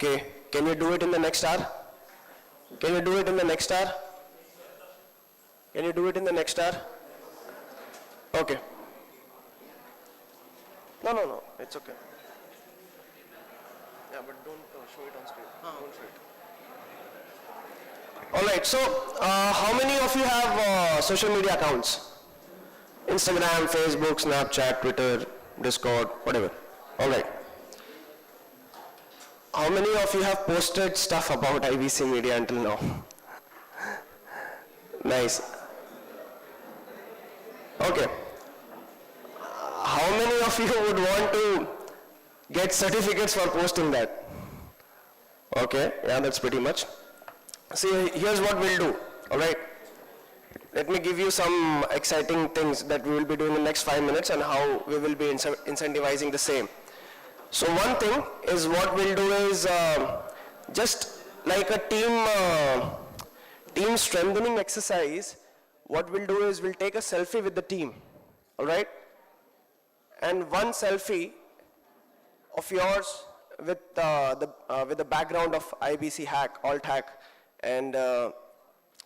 Okay, can you do it in the next hour? Can you do it in the next hour? Can you do it in the next hour? Okay. No, it's okay. Yeah, but don't show it on screen. Don't show it. Alright, so how many of you have social media accounts? Instagram, Facebook, Snapchat, Twitter, Discord, whatever. Alright. How many of you have posted stuff about IBC Media until now? Nice. Okay. How many of you would want to get certificates for posting that? Okay, yeah, that's pretty much. See, here's what we'll do, alright? Let me give you some exciting things that we will be doing in the next 5 minutes and how we will be incentivizing the same. So one thing is what we'll do is just like a team strengthening exercise. What we'll do is we'll take a selfie with the team, all right? And one selfie of yours with the background of IBC Hack, Alt Hack, and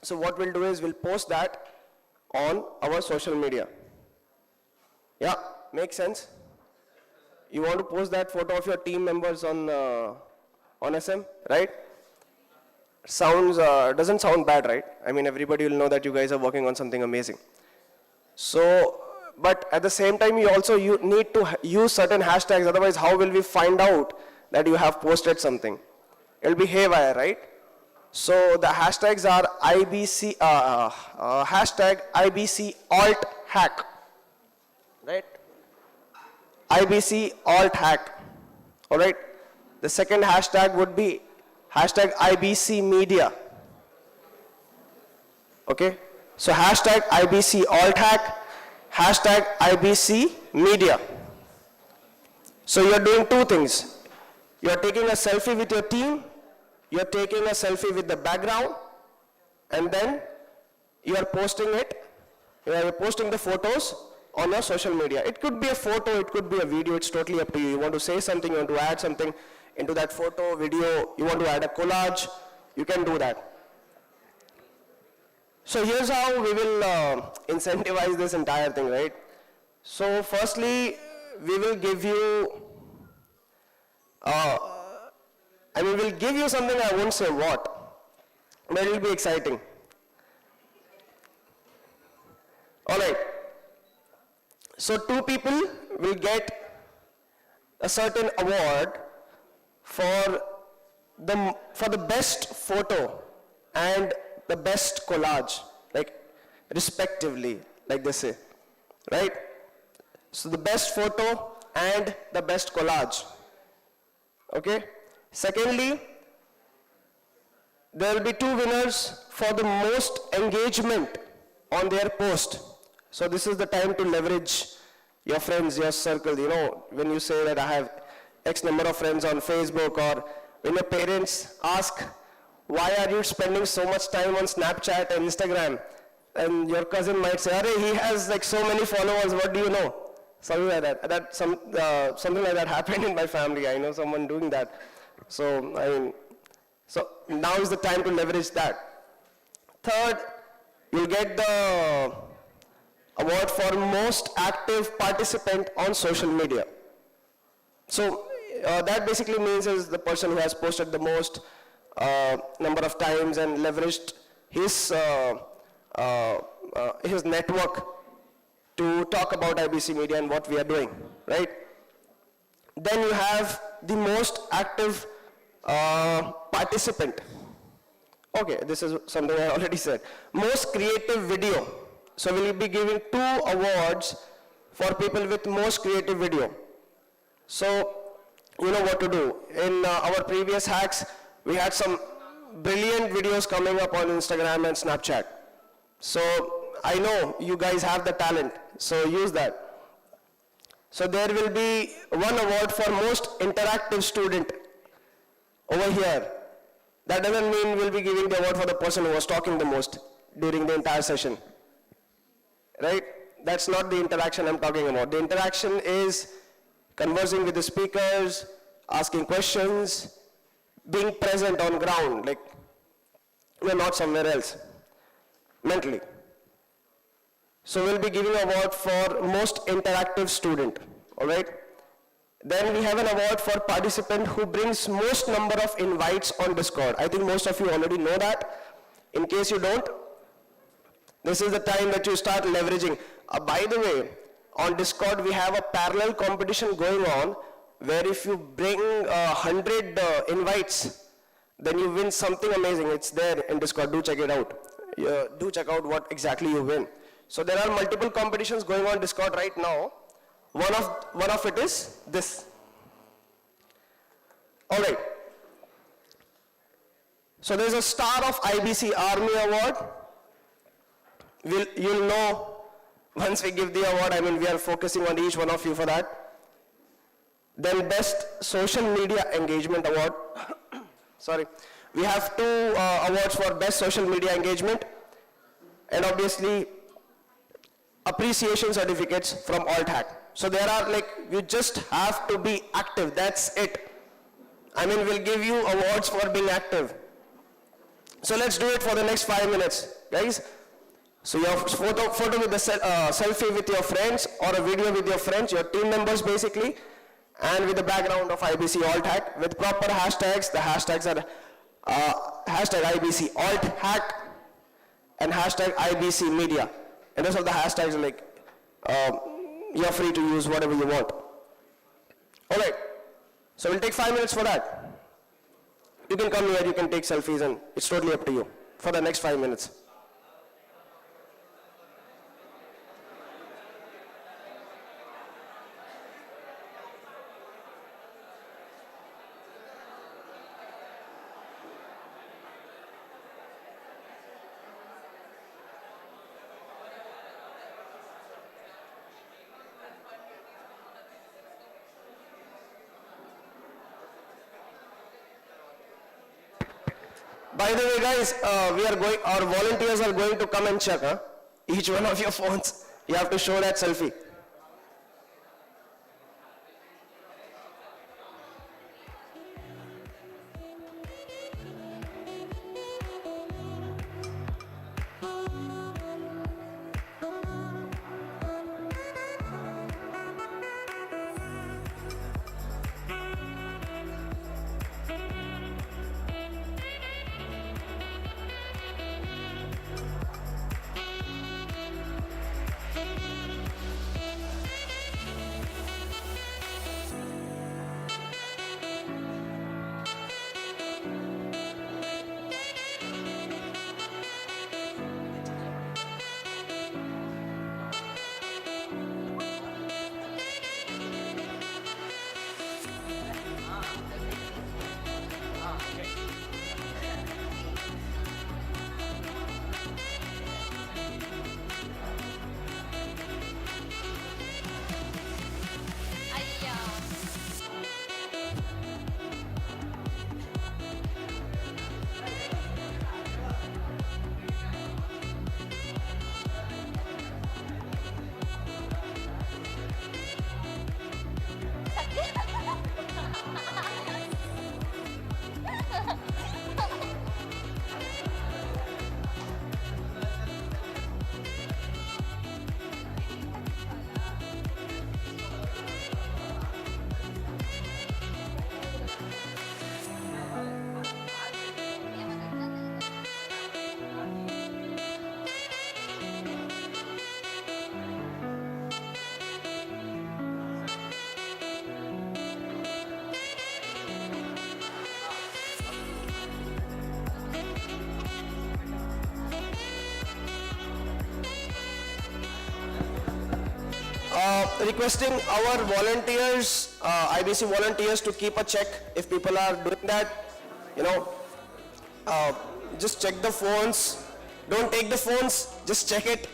so what we'll do is we'll post that on our social media. Yeah, makes sense? You want to post that photo of your team members on SM, right? Doesn't sound bad, right? I mean, everybody will know that you guys are working on something amazing. So, but at the same time, you need to use certain hashtags. Otherwise, how will we find out that you have posted something? It'll be haywire, right? So the hashtags are hashtag IBC Alt Hack, right? IBC Alt Hack, all right? The second hashtag would be hashtag IBC Media, okay? So hashtag IBC Alt Hack, hashtag IBC Media. So you're doing two things. You're taking a selfie with your team, you're taking a selfie with the background, and then you're posting it, you're posting the photos on your social media. It could be a photo, it could be a video, it's totally up to you. You want to say something, you want to add something into that photo, video, you want to add a collage, you can do that. So here's how we will incentivize this entire thing, right? So firstly, we will give you, we'll give you something, I won't say what, but it will be exciting. All right. So two people will get a certain award for the best photo and the best collage, like respectively, like they say, right? So the best photo and the best collage, okay? Secondly, there will be two winners for the most engagement on their post. So this is the time to leverage your friends, your circle. You know, when you say that I have X number of friends on Facebook, or when your parents ask, why are you spending so much time on Snapchat and Instagram? And your cousin might say, Arey, he has like so many followers, what do you know? Something like that. Something like that happened in my family. I know someone doing that. So, so now is the time to leverage that. Third, you'll get the award for most active participant on social media. So that basically means is the person who has posted the most number of times and leveraged his network to talk about IBC Media and what we are doing, right? Then you have the most active participant. Okay, this is something I already said. Most creative video. So we will be giving 2 awards for people with most creative video. So you know what to do. In our previous hacks, we had some brilliant videos coming up on Instagram and Snapchat. So I know you guys have the talent, so use that. So there will be 1 award for most interactive student over here. That doesn't mean we'll be giving the award for the person who was talking the most during the entire session. Right? That's not the interaction I'm talking about. The interaction is conversing with the speakers, asking questions, being present on ground, like we're not somewhere else, mentally. So we'll be giving an award for most interactive student, all right? Then we have an award for participant who brings most number of invites on Discord. I think most of you already know that. In case you don't, this is the time that you start leveraging. By the way, on Discord we have a parallel competition going on where if you bring 100 invites, then you win something amazing. It's there in Discord, do check it out. Do check out what exactly you win. So there are multiple competitions going on Discord right now. One of it is this. All right. So there's a Star of IBC Army Award. You'll know once we give the award. I mean, we are focusing on each one of you for that. Then Best Social Media Engagement Award. Sorry. We have two awards for Best Social Media Engagement. And obviously, appreciation certificates from Alt Hack. So there are like, you just have to be active, that's it. I mean, we'll give you awards for being active. So let's do it for the next 5 minutes, guys. So your photo with the selfie with your friends or a video with your friends, your team members basically, and with the background of IBC Alt Hack with proper hashtags. The hashtags are hashtag IBC Alt Hack and hashtag IBC Media. And rest of the hashtags are like, you're free to use whatever you want. All right, so we'll take 5 minutes for that. You can come here, you can take selfies, and it's totally up to you for the next 5 minutes. By the way, guys, our volunteers are going to come and check each one of your phones. You have to show that selfie. Requesting our volunteers, IBC volunteers, to keep a check if people are doing that. You know, just check the phones. Don't take the phones, just check it.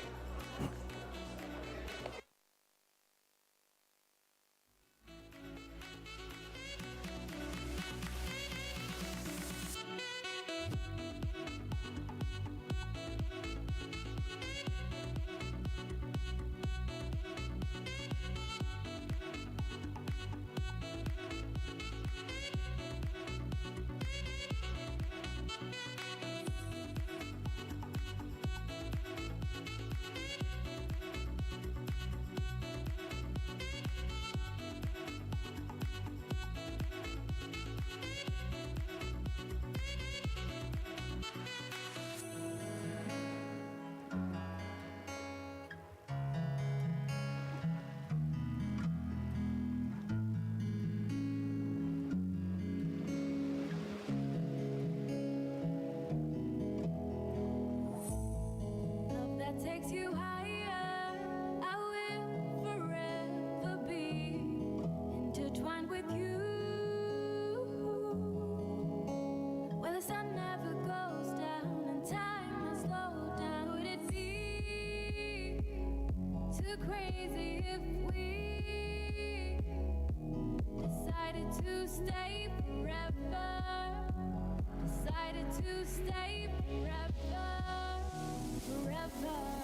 crazy if we decided to stay forever. Decided to stay forever, forever.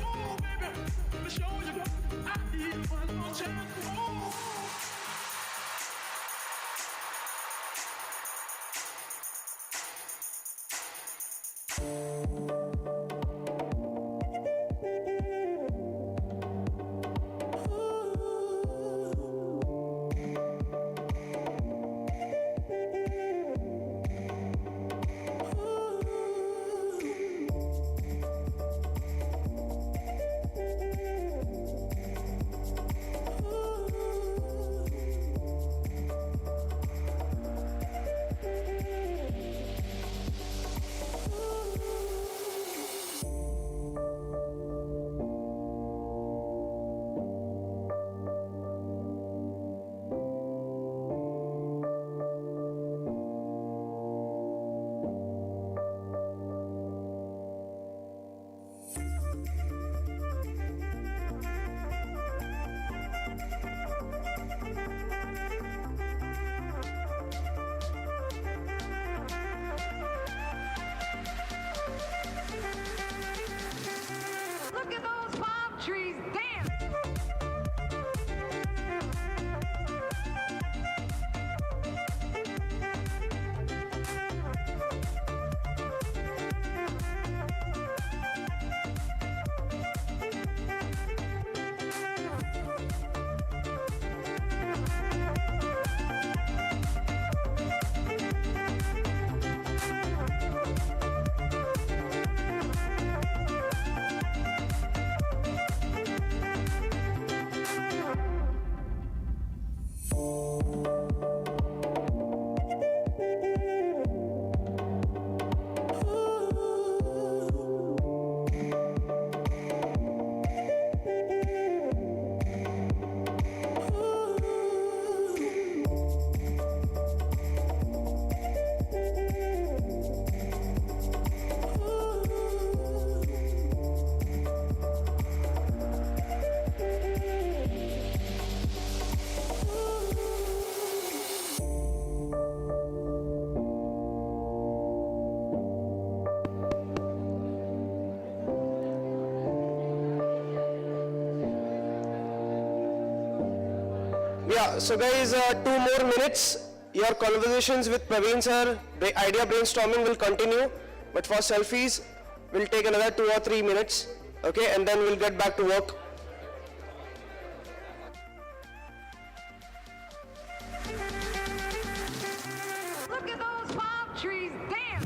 Oh, baby. Yeah, so guys, 2 more minutes. Your conversations with Praveen sir, idea brainstorming will continue. But for selfies, we'll take another 2 or 3 minutes. Okay, and then we'll get back to work. Look at those palm trees, damn!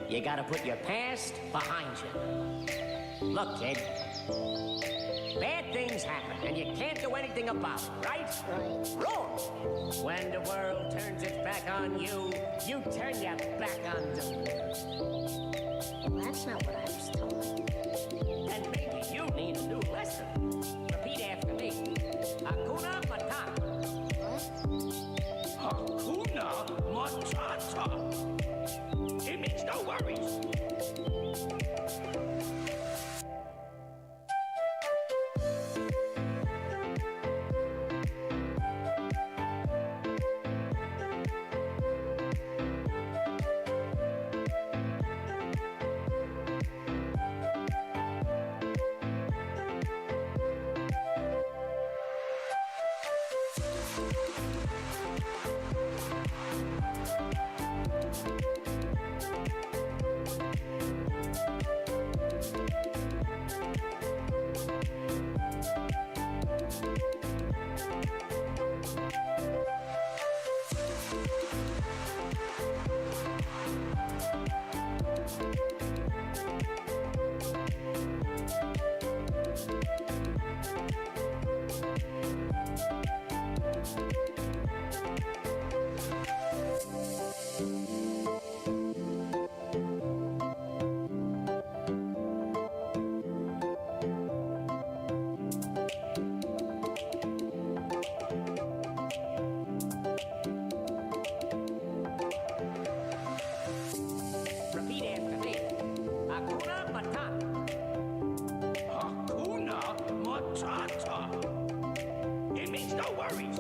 You gotta put your past behind you. Look, kid. Bad things happen, and you can't do anything about it, right? Wrong. When the world turns its back on you, you turn your back on them. Well, that's not what I was told. And maybe you need a new lesson. Repeat after me. Hakuna Matata. Hakuna Matata. It means no worries. no worries.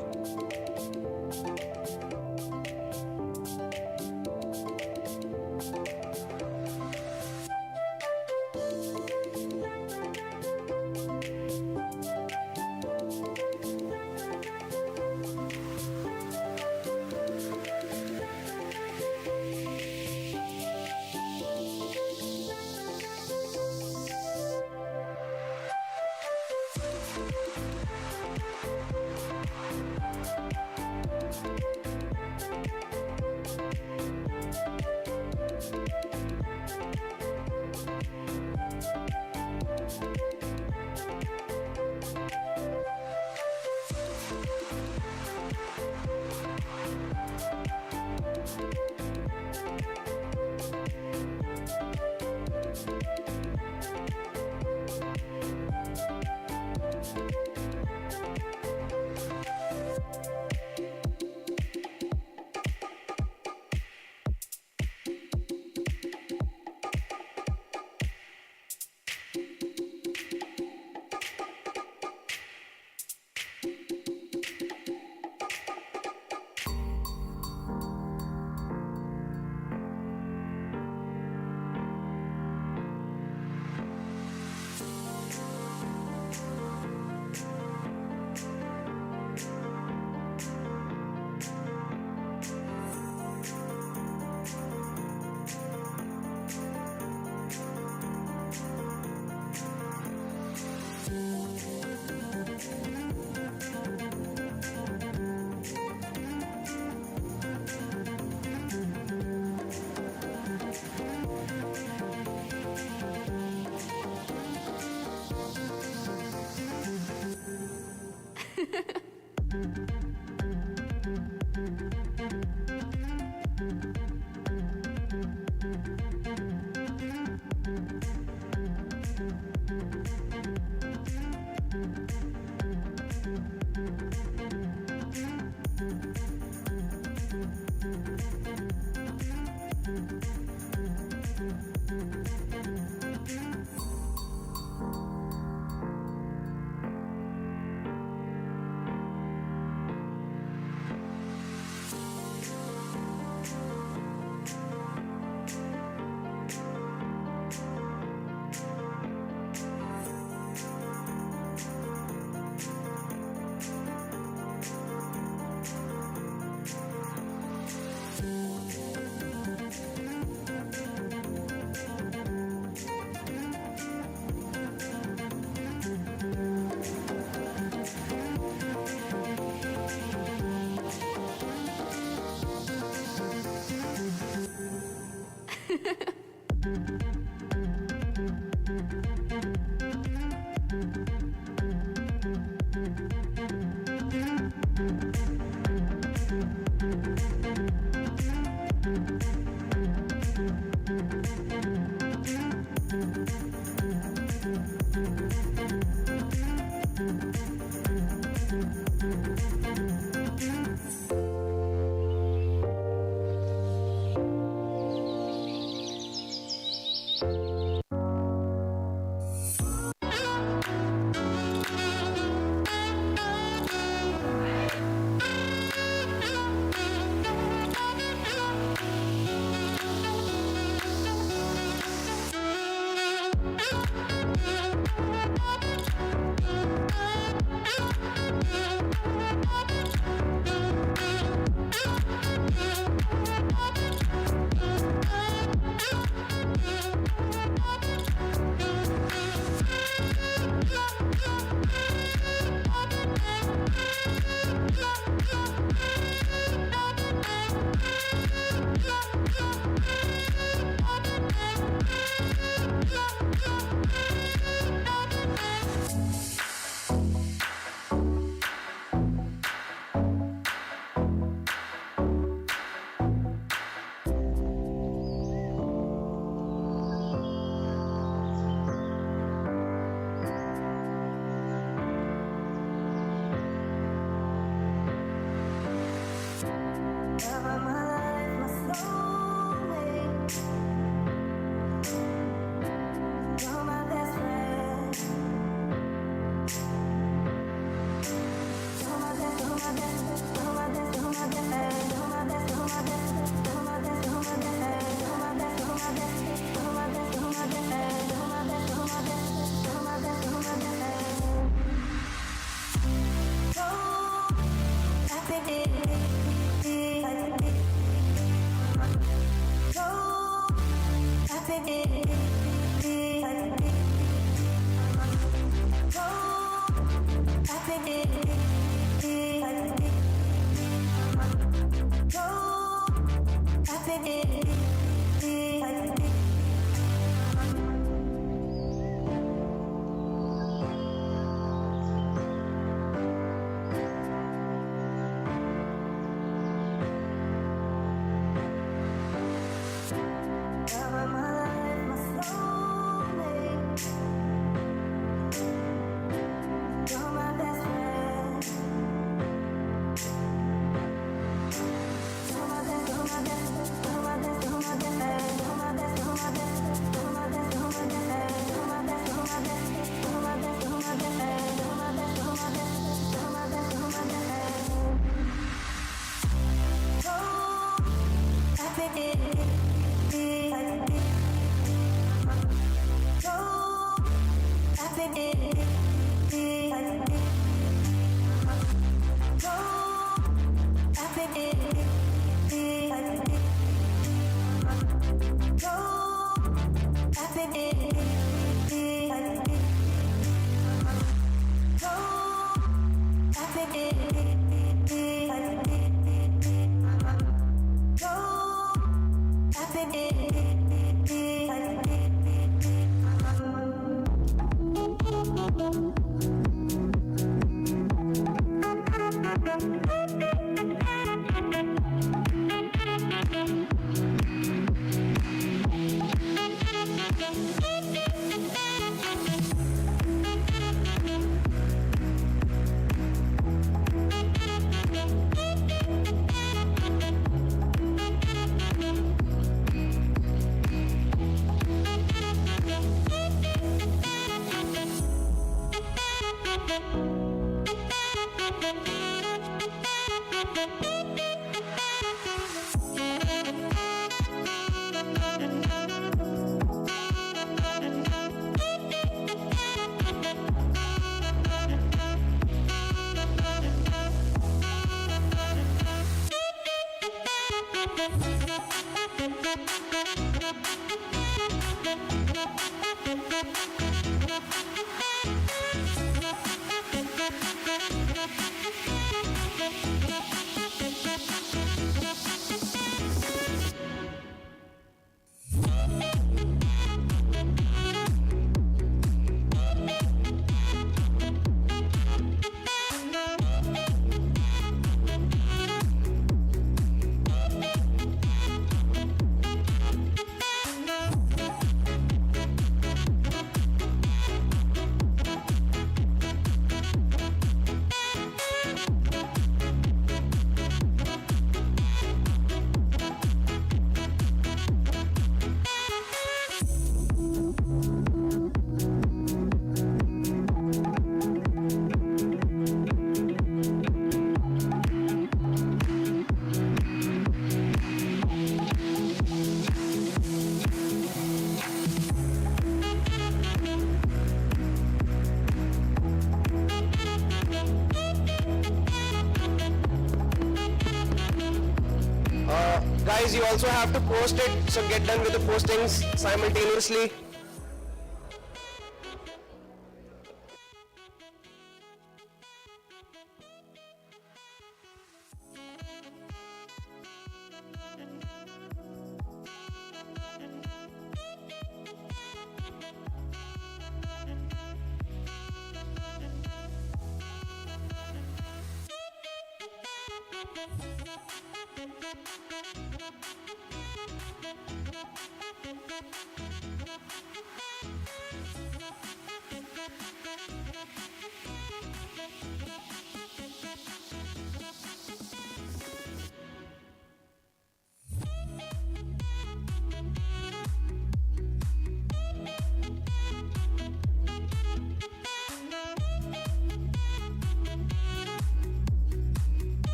Guys, you also have to post it, so get done with the postings simultaneously.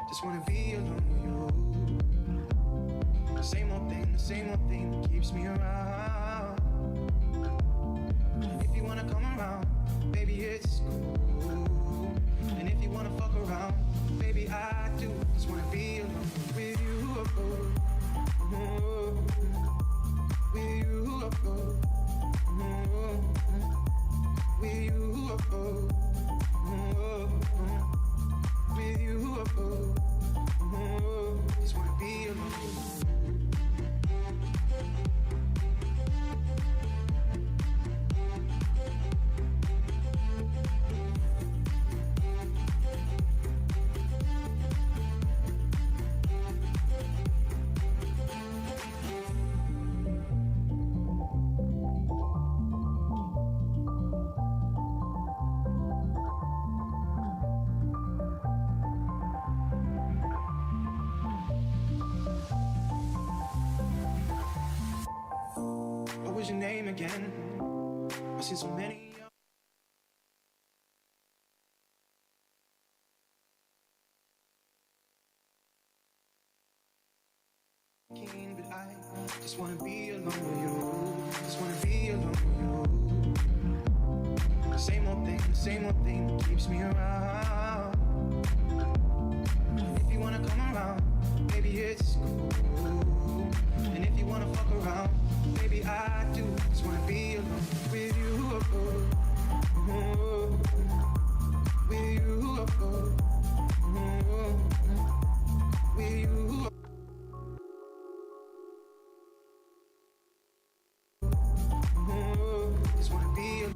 Just wanna be alone with you. The same old thing that keeps me around. If you wanna come around, baby, it's cool. And if you wanna fuck around, baby, I do. Just wanna be alone with you. With you. With you. With you. Just wanna be alone. What was your name again? I've seen so many. But I just wanna be alone with you. Just wanna be alone with you. The same old thing that keeps me around. If you wanna come around, baby, it's cool. And if you wanna fuck around, baby, I do. Just wanna be alone with you. With you. With you. Just wanna be alone.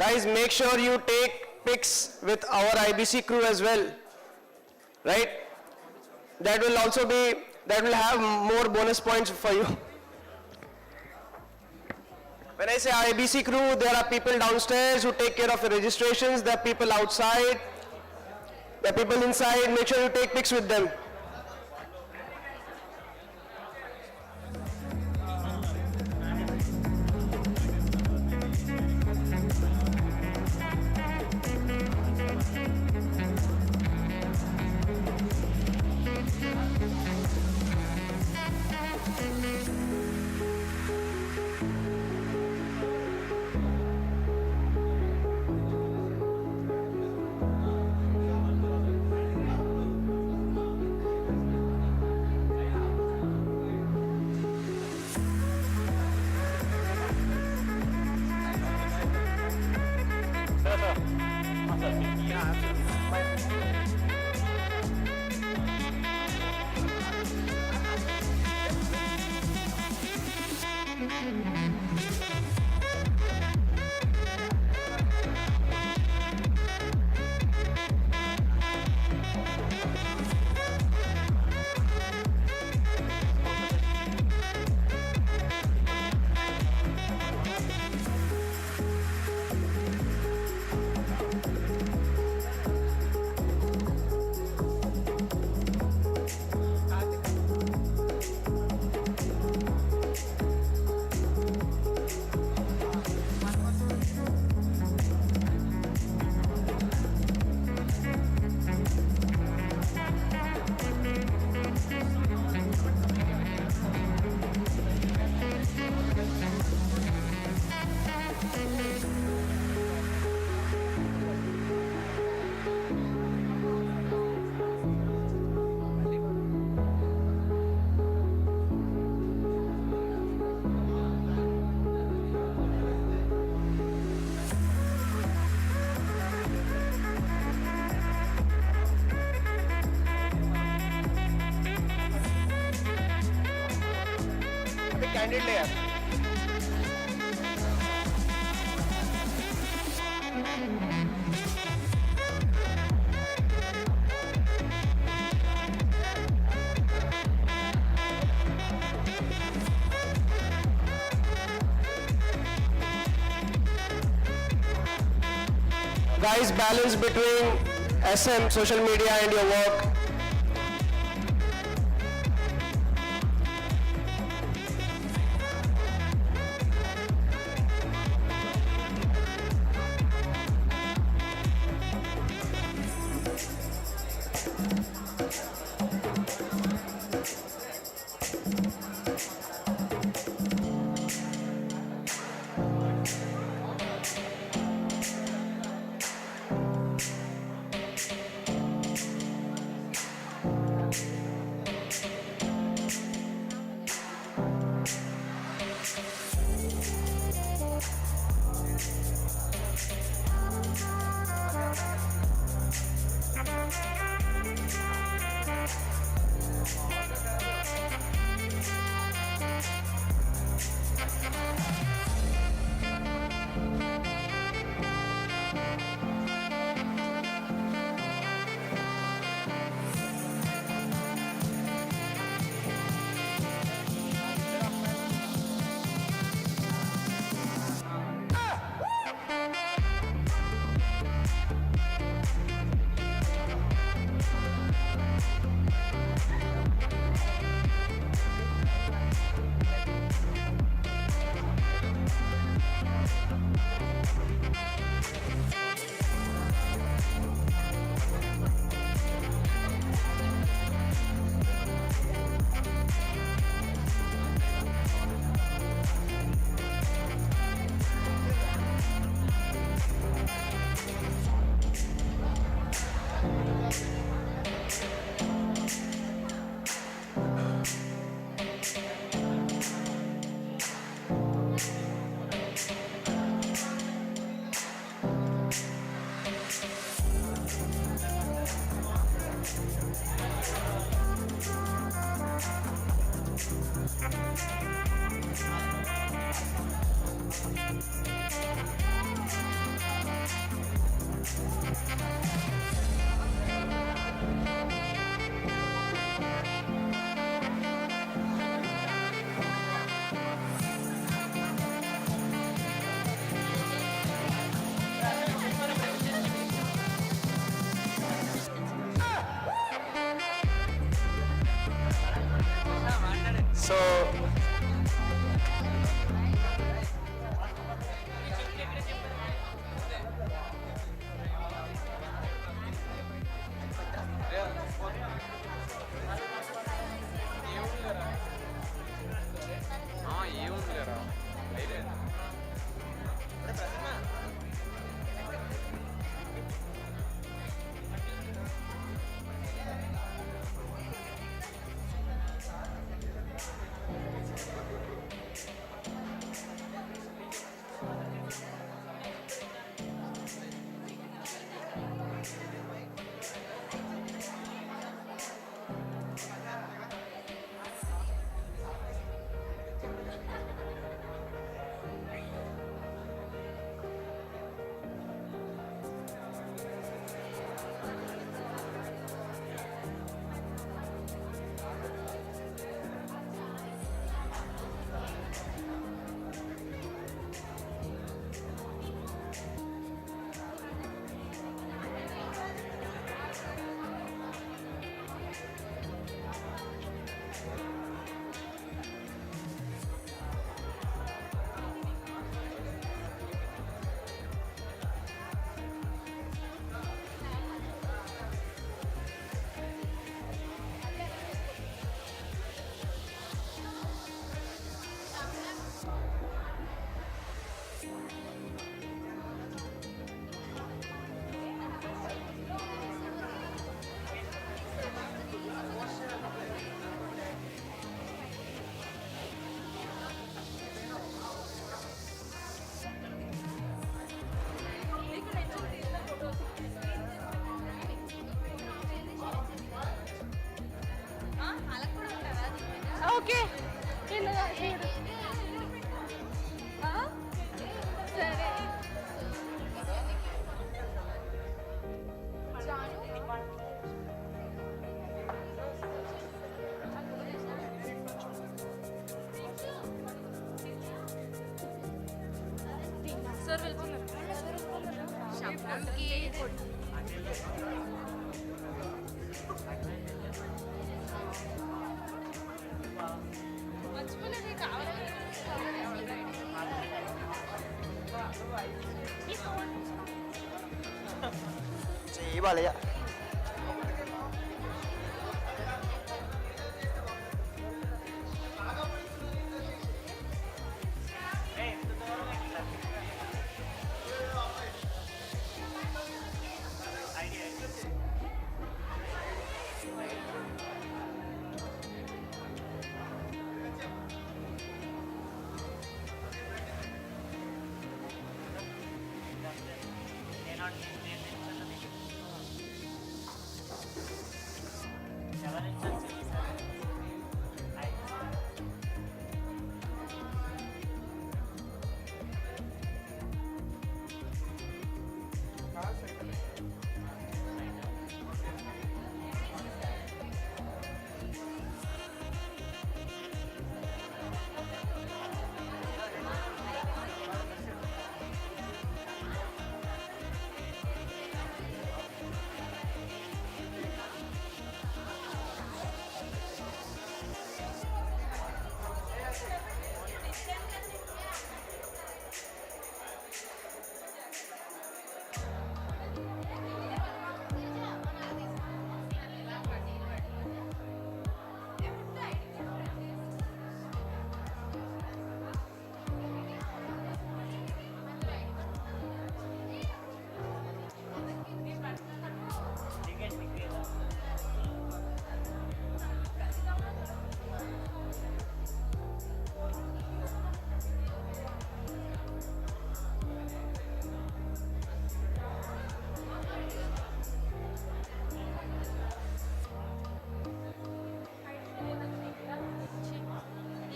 Guys, make sure you take pics with our IBC crew as well, right? That will have more bonus points for you. When I say IBC crew, there are people downstairs who take care of the registrations, there are people outside, there are people inside, make sure you take pics with them. Candidly, yaar. Guys, balance between SM, social media and your work. So okay సరే sir వెళ్తున్నారు మర్చిపోలేదు కావాలని ఇవ్వాలి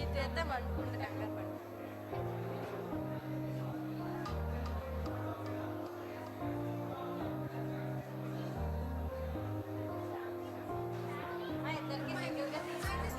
ఇదైతే పడుకుంటుంది కంగారు పడు ఇద్దరికి సింగిల్గా తీసుకోండి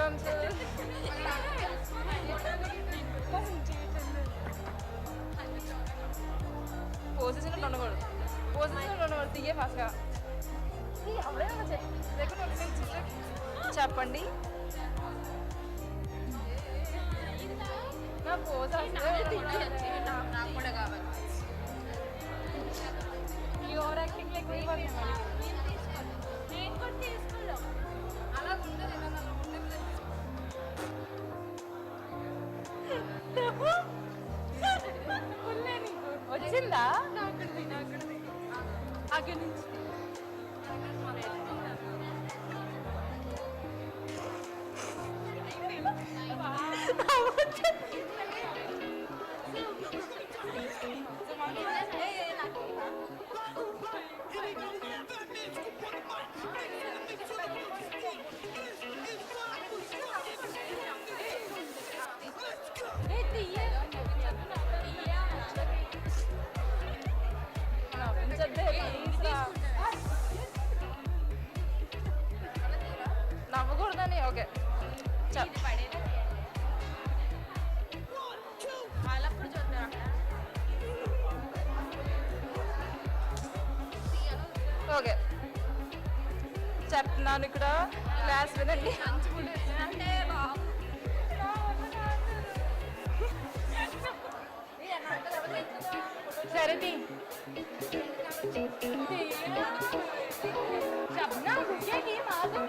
വെൽക്കം സർ പോസിഷൻ ఉండకూడదు తీగే ఫాస్ట్గా చెప్పండి నా పోజ్ నాకు కూడా కావాలి యువర్ యాక్టింగ్ లైక్ నేను కూడా తీసుకోలేదు అలా ఉండదు వచ్చిందా అక్కడి నుంచి నవ్వకూడదని ఓకే ఓకే చెప్తున్నాను ఇక్కడ క్లాస్ వినండి సరే చెప్నా ముఖ్యకి మాత్రం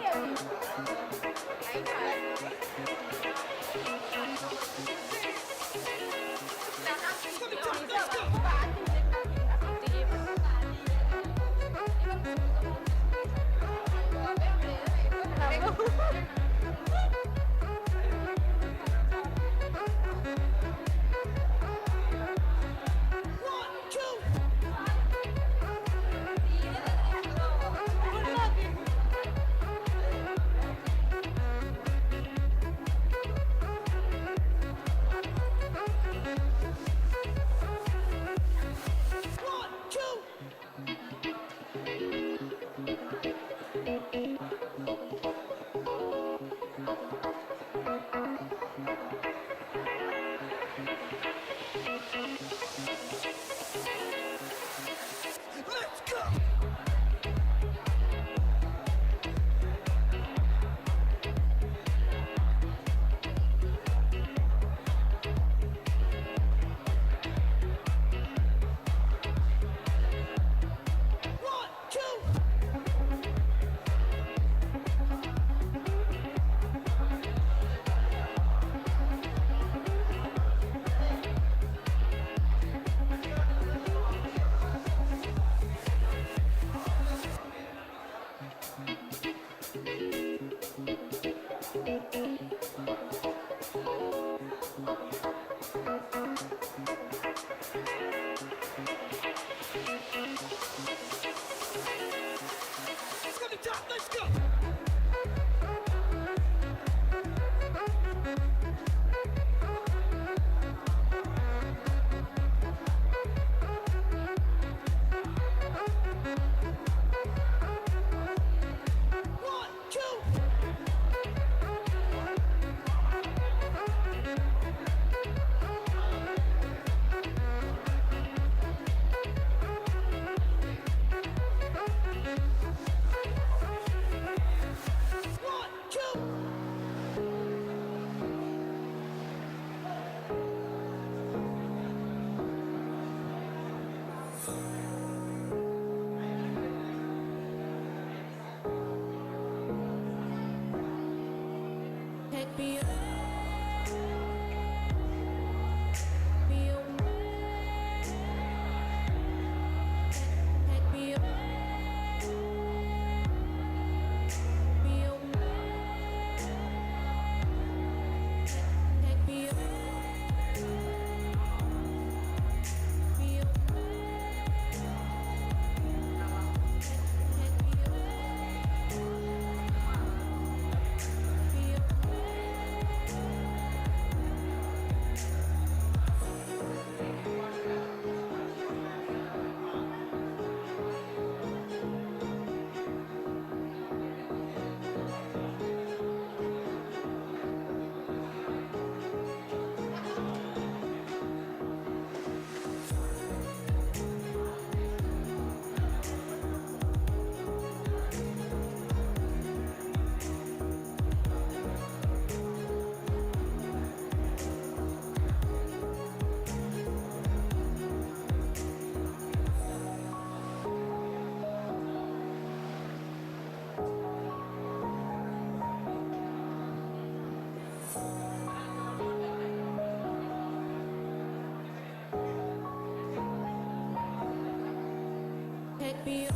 me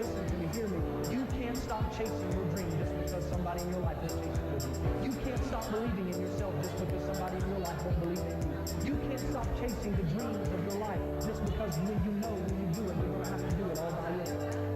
Listen to me, hear me. You can't stop chasing your dream just because somebody in your life is chasing your dream. You can't stop believing in yourself just because somebody in your life won't believe in you. You can't stop chasing the dreams of your life just because when you know when you do it, you're going to have to do it all by yourself.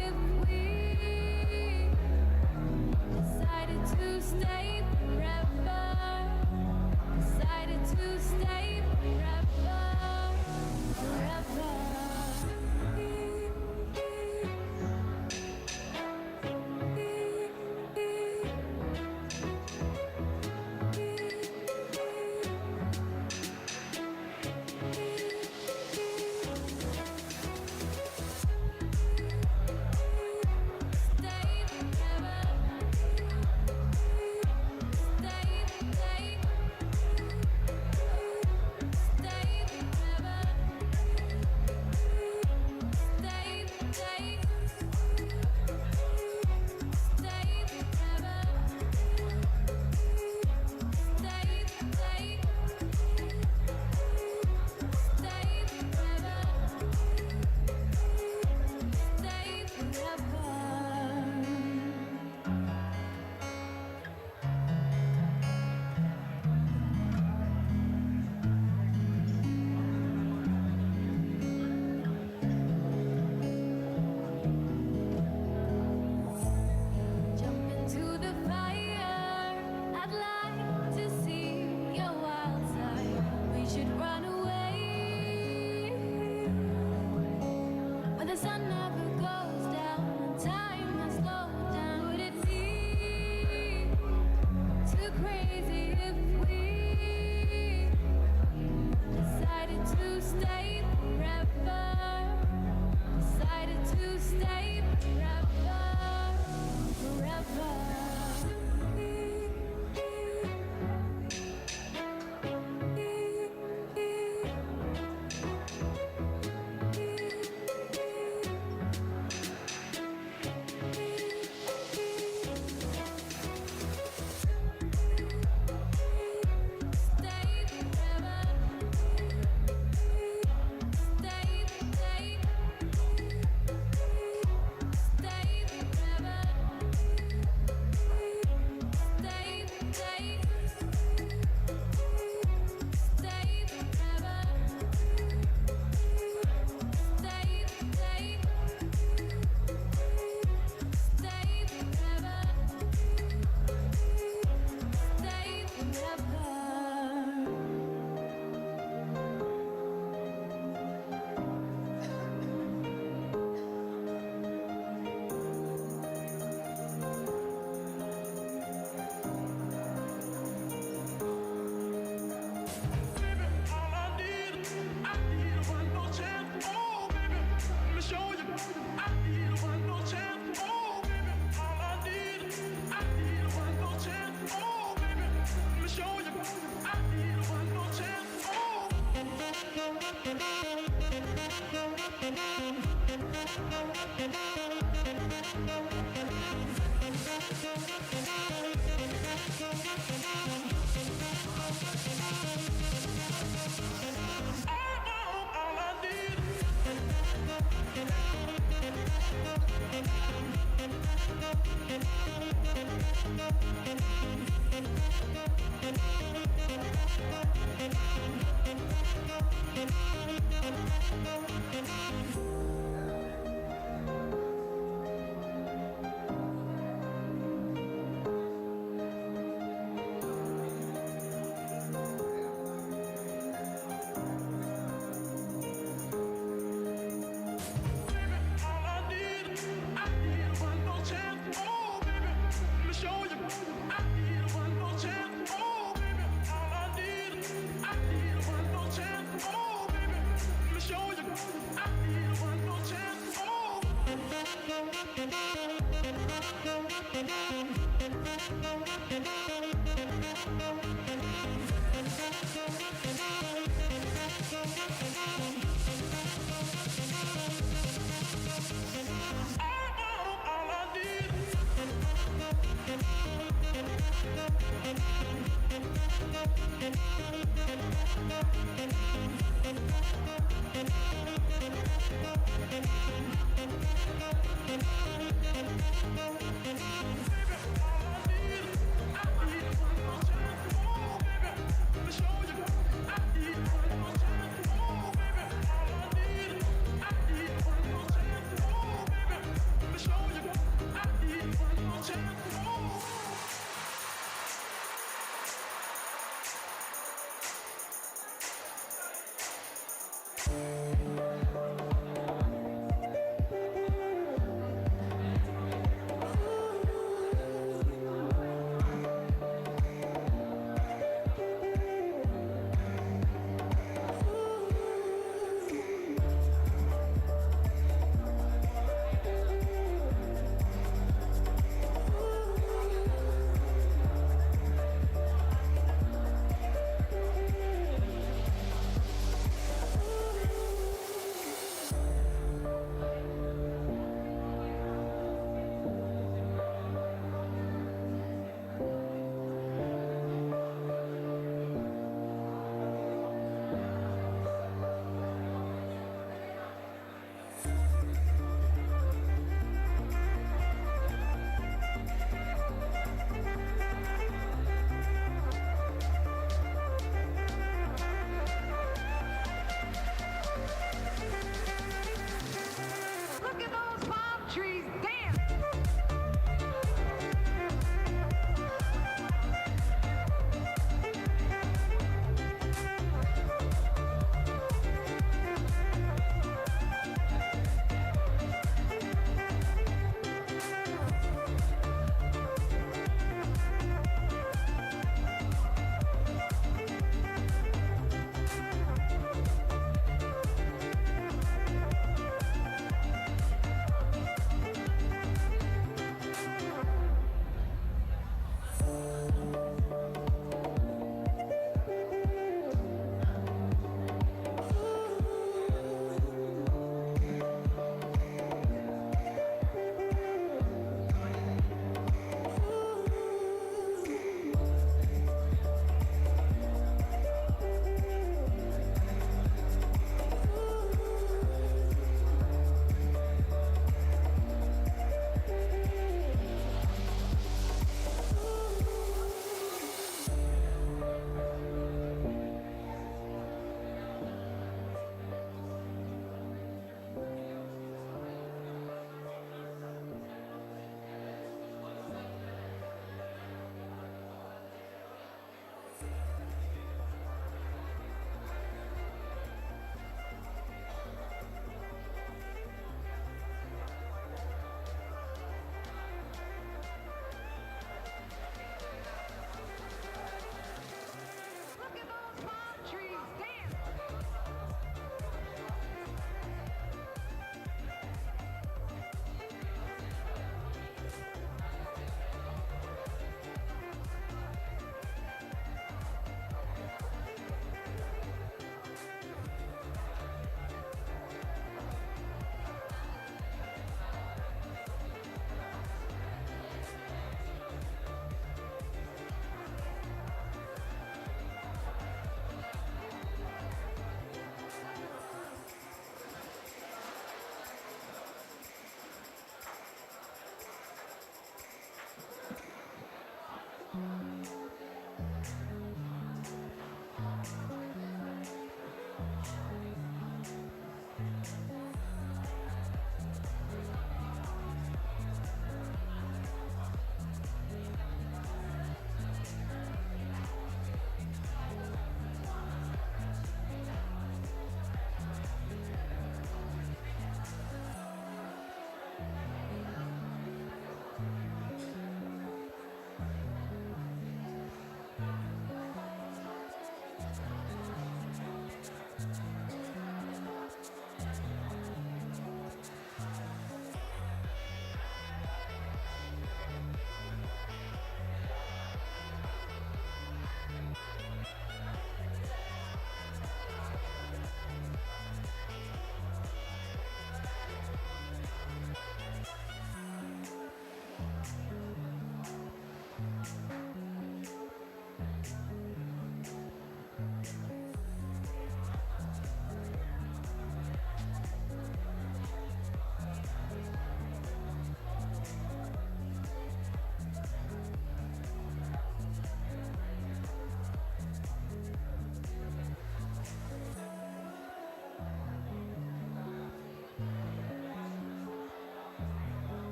if we decided to stay forever? Decided to stay forever, forever. Jump into the fire. I'd like to see your wild side. We should run away where the sun never goes down and time has slowed down. Would it be too crazy if we decided to stay forever? Decided to stay forever, forever. Stay forever. Stay, stay. Stay forever. Stay, stay. Stay forever. Stay, stay. Stay forever. Stay forever. All I need one more chance. Oh, baby, let me show you. I need one more chance. Oh, baby, all I need one more chance. Oh, baby, let me show you. I need one more chance. Oh. All I need.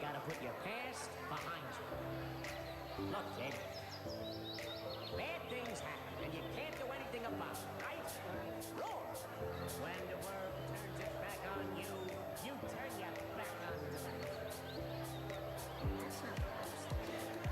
gotta put your past behind you. Look, kid. Bad things happen, and you can't do anything about it, right? Roar! When the world turns its back on you, you turn your back on them. That's not what I was telling you.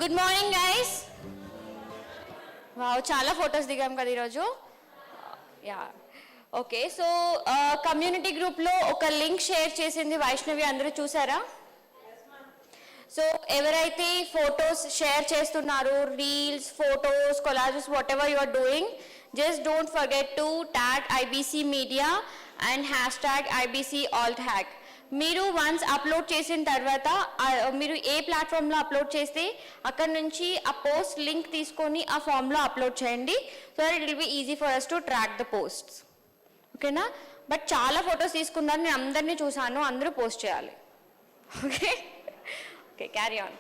Good morning guys. Wow, చాలా photos దిగాం కదా ఈరోజు. Yeah okay, so community గ్రూప్లో ఒక link share చేసింది వైష్ణవి, అందరూ చూసారా? So ఎవరైతే ఫొటోస్ షేర్ చేస్తున్నారు, reels, photos, collages, whatever you are doing, just don't forget to tag IBC media and hashtag IBC Alt Hack. మీరు వన్స్ అప్లోడ్ చేసిన తర్వాత మీరు ఏ ప్లాట్ఫామ్లో అప్లోడ్ చేస్తే అక్కడ నుంచి ఆ పోస్ట్ లింక్ తీసుకొని ఆ ఫామ్లో అప్లోడ్ చేయండి. So that it will be easy for us to track the posts. ఓకేనా? బట్ చాలా ఫొటోస్ తీసుకున్నారు, నేను అందరినీ చూసాను, అందరూ పోస్ట్ చేయాలి. Okay okay, carry on.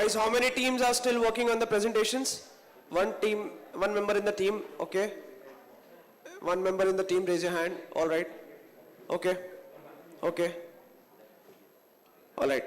Guys, how many teams are still working on the presentations? One team, one member in the team, okay. One member in the team, raise your hand. All right. Okay. Okay. All right.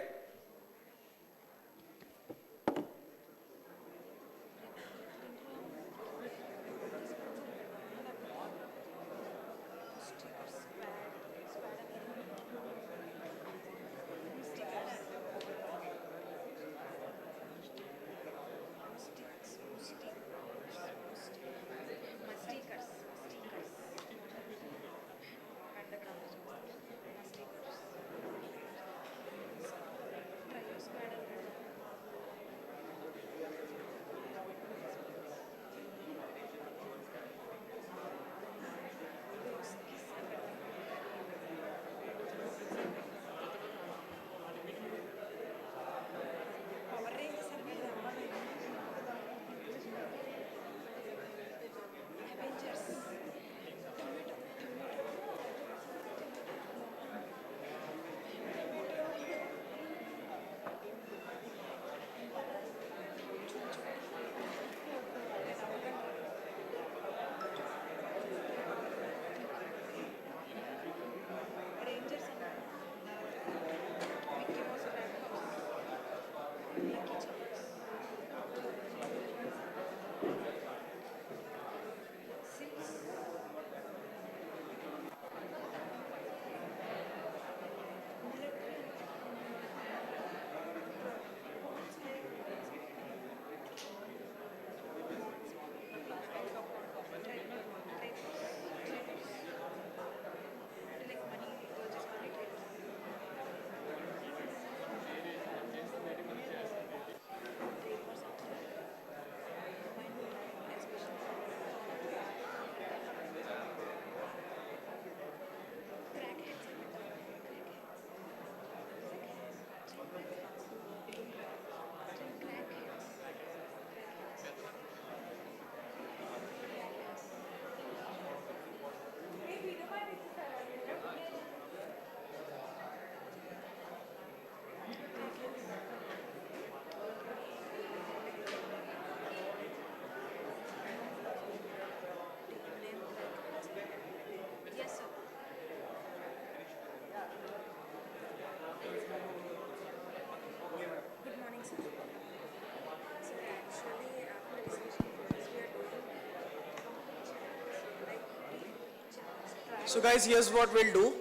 So guys, here's what we'll do.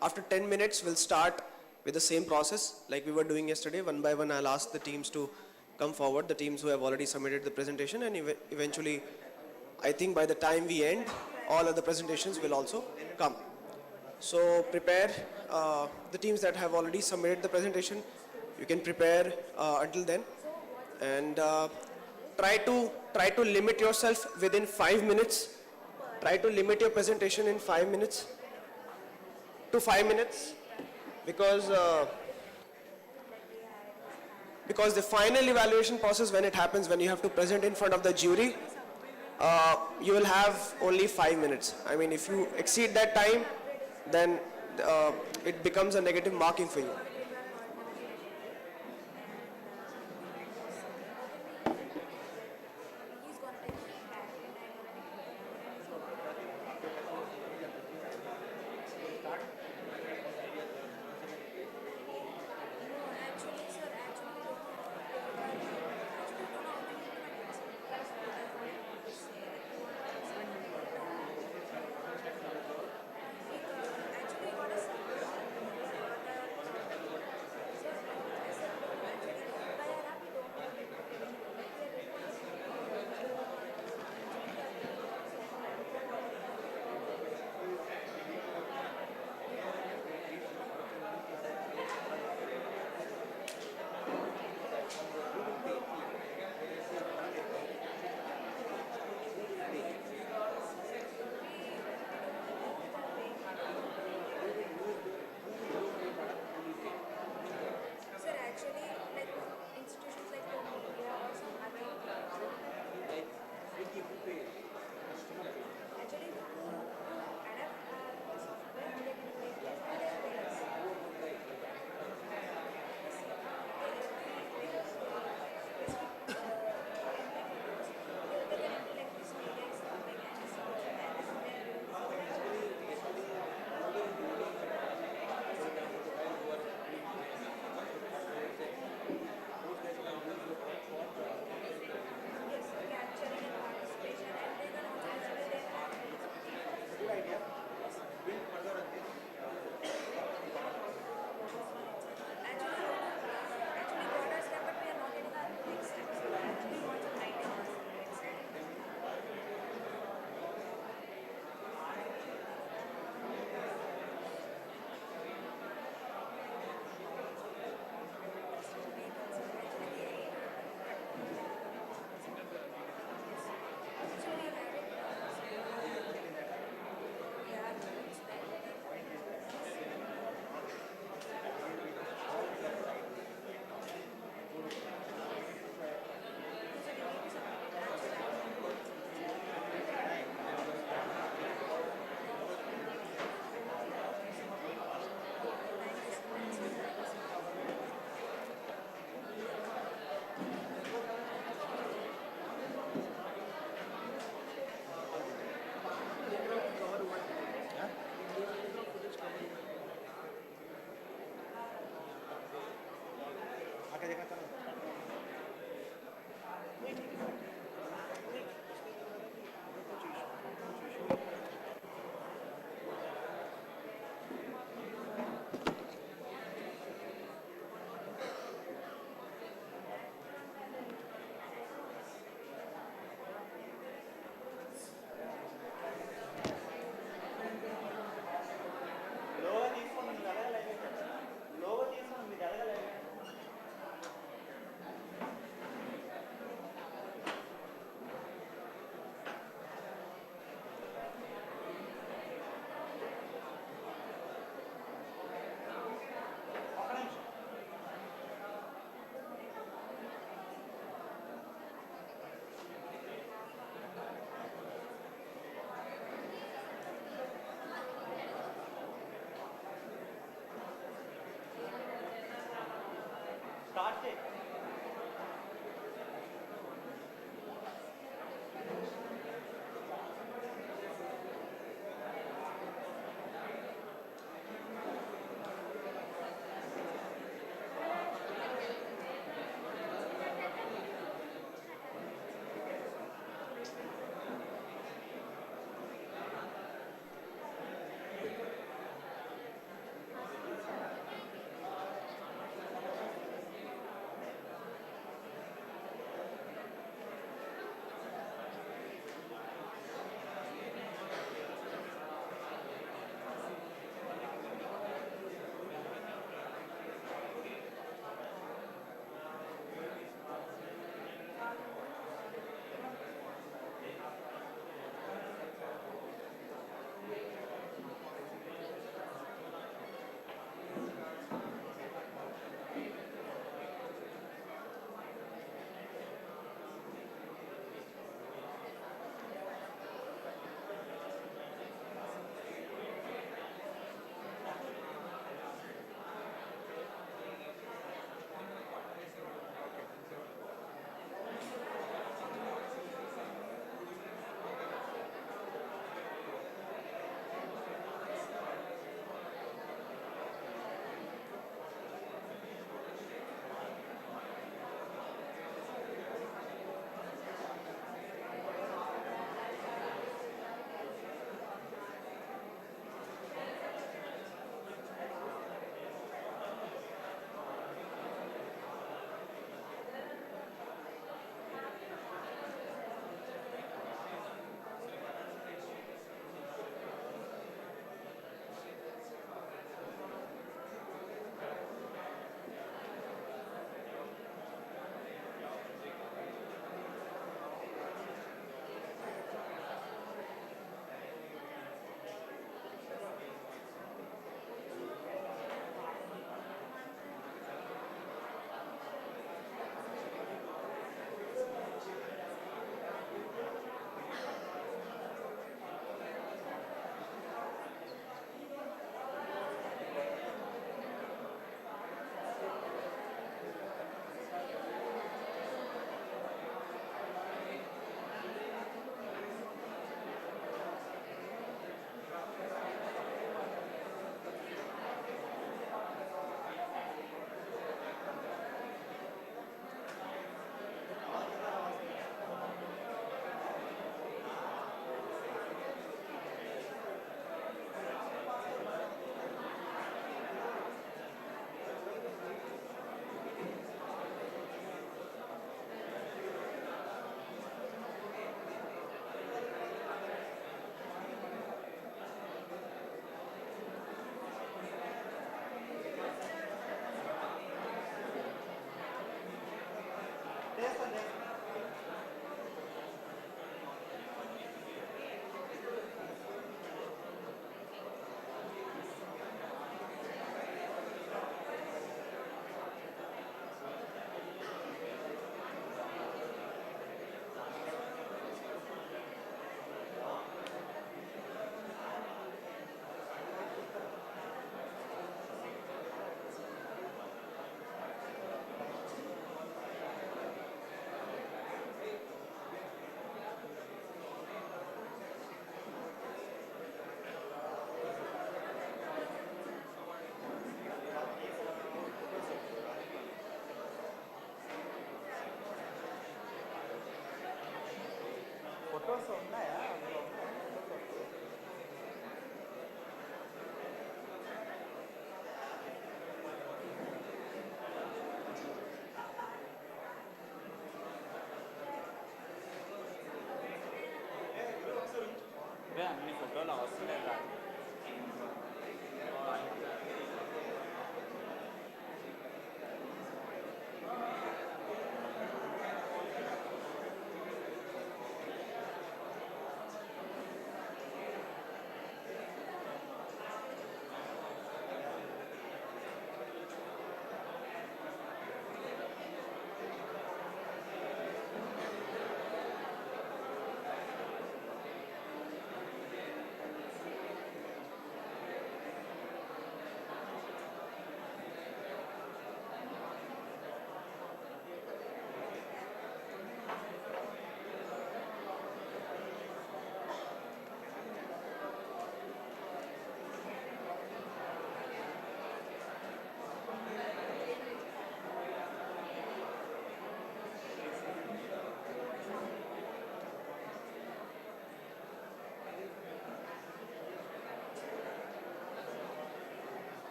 After 10 minutes, we'll start with the same process like we were doing yesterday. One by one, I'll ask the teams to come forward, the teams who have already submitted the presentation, and eventually, I think by the time we end, all of the presentations will also come. So prepare the teams that have already submitted the presentation. You can prepare until then, and try to limit yourself within 5 minutes. Try to limit your presentation in 5 minutes to 5 minutes, because the final evaluation process, when it happens, when you have to present in front of the jury, you will have only 5 minutes. I mean, if you exceed that time, then it becomes a negative marking for you.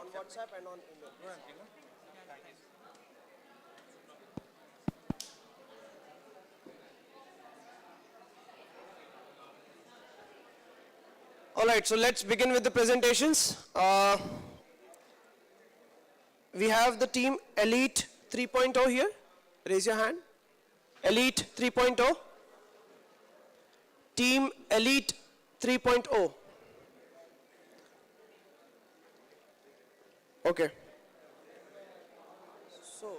on WhatsApp and on email. All right, so let's begin with the presentations. We have the team Elite 3.0 here. Raise your hand. Elite 3.0. Team Elite 3.0. Okay. So,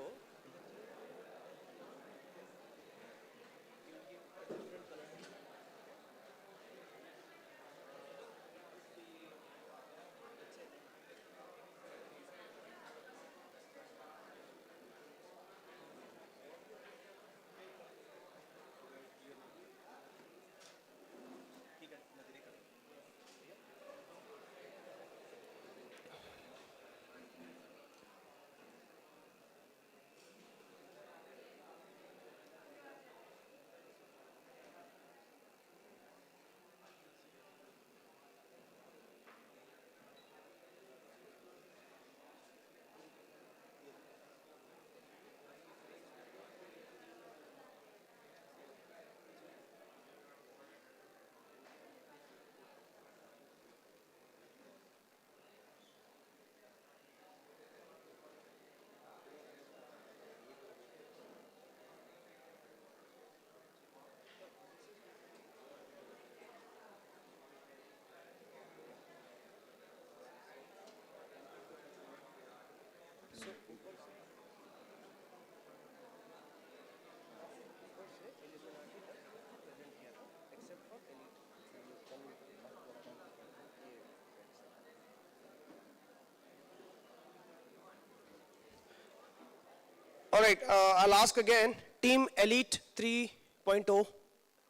all right, I'll ask again. Team Elite 3.0,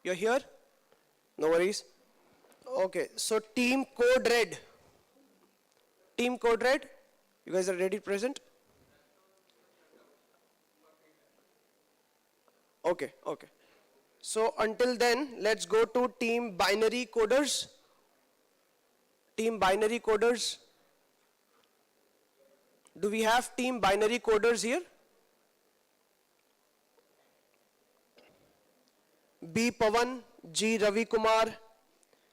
you're here? No worries. Okay, so Team Code Red. Team Code Red, you guys are ready to present? Okay, okay. So until then, let's go to Team Binary Coders. Team Binary Coders. Do we have Team Binary Coders here? B. Pavan, G. Ravi Kumar,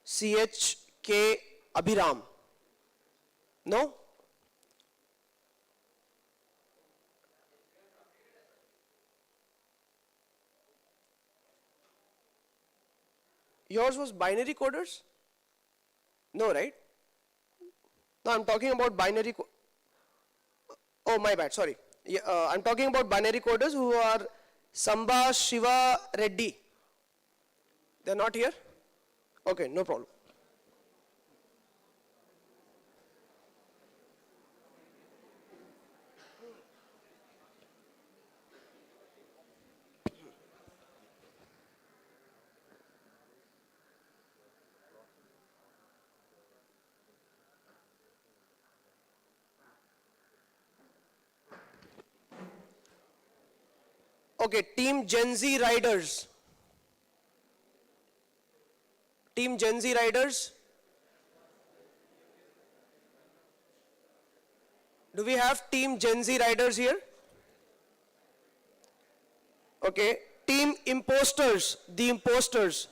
CH. K. Abhiram. No? Yours was binary coders? No, right? No, I'm talking about binary. Oh, my bad, sorry. Yeah, I'm talking about binary coders who are Samba Shiva Reddy. They're not here? Okay, no problem. Okay, Team Gen Z Riders. Team Gen Z Riders. Do we have Team Gen Z Riders here? Okay, Team Imposters, the Imposters.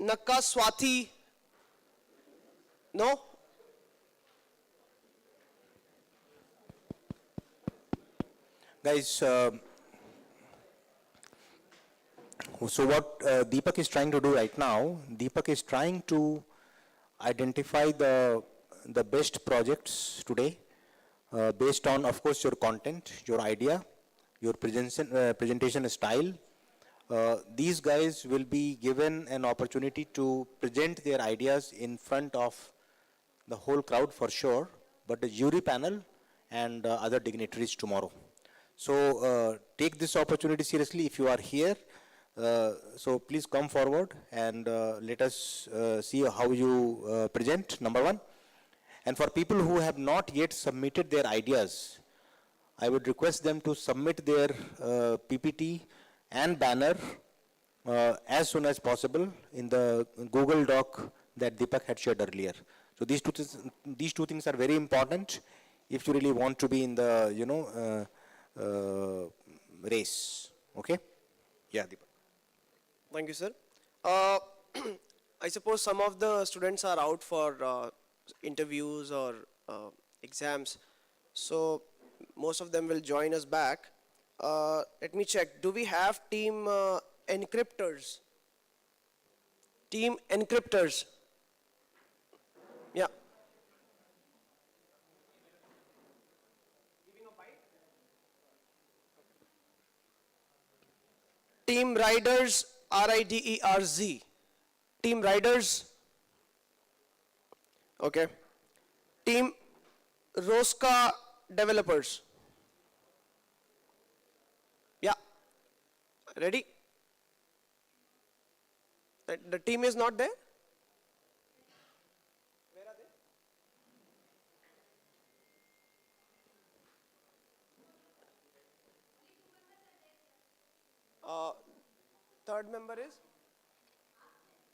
Nakka Swathi. No? Guys, so what Deepak is trying to do right now, Deepak is trying to identify the best projects today based on, of course, your content, your idea, your presentation style. These guys will be given an opportunity to present their ideas in front of the whole crowd for sure, but the jury panel and other dignitaries tomorrow. So take this opportunity seriously if you are here. So please come forward and let us see how you present, number one. And for people who have not yet submitted their ideas, I would request them to submit their PPT and banner as soon as possible in the Google Doc that Deepak had shared earlier. So these two things are very important if you really want to be in the, race. Okay? Yeah, Deepak. Thank you, sir. I suppose some of the students are out for interviews or exams, so most of them will join us back. Let me check. Do we have team encryptors? Team encryptors. Yeah. Team riders, RIDERZ. Team riders. Okay. Team Rosca developers. Yeah. Ready? The team is not there? Where are they? Third member is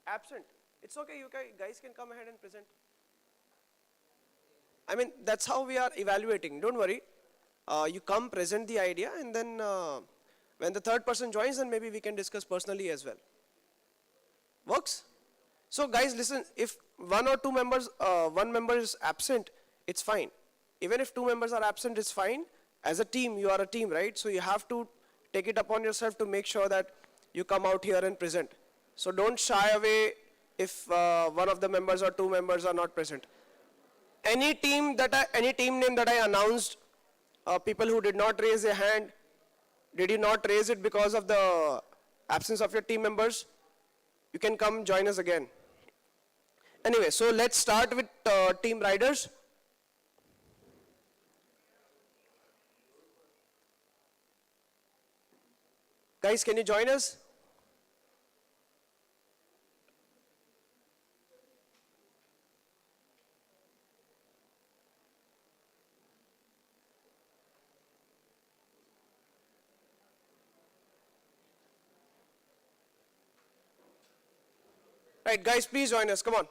absent. It's okay, you guys can come ahead and present. I mean, that's how we are evaluating. Don't worry. You come, present the idea, and then when the third person joins, then maybe we can discuss personally as well. Works? So guys, listen, if one or two members, one member is absent, it's fine. Even if two members are absent, it's fine. As a team, you are a team, right? So you have to take it upon yourself to make sure that you come out here and present. So don't shy away if one of the members or two members are not present. Any team name that I announced, people who did not raise their hand, did you not raise it because of the absence of your team members? You can come join us again. Anyway, so let's start with team riders. Guys, can you join us? Right, guys, please join us. Come on.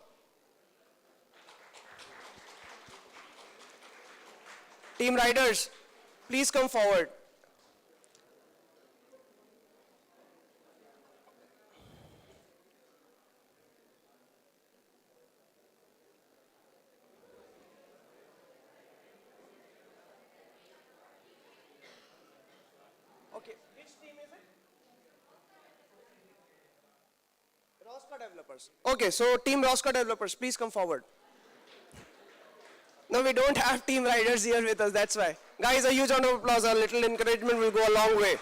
Team riders, please come forward. Okay, which team is it? Rosca developers. Okay, so team Rosca developers, please come forward. No, we don't have team riders here with us, that's why. Guys, a huge round of applause, a little encouragement will go a long way.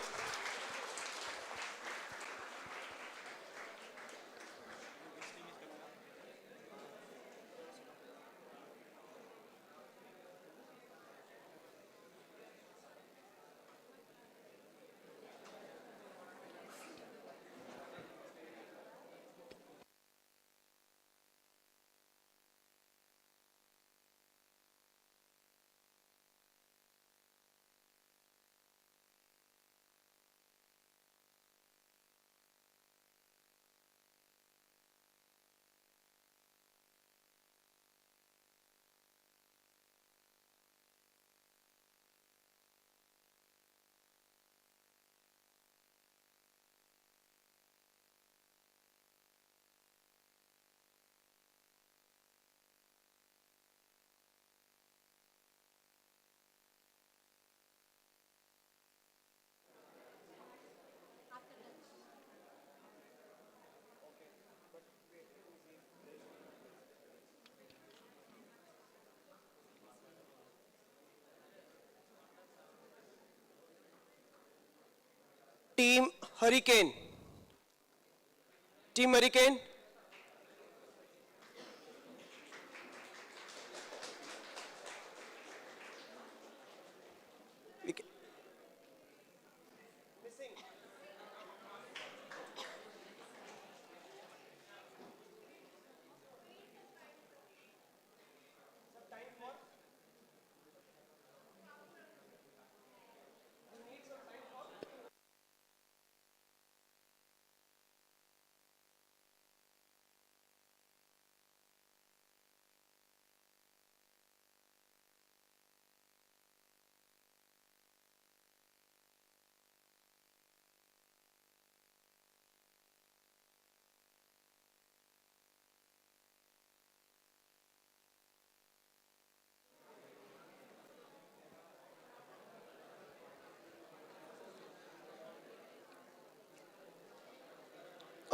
Team Hurricane. Team Hurricane.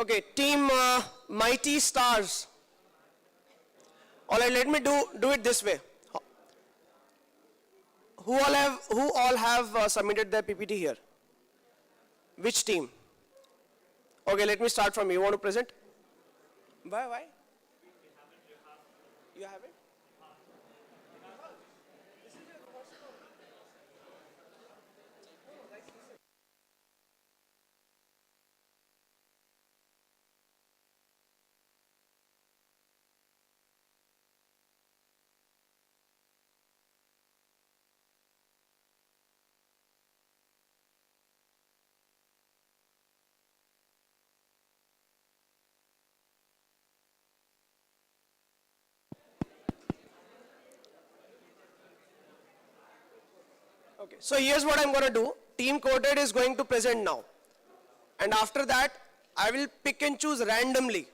Okay, team Mighty Stars. All right, let me do it this way. Who all have submitted their PPT here? Which team? Okay, let me start from you. You want to present? Why? You have it? Okay, so here's what I'm going to do. Team Coded is going to present now. And after that, I will pick and choose randomly.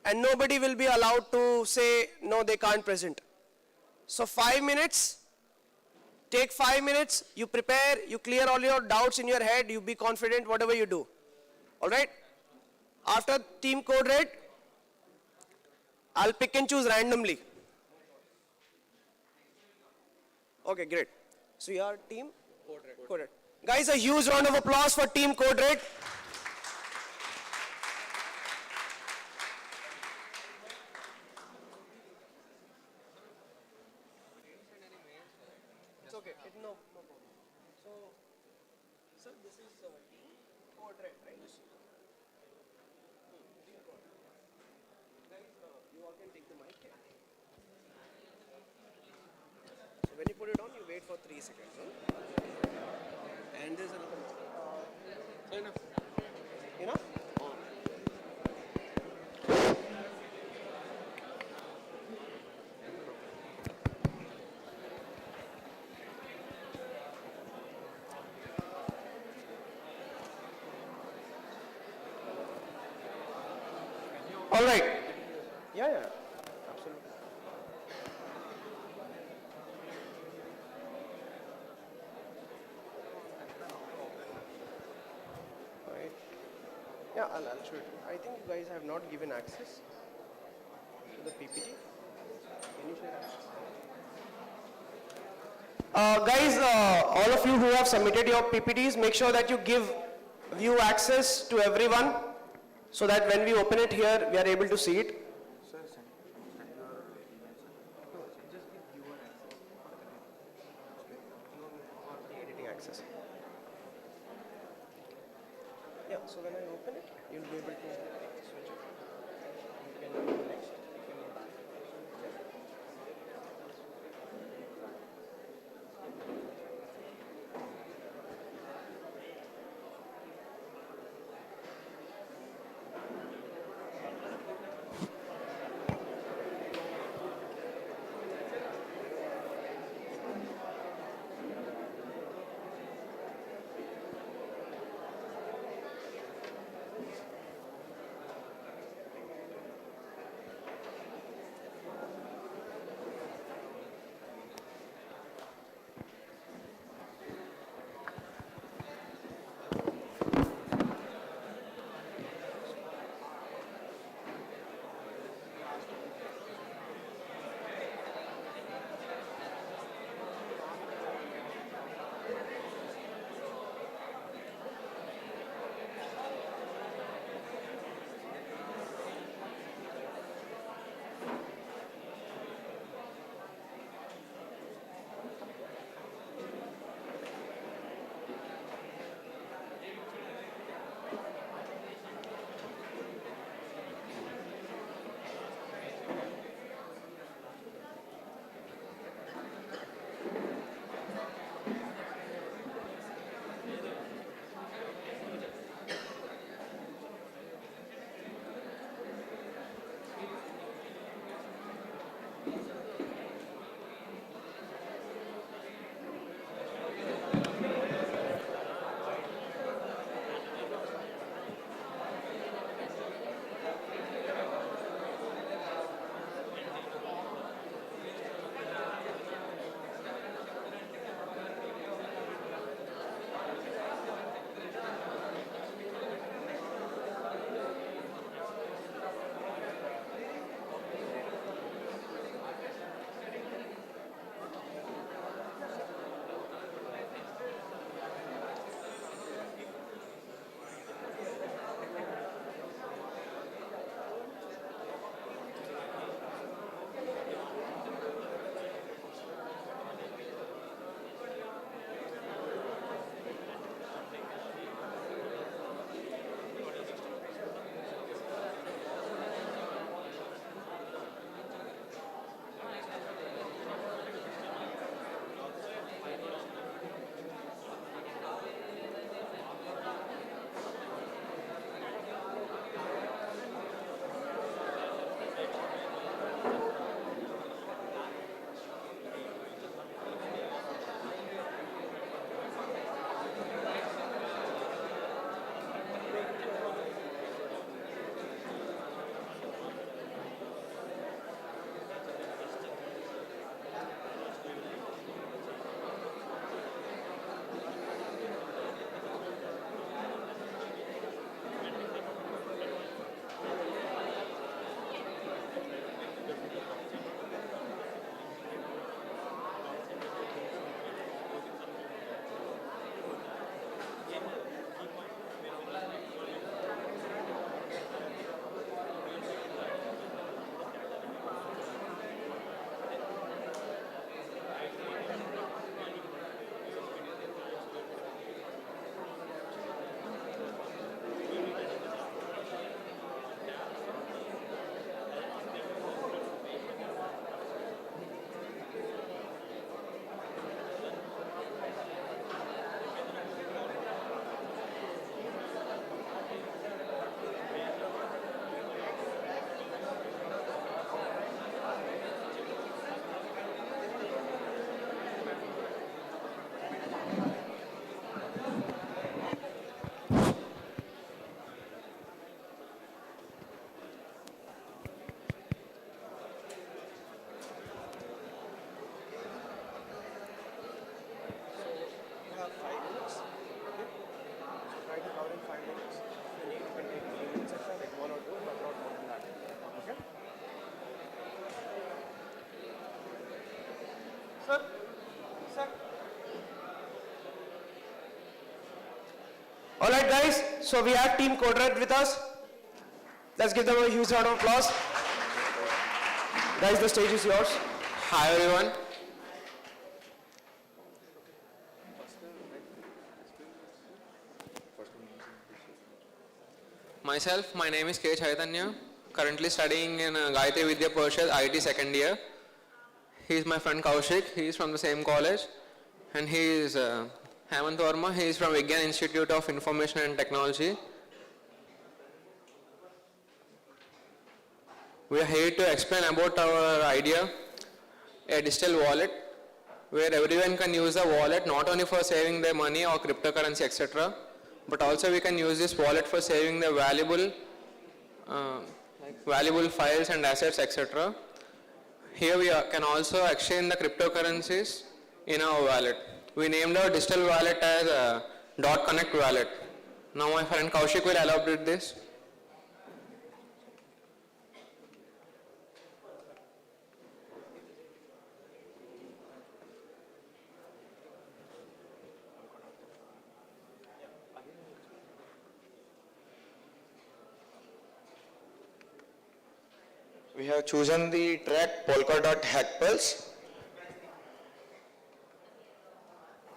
And nobody will be allowed to say, no, they can't present. So 5 minutes, take 5 minutes, you prepare, you clear all your doubts in your head, you be confident, whatever you do. All right? After Team Code Red, I'll pick and choose randomly. Okay, great. So your team? Code Red. Guys, a huge round of applause for Team Code Red. It's okay. No problem. So, sir, this is Team Code Red, right? Guys, you all can take the mic. So when you put it on, you wait for 3 seconds. Huh? And there's another one. Enough. Enough? All right. Yeah, absolutely. Right. Yeah, I'll show it. I think you guys have not given access to the PPT. Can you share access? Guys, all of you who have submitted your PPTs, make sure that you give view access to everyone so that when we open it here, we are able to see it. Editing access. Yeah, so when I open it, you'll be able to switch it. You can go next. You can go back. All right, guys. So we have Team Code with us. Let's give them a huge round of applause. Guys, the stage is yours. Hi everyone. Myself, my name is K. Chaitanya, currently studying in Gayatri Vidya Parishad IT second year. He is my friend Kaushik, he is from the same college, and he is Hemant Verma, he is from Vigyan Institute of Information and Technology. We are here to explain about our idea, a digital wallet, where everyone can use the wallet not only for saving their money or cryptocurrency, etc., but also we can use this wallet for saving the valuable files and assets, etc. Here we can also exchange the cryptocurrencies in our wallet. We named our digital wallet as .connect wallet. Now my friend Kaushik will elaborate this. We have chosen the track Polka.Hack Pulse.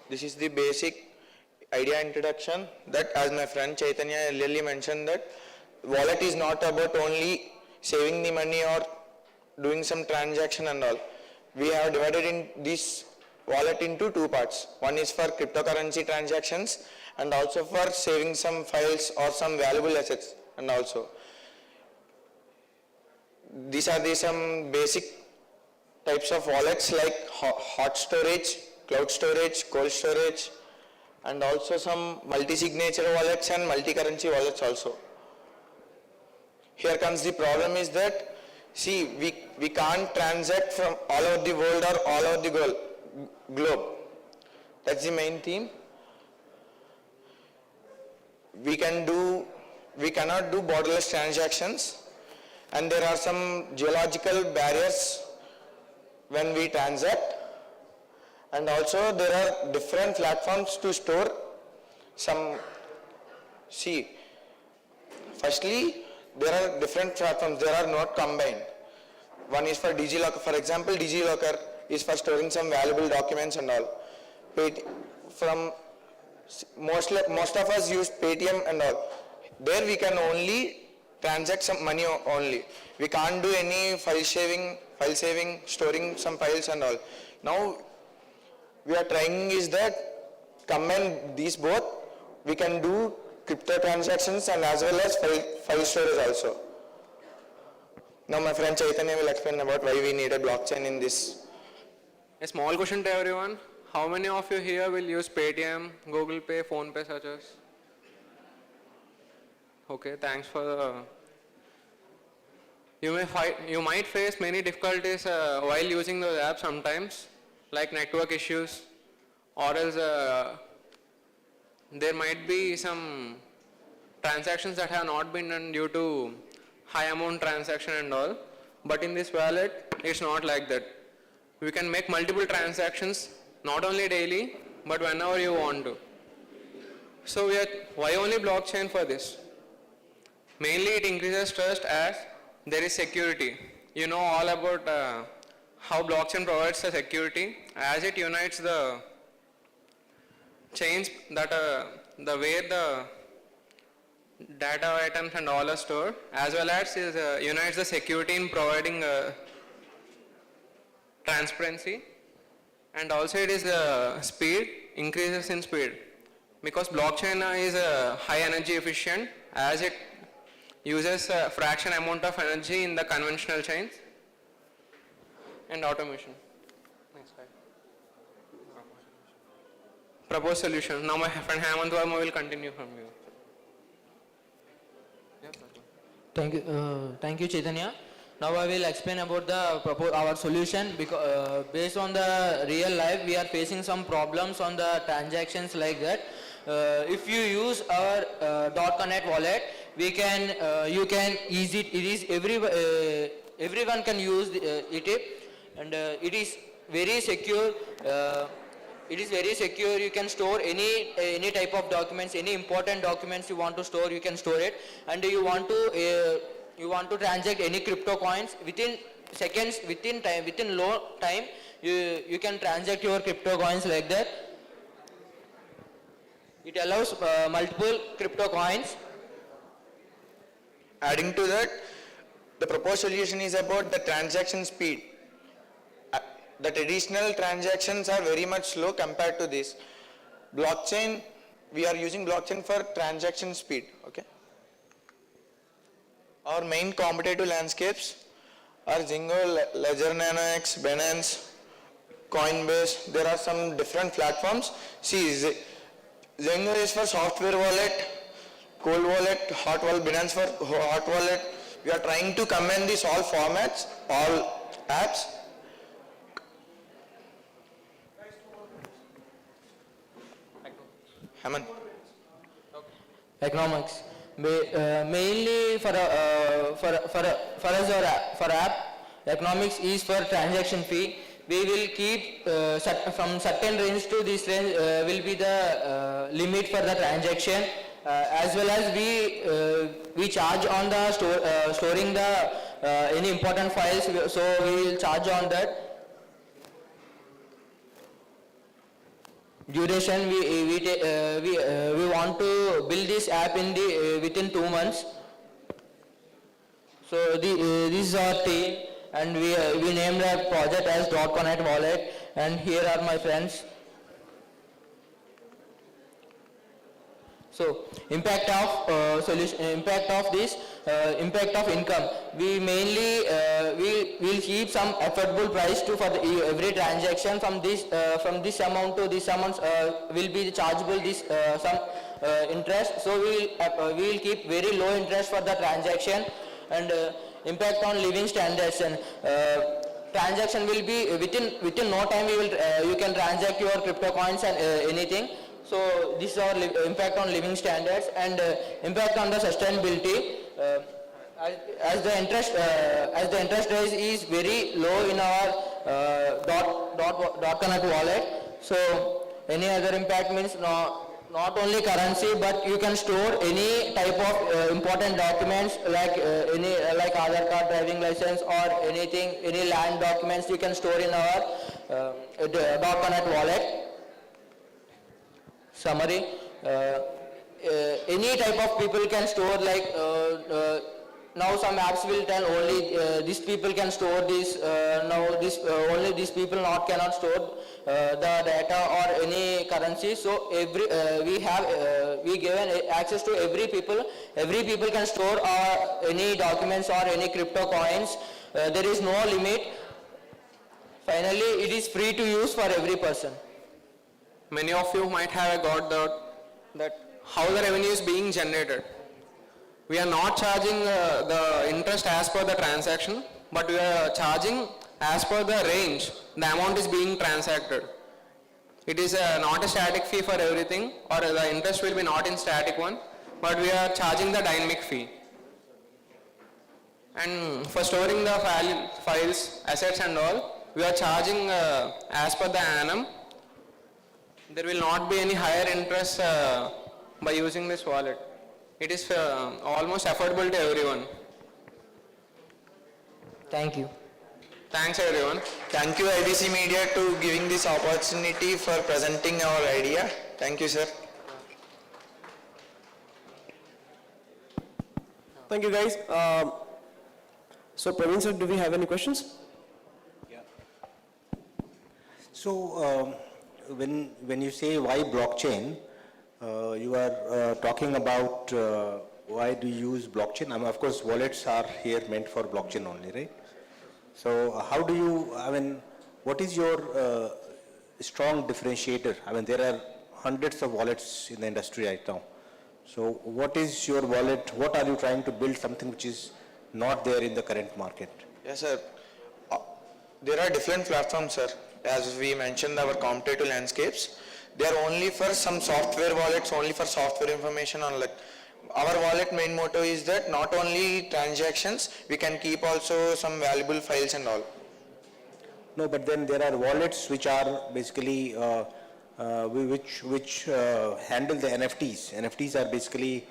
This is the basic idea introduction that, as my friend Chaitanya earlier mentioned, that wallet is not about only saving the money or doing some transaction and all. We have divided in this wallet into two parts. One is for cryptocurrency transactions and also for saving some files or some valuable assets and also. These are some basic types of wallets like hot storage, cloud storage, cold storage, and also some multi-signature wallets and multi-currency wallets also. Here comes the problem is that, see, we can't transact from all over the world or all over the globe. That's the main theme. We cannot do borderless transactions, and there are some geological barriers when we transact, and also there are different platforms to store some. See, firstly, there are different platforms, they are not combined. One is for DigiLocker, for example, DigiLocker is for storing some valuable documents and all. Most of us use Paytm and all. There we can only transact some money only. We can't do any file saving, storing some files and all. Now we are trying is that combine these both, we can do crypto transactions and as well as file storage also. Now my friend Chaitanya will explain about why we need a blockchain in this. A small question to everyone. How many of you here will use Paytm, Google Pay, Phone Pay such as? Okay, thanks for the... You might face many difficulties while using those apps sometimes, like network issues, or else there might be some transactions that have not been done due to high amount transaction and all. But in this wallet, it's not like that. We can make multiple transactions, not only daily, but whenever you want to. So why only blockchain for this? Mainly it increases trust as there is security. You know all about how blockchain provides the security as it unites the chains that the way the data items and all are stored, as well as unites the security in providing transparency, and also it is speed, increases in speed, because blockchain is high energy efficient as it uses a fraction amount of energy in the conventional chains, and automation. Next slide. Proposed solution. Now my friend Hemant Verma will continue from you. Thank you, Chaitanya. Now I will explain about our solution, because based on the real life we are facing some problems on the transactions like that. If you use our .connect wallet, you can easy. It is everyone can use it, and it is very secure. It is very secure. You can store any type of documents, any important documents you want to store, you can store it. And you want to transact any crypto coins within seconds, within low time, you can transact your crypto coins like that. It allows multiple crypto coins. Adding to that, the proposed solution is about the transaction speed. The traditional transactions are very much slow compared to this. Blockchain, we are using blockchain for transaction speed, okay? Our main competitive landscapes are Zingo, Ledger NanoX, Binance, Coinbase. There are some different platforms. See, Zingo is for software wallet, cold wallet, hot wallet, Binance for hot wallet. We are trying to combine these all formats, all apps. Haman. Economics. Mainly for us or for app, economics is for transaction fee. We will keep from certain range to this range will be the limit for the transaction, as well as we charge on the storing the any important files. So we will charge on that. Duration, we want to build this app in the within 2 months. So this is our team, and we named our project as .connect Wallet, and here are my friends. So impact of solution, impact of this, impact of income. We mainly we will keep some affordable price to for every transaction from this amount to this amount will be chargeable this some interest. So we will keep very low interest for the transaction. And impact on living standards, and transaction will be within no time you can transact your crypto coins and anything. So this is our impact on living standards. And impact on the sustainability. As the interest rate is very low in our .connect wallet. So any other impact means not only currency, but you can store any type of important documents like like Aadhaar card, driving license, or anything, any land documents you can store in our .connect wallet. Summary, any type of people can store, like now some apps will tell only these people can store this, now this only these people cannot store the data or any currency. So we given access to every people can store any documents or any crypto coins. There is no limit. Finally, it is free to use for every person. Many of you might have got that how the revenue is being generated. We are not charging the interest as per the transaction, but we are charging as per the range the amount is being transacted. It is not a static fee for everything, or the interest will be not in static one, but we are charging the dynamic fee. And for storing the files, assets and all, we are charging as per the annum. There will not be any higher interest by using this wallet. It is almost affordable to everyone. Thank you. Thanks everyone. Thank you IBC Media to giving this opportunity for presenting our idea. Thank you, sir. Thank you, guys. So Praveen sir, do we have any questions? Yeah. So when you say why blockchain, you are talking about why do you use blockchain? I mean, of course, wallets are here meant for blockchain only, right? So how do you, I mean, what is your strong differentiator? I mean, there are hundreds of wallets in the industry right now. So what is your wallet? What are you trying to build, something which is not there in the current market? Yes, sir. There are different platforms, sir. As we mentioned, our competitive landscapes, they are only for some software wallets, only for software information on like. Our wallet main motto is that not only transactions, we can keep also some valuable files and all. No, but then there are wallets which are basically, which handle the NFTs. NFTs are basically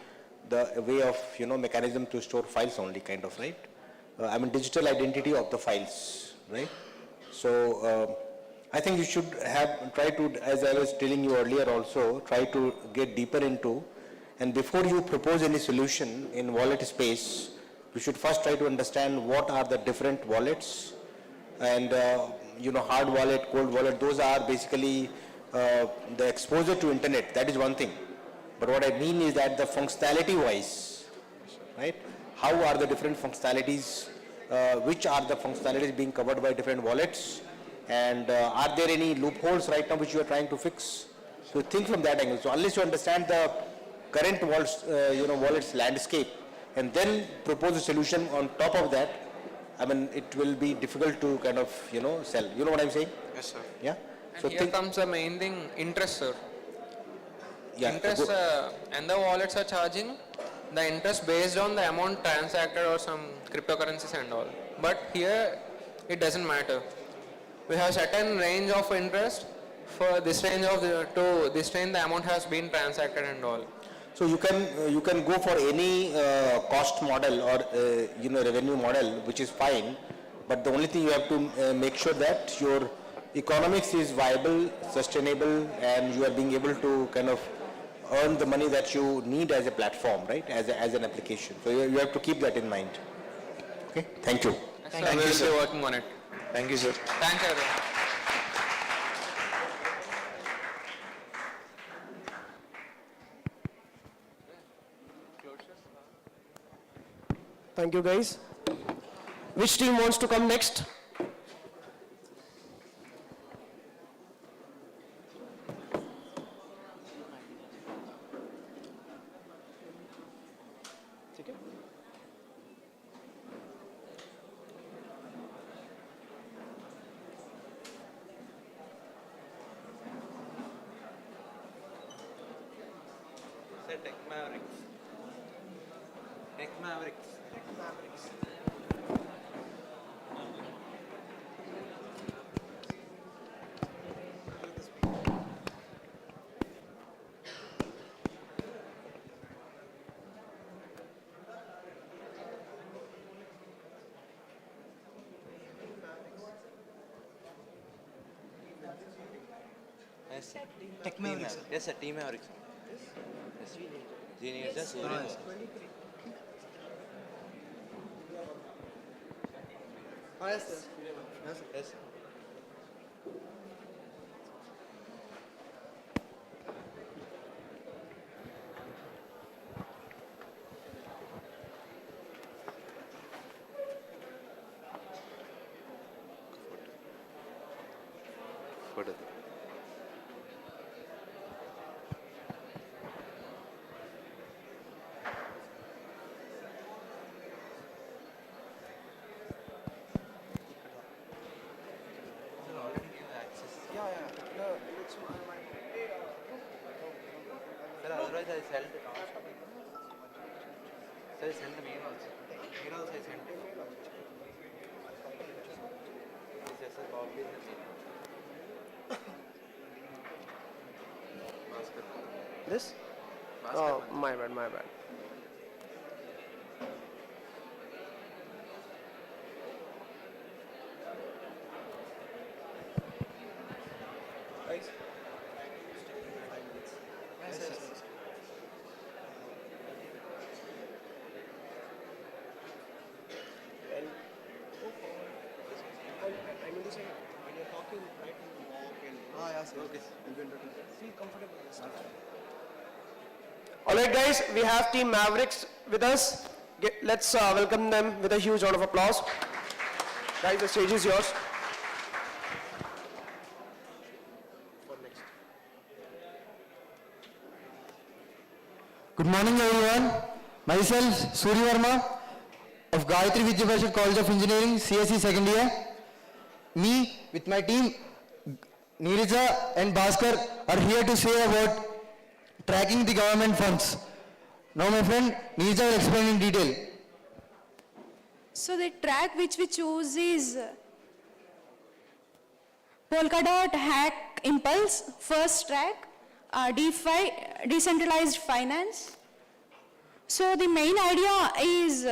the way of, mechanism to store files only, kind of, right? I mean, digital identity of the files, right? So, I think you should try to, as I was telling you earlier also, try to get deeper into, and before you propose any solution in wallet space, you should first try to understand what are the different wallets, and hard wallet, cold wallet, those are basically the exposure to internet, that is one thing. But what I mean is that the functionality wise, right? How are the different functionalities, which are the functionalities being covered by different wallets, and are there any loopholes right now which you are trying to fix? So think from that angle. So unless you understand the current wallets landscape and then propose a solution on top of that, I mean, it will be difficult to kind of, sell. You know what I'm saying? Yes, sir. Yeah? And So here comes the main thing, interest, sir. yeah, Interest, and the wallets are charging the interest based on the amount transacted or some cryptocurrencies and all. But here, it doesn't matter. We have certain range of interest. For this range to this range, the amount has been transacted and all. So you can go for any cost model or revenue model, which is fine, but the only thing you have to make sure that your economics is viable, sustainable, and you are being able to kind of earn the money that you need as a platform, right? As an application. So you have to keep that in mind. Okay. Thank you. Thank you, sir. We'll be working on it. Thank you, sir. Thanks, everyone. Thank you, guys. Which team wants to come next? Tech Mavericks. Tech Mavericks. Tech Mavericks. Yes, sir. Tech Mavericks. Yes, sir. Team Mavericks. Yes. Genius. Yes, sir. Yes, sir. Yes, sir. Photo. Sir, otherwise I sell it. Sir, send the mail also. Mail also I send it. Yes, sir, copy the mail. This? Oh, my bad, my bad. Guys? Yes, sir. And go forward. I mean to say, when you're talking, right, you walk and... Yes, sir. Okay. Feel comfortable. All right, guys, we have Team Mavericks with us. Let's welcome them with a huge round of applause. Guys, the stage is yours. Good morning, everyone. Myself, Suri Verma of Gayatri Vidyabhushan College of Engineering, CSE second year. Me, with my team, Neerija and Bhaskar, are here to say about tracking the government funds. Now, my friend Neerija will explain in detail. So the track which we choose is Polkadot Hack Impulse, first track, DeFi, decentralized finance. So the main idea is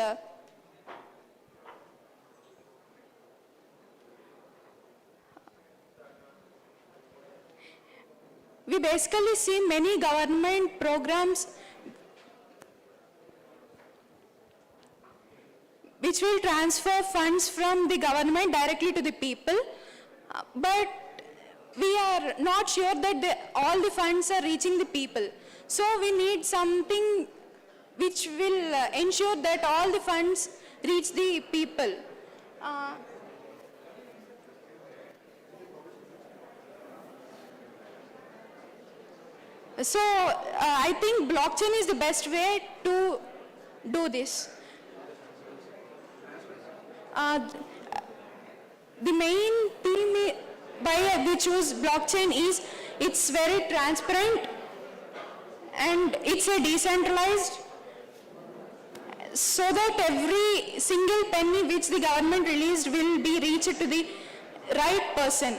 we basically see many government programs which will transfer funds from the government directly to the people, but we are not sure that all the funds are reaching the people. So we need something which will ensure that all the funds reach the people. So I think blockchain is the best way to do this. The main theme why we choose blockchain is it's very transparent and it's a decentralized, so that every single penny which the government released will be reached to the right person.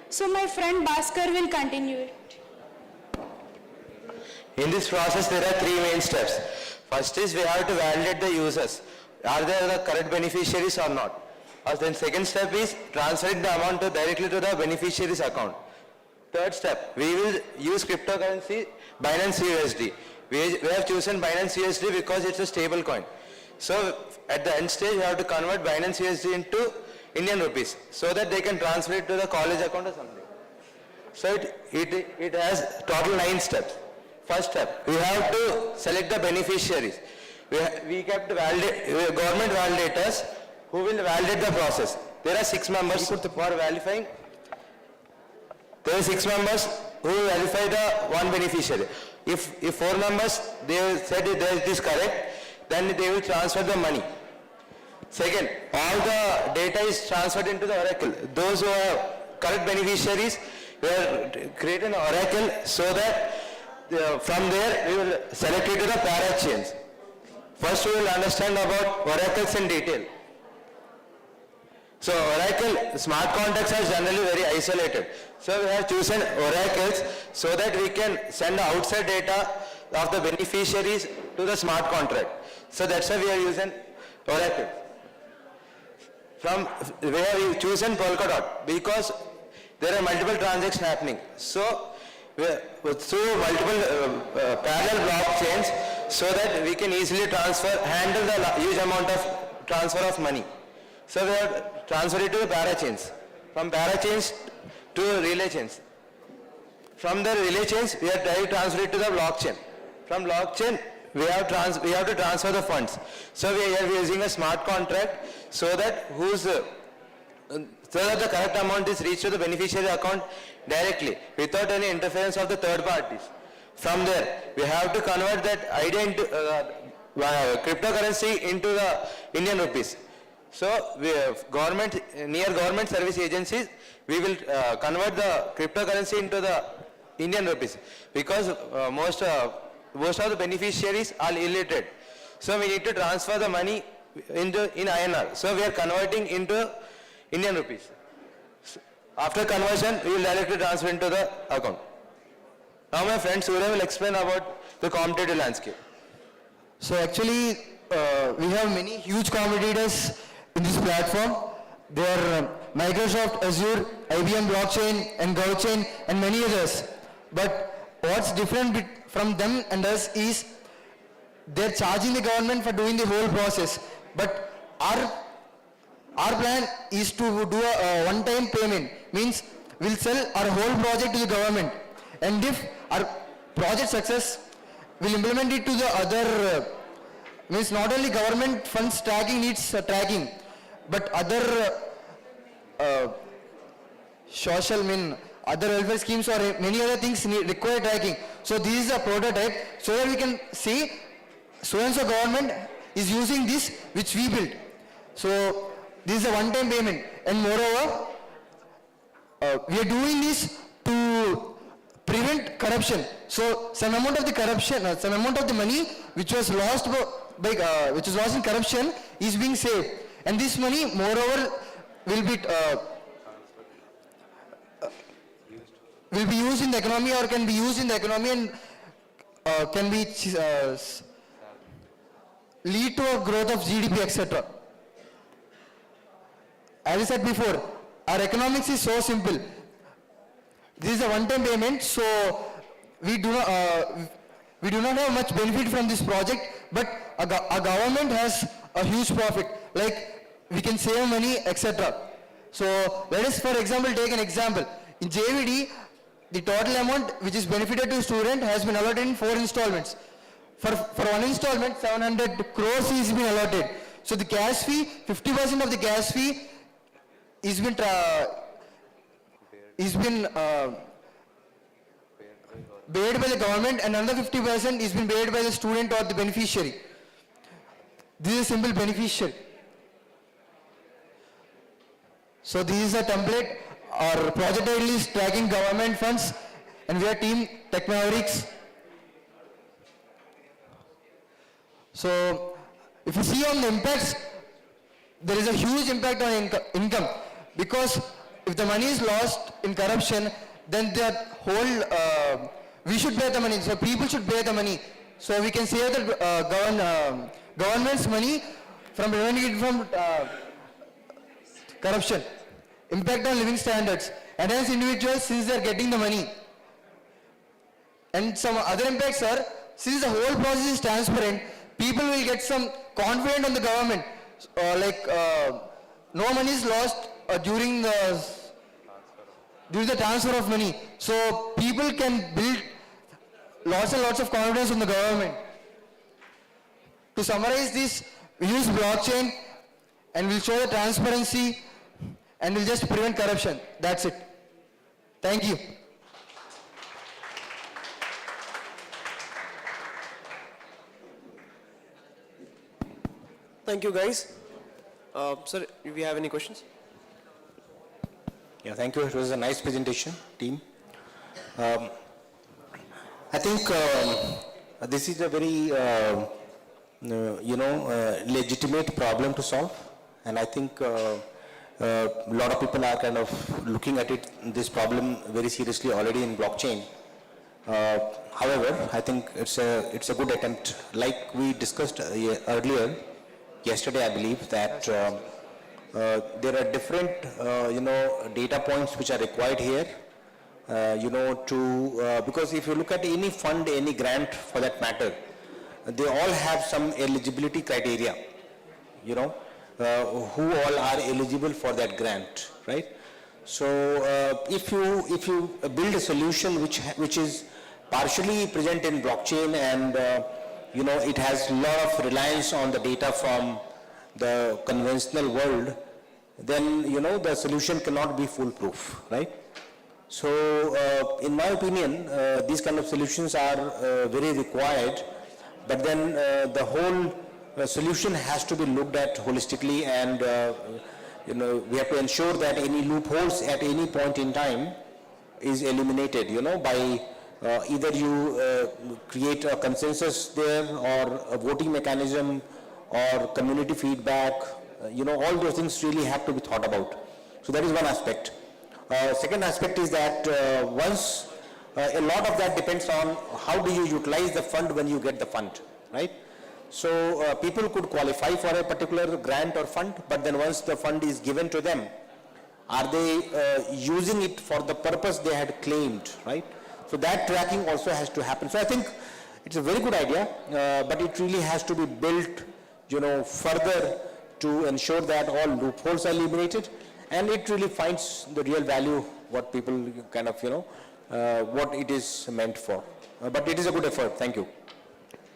So my friend Bhaskar will continue it. In this process, there are three main steps. First is we have to validate the users. Are they the correct beneficiaries or not? Then second step is transferring the amount directly to the beneficiary's account. Third step, we will use cryptocurrency Binance USD. We have chosen Binance USD because it's a stable coin. So at the end stage, we have to convert Binance USD into Indian rupees so that they can transfer it to the college account or something. So it has total 9 steps. First step, we have to select the beneficiaries. We kept government validators who will validate the process. There are 6 members for verifying. There are 6 members who will verify the one beneficiary. If 4 members, they said it is correct, then they will transfer the money. Second, all the data is transferred into the oracle. Those who are correct beneficiaries, we will create an oracle so that from there we will select it to the parachains. First we will understand about oracles in detail. So oracle, smart contracts are generally very isolated. So we have chosen oracles so that we can send outside data of the beneficiaries to the smart contract. So that's why we are using oracle. From where we chosen Polkadot because there are multiple transactions happening. So through multiple parallel blockchains so that we can easily handle the huge amount of transfer of money. So we have transferred it to the parachains. From parachains to relay chains. From the relay chains, we have transferred it to the blockchain. From blockchain, we have to transfer the funds. So we are using a smart contract so that the correct amount is reached to the beneficiary account directly without any interference of the third parties. From there, we have to convert that idea into cryptocurrency into the Indian rupees. So we have near government service agencies, we will convert the cryptocurrency into the Indian rupees because most of the beneficiaries are illiterate. So we need to transfer the money in INR. So we are converting into Indian rupees. After conversion, we will directly transfer into the account. Now my friend Surya will explain about the competitive landscape. So actually, we have many huge competitors in this platform. They are Microsoft Azure, IBM Blockchain and GovChain and many others. But what's different from them and us is they're charging the government for doing the whole process. But our plan is to do a one-time payment, means we'll sell our whole project to the government. And if our project success, we'll implement it to the other, means not only government funds tracking needs tracking, but other other welfare schemes or many other things require tracking. So this is a prototype so that we can see so and so government is using this which we built. So this is a one-time payment, and moreover, we are doing this to prevent corruption. So some amount of the corruption, some amount of the money which was lost in corruption is being saved, and this money, moreover, will be will be used in the economy or can be used in the economy and can be lead to a growth of GDP, etc. As I said before, our economics is so simple. This is a one-time payment, so we do not have much benefit from this project, but a government has a huge profit, like we can save money, etc. So let us, for example, take an example. In JVD, the total amount which is benefited to student has been allotted in 4 installments. For one installment, 700 crores is been allotted. So the gas fee, 50% of the gas fee is been paid by the government, and another 50% is been paid by the student or the beneficiary. This is a simple beneficiary. So this is a template. Our project title is tracking government funds, and we are team Tech Mavericks. So if you see on the impacts, there is a huge impact on income, because if the money is lost in corruption, then the whole we should pay the money. So people should pay the money. So we can save the government's money from preventing it from corruption. Impact on living standards. Enhance individuals since they are getting the money. And some other impacts are, since the whole process is transparent, people will get some confidence on the government. No money is lost during the transfer of money. So people can build lots and lots of confidence in the government. To summarize this, we use blockchain and we'll show the transparency and we'll just prevent corruption. That's it. Thank you. Thank you, guys. Sir, if you have any questions? Yeah, thank you. It was a nice presentation, team. I think this is a very, legitimate problem to solve, and I think a lot of people are kind of looking at this problem very seriously already in blockchain. However, I think it's a good attempt. Like we discussed earlier, yesterday, I believe, that there are different, data points which are required here, because if you look at any fund, any grant for that matter, they all have some eligibility criteria, who all are eligible for that grant, right? So if you build a solution which is partially present in blockchain and it has a lot of reliance on the data from the conventional world, then the solution cannot be foolproof, right? So in my opinion, these kind of solutions are very required, but then the whole solution has to be looked at holistically, and we have to ensure that any loopholes at any point in time is eliminated, by either you create a consensus there, or a voting mechanism, or community feedback, all those things really have to be thought about. So that is one aspect. Second aspect is that once a lot of that depends on how do you utilize the fund when you get the fund, right? So people could qualify for a particular grant or fund, but then once the fund is given to them, are they using it for the purpose they had claimed, right? So that tracking also has to happen. So I think it's a very good idea, but it really has to be built, further to ensure that all loopholes are eliminated, and it really finds the real value, what people kind of, what it is meant for. But it is a good effort. Thank you.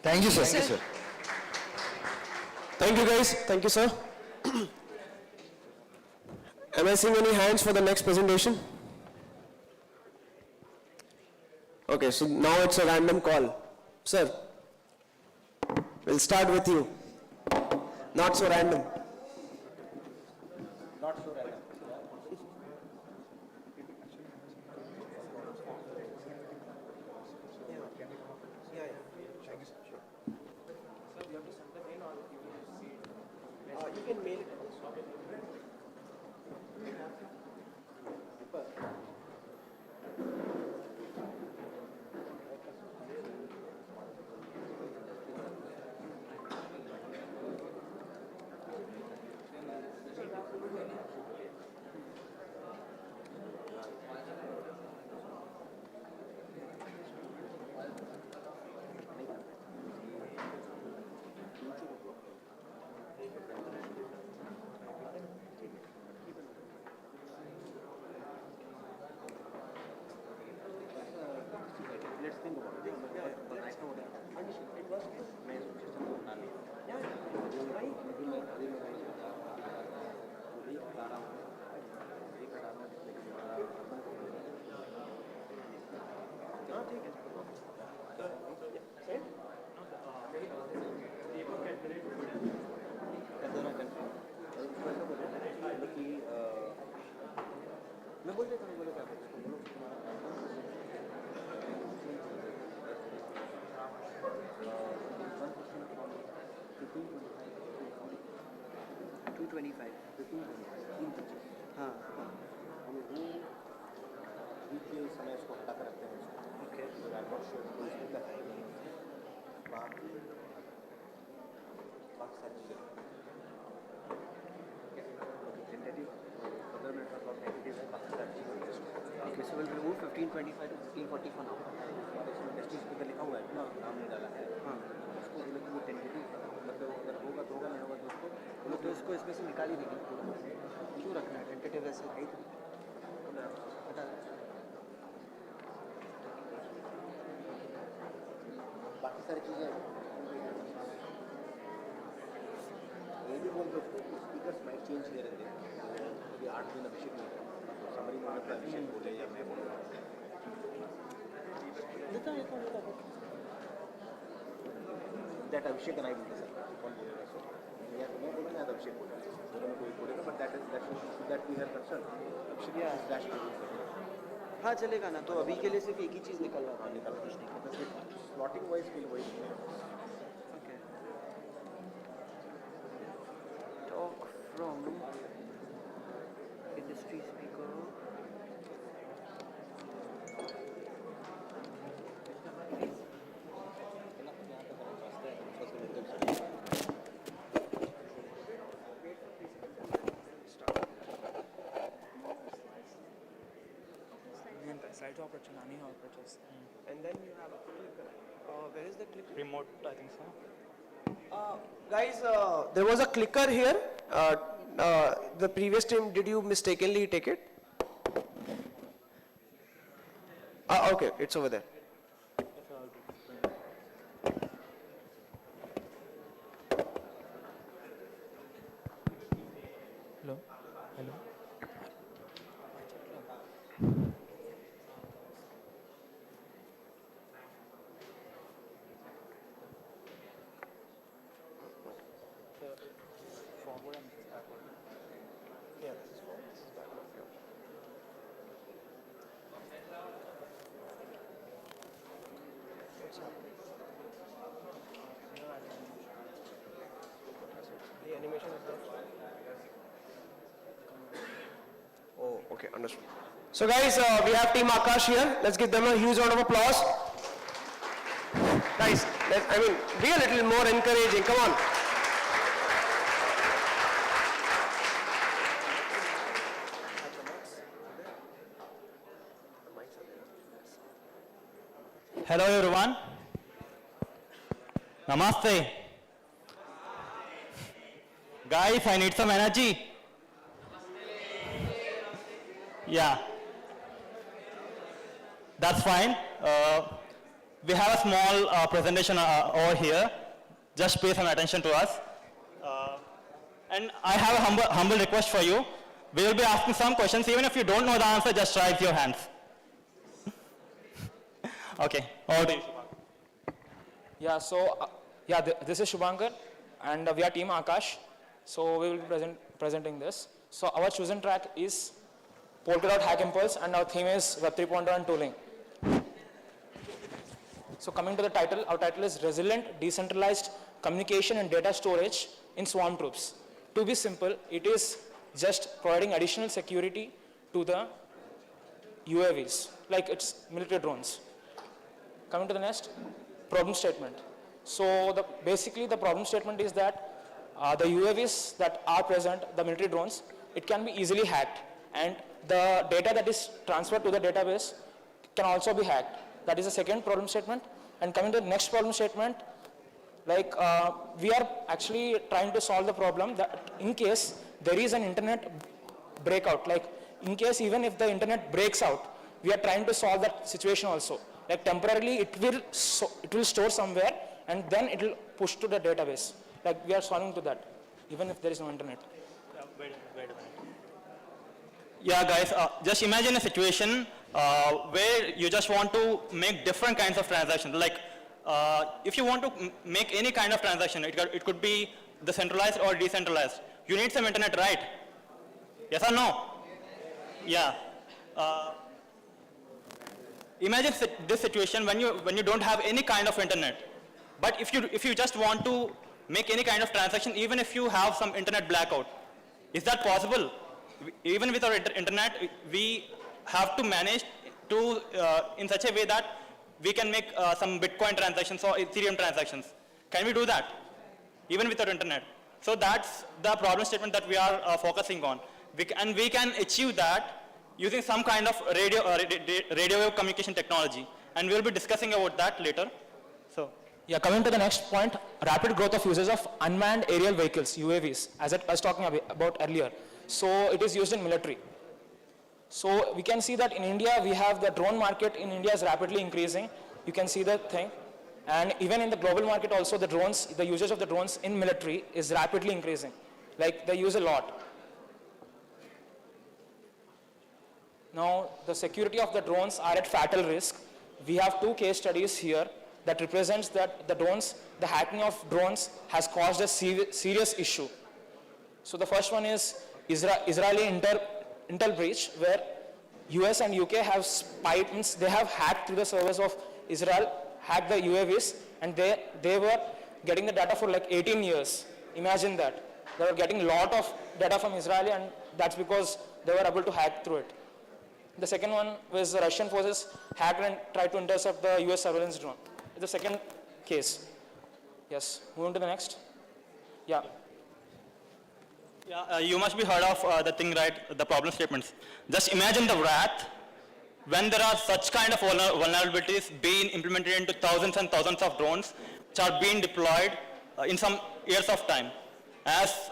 Thank you, sir. Thank you, sir. Thank you, guys. Thank you, sir. Am I seeing any hands for the next presentation? Okay, so now it's a random call. Sir, we'll start with you. Not so random. Not so random. You can mail it. मैं बोल देता हूँ, बोलो क्या बोलो, बोलो हाँ समय उसको हटा कर रखते हैं okay Okay, so we'll remove 1525 to 1540 for now. इसमें टेस्टिस पे लिखा हुआ है ना, नाम नहीं डाला है। हाँ। उसको बोले कि वो टेंटेटिव मतलब अगर होगा तो होगा, नहीं होगा तो उसको बोले तो इसको इसमें से निकाल ही देंगे पूरा। क्यों रखना है टेंटेटिव ऐसे है ही तो। हटा दो। बाकी सारी चीज़ें ये भी बोल दो उसको स्पीकर्स माइक चेंज कर रहे थे अभी 8 दिन अभिषेक नहीं समरी में मतलब अभिषेक बोले या मैं बोलूँ दैट अभिषेक and I बोलते सर कौन बोलेगा सो या तो मैं बोलूँगा या तो अभिषेक बोलेगा दोनों में कोई बोलेगा but that we have concern Abhishek या स्लैश हाँ चलेगा ना तो अभी के लिए सिर्फ एक ही चीज़ निकलवा हाँ निकाल कुछ नहीं तो सिर्फ स्लॉटिंग वाइज के लिए वही okay talk from industry speaker slide to operate chunani operators And then you have a clicker. Where is the clicker? remote I think so Guys, there was a clicker here. The previous team, did you mistakenly take it? Okay, it's over there. hello hello forward and backward Yeah, this is forward, this is backward. What's happening? The animation is done. Oh, okay, understood. So guys, we have Team Akash here. Let's give them a huge round of applause. Guys, be a little more encouraging. Come on. hello everyone namaste guys I need some energy yeah that's fine we have a small presentation over here just pay some attention to us and I have a humble request for you we will be asking some questions even if you don't know the answer just raise your hands okay over to you Yeah, so this is Shubhankar and we are Team Akash. So we will be presenting this. So our chosen track is Polkadot Hack Impulse and our theme is Web 3.0 and tooling. So coming to the title, our title is Resilient Decentralized Communication and Data Storage in Swarm Troops. To be simple, it is just providing additional security to the UAVs, like it's military drones. Coming to the next, problem statement. So basically the problem statement is that the UAVs that are present, the military drones, it can be easily hacked and the data that is transferred to the database can also be hacked. That is the second problem statement. And coming to the next problem statement, like we are actually trying to solve the problem that in case there is an internet breakout, like in case even if the internet breaks out, we are trying to solve that situation also. Like temporarily it will store somewhere and then it will push to the database. Like we are solving to that, even if there is no internet. Wait a minute. Yeah, guys, just imagine a situation where you just want to make different kinds of transactions. Like, if you want to make any kind of transaction, it could be the centralized or decentralized. You need some internet, right? Yes or no? Yeah. Imagine this situation when you don't have any kind of internet. But if you just want to make any kind of transaction, even if you have some internet blackout, is that possible? Even with our internet, we have to manage to in such a way that we can make some Bitcoin transactions or Ethereum transactions. Can we do that? Even with our internet. So that's the problem statement that we are focusing on. We can achieve that using some kind of radio wave communication technology. And we'll be discussing about that later. So. Yeah, coming to the next point, rapid growth of uses of unmanned aerial vehicles, UAVs, as I was talking about earlier. So it is used in military. So we can see that in India, we have the drone market in India is rapidly increasing. You can see that thing. And even in the global market also, the usage of the drones in military is rapidly increasing. Like they use a lot. Now, the security of the drones are at fatal risk. We have 2 case studies here that represents that the hacking of drones has caused a serious issue. So the first one is Israeli Intel breach, where US and UK have spied, means they have hacked through the servers of Israel, hacked the UAVs, and they were getting the data for like 18 years. Imagine that. They were getting a lot of data from Israeli, and that's because they were able to hack through it. The second one was the Russian forces hacked and tried to intercept the US surveillance drone. The second case. Yes, moving to the next. Yeah. Yeah, you must be heard of the thing, right? The problem statements. Just imagine the wrath when there are such kind of vulnerabilities being implemented into thousands and thousands of drones which are being deployed in some years of time. As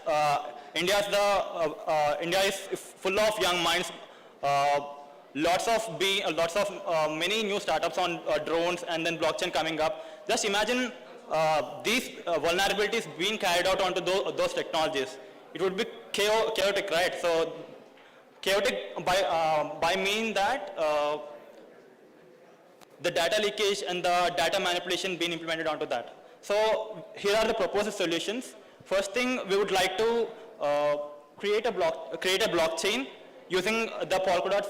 India is full of young minds. Lots of many new startups on drones and then blockchain coming up. Just imagine these vulnerabilities being carried out onto those technologies. It would be chaotic, right? So chaotic by mean that the data leakage and the data manipulation being implemented onto that. So here are the proposed solutions. First thing, we would like to create a blockchain using the Polkadot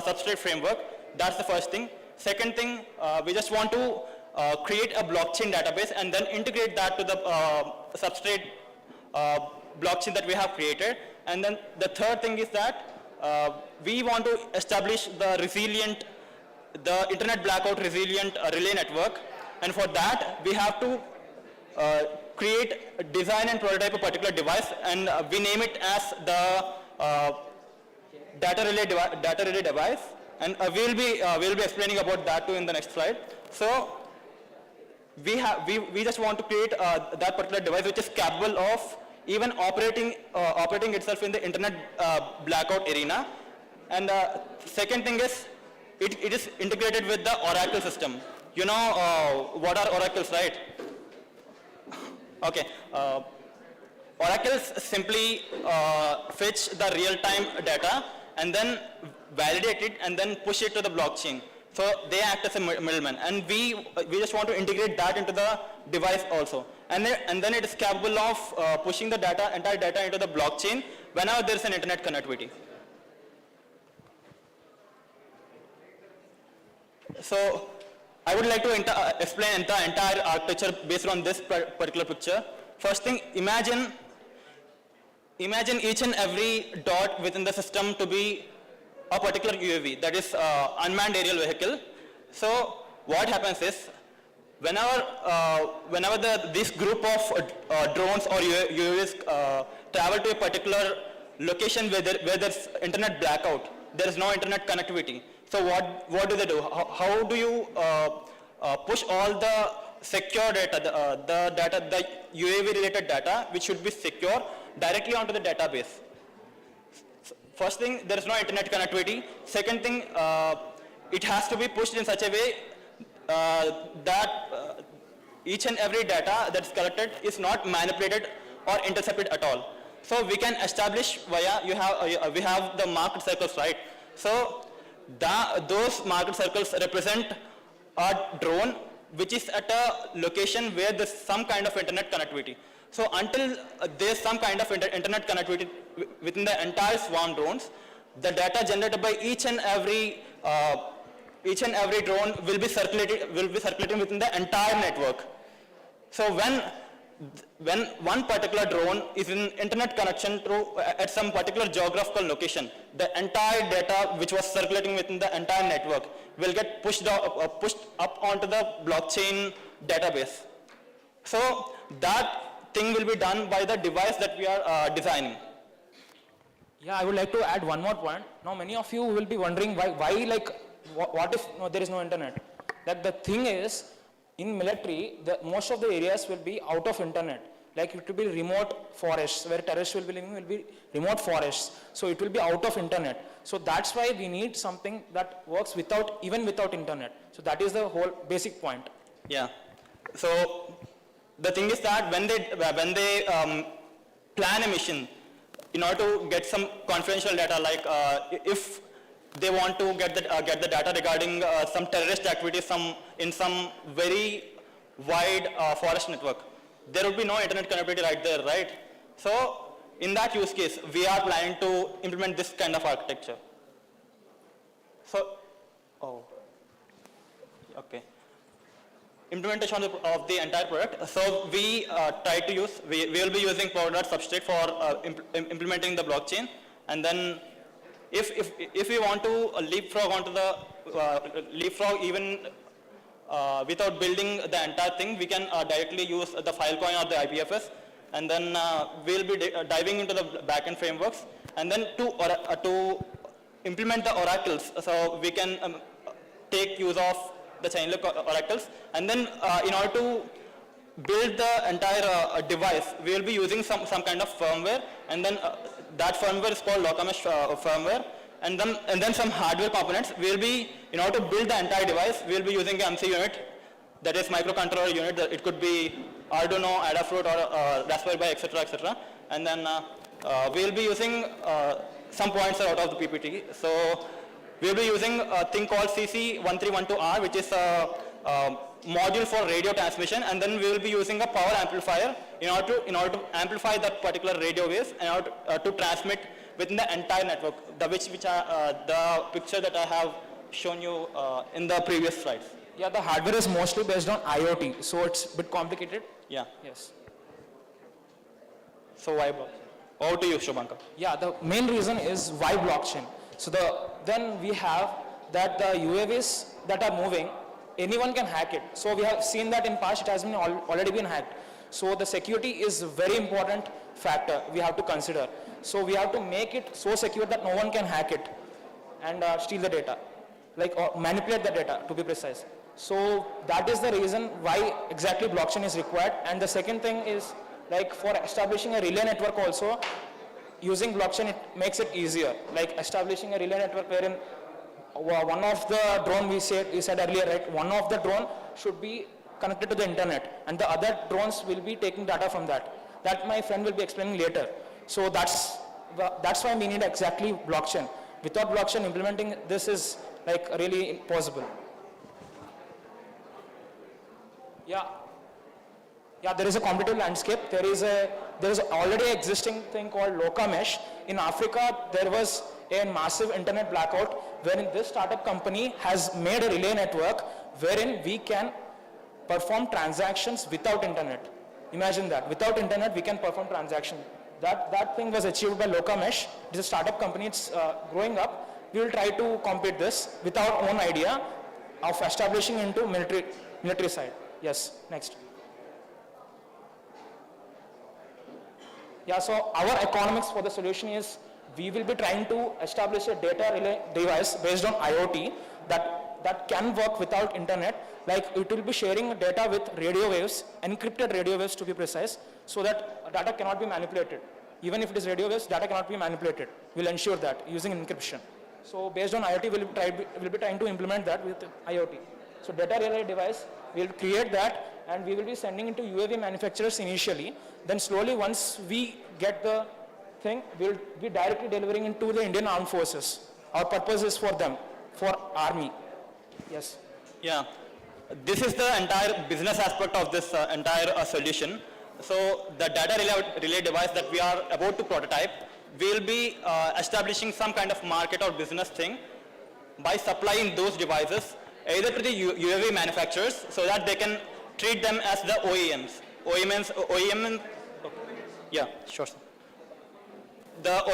substrate framework. That's the first thing. Second thing, we just want to create a blockchain database and then integrate that to the substrate blockchain that we have created. And then the third thing is that we want to establish the internet blackout resilient relay network. And for that, we have to design and prototype a particular device, and we name it as the data relay device, and we'll be explaining about that too in the next slide. So we just want to create that particular device which is capable of even operating itself in the internet blackout arena. And second thing is it is integrated with the Oracle system. You know what are oracles, right? Okay. Oracles simply fetch the real-time data and then validate it and then push it to the blockchain. So they act as a middleman, and we just want to integrate that into the device also. And then it is capable of pushing the entire data into the blockchain whenever there is an internet connectivity. So I would like to explain the entire architecture based on this particular picture. First thing, imagine each and every dot within the system to be a particular UAV, that is unmanned aerial vehicle. So what happens is, whenever this group of drones or UAVs travel to a particular location where there's internet blackout, there is no internet connectivity. So what do they do? How do you push all the secure data, the UAV related data, which should be secure, directly onto the database? First thing, there is no internet connectivity. Second thing, it has to be pushed in such a way each and every data that's collected is not manipulated or intercepted at all. So we can establish via, we have the marked circles, right? So those marked circles represent a drone which is at a location where there's some kind of internet connectivity. So until there's some kind of internet connectivity within the entire swarm drones, the data generated by each and every drone will be circulating within the entire network. So when one particular drone is in internet connection at some particular geographical location, the entire data which was circulating within the entire network will get pushed up onto the blockchain database. So that thing will be done by the device that we are designing. Yeah, I would like to add one more point. Now, many of you will be wondering why what if there is no internet? That the thing is, in military, most of the areas will be out of internet. Like it will be remote forests, where terrorists will be living will be remote forests. So it will be out of internet. So that's why we need something that works even without internet. So that is the whole basic point. Yeah. So the thing is that when they plan a mission, in order to get some confidential data, like if they want to get the data regarding some terrorist activities in some very wide forest network, there would be no internet connectivity right there, right? So in that use case, we are planning to implement this kind of architecture. So, okay. Implementation of the entire product. So we we will be using Powder substrate for implementing the blockchain, and then if we want to leapfrog onto the leapfrog even without building the entire thing, we can directly use the Filecoin or the IPFS, and then we'll be diving into the backend frameworks, and then to implement the oracles, so we can take use of the chain-link oracles, and then in order to build the entire device, we will be using some kind of firmware, and then that firmware is called LocaMesh firmware, and then some hardware components. We will be, in order to build the entire device, we will be using an MC unit, that is microcontroller unit. It could be Arduino, Adafruit, or Raspberry Pi, etc., and then we will be using some points out of the PPT. So we will be using a thing called CC1312R, which is a module for radio transmission, and then we will be using a power amplifier in order to amplify that particular radio waves in order to transmit within the entire network, the picture that I have shown you in the previous slides. Yeah, the hardware is mostly based on IoT, so it's a bit complicated. Yeah. Yes. So why blockchain? Over to you, Shubhankar. Yeah, the main reason is why blockchain. So then we have that the UAVs that are moving, anyone can hack it. So we have seen that in past it has been already been hacked. So the security is a very important factor we have to consider. So we have to make it so secure that no one can hack it and steal the data, or manipulate the data, to be precise. So that is the reason why exactly blockchain is required. And the second thing is, for establishing a relay network also, using blockchain, it makes it easier. Like establishing a relay network wherein one of the drone we said earlier, right? One of the drone should be connected to the internet, and the other drones will be taking data from that. That my friend will be explaining later. So that's why we need exactly blockchain. Without blockchain, implementing this is really impossible. Yeah, there is a competitive landscape. There is already existing thing called LocaMesh. In Africa, there was a massive internet blackout wherein this startup company has made a relay network wherein we can perform transactions without internet. Imagine that. Without internet, we can perform transactions. That thing was achieved by LocaMesh. It is a startup company. It's growing up. We will try to compete this with our own idea of establishing into military side. Yes, next. Yeah, so our economics for the solution is we will be trying to establish a data relay device based on IoT that can work without internet. It will be sharing data with radio waves, encrypted radio waves to be precise, so that data cannot be manipulated. Even if it is radio waves, data cannot be manipulated. We'll ensure that using encryption. So based on IoT, we'll be trying to implement that with IoT. So data relay device, we'll create that and we will be sending it to UAV manufacturers initially. Then slowly once we get the thing, we'll be directly delivering into the Indian Armed Forces. Our purpose is for them, for army. Yes. Yeah, this is the entire business aspect of this entire solution. So the data relay device that we are about to prototype, we'll be establishing some kind of market or business thing by supplying those devices either to the UAV manufacturers so that they can treat them as the OEMs. OEMs, yeah, sure. Sir. The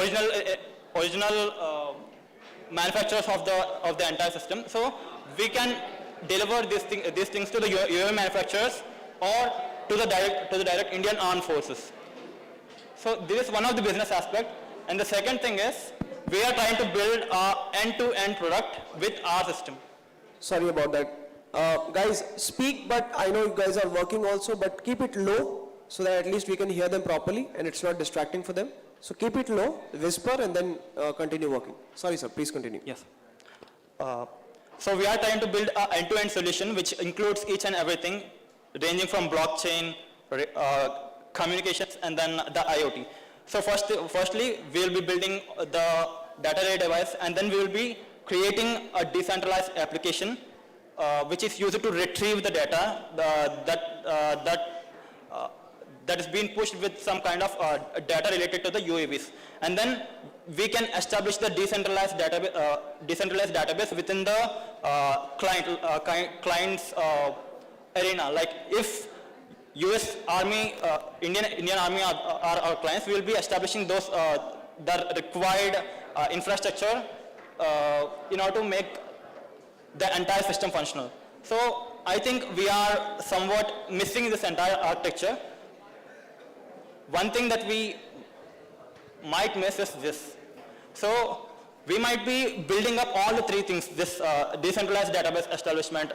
original manufacturers of the entire system. So we can deliver these things to the UAV manufacturers or to the direct Indian Armed Forces. So this is one of the business aspect. And the second thing is we are trying to build an end-to-end product with our system. Sorry about that. Guys, speak, but I know you guys are working also, but keep it low so that at least we can hear them properly and it's not distracting for them. So keep it low, whisper, and then continue working. Sorry, sir, please continue. Yes. So we are trying to build an end-to-end solution which includes each and everything ranging from blockchain, communications, and then the IoT. So firstly, we will be building the data relay device, and then we will be creating a decentralized application which is used to retrieve the data that is being pushed with some kind of data related to the UAVs. And then we can establish the decentralized database within the client's arena. Like if US Army, Indian Army are our clients, we will be establishing those the required infrastructure in order to make the entire system functional. So I think we are somewhat missing this entire architecture. One thing that we might miss is this. So we might be building up all the three things, this decentralized database establishment,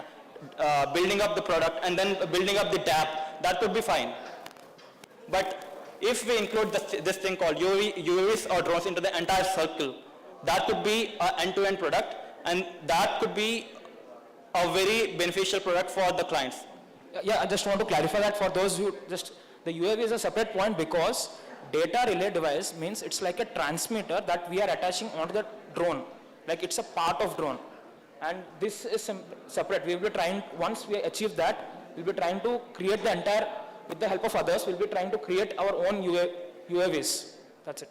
building up the product, and then building up the DApp. That could be fine. But if we include this thing called UAVs or drones into the entire circle, that could be an end-to-end product, and that could be a very beneficial product for the clients. Yeah, I just want to clarify that for those who the UAV is a separate point because data relay device means it's like a transmitter that we are attaching onto the drone. Like it's a part of drone. And this is separate. We will be trying, once we achieve that, we'll be trying to create the entire, with the help of others, we'll be trying to create our own UAVs. That's it.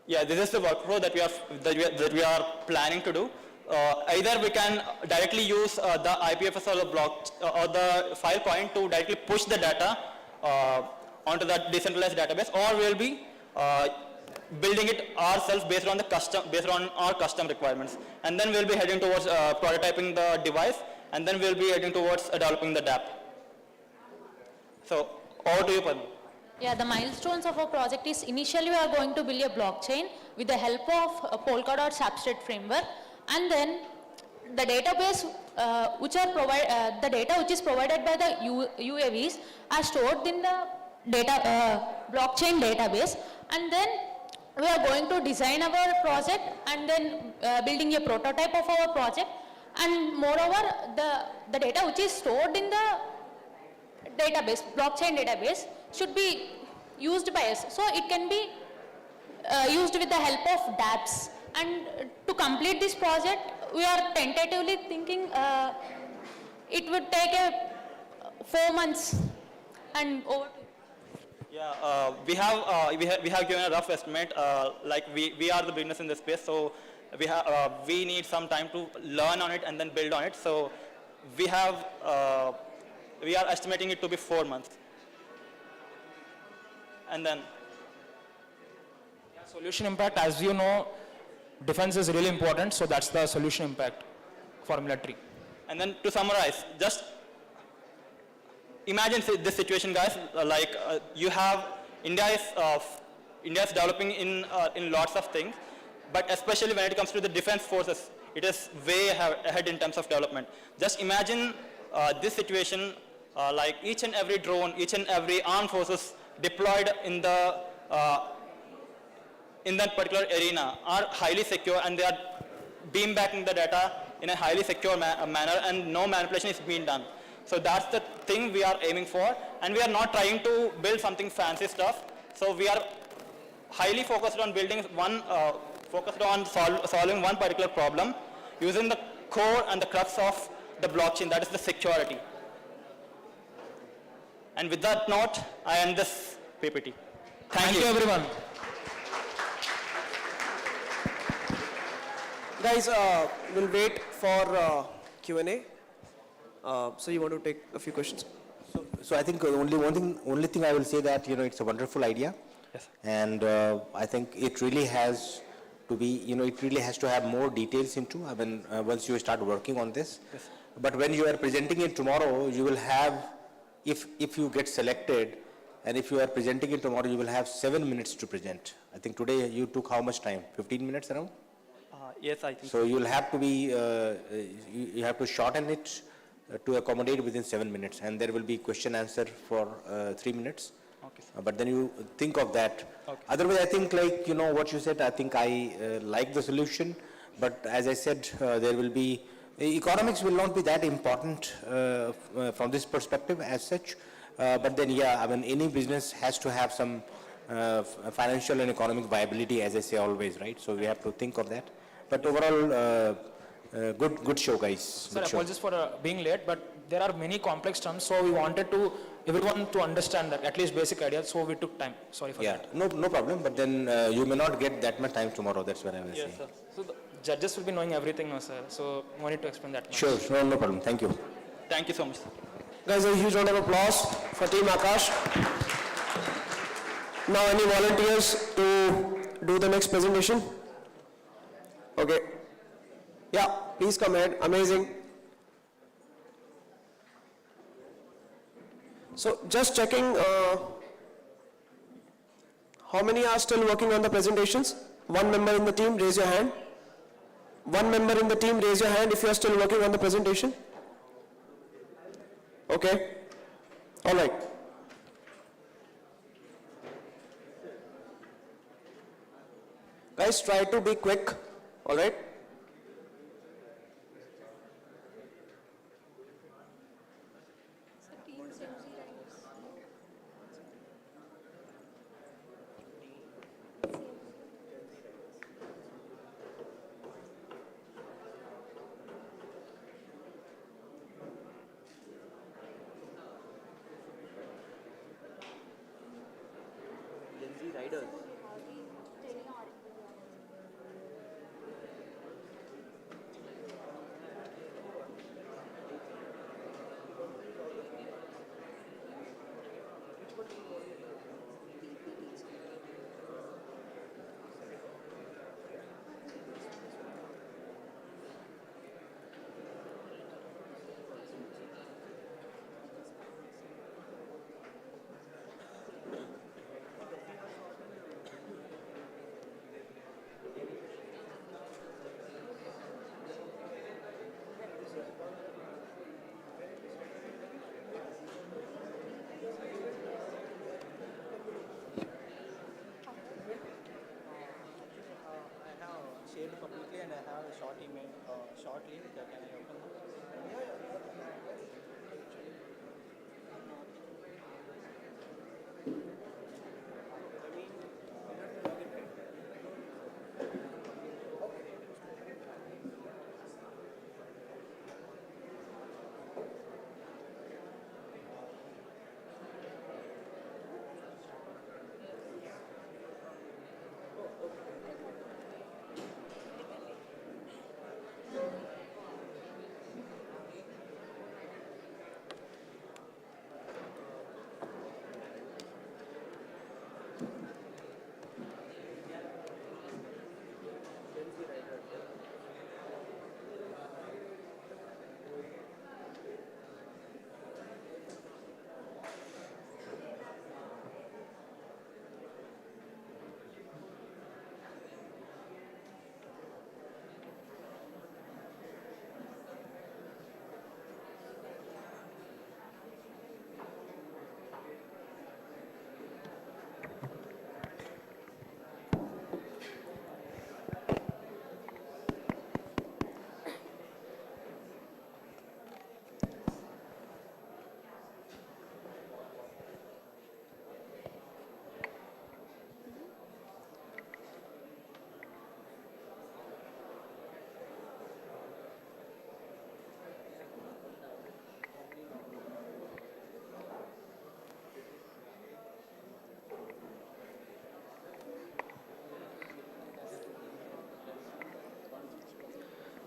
Yeah, this is the workflow that we are planning to do. Either we can directly use the IPFS or the block or the file point to directly push the data onto that decentralized database, or we'll be building it ourselves based on our custom requirements. And then we'll be heading towards prototyping the device, and then we'll be heading towards developing the DApp. So over to you, Padma. Yeah, the milestones of our project is initially we are going to build a blockchain with the help of a Polkadot substrate framework, and then the database the data which is provided by the UAVs are stored in the blockchain database, and then we are going to design our project and then building a prototype of our project, and moreover the data which is stored in the database, blockchain database, should be used by us. So it can be used with the help of dApps. And to complete this project, we are tentatively thinking it would take 4 months and over. Yeah, we have given a rough estimate. Like we are the beginners in this space, so we need some time to learn on it and then build on it. So we are estimating it to be 4 months. And then solution impact, as you know, defense is really important, so that's the solution impact for military. And then to summarize, just imagine this situation, guys. Like you have India is developing in lots of things, but especially when it comes to the defense forces, it is way ahead in terms of development. Just imagine this situation, like each and every drone, each and every armed forces deployed in that particular arena are highly secure, and they are beam backing the data in a highly secure manner and no manipulation is being done. So that's the thing we are aiming for, and we are not trying to build something fancy stuff. So we are highly focused on building solving one particular problem using the core and the crux of the blockchain, that is the security. And with that note, I end this PPT. Thank you everyone. Guys, we'll wait for Q&A. So you want to take a few questions? So I think only thing I will say that, it's a wonderful idea. Yes. And I think it really has to be, it really has to have more details into, once you start working on this. Yes. But when you are presenting it tomorrow, you will have, if you get selected, and if you are presenting it tomorrow, you will have 7 minutes to present. I think today you took how much time? 15 minutes around? Yes, I think so. You will have to be, you have to shorten it to accommodate within 7 minutes, and there will be question answer for 3 minutes. Okay. But then you think of that. Okay. Otherwise, I think what you said, I think I like the solution. But as I said, there will be, economics will not be that important from this perspective as such. But then, yeah, any business has to have some financial and economic viability, as I say always, right? So we have to think of that. But overall, good show, guys. Sir, Good show. apologies for being late, but there are many complex terms, so we wanted everyone to understand that, at least basic ideas, so we took time. Sorry for that. No problem, but then you may not get that much time tomorrow, that's what I was saying. Yes, sir. So the judges will be knowing everything now, sir, so no need to explain that much. Sure, no problem. Thank you. Thank you so much. Guys, a huge round of applause for Team Akash. Now, any volunteers to do the next presentation? Okay. Yeah, please come ahead. Amazing. So, just checking, how many are still working on the presentations? One member in the team, raise your hand. One member in the team, raise your hand if you are still working on the presentation. Okay. All right. Guys, try to be quick. All right. Shared publicly, and I have a short email, short link. Can I open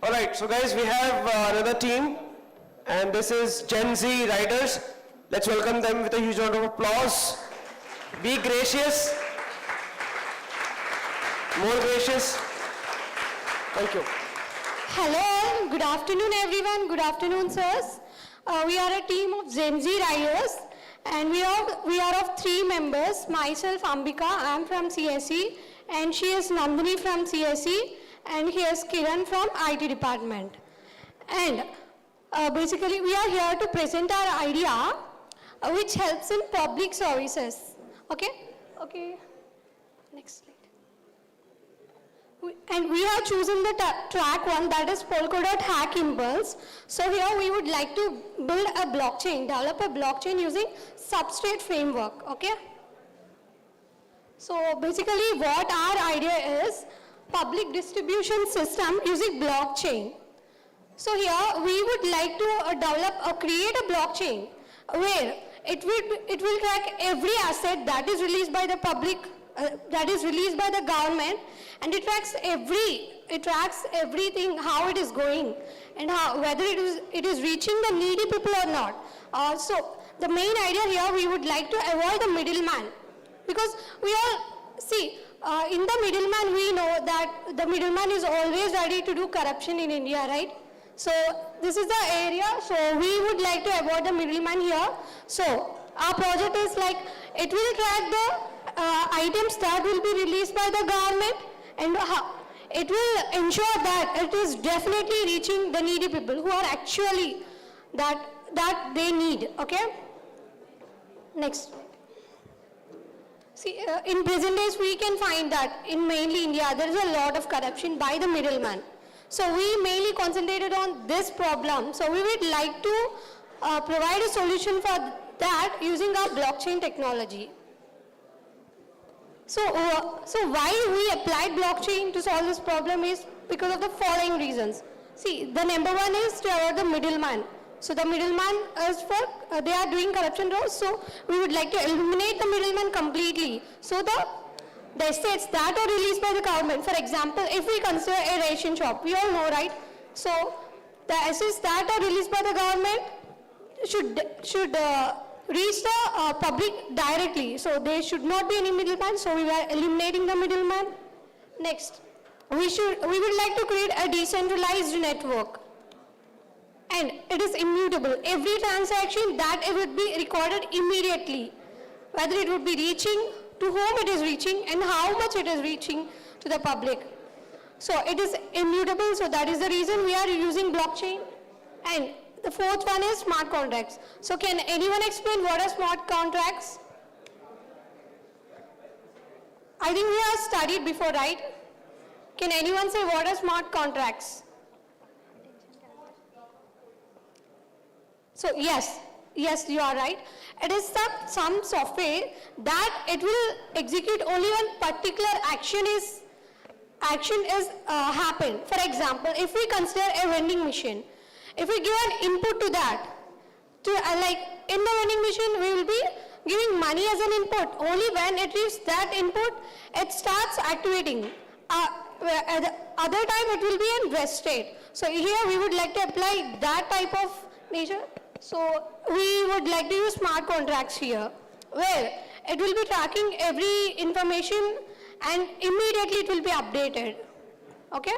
All right, so guys, we have another team, and this is Gen Z Riders. Let's welcome them with a huge round of applause. Be gracious. More gracious. Thank you. Hello, good afternoon everyone, good afternoon sirs. We are a team of Gen Z Riders and we are of 3 members. Myself Ambika, I am from CSE, and she is Nandini from CSE, and he is Kiran from IT department. And basically we are here to present our idea which helps in public services. Okay? Okay. Next slide. And we have chosen the track one, that is Polkadot Hack Impulse. So here we would like to build a blockchain, develop a blockchain using substrate framework, okay? So basically what our idea is, public distribution system using blockchain. So here we would like to develop or create a blockchain where it will track every asset that is released by the public, that is released by the government, and it tracks everything, how it is going, and whether it is reaching the needy people or not. So the main idea here, we would like to avoid the middleman, because we all see in the middleman, we know that the middleman is always ready to do corruption in India, right? So this is the area, so we would like to avoid the middleman here. So our project is like, it will track the items that will be released by the government, and it will ensure that it is definitely reaching the needy people who are actually that they need, okay? Next. See, in present days we can find that in mainly India there is a lot of corruption by the middleman. So we mainly concentrated on this problem. So we would like to provide a solution for that using our blockchain technology. So why we applied blockchain to solve this problem is because of the following reasons. See, the number one is to avoid the middleman. So the middleman is for, they are doing corruption roles, so we would like to eliminate the middleman completely. So the estates that are released by the government, for example, if we consider a ration shop, we all know, right? So the assets that are released by the government should reach the public directly. So there should not be any middleman, so we were eliminating the middleman. Next, we would like to create a decentralized network. And it is immutable. Every transaction that it would be recorded immediately, whether it would be reaching, to whom it is reaching, and how much it is reaching to the public. So it is immutable, so that is the reason we are using blockchain. And the fourth one is smart contracts. So can anyone explain what are smart contracts? I think we have studied before, right? Can anyone say what are smart contracts? So yes, you are right. It is some software that it will execute only when particular action is happen. For example, if we consider a vending machine, if we give an input to that, like in the vending machine, we will be giving money as an input. Only when it reaches that input, it starts activating. At the other time, it will be in rest state. So here we would like to apply that type of nature. So we would like to use smart contracts here, where it will be tracking every information and immediately it will be updated. Okay?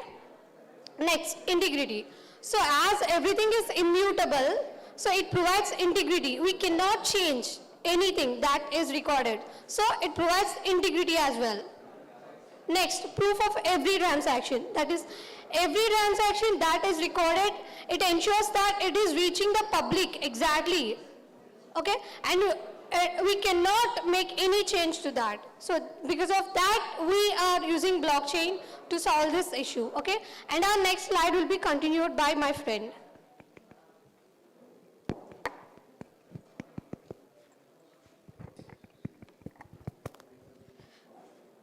Next, integrity. So as everything is immutable, so it provides integrity. We cannot change anything that is recorded. So it provides integrity as well. Next, proof of every transaction. That is, every transaction that is recorded, it ensures that it is reaching the public exactly. Okay? And we cannot make any change to that. So because of that, we are using blockchain to solve this issue. Okay? And our next slide will be continued by my friend.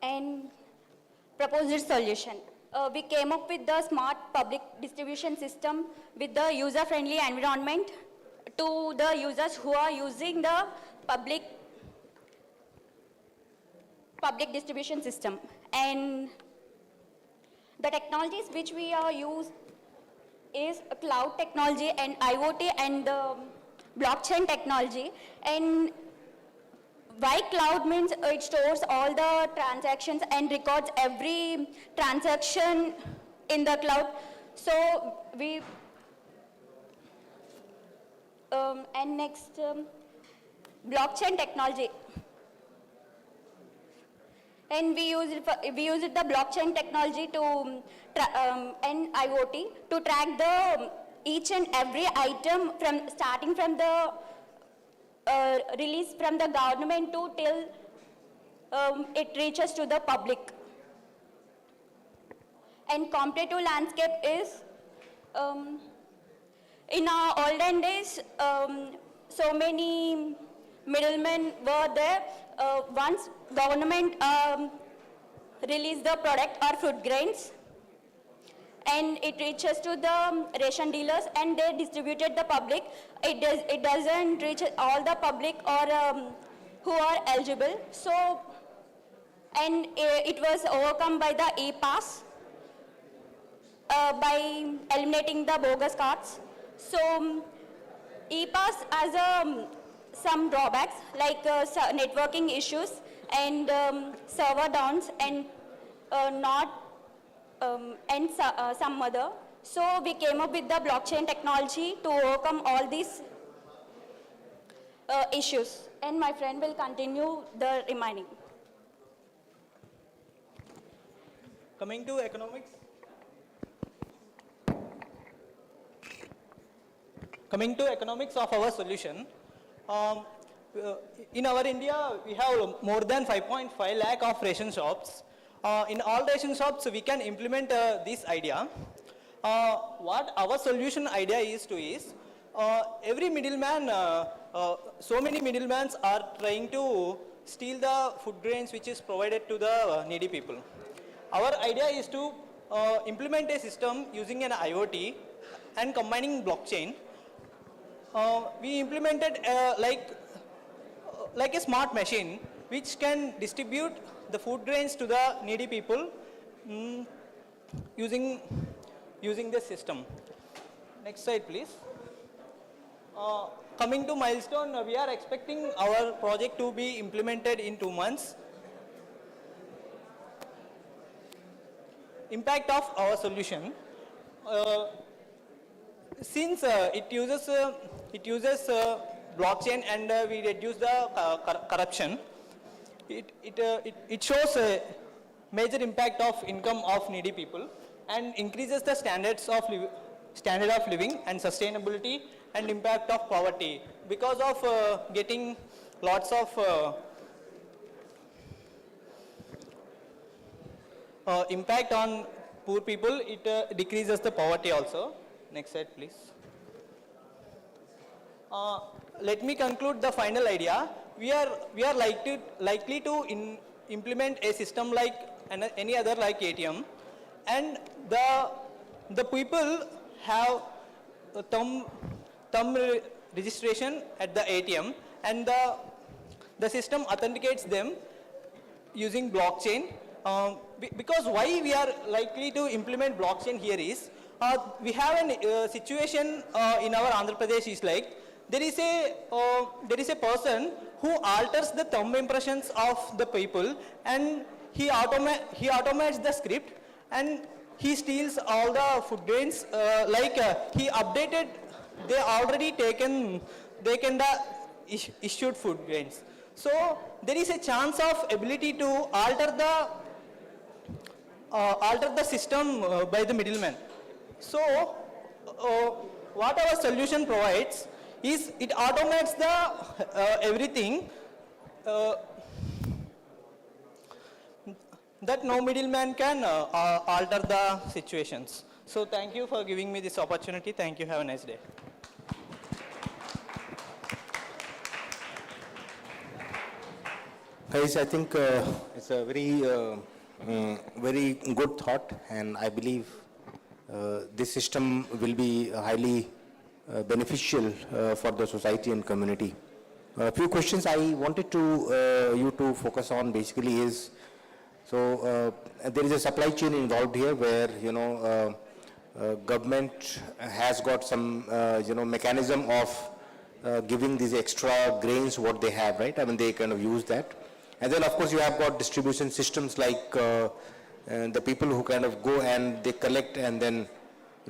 And proposed solution. We came up with the smart public distribution system with the user-friendly environment to the users who are using the public distribution system. And the technologies which we are used is cloud technology and IoT and blockchain technology. And why cloud means it stores all the transactions and records every transaction in the cloud. So we, and next, blockchain technology. And we use the blockchain technology to and IoT to track the each and every item from starting from the release from the government to till it reaches to the public. And competitive landscape is in our olden days, so many middlemen were there. Once government released the product or food grains, and it reaches to the ration dealers and they distributed the public. It doesn't reach all the public or who are eligible. So, and it was overcome by the e-pass by eliminating the bogus cards. So, e-pass has some drawbacks like networking issues and server downs and some other. So we came up with the blockchain technology to overcome all these issues. And my friend will continue the remaining. Coming to economics. Coming to economics of our solution, in our India, we have more than 5.5 lakh of ration shops. In all ration shops, we can implement this idea. What our solution idea is every middleman, so many middlemen are trying to steal the food grains which is provided to the needy people. Our idea is to implement a system using an IoT and combining blockchain. We implemented like a smart machine which can distribute the food grains to the needy people using this system. Next slide, please. Coming to milestone, we are expecting our project to be implemented in 2 months. Impact of our solution. Since it uses blockchain and we reduce the corruption, it shows a major impact of income of needy people and increases the standard of living and sustainability and impact of poverty. Because of getting lots of impact on poor people, it decreases the poverty also. Next slide, please. Let me conclude the final idea. We are likely to implement a system like any other like ATM, and the people have a thumb registration at the ATM, and the system authenticates them using blockchain. Because why we are likely to implement blockchain here is, we have a situation in our Andhra Pradesh is like, there is a person who alters the thumb impressions of the people, and he automates the script, and he steals all the food grains. He updated, they already taken the issued food grains. So there is a chance of ability to alter the system by the middleman. So what our solution provides is it automates the everything that no middleman can alter the situations. So thank you for giving me this opportunity. Thank you. Have a nice day. Guys, I think it's a very good thought, and I believe this system will be highly beneficial for the society and community. A few questions I wanted you to focus on basically is, so there is a supply chain involved here where, government has got some, mechanism of giving these extra grains what they have, right? I mean, they kind of use that. And then, of course, you have got distribution systems like the people who kind of go and they collect and then,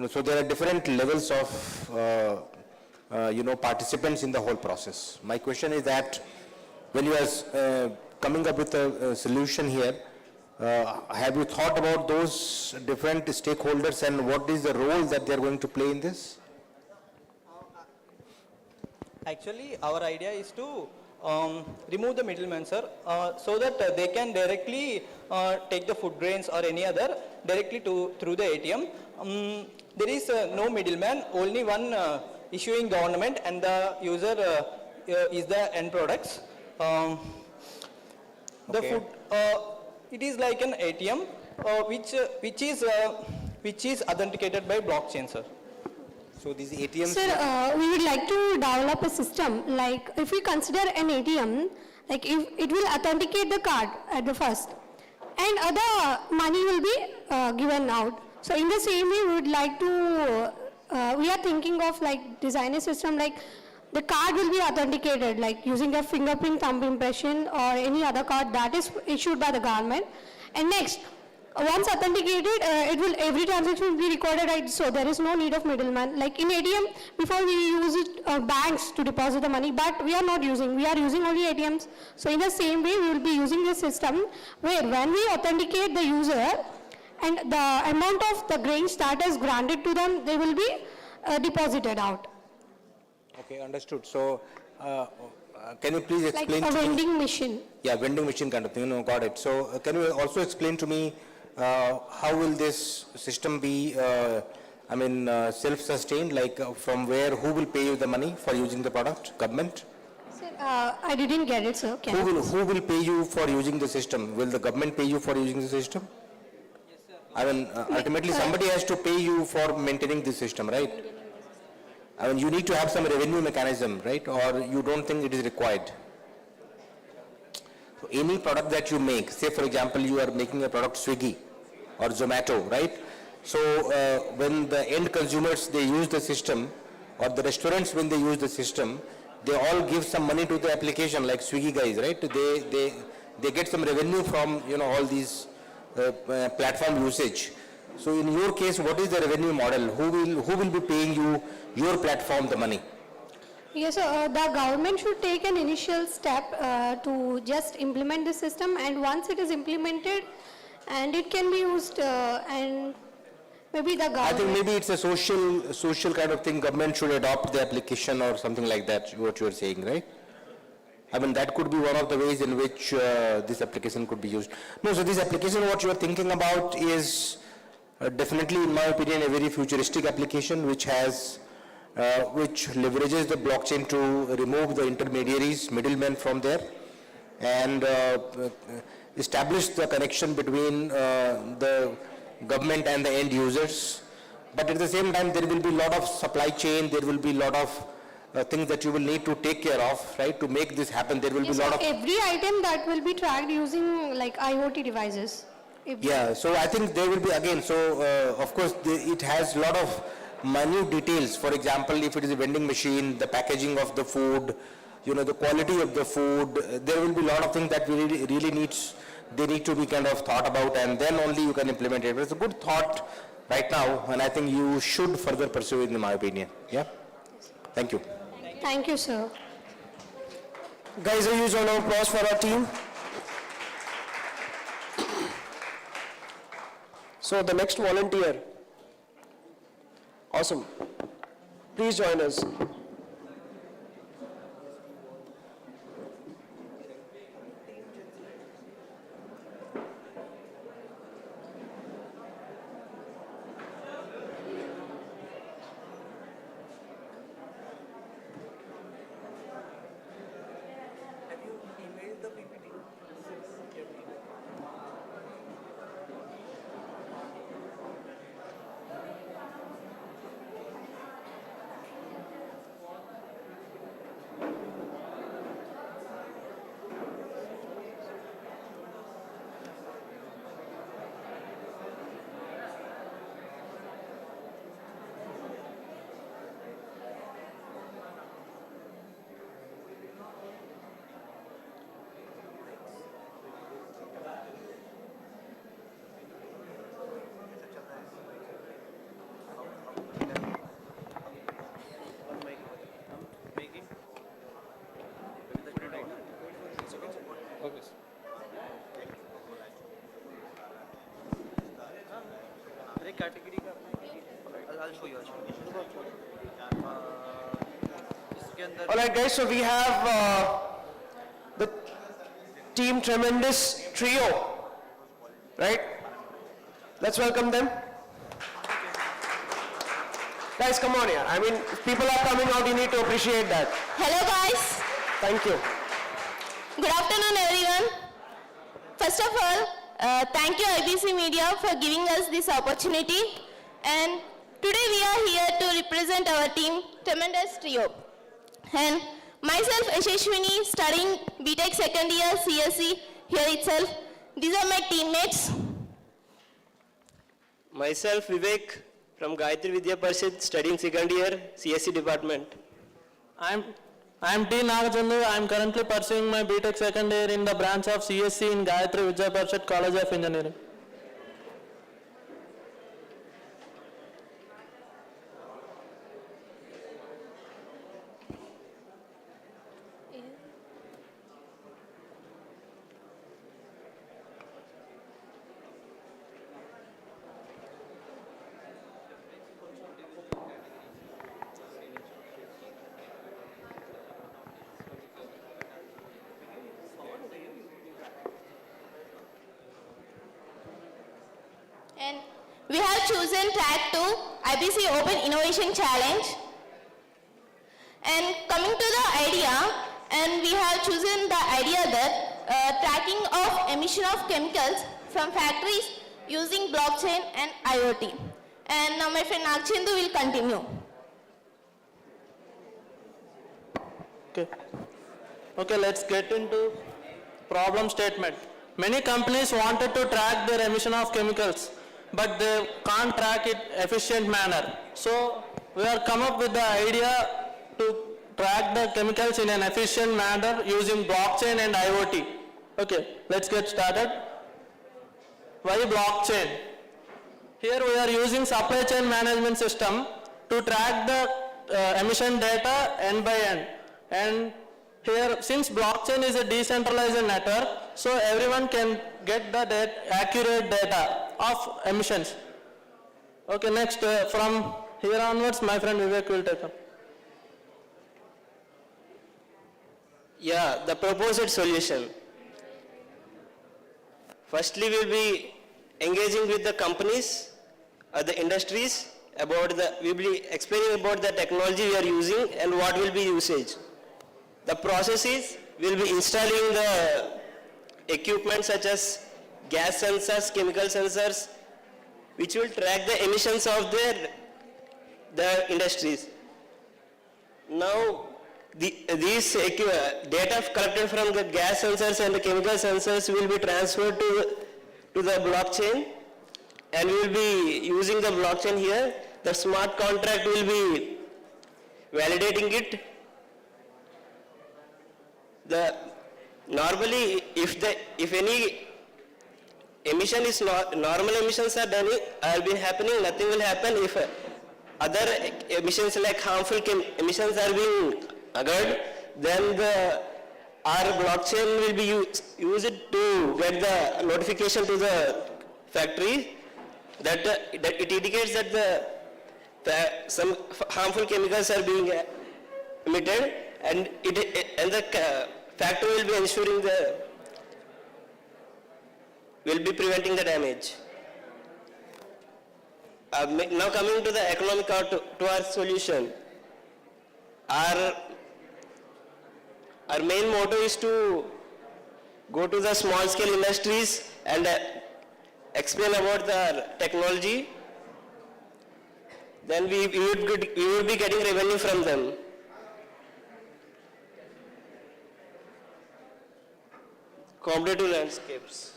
so there are different levels of, participants in the whole process. My question is that when you are coming up with a solution here, have you thought about those different stakeholders and what is the role that they are going to play in this? Actually, our idea is to remove the middleman, sir, so that they can directly take the food grains or any other directly through the ATM. There is no middleman, only one issuing government, and the user is the end products. The food, it is like an ATM, which is authenticated by blockchain, sir. So these ATMs... Sir, we would like to develop a system, like if we consider an ATM, like if it will authenticate the card at the first, and other money will be given out. So in the same way, we would like to, we are thinking of like design a system like the card will be authenticated, like using a fingerprint, thumb impression or any other card that is issued by the government. And next, once authenticated, every transaction will be recorded, right? So there is no need of middleman. Like in ATM, before we use it, banks to deposit the money, but we are not using. We are using only ATMs. So in the same way, we will be using this system where when we authenticate the user and the amount of the grains that is granted to them, they will be deposited out. Okay, understood. So, can you please explain like a to me? vending machine. Yeah, vending machine kind of thing, got it. So, can you also explain to me how will this system be, self-sustained, like from where, who will pay you the money for using the product? Government? Sir, I didn't get it, sir. Who will pay you for using the system? Will the government pay you for using the system? Yes, sir. Ultimately somebody has to pay you for maintaining the system, right? You need to have some revenue mechanism, right? Or you don't think it is required? So any product that you make, say for example, you are making a product Swiggy or Zomato, right? So when the end consumers, they use the system, or the restaurants when they use the system, they all give some money to the application, like Swiggy guys, right? They get some revenue from, all these platform usage. So in your case, what is the revenue model? Who will be paying you, your platform, the money? Yes, sir. The government should take an initial step to just implement the system, and once it is implemented, and it can be used, and maybe the government... I think maybe it's a social kind of thing. Government should adopt the application or something like that, what you are saying, right? That could be one of the ways in which this application could be used. No, so this application, what you are thinking about is definitely, in my opinion, a very futuristic application which has, which leverages the blockchain to remove the intermediaries, middlemen from there, and establish the connection between the government and the end users. But at the same time, there will be a lot of supply chain, there will be a lot of things that you will need to take care of, right, to make this happen. There will be a lot of... Every item that will be tracked using like IoT devices. Yeah, so I think there will be again, so of course it has a lot of minute details. For example, if it is a vending machine, the packaging of the food, the quality of the food, there will be a lot of things that really needs, they need to be kind of thought about, and then only you can implement it. But it's a good thought right now, and I think you should further pursue it, in my opinion. Yeah? Thank you. Thank you, sir. Guys, a huge round of applause for our team. So the next volunteer, awesome. Please join us. category I'll show you. All right, guys, so we have the team Tremendous Trio, right? Let's welcome them. Guys, come on here. I mean, if people are coming out, you need to appreciate that. Hello guys. Thank you. Good afternoon everyone. First of all, thank you IBC Media for giving us this opportunity. And today we are here to represent our team, Tremendous Trio. And myself, Yashashwini, studying BTech second year CSE here itself. These are my teammates. Myself, Vivek, from Gayatri Vidya Parishad, studying second year CSE department. I'm T. Nagachandu. I'm currently pursuing my BTech second year in the branch of CSE in Gayatri Vidya Parishad College of Engineering. And we have chosen track 2, IBC Open Innovation Challenge. And coming to the idea, and we have chosen the idea that tracking of emission of chemicals from factories using blockchain and IoT. And now my friend Nagachandu will continue. Okay, let's get into problem statement. Many companies wanted to track their emission of chemicals, but they can't track it efficient manner. So we have come up with the idea to track the chemicals in an efficient manner using blockchain and IoT. Okay, let's get started. Why blockchain? Here we are using supply chain management system to track the emission data end by end. And here, since blockchain is a decentralized network, so everyone can get the accurate data of emissions. Okay, next, from here onwards, my friend Vivek will take up. Yeah, the proposed solution. Firstly, we'll be engaging with the companies or the industries we'll be explaining about the technology we are using and what will be usage. The process is, we'll be installing the equipment such as gas sensors, chemical sensors, which will track the emissions of the industries. Now, these data collected from the gas sensors and the chemical sensors will be transferred to the blockchain, and we will be using the blockchain here. The smart contract will be validating it. Normally, if any emission is normal emissions are been happening, nothing will happen. If other emissions like harmful emissions are being occurred, then our blockchain will be used to get the notification to the factory that it indicates that some harmful chemicals are being emitted, and the factory will be ensuring will be preventing the damage. Now coming to the economic to our solution. Our main motto is to go to the small scale industries and explain about the technology. Then we would be getting revenue from them. Competitive landscapes.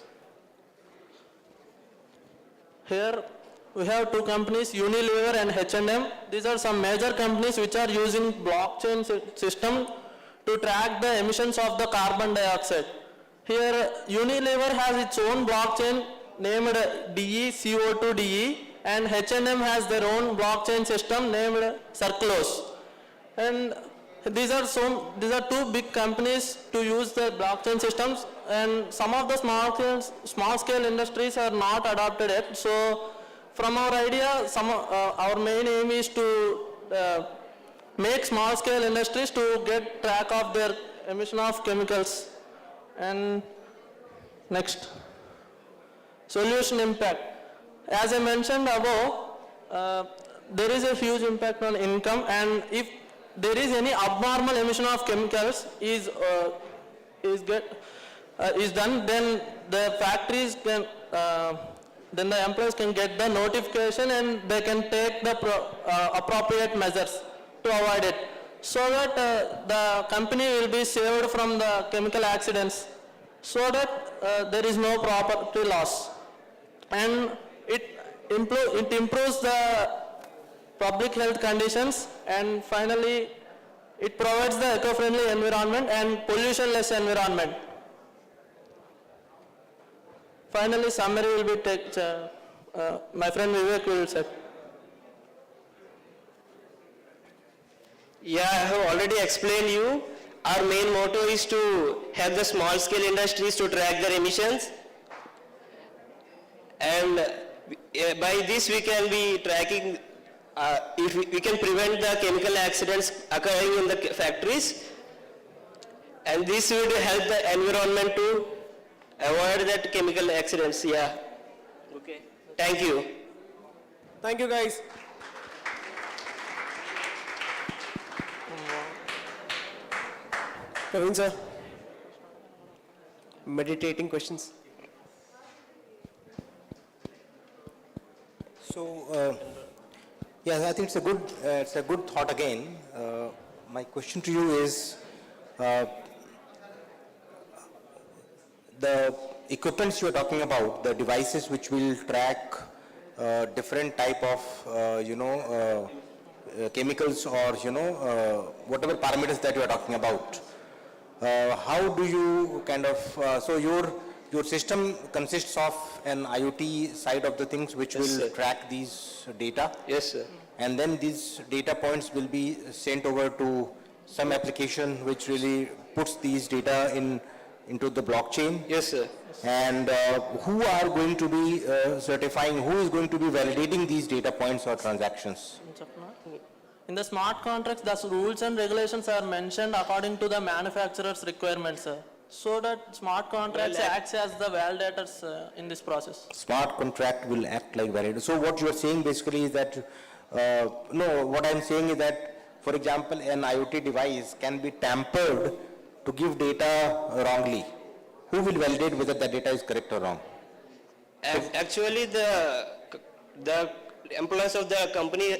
Here we have two companies, Unilever and H&M. These are some major companies which are using blockchain system to track the emissions of the carbon dioxide. Here Unilever has its own blockchain named DE CO2DE, and H&M has their own blockchain system named Circlos. And these are two big companies to use the blockchain systems, and some of the small scale industries are not adopted yet. So from our idea, our main aim is to make small scale industries to get track of their emission of chemicals. And next, solution impact. As I mentioned above, there is a huge impact on income, and if there is any abnormal emission of chemicals is done, then the factories can, then the employees can get the notification and they can take the appropriate measures to avoid it, so that the company will be saved from the chemical accidents, so that there is no property loss, and it improves the public health conditions, and finally it provides the eco-friendly environment and pollution-less environment. Finally, summary will be my friend Vivek will say. Yeah, I have already explained you. Our main motto is to help the small scale industries to track their emissions, and by this we can be tracking, if we can prevent the chemical accidents occurring in the factories, and this would help the environment to avoid that chemical accidents. Yeah. Okay. Thank you. Thank you, guys. Kavin sir, meditating questions. So, yeah, I think it's a good thought again. My question to you is, the equipments you are talking about, the devices which will track different type of, chemicals or, whatever parameters that you are talking about. How do you kind of, so your system consists of an IoT side of the things which will track these data? Yes, sir. And then these data points will be sent over to some application which really puts these data into the blockchain? Yes, sir. And who are going to be certifying, who is going to be validating these data points or transactions? In the smart contracts, the rules and regulations are mentioned according to the manufacturer's requirements, so that smart contracts acts as the validators in this process. Smart contract will act like validator. So what you are saying basically is that, no, what I'm saying is that, for example, an IoT device can be tampered to give data wrongly. Who will validate whether the data is correct or wrong? Actually, the employees of the company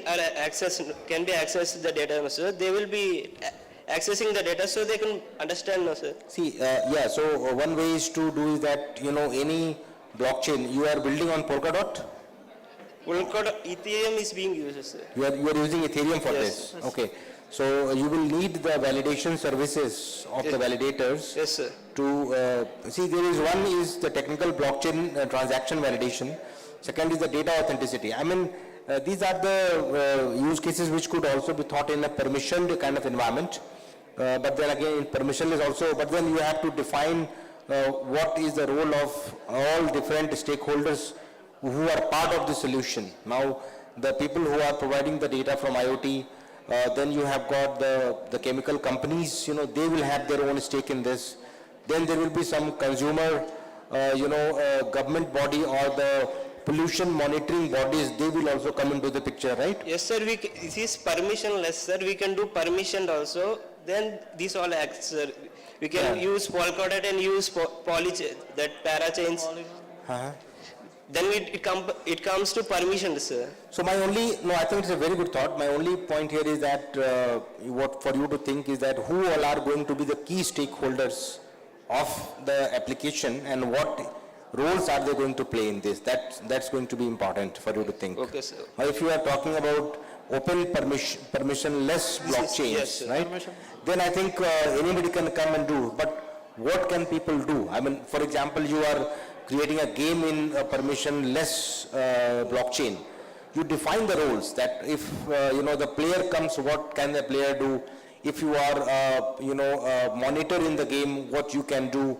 can be accessed the data, sir. They will be accessing the data so they can understand, no, sir. See, yeah, so one way is to do is that, any blockchain, you are building on Polkadot? Polkadot, Ethereum is being used, sir. You are using Ethereum for this? Yes. Okay. So you will need the validation services of the validators. Yes, sir. To, see, there is one is the technical blockchain transaction validation. Second is the data authenticity. I mean, these are the use cases which could also be thought in a permissioned kind of environment. But then again, permissionless also, but then you have to define what is the role of all different stakeholders who are part of the solution. Now, the people who are providing the data from IoT, then you have got the chemical companies, they will have their own stake in this. Then there will be some consumer, government body or the pollution monitoring bodies, they will also come into the picture, right? Yes, sir. This is permissionless, sir. We can do permissioned also. Then these all acts, sir. We can use Polkadot and use that parachains. Then it comes to permission, sir. So I think it's a very good thought. My only point here is that what for you to think is that who all are going to be the key stakeholders of the application and what roles are they going to play in this. That's going to be important for you to think. Okay, sir. Now, if you are talking about open permissionless blockchains, right? Then I think anybody can come and do. But what can people do? I mean, for example, you are creating a game in a permissionless blockchain. You define the roles that if the player comes, what can the player do? If you are monitor in the game, what you can do.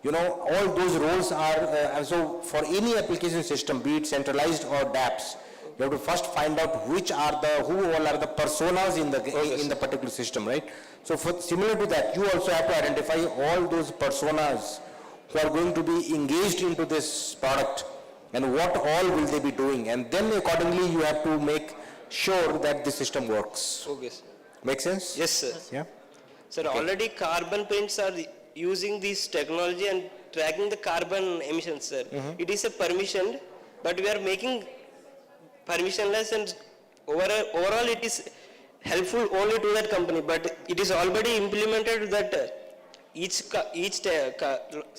all those roles are, and so for any application system, be it centralized or dApps, you have to first find out who all are the personas in the particular system, right? So similar to that, you also have to identify all those personas who are going to be engaged into this product and what all will they be doing, and then accordingly you have to make sure that the system works. Okay, sir. Make sense? Yes, sir. Yeah. Sir, already carbon prints are using this technology and tracking the carbon emissions, sir. It is a permission, but we are making permissionless, and overall it is helpful only to that company, but it is already implemented that each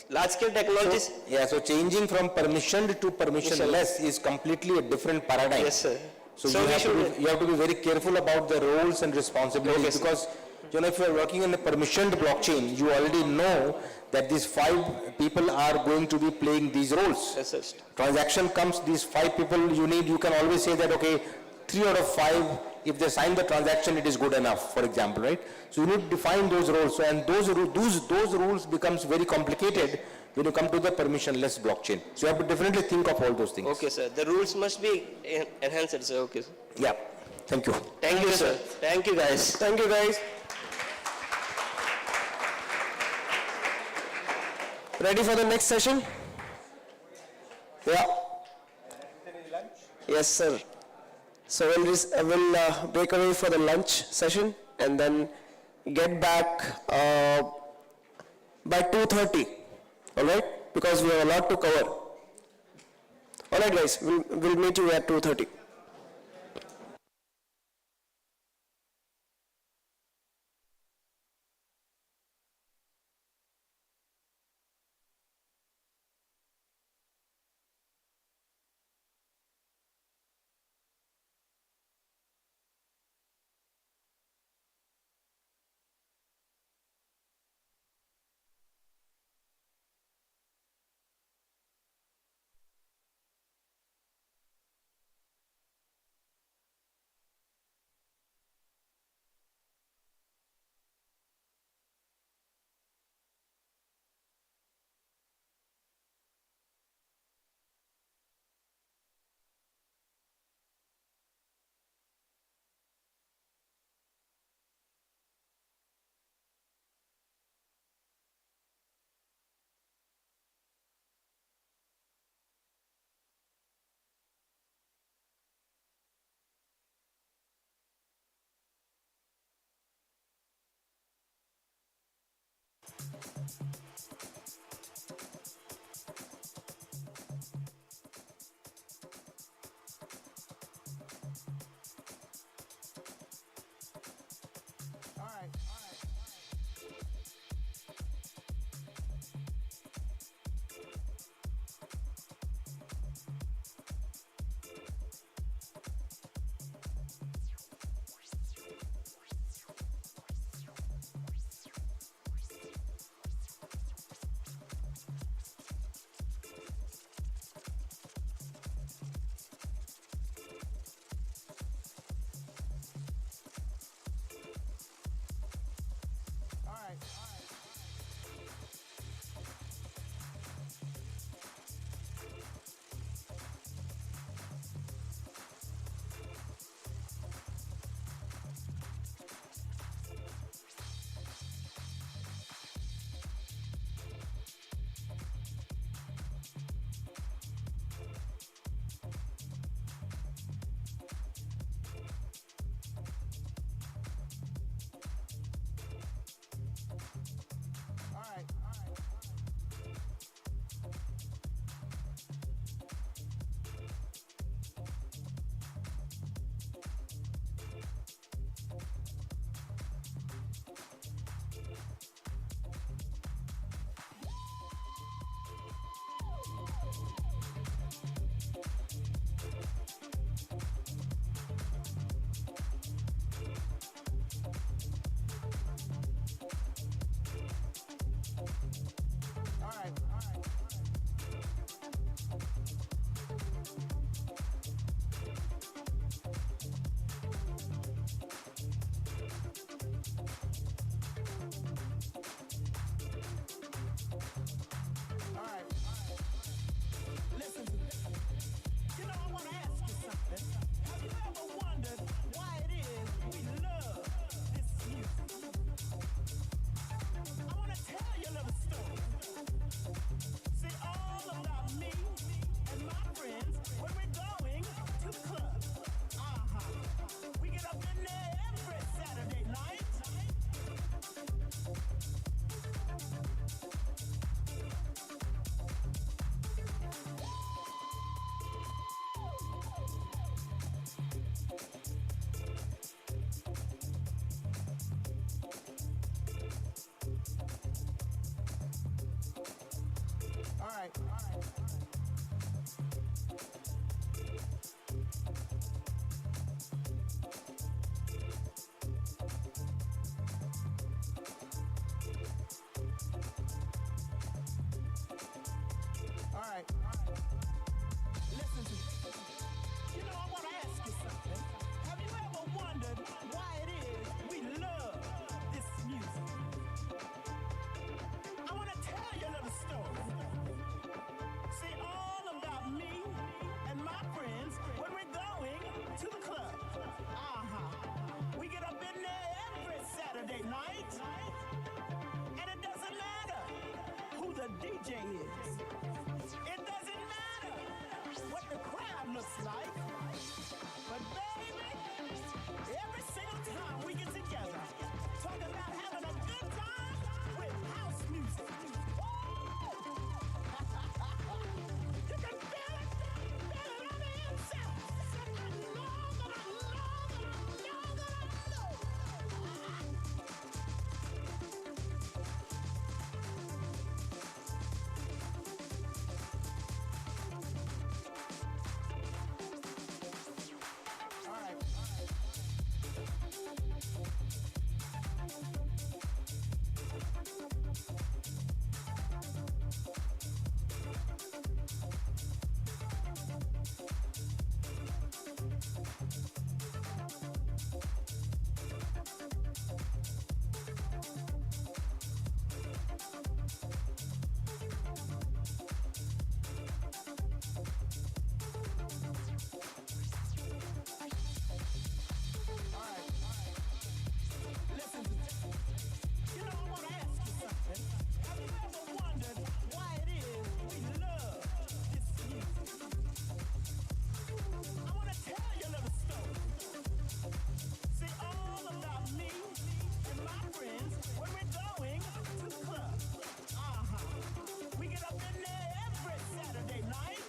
large scale technologies. So changing from permissioned to permissionless is completely a different paradigm. Yes, sir. So you have to be very careful about the roles and responsibilities, because if you are working in a permissioned blockchain, you already know that these 5 people are going to be playing these roles. Yes, yes. Transaction comes, these 5 people you can always say that, okay, 3 out of 5, if they sign the transaction, it is good enough, for example, right? So you need to define those roles. So, and those rules becomes very complicated when you come to the permissionless blockchain. So you have to definitely think of all those things. Okay, sir. The rules must be enhanced, sir. Okay, sir. Yeah. Thank you. Thank you, sir. Thank you, guys. Thank you, guys. Ready for the next session? Yeah. Yes, sir. So we'll break away for the lunch session and then get back by 2:30. All right? Because we have a lot to cover. All right, guys. We'll meet you at 2:30. All right. Listen to me. You know, I want to ask you something. Have you ever wondered why it is we love this music? I want to tell you a little story. See, all about me and my friends when we're going to the club. We get up in there every Saturday night, and it doesn't matter who the DJ is. It doesn't matter what the crowd looks like. But baby, every single time we get together, talking about having a good time with house music. Woo! You can feel it on the inside. I know that I know that I know that I know. All right. Listen to this. You know, I want to ask you something. Have you ever wondered why it is we love this music? I want to tell you a little story. See, all about me and my friends when we're going to the club. We get up in there every Saturday night.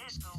Let's go.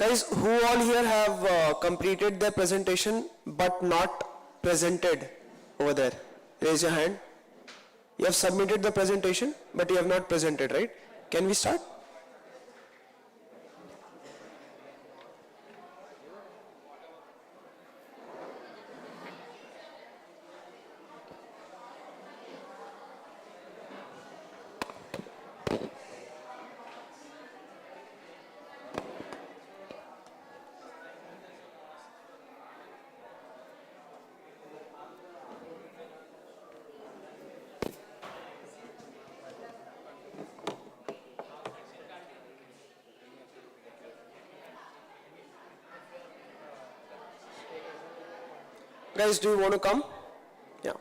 Guys, who all here have completed their presentation but not presented over there? Raise your hand. You have submitted the presentation but you have not presented, right? Can we start? Guys, do you want to come? Yeah.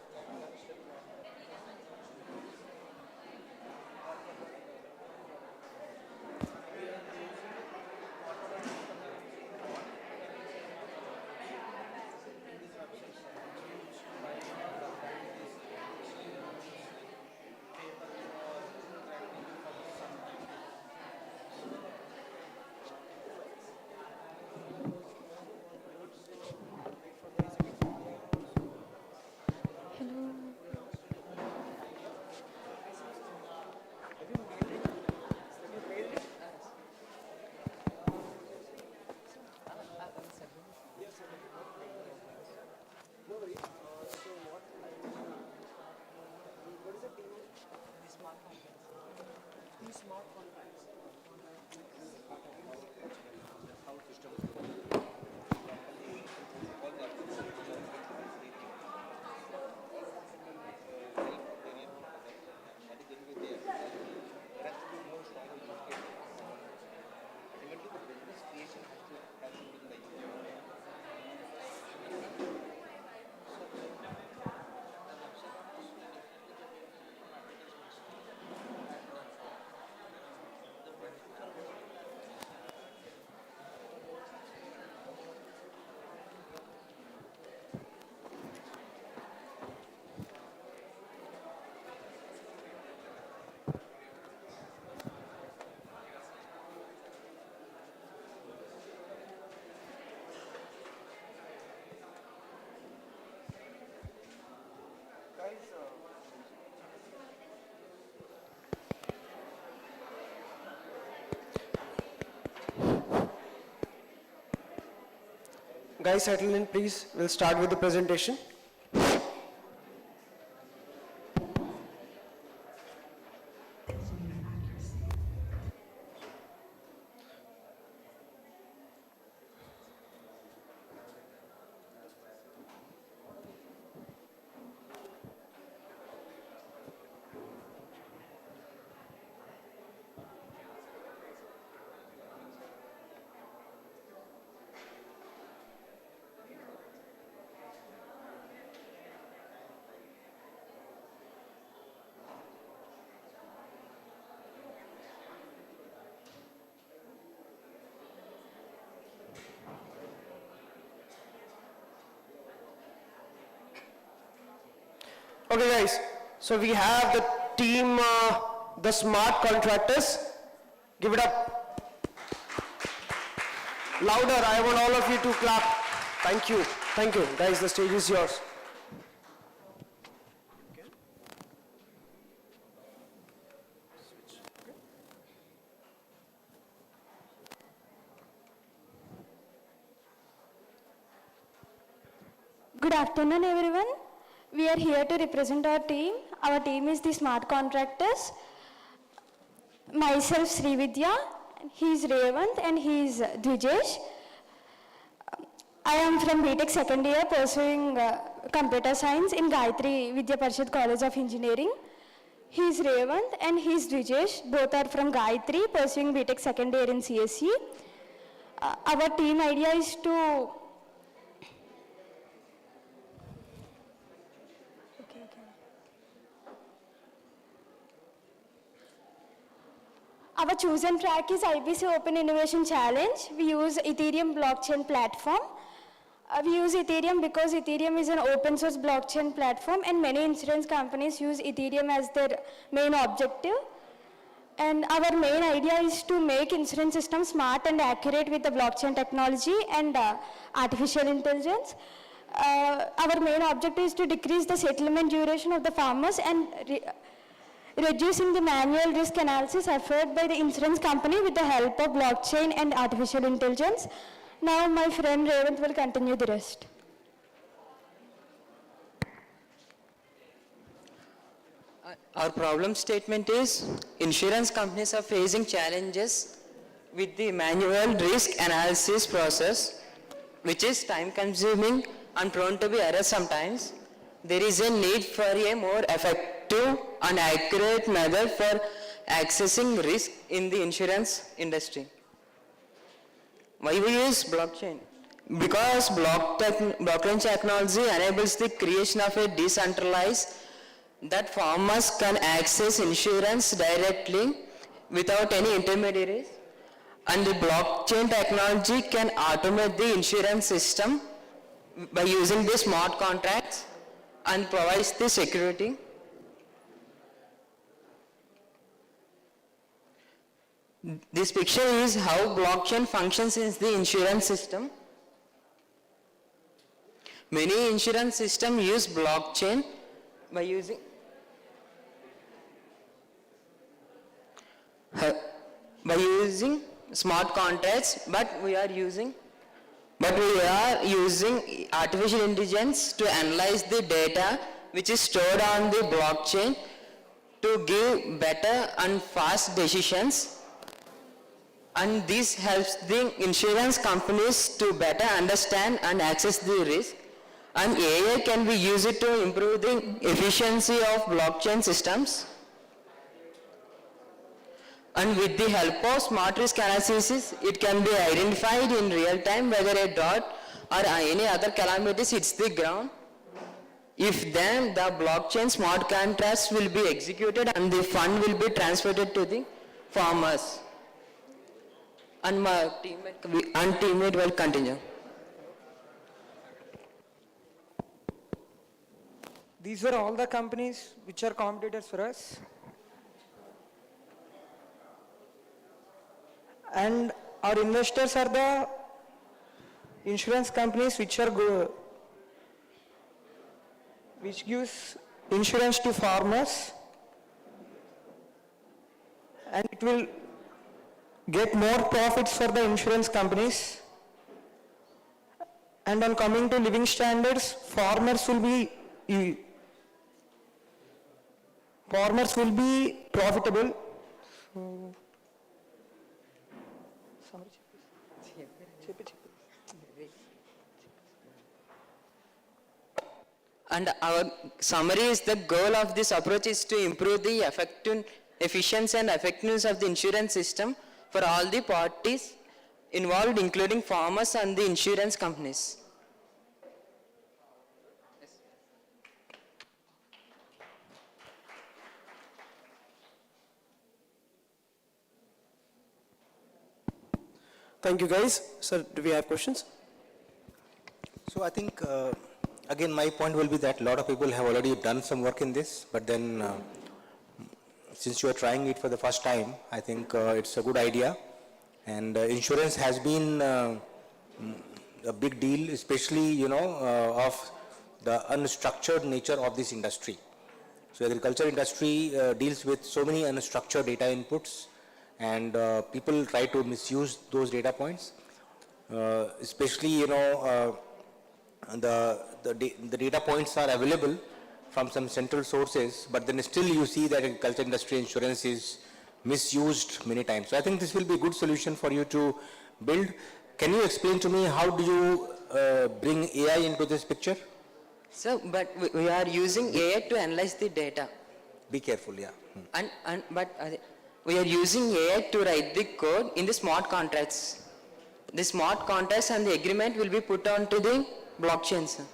Guys, settle in, please. We'll start with the presentation. Okay guys, so we have the team, the smart contractors. Give it up. Louder, I want all of you to clap. Thank you. Thank you. Guys, the stage is yours. Good afternoon, everyone. We are here to represent our team. Our team is the Smart Contractors. Myself, Srividya, he is Revant, and he is Dvijesh. I am from BTech second year pursuing computer science in Gayatri Vidya Parishad College of Engineering. He is Revant and he is Dvijesh. Both are from Gayatri pursuing BTech second year in CSE. Our team idea is to Our chosen track is IBC Open Innovation Challenge. We use Ethereum blockchain platform. We use Ethereum because Ethereum is an open source blockchain platform and many insurance companies use Ethereum as their main objective. And our main idea is to make insurance system smart and accurate with the blockchain technology and artificial intelligence. Our main objective is to decrease the settlement duration of the farmers and reducing the manual risk analysis effort by the insurance company with the help of blockchain and artificial intelligence. Now my friend Revant will continue the rest. Our problem statement is insurance companies are facing challenges with the manual risk analysis process, which is time consuming and prone to be errors sometimes. There is a need for a more effective and accurate method for accessing risk in the insurance industry. Why we use blockchain? Because blockchain technology enables the creation of a decentralized that farmers can access insurance directly without any intermediaries, and the blockchain technology can automate the insurance system by using the smart contracts and provides the security. This picture is how blockchain functions in the insurance system. Many insurance systems use blockchain by using smart contracts, but we are using artificial intelligence to analyze the data which is stored on the blockchain to give better and fast decisions, and this helps the insurance companies to better understand and access the risk, and AI can be used to improve the efficiency of blockchain systems. And with the help of smart risk analysis, it can be identified in real time whether a drought or any other calamities hits the ground. If then the blockchain smart contracts will be executed and the fund will be transferred to the farmers. And my teammate will continue. These were all the companies which are competitors for us. And our investors are the insurance companies which gives insurance to farmers, and it will get more profits for the insurance companies. And on coming to living standards, farmers will be profitable. And our summary is the goal of this approach is to improve the efficiency and effectiveness of the insurance system for all the parties involved, including farmers and the insurance companies. Thank you guys. Sir, do we have questions? So I think, again, my point will be that a lot of people have already done some work in this, but then since you are trying it for the first time, I think it's a good idea. And insurance has been a big deal, especially, of the unstructured nature of this industry. So agriculture industry deals with so many unstructured data inputs, and people try to misuse those data points, especially, the data points are available from some central sources, but then still you see that agriculture industry insurance is misused many times. So I think this will be a good solution for you to build. Can you explain to me how do you bring AI into this picture? So, but we are using AI to analyze the data. Be careful, yeah. We are using AI to write the code in the smart contracts. The smart contracts and the agreement will be put onto the blockchain, sir.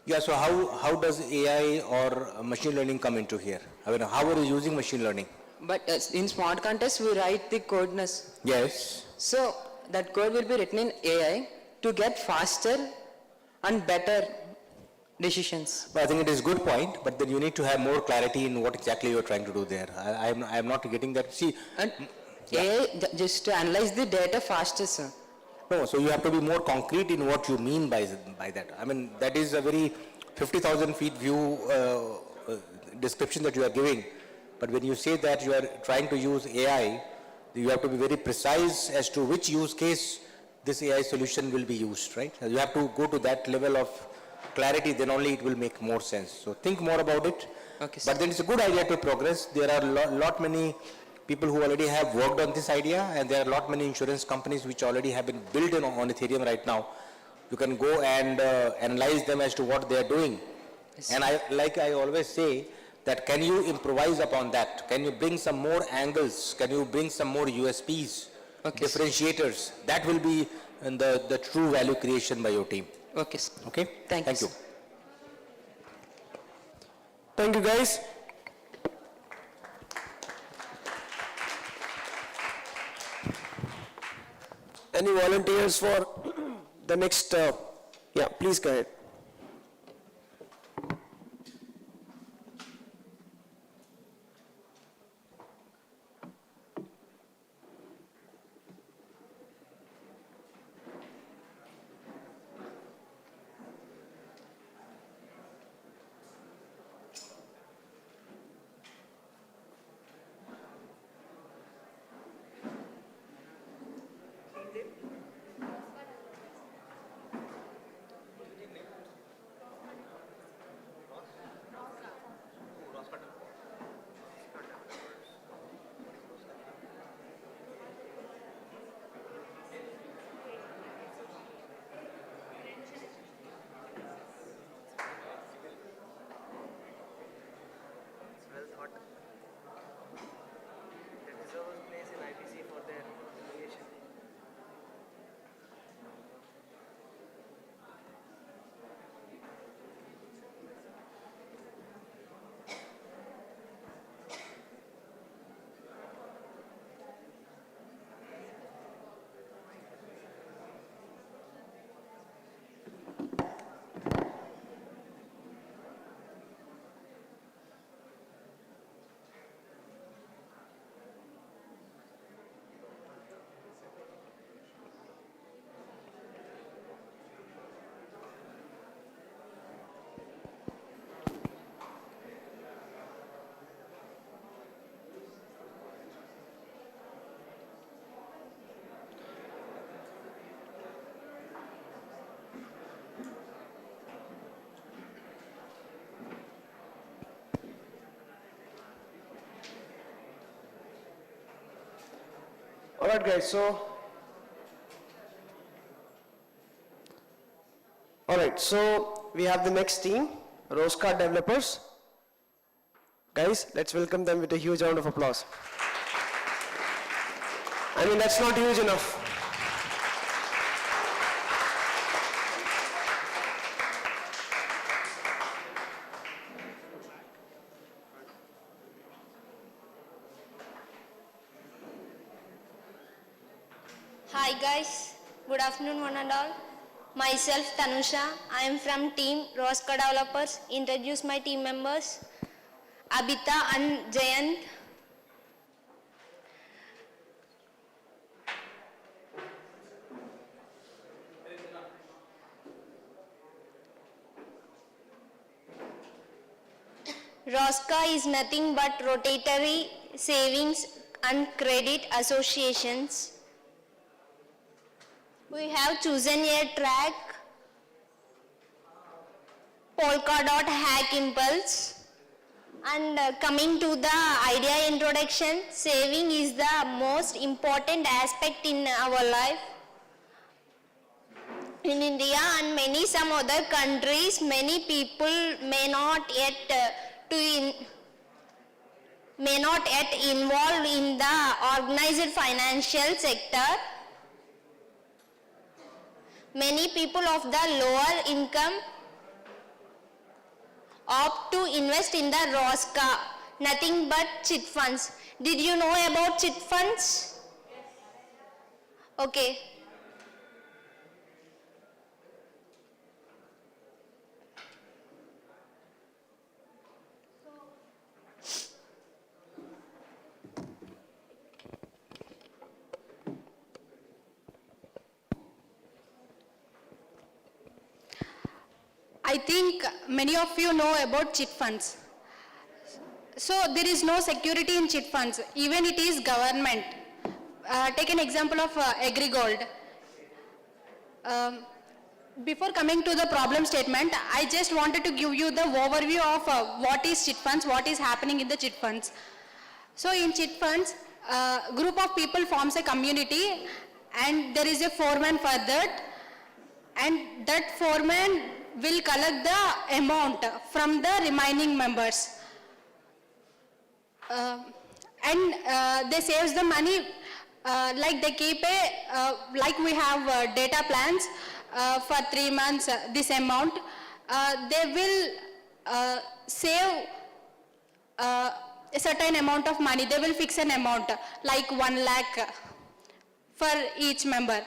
Yeah, so how does AI or machine learning come into here? I mean, how are you using machine learning? But in smart contracts, we write the codeness. Yes. So that code will be written in AI to get faster and better decisions. But I think it is a good point, but then you need to have more clarity in what exactly you're trying to do there. I am not getting that. See, And AI just to analyze the data faster, sir. no, so you have to be more concrete in what you mean by that. I mean, that is a very 50,000 feet view description that you are giving. But when you say that you are trying to use AI, you have to be very precise as to which use case this AI solution will be used, right? You have to go to that level of clarity, then only it will make more sense. So think more about it. Okay, But then it's a good idea to progress. There are lot many people who already have worked on this idea, and there are lot many insurance companies which already have been built on Ethereum right now. You can go and analyze them as to what they are doing. Yes. And I always say that can you improvise upon that? Can you bring some more angles? Can you bring some more USPs, differentiators? That will be the true value creation by your team. Okay, sir. Okay? Thank you, you. sir. Thank you, guys. Any volunteers for the next, yeah, please go ahead. place in IBC for their creation. All right, guys, so we have the next team, Rosecard developers. Guys, let's welcome them with a huge round of applause. I mean, that's not huge enough. Hi guys, good afternoon one and all. Myself Tanusha, I am from team Rosca Developers. Introduce my team members, Abita and Jayant. Rosca is nothing but rotatory savings and credit associations. We have chosen a track, Hack Impulse. And coming to the idea introduction, saving is the most important aspect in our life. In India and many some other countries, many people may not yet involved in the organized financial sector. Many people of the lower income opt to invest in the Rosca, nothing but chit funds. Did you know about chit funds? Yes. Okay. I think many of you know about chit funds. So there is no security in chit funds, even it is government. Take an example of agri-gold. Before coming to the problem statement, I just wanted to give you the overview of what is chit funds, what is happening in the chit funds. So in chit funds, group of people forms a community and there is a foreman for that, and that foreman will collect the amount from the remaining members. And they saves the money, like they keep a, like we have data plans for 3 months, this amount. They will save a certain amount of money. They will fix an amount, like 1 lakh for each member.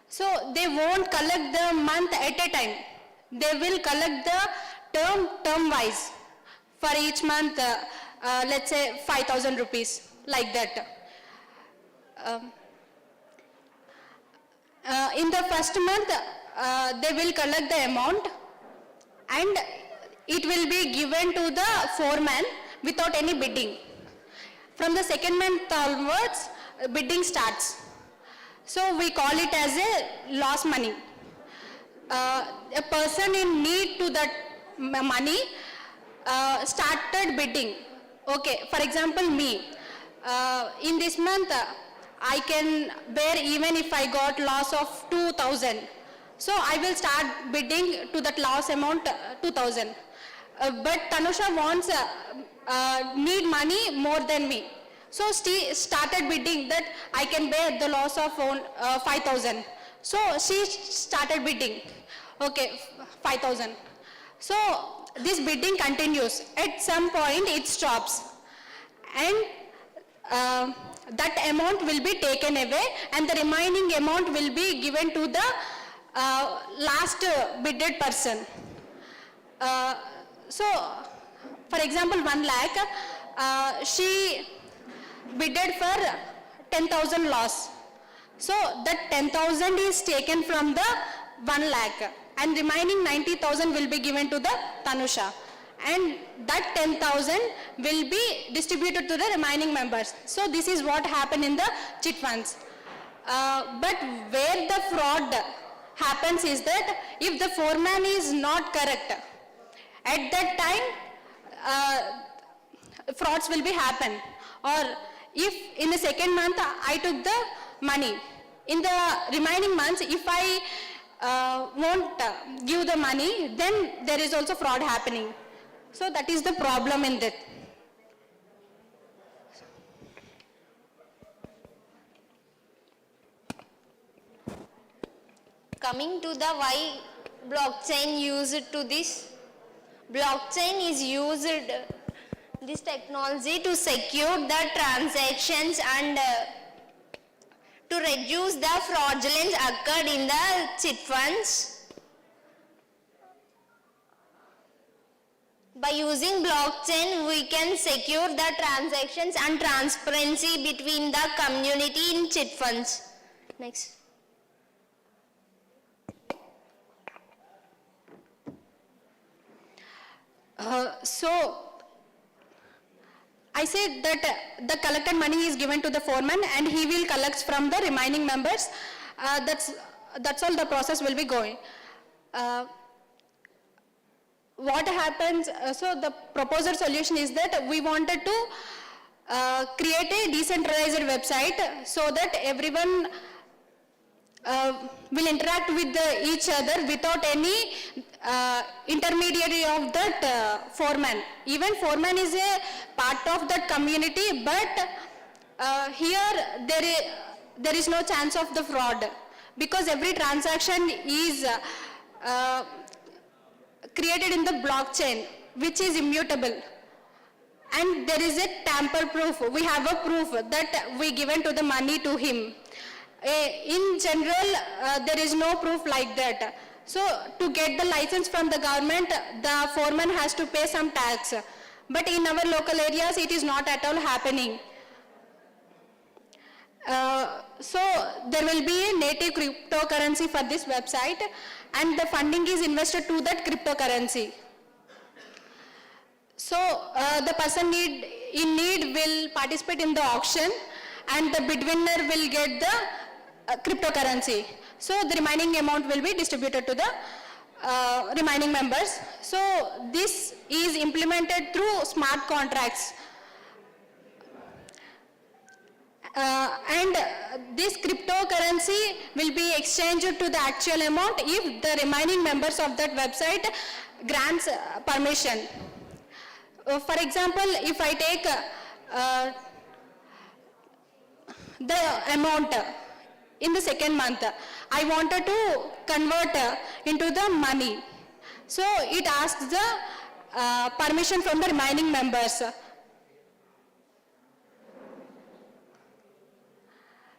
So they won't collect the month at a time. They will collect the term wise. For each month, let's say 5,000 rupees, like that. In the first month, they will collect the amount and it will be given to the foreman without any bidding. From the second month onwards, bidding starts. So we call it as a loss money. A person in need to that money started bidding. Okay, for example, me. In this month, I can bear even if I got loss of 2,000. So I will start bidding to that loss amount 2,000. But Tanusha wants need money more than me. So she started bidding that I can bear the loss of 5,000. So she started bidding. Okay, 5,000. So this bidding continues. At some point it stops. And that amount will be taken away and the remaining amount will be given to the last bidded person. So, for example, 1 lakh, she bidded for 10,000 loss. So, that 10,000 is taken from the 1 lakh and remaining 90,000 will be given to the Tanusha. And that 10,000 will be distributed to the remaining members. So, this is what happened in the chit funds. But where the fraud happens is that if the foreman is not correct, at that time frauds will be happen. Or if in the second month I took the money, in the remaining months if I won't give the money, then there is also fraud happening. So that is the problem in that. Coming to the why blockchain used to this. Blockchain is used this technology to secure the transactions and to reduce the fraudulence occurred in the chit funds. By using blockchain, we can secure the transactions and transparency between the community in chit funds. Next. So, I said that the collected money is given to the foreman and he will collect from the remaining members. That's all the process will be going. What happens, so the proposed solution is that we wanted to create a decentralized website so that everyone will interact with each other without any intermediary of that foreman. Even foreman is a part of that community, but here there is no chance of the fraud because every transaction is created in the blockchain, which is immutable. And there is a tamper proof. We have a proof that we given to the money to him. In general, there is no proof like that. So to get the license from the government, the foreman has to pay some tax. But in our local areas, it is not at all happening. So there will be a native cryptocurrency for this website, and the funding is invested to that cryptocurrency. So the person in need will participate in the auction, and the bid winner will get the cryptocurrency. So the remaining amount will be distributed to the remaining members. So this is implemented through smart contracts. And this cryptocurrency will be exchanged to the actual amount if the remaining members of that website grants permission. For example, if I take the amount in the second month, I wanted to convert into the money. So it asks the permission from the remaining members.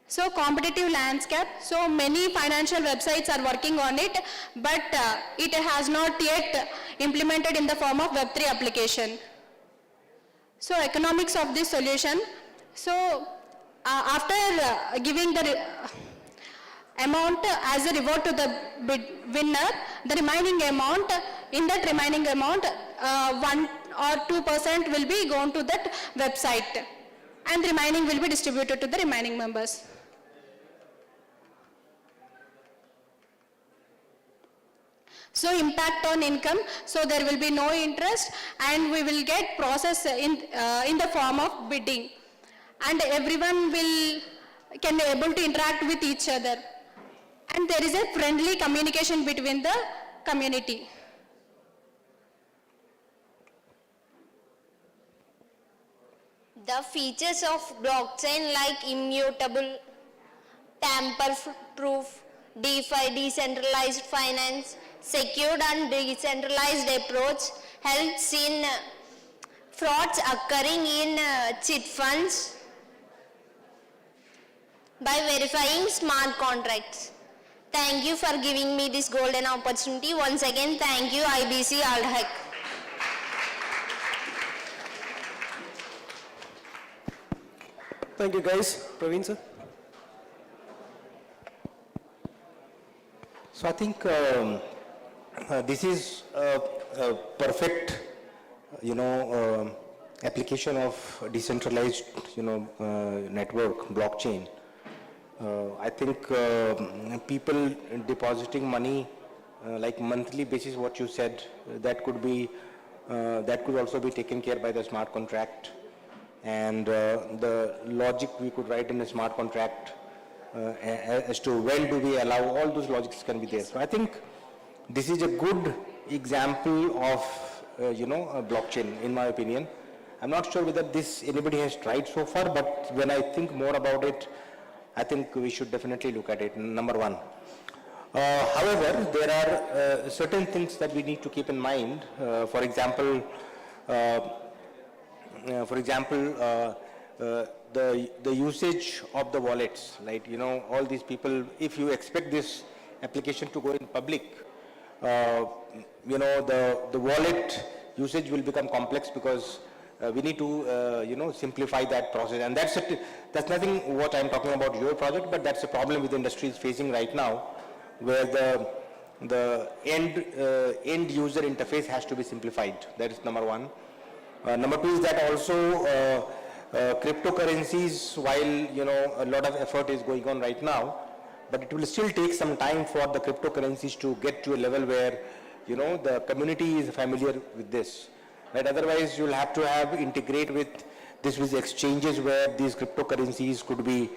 So competitive landscape, so many financial websites are working on it, but it has not yet implemented in the form of Web3 application. So economics of this solution, so after giving the amount as a reward to the bid winner, the remaining amount, in that remaining amount, 1 or 2% will be gone to that website, and the remaining will be distributed to the remaining members. So impact on income, so there will be no interest, and we will get process in the form of bidding, and everyone can be able to interact with each other, and there is a friendly communication between the community. The features of blockchain like immutable, tamper-proof, DeFi, decentralized finance, secured and decentralized approach helps in frauds occurring in chit funds by verifying smart contracts. Thank you for giving me this golden opportunity. Once again, thank you IBC Alt Hack. Thank you guys. Praveen sir. So I think this is a perfect, application of decentralized, network, blockchain. I think people depositing money like monthly basis, what you said, that could also be taken care by the smart contract, and the logic we could write in a smart contract as to when do we allow, all those logics can be there. So I think this is a good example of, a blockchain, in my opinion. I'm not sure whether anybody has tried so far, but when I think more about it, I think we should definitely look at it, number one. However, there are certain things that we need to keep in mind. For example, the usage of the wallets, right? All these people, if you expect this application to go in public, the wallet usage will become complex because we need to, simplify that process. And that's nothing what I'm talking about your project, but that's a problem with the industry is facing right now, where the end user interface has to be simplified. That is number one. Number two is that also cryptocurrencies, while a lot of effort is going on right now, but it will still take some time for the cryptocurrencies to get to a level where the community is familiar with this. Right? Otherwise, you'll have to integrate with exchanges where these cryptocurrencies could be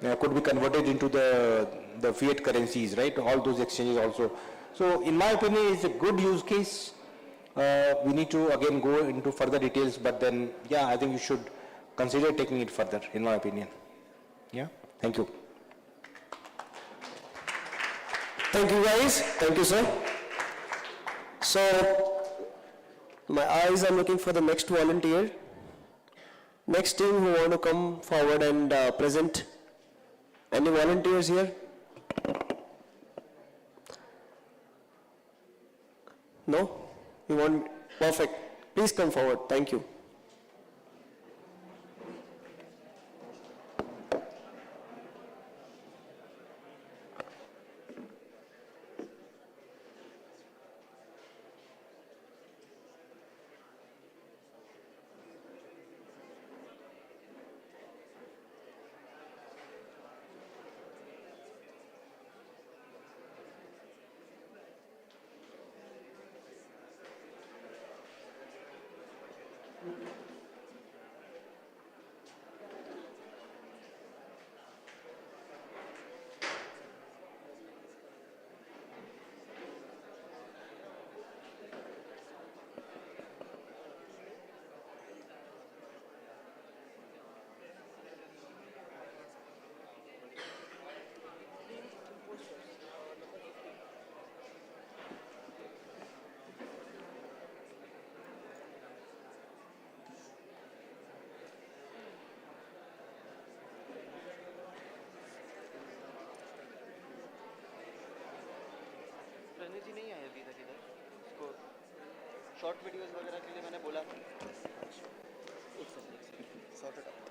converted into the fiat currencies, right? All those exchanges also. So, in my opinion, it's a good use case. We need to again go into further details, but then, yeah, I think you should consider taking it further, in my opinion. Yeah, thank you. Thank you guys. Thank you, sir. So, my eyes are looking for the next volunteer. Next team who want to come forward and present. Any volunteers here? No? You want? Perfect. Please come forward. Thank you. Ranveer ji नहीं आए अभी तक इधर, उसको short videos वगैरह के लिए मैंने बोला था। एक second sort it out.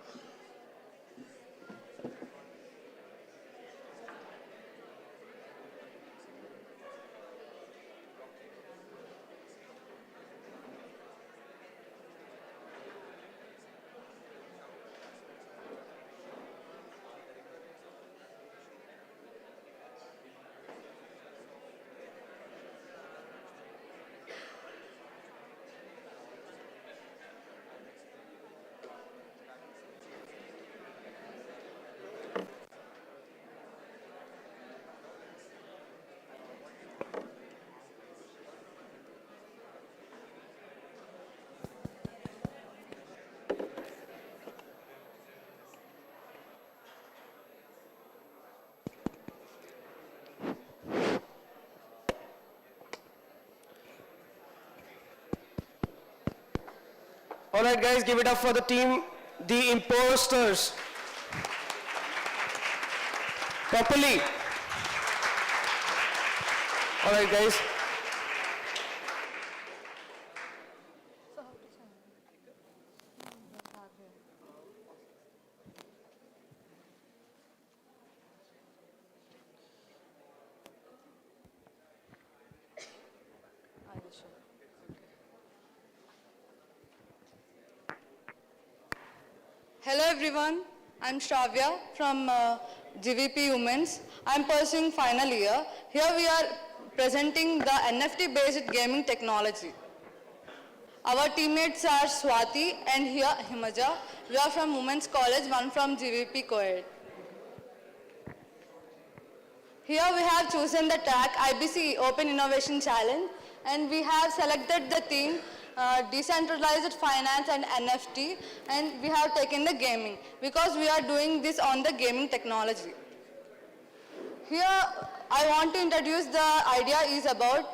All right, guys, give it up for the team, the imposters. Properly. All right, guys. Hello everyone, I'm Shravya from GVP Women's. I'm pursuing final year. Here we are presenting the NFT based gaming technology. Our teammates are Swati and here Himaja. We are from Women's College, one from GVP Co-ed. Here we have chosen the track IBC Open Innovation Challenge and we have selected the theme decentralized finance and NFT, and we have taken the gaming because we are doing this on the gaming technology. Here I want to introduce the idea is about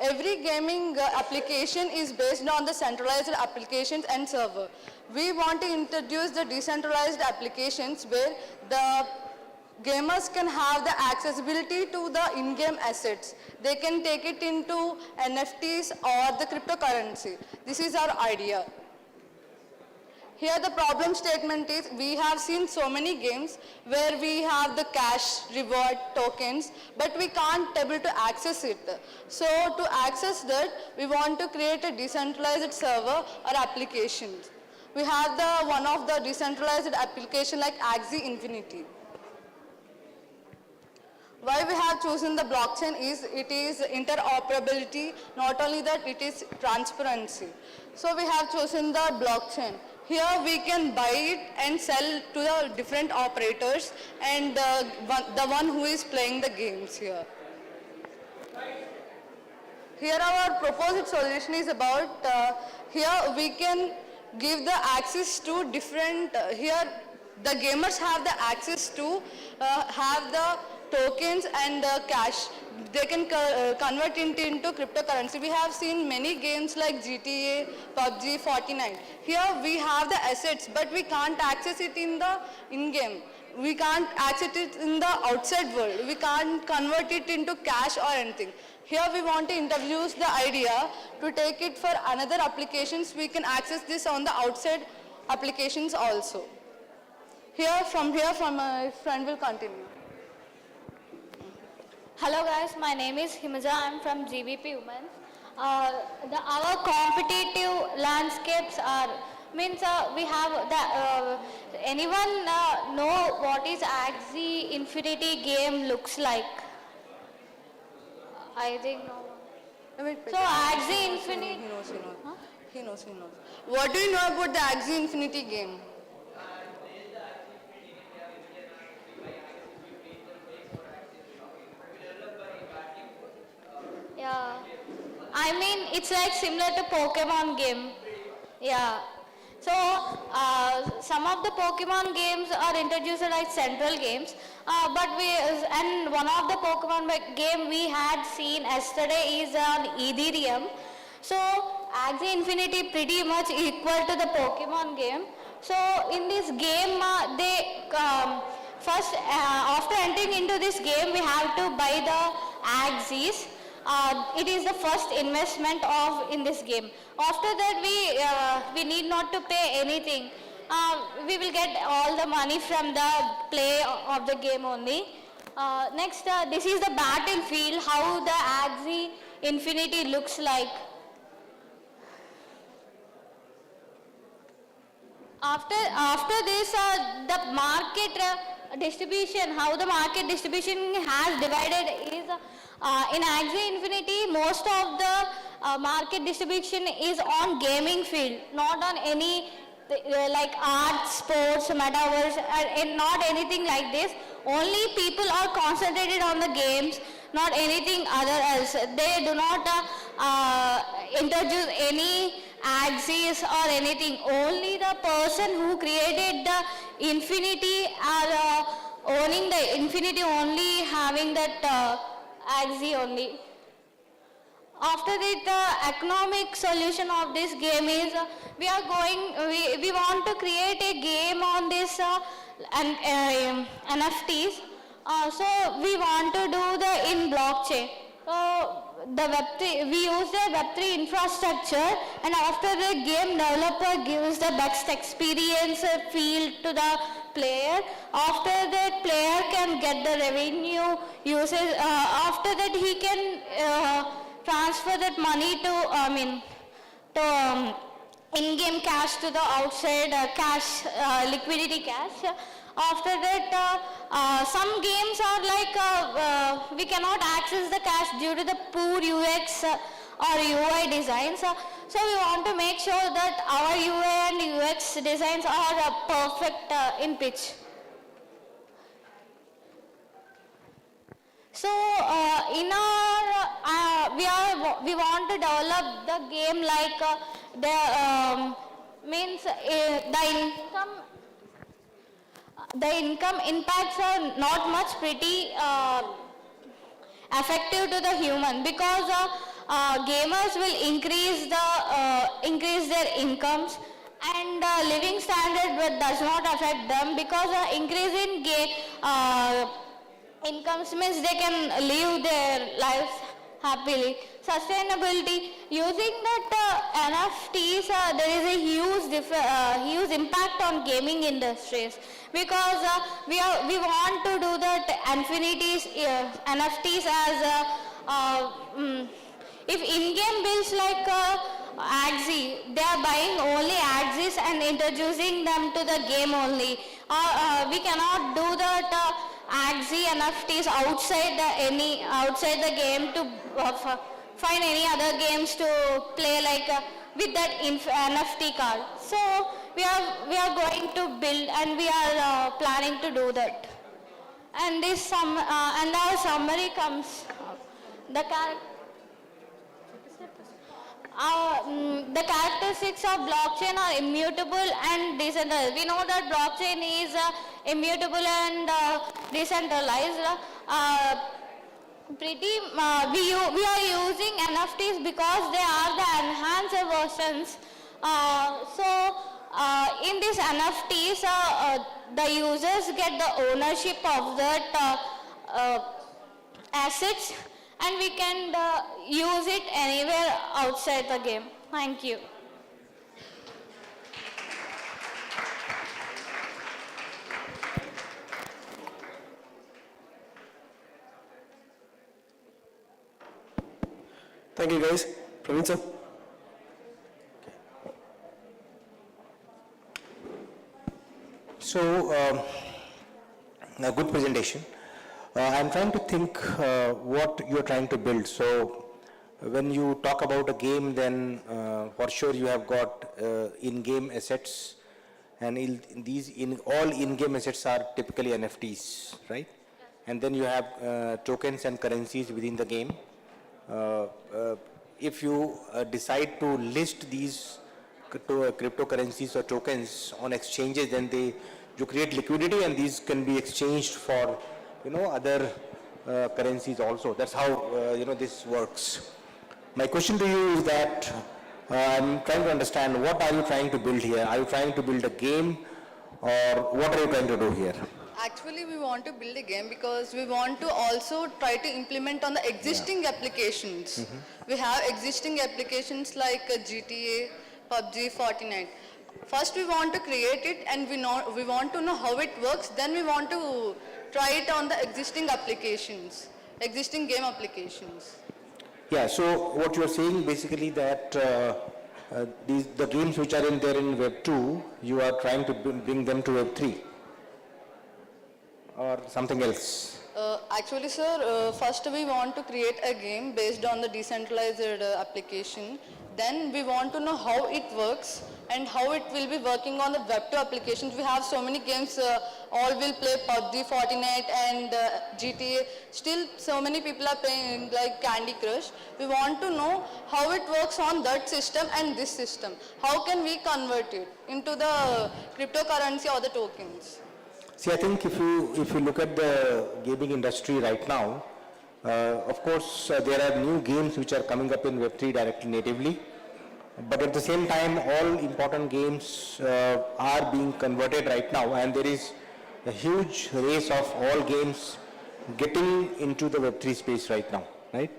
every gaming application is based on the centralized applications and server. We want to introduce the decentralized applications where the gamers can have the accessibility to the in-game assets. They can take it into NFTs or the cryptocurrency. This is our idea. Here the problem statement is we have seen so many games where we have the cash, reward, tokens, but we can't able to access it. So to access that, we want to create a decentralized server or applications. We have the one of the decentralized application like Axie Infinity. Why we have chosen the blockchain is it is interoperability, not only that it is transparency. So we have chosen the blockchain. Here we can buy it and sell to the different operators and the one who is playing the games here. Here our proposed solution is about, here we can give the access to different, here the gamers have the access to have the tokens and cash. They can convert it into cryptocurrency. We have seen many games like GTA, PUBG, Fortnite. Here we have the assets, but we can't access it in the in-game. We can't access it in the outside world. We can't convert it into cash or anything. Here we want to introduce the idea to take it for another applications. We can access this on the outside applications also. From my friend will continue. Hello guys, my name is Himaja. I'm from GVP Women. Our competitive landscapes are we have the anyone know what is Axie Infinity game looks like? I think no. So Axie Infinity. He knows. Huh? He knows. What do you know about the Axie Infinity game? Yeah. I mean, it's like similar to Pokemon game. Yeah. So, some of the Pokemon games are introduced like central games, and one of the Pokemon game we had seen yesterday is on Ethereum. So, Axie Infinity pretty much equal to the Pokemon game. So, in this game, first, after entering into this game, we have to buy the Axies. It is the first investment in this game. After that, we need not to pay anything. We will get all the money from the play of the game only. Next, this is the battlefield, how the Axie Infinity looks like. After this, the market distribution, how the market distribution has divided is in Axie Infinity, most of the market distribution is on gaming field, not on any like art, sports, metaverse, and not anything like this. Only people are concentrated on the games, not anything other else. They do not introduce any Axies or anything. Only the person who created the Infinity are owning the Infinity, only having that Axie only. After that, the economic solution of this game is we want to create a game on this NFTs. So we want to do the in blockchain. So the Web3, we use the Web3 infrastructure, and after the game developer gives the best experience field to the player. After that, player can get the revenue usage. After that, he can transfer that money to in-game cash to the outside cash, liquidity cash. After that, some games are like we cannot access the cash due to the poor UX or UI designs. So we want to make sure that our UI and UX designs are perfect in pitch. So in our we want to develop the game like the income impacts are not much pretty effective to the human, because gamers will increase their incomes, and living standard does not affect them, because increase in incomes means they can live their lives happily. Sustainability, using that NFTs, there is a huge impact on gaming industries, because we want to do that NFTs as if in-game builds like Axie, they are buying only Axies and introducing them to the game only. We cannot do that Axie NFTs outside the game to find any other games to play like with that NFT card. So we are going to build, and we are planning to do that. And this and our summary comes the characteristics of blockchain are immutable and decentralized. We know that blockchain is immutable and decentralized. We are using NFTs because they are the enhanced versions. In these NFTs, the users get the ownership of that assets, and we can use it anywhere outside the game. Thank you. Thank you, guys. Praveen sir. So, a good presentation. I'm trying to think what you're trying to build. So, when you talk about a game, then for sure you have got in-game assets, and all in-game assets are typically NFTs, right? And then you have tokens and currencies within the game. If you decide to list these cryptocurrencies or tokens on exchanges, then you create liquidity, and these can be exchanged for other currencies also. That's how this works. My question to you is that I'm trying to understand, what are you trying to build here? Are you trying to build a game, or what are you trying to do here? Actually, we want to build a game because we want to also try to implement on the existing applications. We have existing applications like GTA, PUBG, Fortnite. First, we want to create it, and we want to know how it works. Then we want to try it on the existing applications, existing game applications. Yeah, so what you're saying basically that the games which are there in Web 2, you are trying to bring them to Web 3 or something else? Actually, sir, first we want to create a game based on the decentralized application. Then we want to know how it works and how it will be working on the Web 2 applications. We have so many games, all will play PUBG, Fortnite and GTA. Still, so many people are playing like Candy Crush. We want to know how it works on that system and this system. How can we convert it into the cryptocurrency or the tokens? See, I think if you look at the gaming industry right now, of course, there are new games which are coming up in Web3 directly natively. But at the same time, all important games are being converted right now, and there is a huge race of all games getting into the Web3 space right now, right?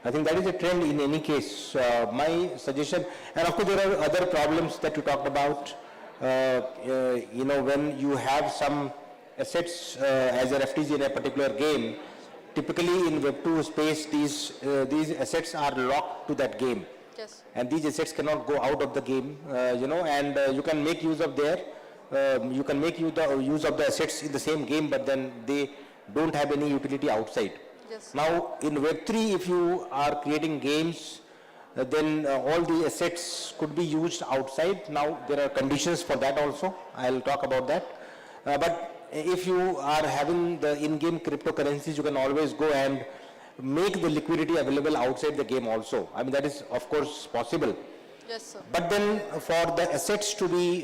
I think that is a trend in any case. My suggestion, and of course there are other problems that you talked about, when you have some assets as NFTs in a particular game, typically in Web2 space, these assets are locked to that game. Yes. And these assets cannot go out of the game, and you can make use of you can make use of the assets in the same game, but then they don't have any utility outside. Yes. Now, in Web3, if you are creating games, then all the assets could be used outside. Now, there are conditions for that also. I'll talk about that. But if you are having the in-game cryptocurrencies, you can always go and make the liquidity available outside the game also. I mean, that is of course possible. Yes, sir. But then for the assets to be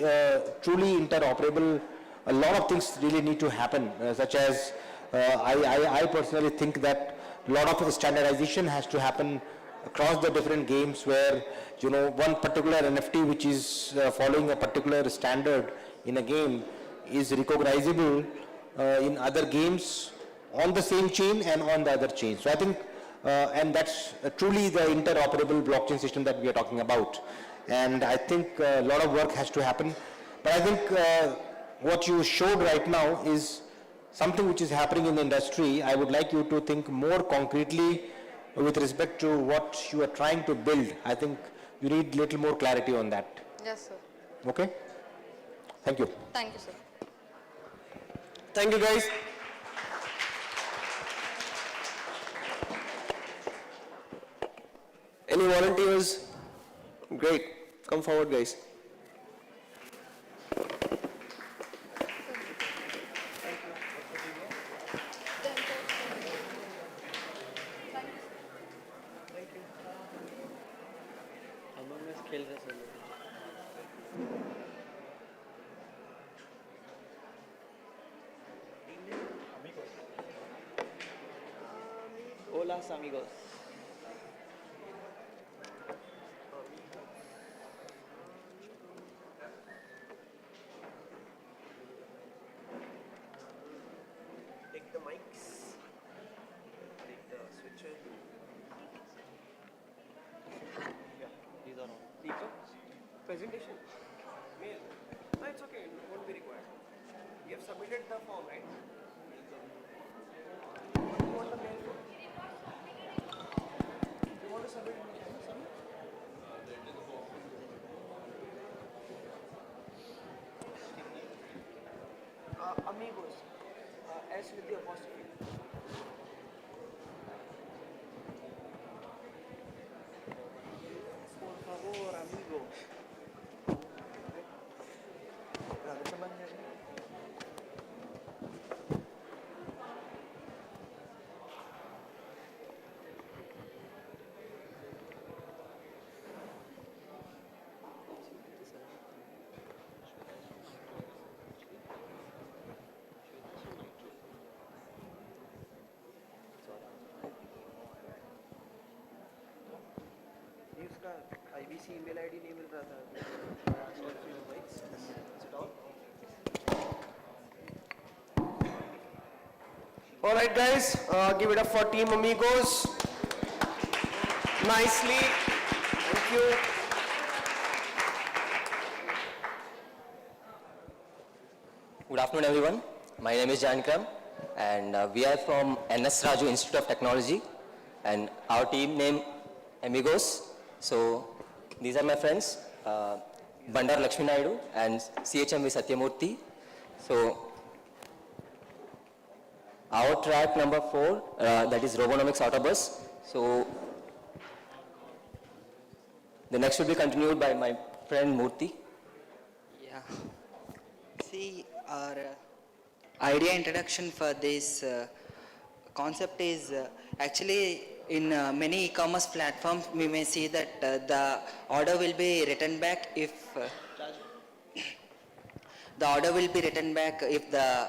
truly interoperable, a lot of things really need to happen, such as I personally think that a lot of standardization has to happen across the different games, where one particular NFT which is following a particular standard in a game is recognizable in other games on the same chain and on the other chain. So I think, and that's truly the interoperable blockchain system that we are talking about. And I think a lot of work has to happen. But I think what you showed right now is something which is happening in the industry. I would like you to think more concretely with respect to what you are trying to build. I think you need little more clarity on that. Yes, sir. Okay? Thank you. Thank you, sir. Thank you, guys. Any volunteers? Great. Come forward, guys. Hola, amigos. Take the mics. Take the switcher. Yeah, these are all. Deepak, presentation. Mail. No, it's okay. It won't be required. You have submitted the form, right? What do you want the mail for? You want to submit it? Amigos. S with the apostrophe. IBC email ID नहीं मिल रहा था. All right, guys, give it up for Team Amigos. Nicely. Thank you. Good afternoon, everyone. My name is Janikram, and we are from NS Raju Institute of Technology, and our team name Amigos. So these are my friends, Bandar Lakshmi Naidu and CHMV Satyamurthy. So our track number 4, that is Robonomics Autobus. So the next will be continued by my friend Murthy. Yeah. See, our idea introduction for this concept is actually in many e-commerce platforms we may see that the order will be written back if the order will be written back if the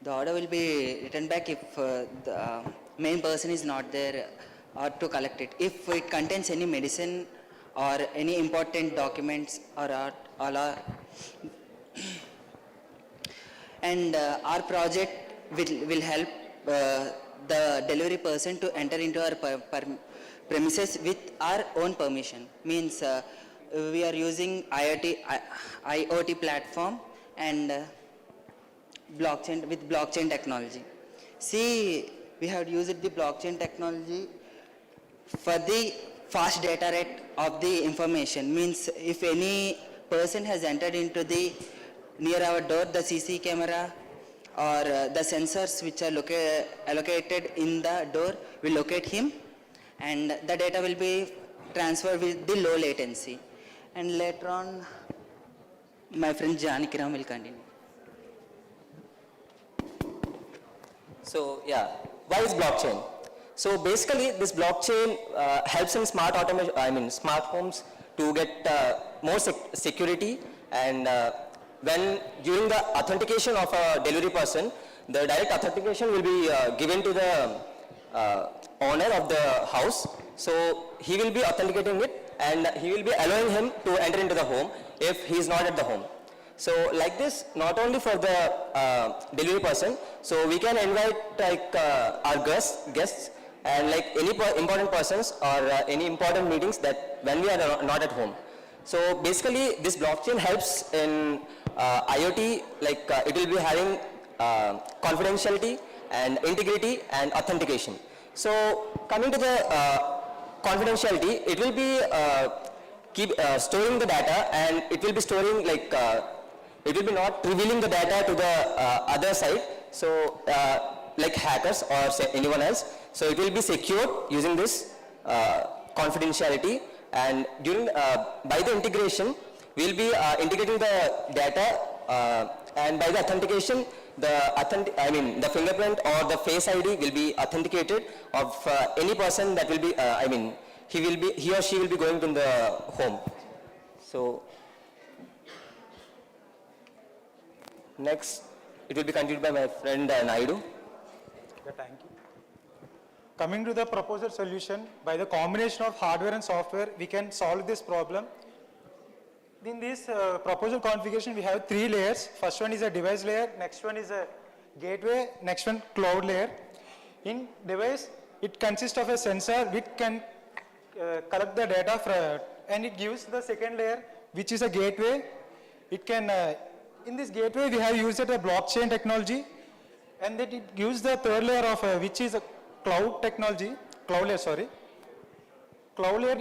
order will be written back if the main person is not there or to collect it. If it contains any medicine or any important documents or all are and our project will help the delivery person to enter into our premises with our own permission. Means we are using IoT platform and blockchain with blockchain technology. See, we have used the blockchain technology for the fast data rate of the information. Means if any person has entered into the near our door, the CC camera or the sensors which are allocated in the door will locate him, and the data will be transferred with the low latency. And later on, my friend Janikram will continue. So yeah, why is blockchain? So basically, this blockchain helps in smart automation, smart homes to get more security, and when during the authentication of a delivery person, the direct authentication will be given to the owner of the house. So he will be authenticating it, and he will be allowing him to enter into the home if he is not at the home. So like this, not only for the delivery person, so we can invite like our guests and like any important persons or any important meetings that when we are not at home. So basically this blockchain helps in IoT, like it will be having confidentiality and integrity and authentication. So coming to the confidentiality, it will be storing the data, and it will be storing like it will be not revealing the data to the other side, so like hackers or say anyone else. So it will be secured using this confidentiality, and during by the integration we will be integrating the data, and by the authentication the fingerprint or the face ID will be authenticated of any person that will be he or she will be going to the home. So next, it will be continued by my friend Naidu. Yeah, thank you. Coming to the proposed solution, by the combination of hardware and software, we can solve this problem. In this proposal configuration, we have 3 layers. First one is a device layer, next one is a gateway, next one cloud layer. In device, it consists of a sensor which can collect the data and it gives the second layer, which is a gateway. It can in this gateway, we have used a blockchain technology, and that it gives the third layer of which is a cloud technology, cloud layer, sorry. Cloud layer,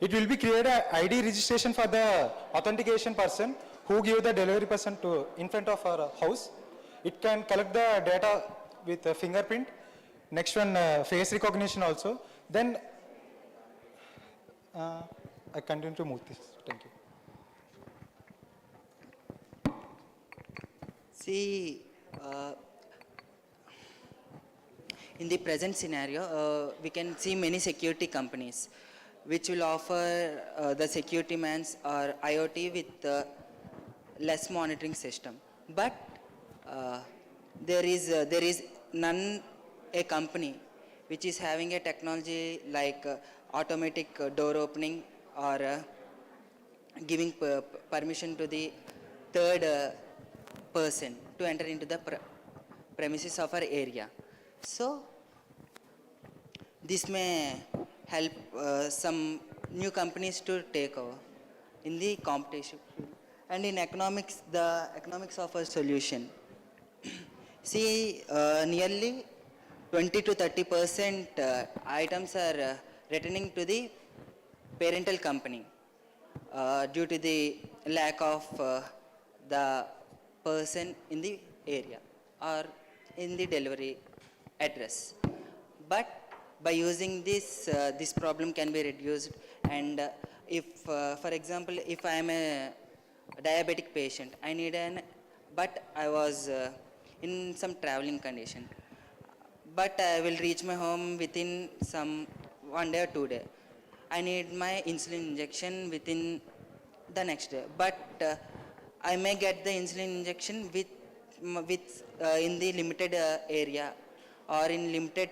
it will be create a ID registration for the authentication person who give the delivery person to in front of our house. It can collect the data with a fingerprint. Next one, face recognition also. Then I continue to move this. Thank you. See, in the present scenario, we can see many security companies which will offer the security mans or IoT with less monitoring system. But there is none a company which is having a technology like automatic door opening or giving permission to the third person to enter into the premises of our area. So this may help some new companies to take over in the competition. And in economics, the economics of a solution. See, nearly 20 to 30% items are returning to the parental company due to the lack of the person in the area or in the delivery address. But by using this, this problem can be reduced. And if, for example, if I am a diabetic patient, I need but I was in some traveling condition. But I will reach my home within some 1 day or 2 days. I need my insulin injection within the next day. But I may get the insulin injection with in the limited area or in limited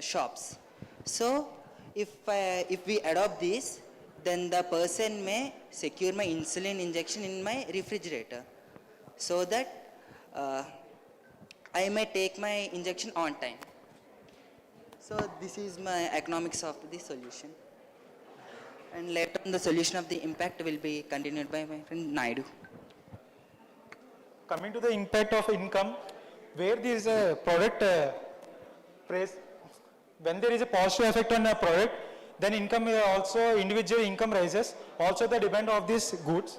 shops. So if we adopt this, then the person may secure my insulin injection in my refrigerator, so that I may take my injection on time. So this is my economics of the solution. And later on the solution of the impact will be continued by my friend Naidu. Coming to the impact of income, where there is a product price, when there is a positive effect on a product, then income also, individual income rises, also the demand of these goods.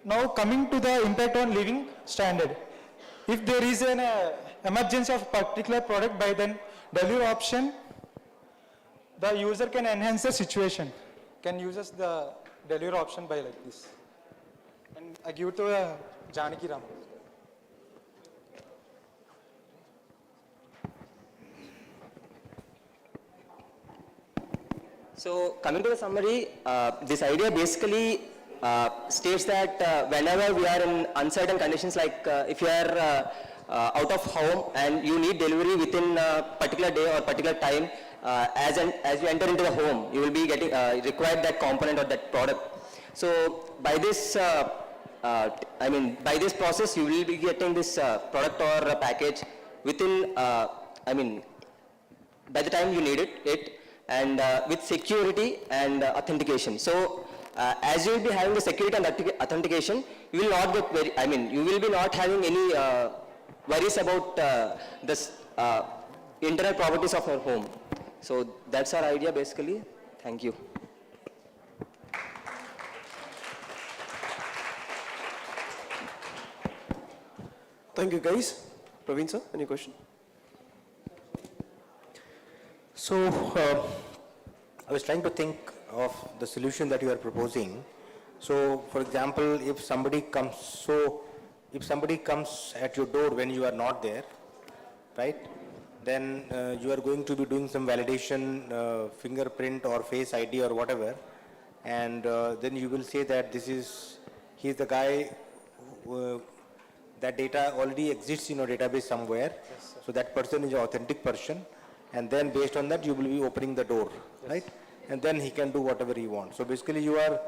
Now coming to the impact on living standard. If there is an emergence of particular product, by then delivery option, the user can enhance the situation, can use the delivery option by like this. And I give to Janaki Ram. So coming to the summary, this idea basically states that whenever we are in uncertain conditions, like if you are out of home and you need delivery within a particular day or particular time, as you enter into the home, you will be getting required that component or that product. So by this, by this process, you will be getting this product or package within, by the time you need it, and with security and authentication. So as you will be having the security and authentication, you will not get you will be not having any worries about this internal properties of our home. So that's our idea basically. Thank you. Thank you, guys. Praveen sir, any question? So, I was trying to think of the solution that you are proposing. So, for example, if somebody comes at your door when you are not there, right? Then you are going to be doing some validation, fingerprint or face ID or whatever, and then you will say that he is the guy that data already exists in your database somewhere. Yes, so that person is an authentic person, and then based on that you will be opening the door, yes, right? And then he can do whatever he wants. So basically you are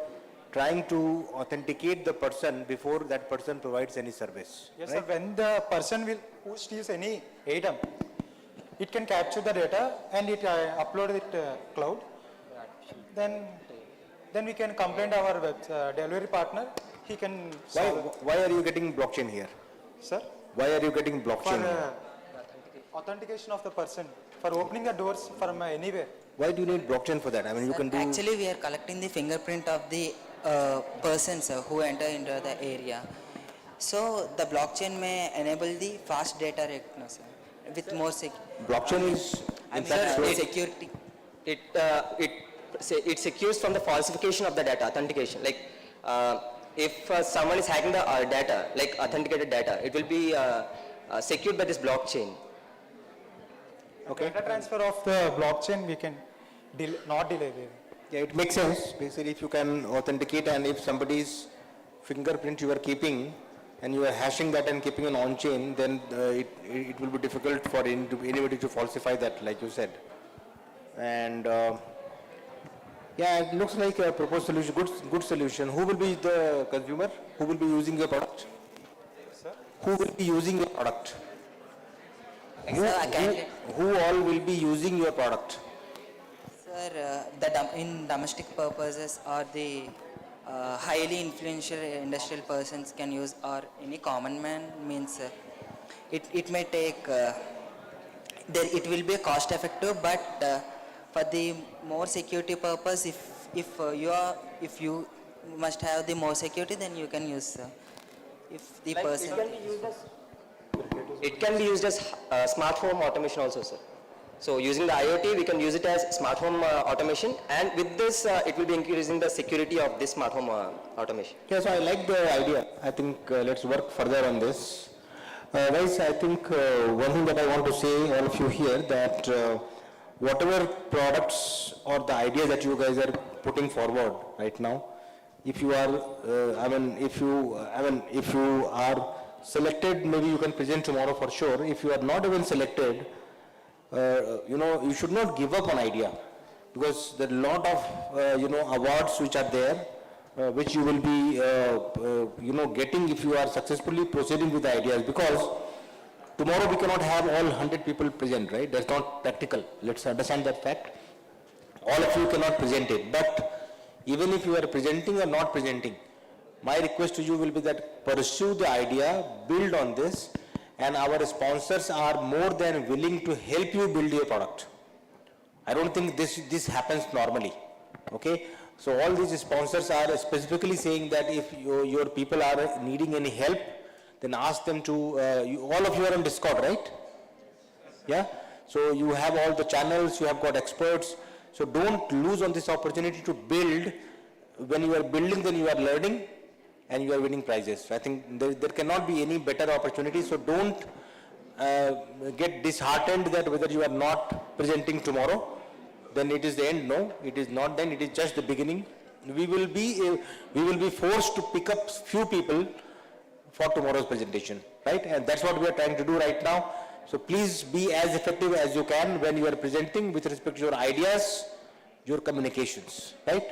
trying to authenticate the person before that person provides any service. Yes, right? sir. When the person who steals any item, it can capture the data and it upload it cloud. Then we can complain our delivery partner. He can. Why are you getting blockchain here? Sir? Why are you getting blockchain For here? authentication of the person, for opening the doors from anywhere. Why do you need blockchain for that? I mean, you can do. Actually, we are collecting the fingerprint of the persons who enter into the area. So the blockchain may enable the fast data recognition with more Blockchain is security. It secures from the falsification of the data, authentication. Like if someone is hacking the data, like authenticated data, it will be secured by this blockchain. Okay. Data transfer of the blockchain we can not delay. Yeah, it makes sense. Basically, if you can authenticate and if somebody's fingerprint you are keeping, and you are hashing that and keeping it on chain, then it will be difficult for anybody to falsify that, like you said. And yeah, it looks like a proposed solution, good solution. Who will be the consumer? Who will be using your product? Sir? Who will be using your product? Sir, who all will be using your product? Sir, in domestic purposes or the highly influential industrial persons can use, or any common man, means it may take, it will be cost effective, but for the more security purpose, if you must have the more security, then you can use, if the person. It can be used as smart home automation also, sir. So using the IoT, we can use it as smart home automation, and with this, it will be increasing the security of this smart home automation. Yes, I like the idea. I think let's work further on this. Guys, I think one thing that I want to say, all of you here, that whatever products or the ideas that you guys are putting forward right now, if you are, if you are selected, maybe you can present tomorrow for sure. If you are not even selected, you should not give up on idea, because there are a lot of, awards which are there, which you will be, getting if you are successfully proceeding with the ideas, because tomorrow we cannot have all 100 people present, right? That's not practical. Let's understand that fact. All of you cannot present it, but even if you are presenting or not presenting, my request to you will be that pursue the idea, build on this, and our sponsors are more than willing to help you build your product. I don't think this happens normally, okay? So all these sponsors are specifically saying that if your people are needing any help, then ask them to, all of you are on Discord, right? Yeah? So you have all the channels, you have got experts, so don't lose on this opportunity to build. When you are building, then you are learning, and you are winning prizes. I think there cannot be any better opportunity, so don't get disheartened that whether you are not presenting tomorrow, then it is the end. No, it is not then, it is just the beginning. We will be forced to pick up few people for tomorrow's presentation, right? And that's what we are trying to do right now. So please be as effective as you can when you are presenting with respect to your ideas, your communications, right?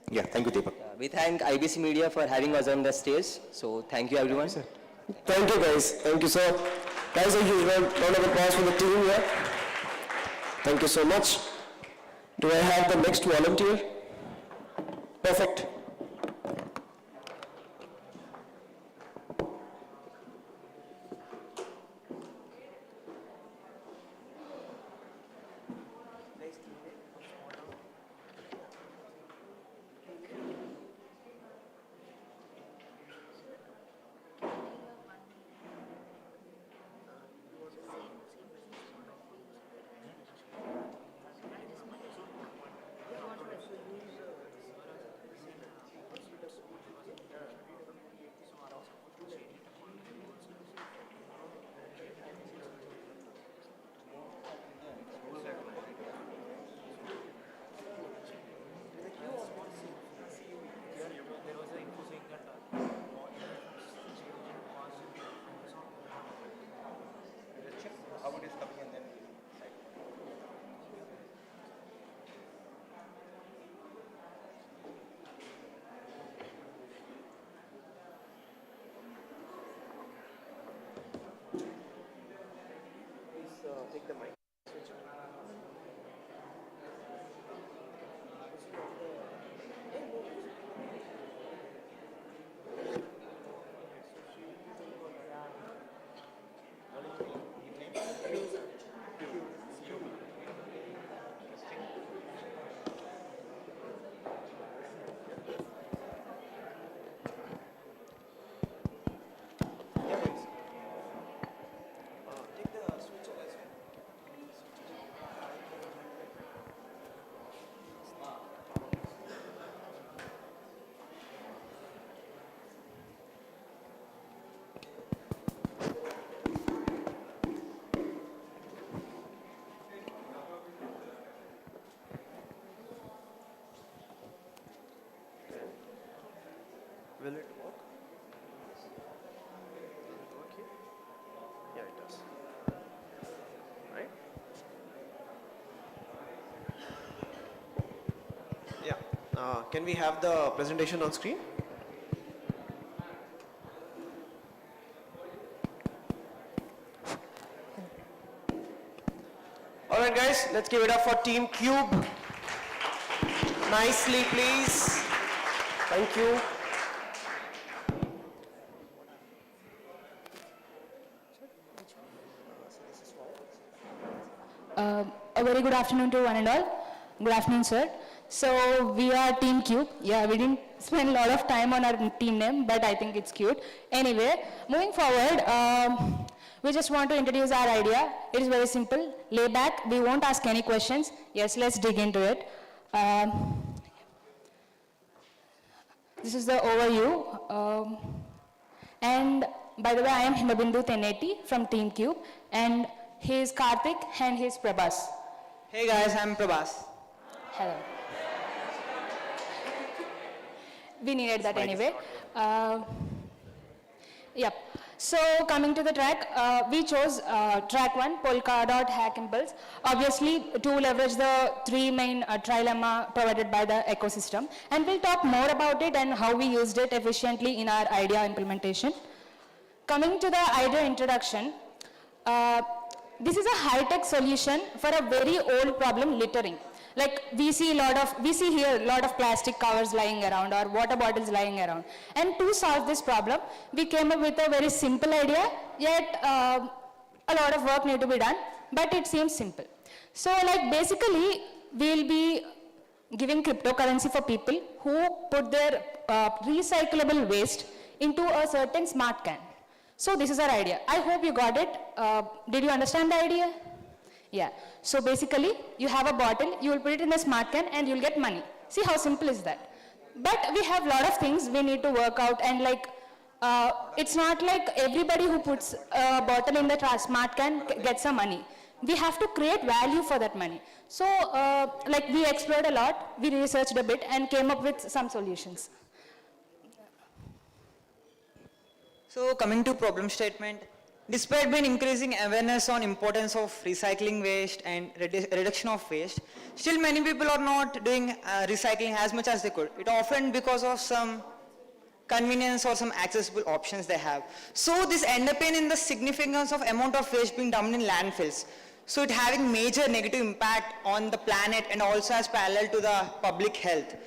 Yeah, thank you, Deepak. We thank IBC Media for having us on the stage. So thank you, everyone. Thank you, guys. Thank you, sir. Guys, a huge round of applause for the team here. Thank you so much. Do I have the next volunteer? Perfect. Take the mic. Will it work? Can we have the presentation on screen? All right, guys, let's give it up for Team Cube. Nicely, please. Thank you. A very good afternoon to one and all. Good afternoon, sir. So we are Team Cube. Yeah, we didn't spend a lot of time on our team name, but I think it's cute. Anyway, moving forward, we just want to introduce our idea. It is very simple. Lay back. We won't ask any questions. Yes, let's dig into it. This is the overview. And by the way, I am Himabindu 1080 from Team Cube. And he is Karthik and he is Prabhas. Hey guys, I'm Prabhas. Hello. We needed that anyway. Yep. So coming to the track, we chose track 1, Polkadot Hack Impulse, obviously to leverage the 3 main trilemma provided by the ecosystem. And we'll talk more about it and how we used it efficiently in our idea implementation. Coming to the idea introduction, this is a high-tech solution for a very old problem, littering. Like we see here a lot of plastic covers lying around or water bottles lying around. And to solve this problem, we came up with a very simple idea, yet a lot of work need to be done, but it seems simple. So like basically, we'll be giving cryptocurrency for people who put their recyclable waste into a certain smart can. So this is our idea. I hope you got it. Did you understand the idea? Yeah. So basically, you have a bottle, you will put it in a smart can and you'll get money. See how simple is that? But we have a lot of things we need to work out, and like, it's not like everybody who puts a bottle in the smart can gets some money. We have to create value for that money. So like we explored a lot, we researched a bit and came up with some solutions. So coming to problem statement, despite being increasing awareness on importance of recycling waste and reduction of waste, still many people are not doing recycling as much as they could. It often because of some convenience or some accessible options they have. So this end up in the significance of amount of waste being dumped in landfills. So it having major negative impact on the planet and also as parallel to the public health.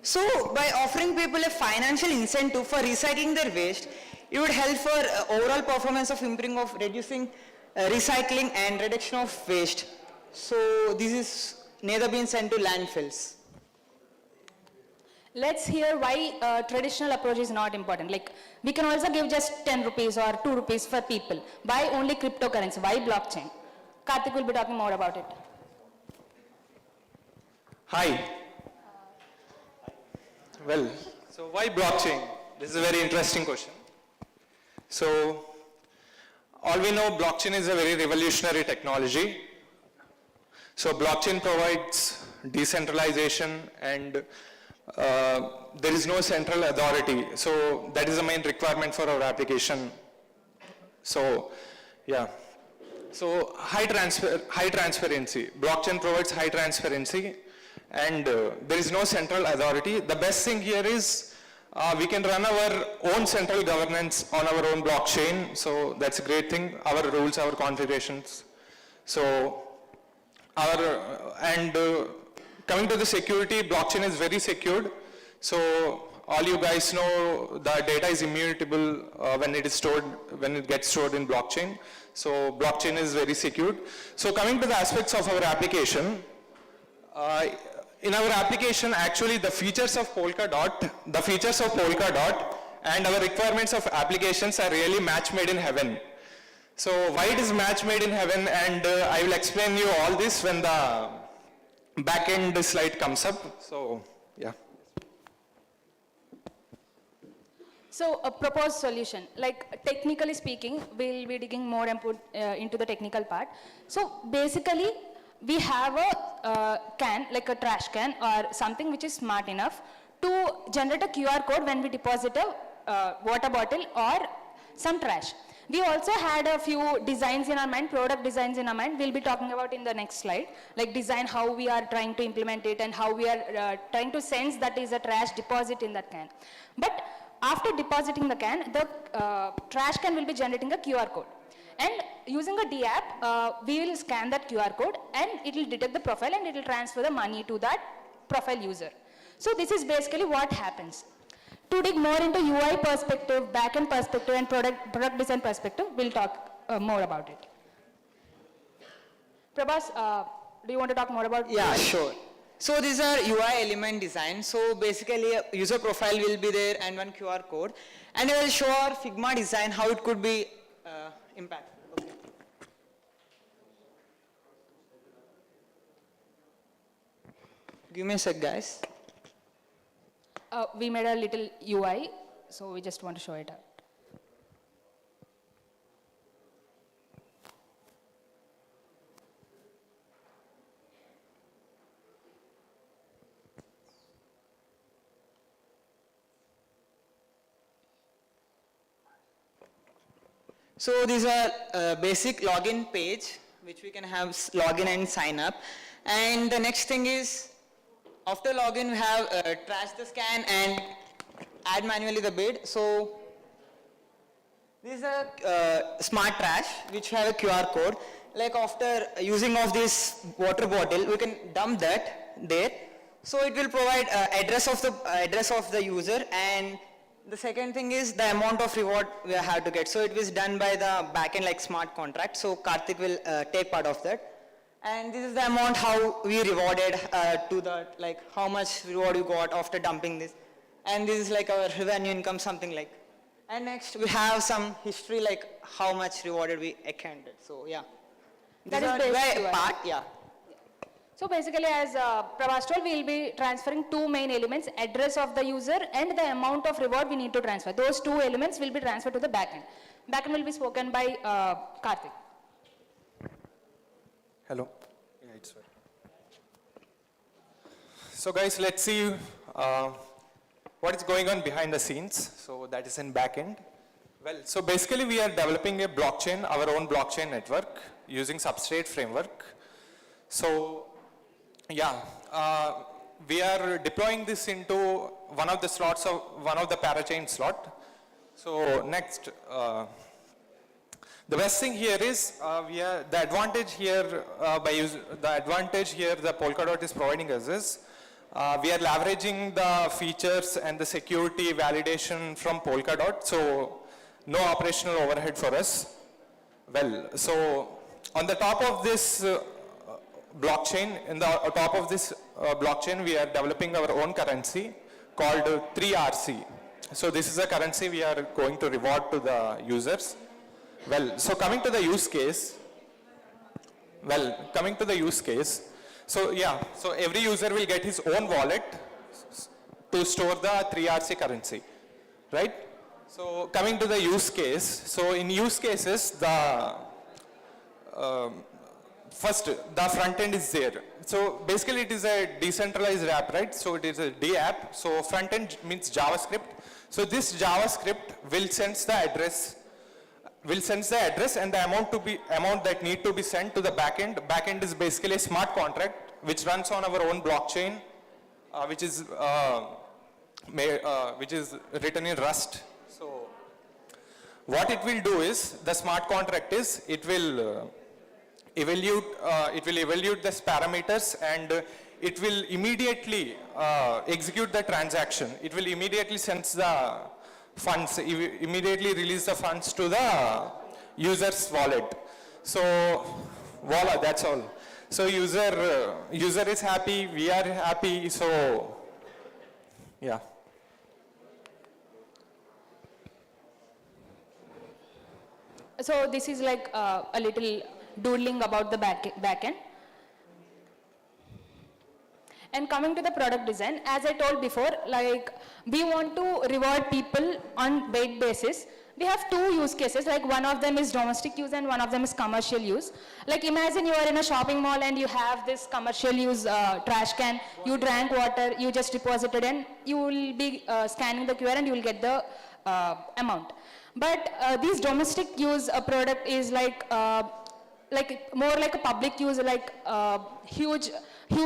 So by offering people a financial incentive for recycling their waste, it would help for overall performance of improving of reducing recycling and reduction of waste. So this is neither being sent to landfills. Let's hear why traditional approach is not important. Like we can also give just 10 rupees or 2 rupees for people. Why only cryptocurrency? Why blockchain? Karthik will be talking more about it. Hi. Well, so why blockchain? This is a very interesting question. So, all we know, blockchain is a very revolutionary technology. So, blockchain provides decentralization and there is no central authority. So, that is the main requirement for our application. So, yeah. So, high transparency. Blockchain provides high transparency and there is no central authority. The best thing here is we can run our own central governance on our own blockchain, so that's a great thing. Our rules, our configurations. So, coming to the security, blockchain is very secured. So, all you guys know, the data is immutable when it gets stored in blockchain. So, blockchain is very secured. So, coming to the aspects of our application, in our application, actually the features of Polkadot and our requirements of applications are really match made in heaven. So why it is match made in heaven, and I will explain you all this when the backend slide comes up. So yeah. So a proposed solution, like technically speaking, we'll be digging more into the technical part. So basically, we have a can, like a trash can or something which is smart enough to generate a QR code when we deposit a water bottle or some trash. We also had a few designs in our mind, product designs in our mind. We'll be talking about in the next slide, like design, how we are trying to implement it and how we are trying to sense that is a trash deposit in that can. But after depositing the can, the trash can will be generating a QR code. And using a D app, we will scan that QR code and it will detect the profile and it will transfer the money to that profile user. So this is basically what happens. To dig more into UI perspective, backend perspective, and product design perspective, we'll talk more about it. Prabhas, do you want to talk more about Yeah, sure. So these are UI element design. So basically a user profile will be there and one QR code. And I will show our Figma design how it could be impactful. Okay. Give me a sec, guys. We made a little UI, so we just want to show it out. So these are basic login page which we can have login and sign up. And the next thing is after login we have trash the scan and add manually the bid. So this is a smart trash which have a QR code. Like after using of this water bottle we can dump that there. So it will provide address of the user, and the second thing is the amount of reward we have to get. So it was done by the backend like smart contract. So Karthik will take part of that. And this is the amount how we rewarded to the, like how much reward you got after dumping this. And this is like our revenue income, something like. And next we have some history like how much rewarded we accounted. So yeah. That is basic part, yeah. So basically, as Prabhas told, we will be transferring two main elements, address of the user and the amount of reward we need to transfer. Those two elements will be transferred to the backend. Backend will be spoken by Karthik. Hello. Yeah, it's fine. So guys, let's see what is going on behind the scenes. So that is in backend. Well, so basically we are developing a blockchain, our own blockchain network using Substrate framework. So yeah, we are deploying this into one of the slots of one of the parachain slot. So next, the best thing here is the advantage here the Polkadot is providing us is we are leveraging the features and the security validation from Polkadot. So no operational overhead for us. Well, so on the top of this blockchain, we are developing our own currency called 3RC. So this is a currency we are going to reward to the users. Well, so coming to the use case, so yeah, so every user will get his own wallet to store the 3RC currency, right? So coming to the use case, so in use cases, first, the front end is there. So basically it is a decentralized app, right? So it is a D app. So front end means JavaScript. So this JavaScript will sense the address, and the amount that need to be sent to the backend. Backend is basically a smart contract which runs on our own blockchain, which is written in Rust. So what it will do is, the smart contract is, it will evaluate the parameters, and it will immediately execute the transaction. It will immediately sense the funds, immediately release the funds to the user's wallet. So voila, that's all. So user is happy, we are happy, so yeah. So this is like a little doodling about the backend. And coming to the product design, as I told before, like we want to reward people on weight basis. We have two use cases, like one of them is domestic use and one of them is commercial use. Like imagine you are in a shopping mall and you have this commercial use trash can, you drank water, you just deposited, and you will be scanning the QR and you will get the amount. But these domestic use product is like more like a public use, like huge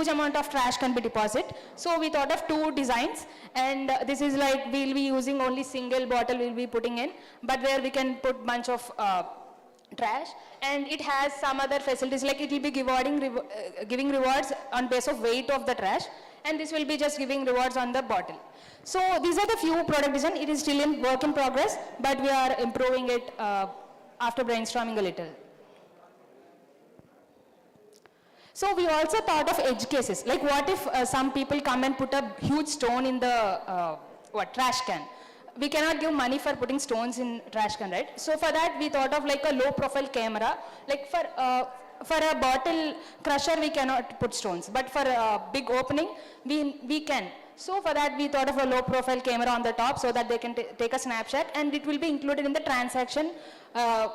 amount of trash can be deposited. So we thought of two designs, and this is like we'll be using only single bottle we'll be putting in, but where we can put bunch of trash, and it has some other facilities, like it will be giving rewards on base of weight of the trash, and this will be just giving rewards on the bottle. So these are the few product design. It is still in work in progress, but we are improving it after brainstorming a little. So we also thought of edge cases, like what if some people come and put a huge stone in the trash can. We cannot give money for putting stones in trash can, right? So for that we thought of like a low profile camera, like for a bottle crusher we cannot put stones, but for a big opening we can. So for that we thought of a low profile camera on the top so that they can take a snapshot, and it will be included in the transaction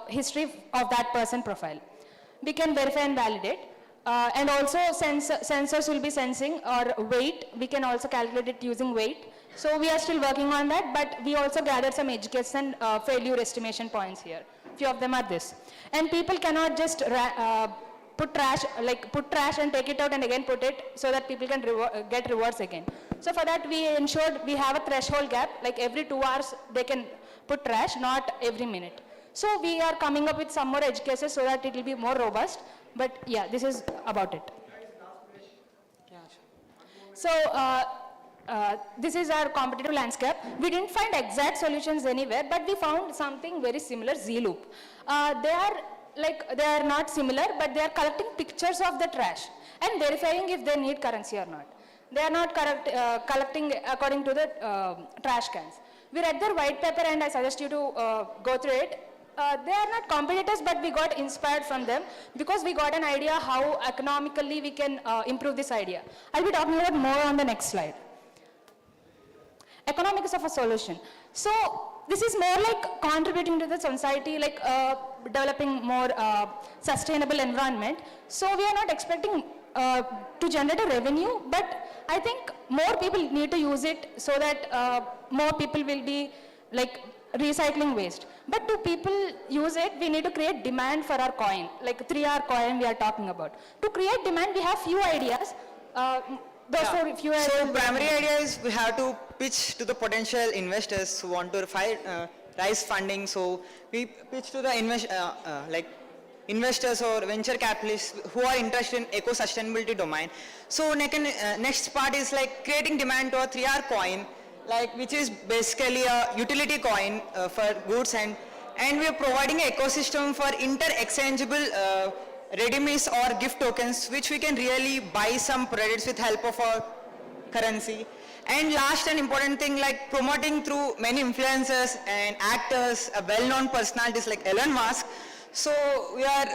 history of that person profile. We can verify and validate. And also sensors will be sensing or weight. We can also calculate it using weight. So we are still working on that, but we also gathered some edge cases and failure estimation points here. Few of them are this. And people cannot just put trash and take it out and again put it, so that people can get rewards again. So for that we ensured we have a threshold gap, like every 2 hours they can put trash, not every minute. So we are coming up with some more edge cases so that it will be more robust. But yeah, this is about it. So this is our competitive landscape. We didn't find exact solutions anywhere, but we found something very similar, Z-Loop. They are not similar, but they are collecting pictures of the trash and verifying if they need currency or not. They are not collecting according to the trash cans. We read their white paper, and I suggest you to go through it. They are not competitors, but we got inspired from them because we got an idea how economically we can improve this idea. I'll be talking about more on the next slide. Economics of a solution. So this is more like contributing to the society, like developing more sustainable environment. So we are not expecting to generate a revenue, but I think more people need to use it so that more people will be like recycling waste. But to people use it, we need to create demand for our coin, like 3R coin we are talking about. To create demand, we have few ideas. So primary idea is we have to pitch to the potential investors who want to raise funding. So we pitch to the investors or venture capitalists who are interested in eco-sustainability domain. So next part is like creating demand to a 3R coin, like which is basically a utility coin for goods, and we are providing an ecosystem for inter-exchangeable ready-made or gift tokens, which we can really buy some products with help of our currency. And last and important thing, like promoting through many influencers and actors, well-known personalities like Elon Musk. So we are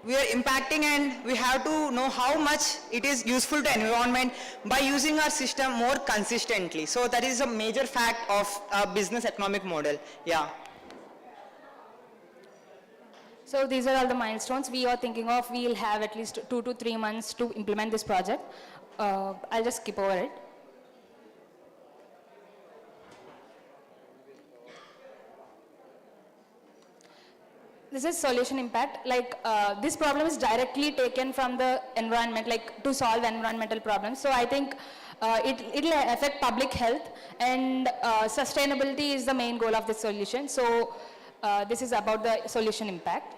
impacting, and we have to know how much it is useful to environment by using our system more consistently. So that is a major fact of a business economic model. Yeah. So these are all the milestones we are thinking of. We will have at least 2 to 3 months to implement this project. I'll just skip over it. This is solution impact. Like this problem is directly taken from the environment, like to solve environmental problems. So I think it will affect public health, and sustainability is the main goal of this solution. So this is about the solution impact.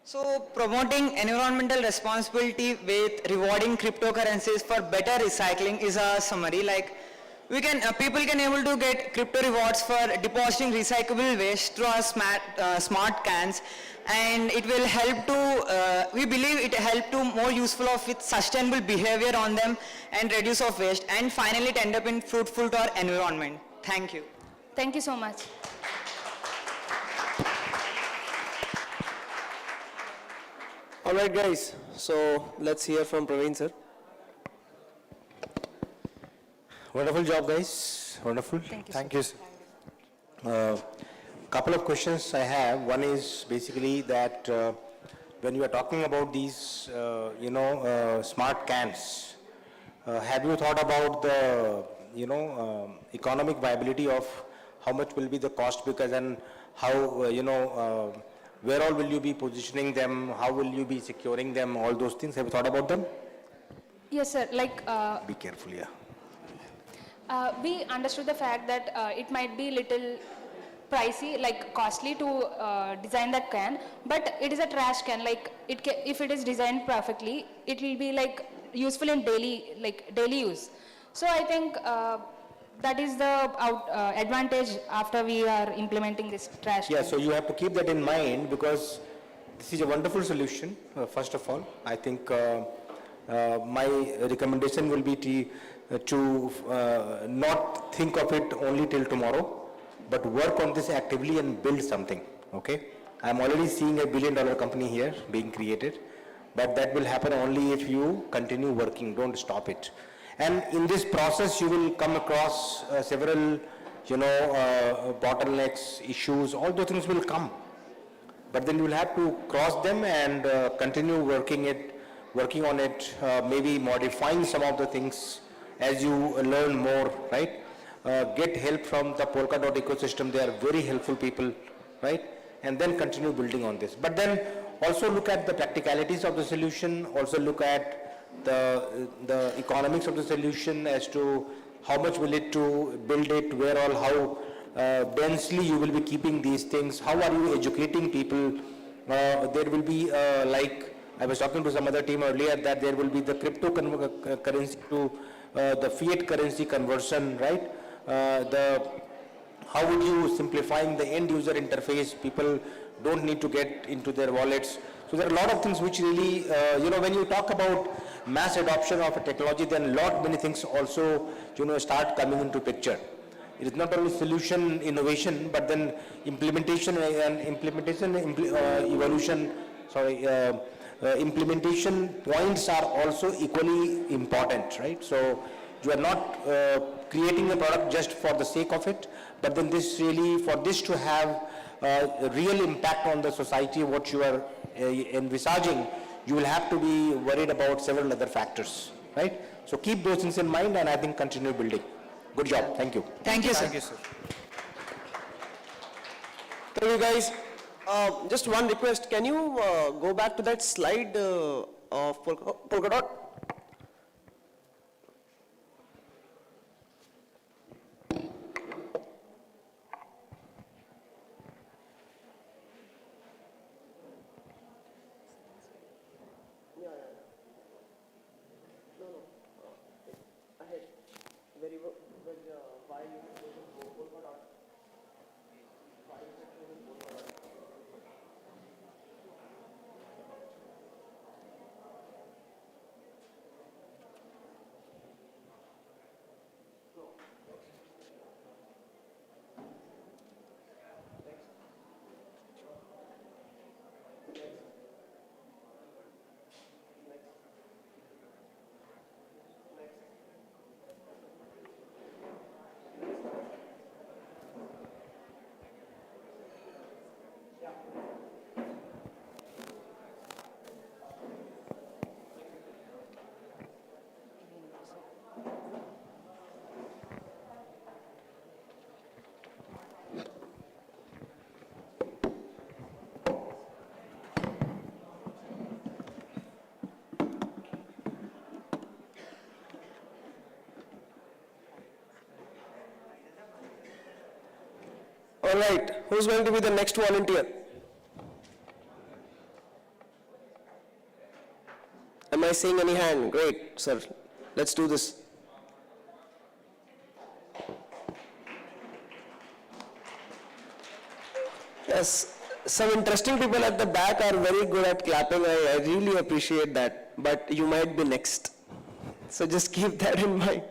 So promoting environmental responsibility with rewarding cryptocurrencies for better recycling is a summary. Like people can able to get crypto rewards for depositing recyclable waste through our smart cans, and it will help to, we believe it help to more useful of with sustainable behavior on them and reduce of waste, and finally it end up in fruitful to our environment. Thank you. Thank you so much. All right, guys. So let's hear from Praveen, sir. Wonderful job, guys. Wonderful. Thank you. Couple of questions I have. One is basically that when you are talking about these, smart cans, have you thought about the economic viability of how much will be the cost, because and how, where all will you be positioning them, how will you be securing them, all those things. Have you thought about them? Yes, sir. Like, Be careful, yeah. we understood the fact that it might be little pricey, like costly to design that can, but it is a trash can. Like, if it is designed perfectly, it will be like useful in daily use. So I think that is the advantage after we are implementing this trash Yeah, can. so you have to keep that in mind, because this is a wonderful solution, first of all. I think my recommendation will be to not think of it only till tomorrow, but work on this actively and build something, okay? I'm already seeing $1 billion company here being created, but that will happen only if you continue working, don't stop it. And in this process, you will come across several, bottlenecks, issues, all those things will come. But then you will have to cross them and continue working on it, maybe modifying some of the things as you learn more, right? Get help from the Polkadot ecosystem. They are very helpful people, right? And then continue building on this. But then also look at the practicalities of the solution, also look at the economics of the solution as to how much will it to build it, where all, how densely you will be keeping these things, how are you educating people. There will be like, I was talking to some other team earlier, that there will be the cryptocurrency to the fiat currency conversion, right? How would you simplifying the end user interface? People don't need to get into their wallets. So there are a lot of things which really, when you talk about mass adoption of a technology, then many things also, start coming into picture. It is not only solution innovation, but then implementation implementation points are also equally important, right? So you are not creating a product just for the sake of it, but then this really, for this to have a real impact on the society, what you are envisaging, you will have to be worried about several other factors, right? So keep those things in mind, and I think continue building. Good job. Thank you. Thank you, sir. Thank you, sir. Thank you, guys. Just one request. Can you go back to that slide of Polkadot? All right, who's going to be the next volunteer? Am I seeing any hand? Great, sir. Let's do this. Yes, some interesting people at the back are very good at clapping. I really appreciate that. But you might be next. So just keep that in mind.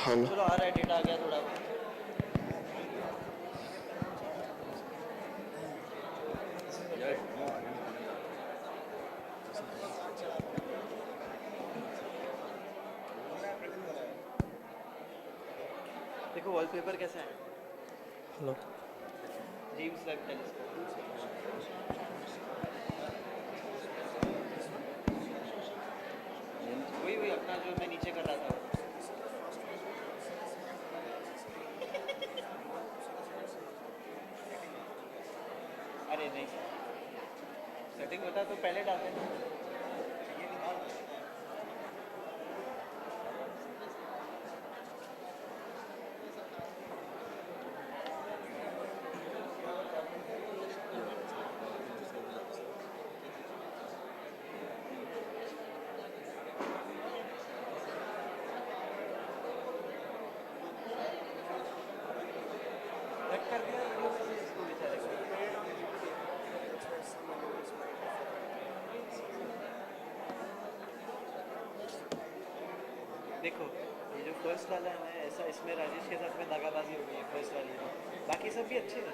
चलो आ रहा है, data आ गया थोड़ा। देखो wallpaper कैसा है। Hello James Webb telescope. वही अपना जो मैं नीचे कर रहा था। अरे नहीं सेटिंग होता तो पहले डालते ना। कर दिया वीडियो में इसको बेचारे को। देखो ये जो फर्स्ट वाला है ना, ऐसा इसमें राजेश के साथ में दागाबाजी हो गई है फर्स्ट वाले में। बाकी सब भी अच्छे हैं।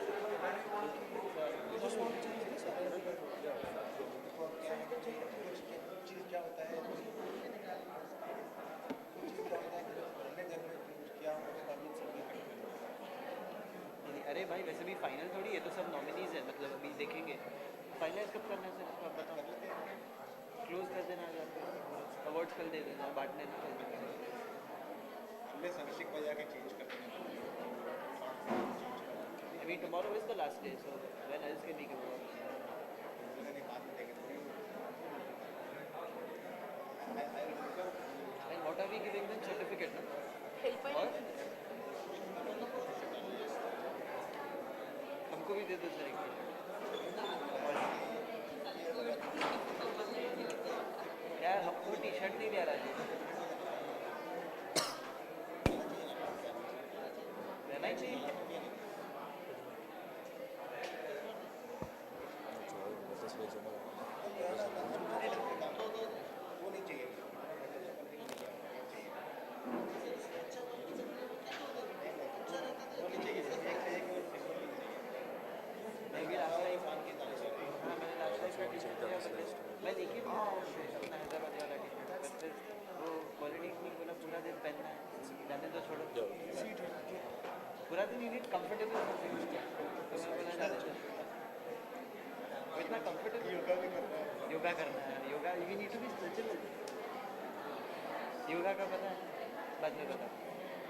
चीज़ क्या होता है अरे भाई वैसे भी फाइनल थोड़ी है, तो सब नॉमिनीज है, मतलब अभी देखेंगे फाइनल कब करना है सर आप बताओ। क्लोज कर देना, अवार्ड्स कल दे देना, बांटने I mean tomorrow is the last day, so when else can we give awards? And what are we giving them? Certificate, no? और हमको भी दे दो सर एक। यार हमको टी शर्ट नहीं दे रहा है, देना ही चाहिए। मैं देखी थी अपना हैदराबाद वाला टी-शर्ट, वो क्वालिटी नहीं बोला पूरा दिन पहनना है, जाने तो छोड़ो पूरा दिन। यू नीड कंफर्टेबल तो मैं बोला जाने दो, इतना कंफर्टेबल। योगा करना है, yoga you need to be stretchable. Yoga का पता है? बाद में पता।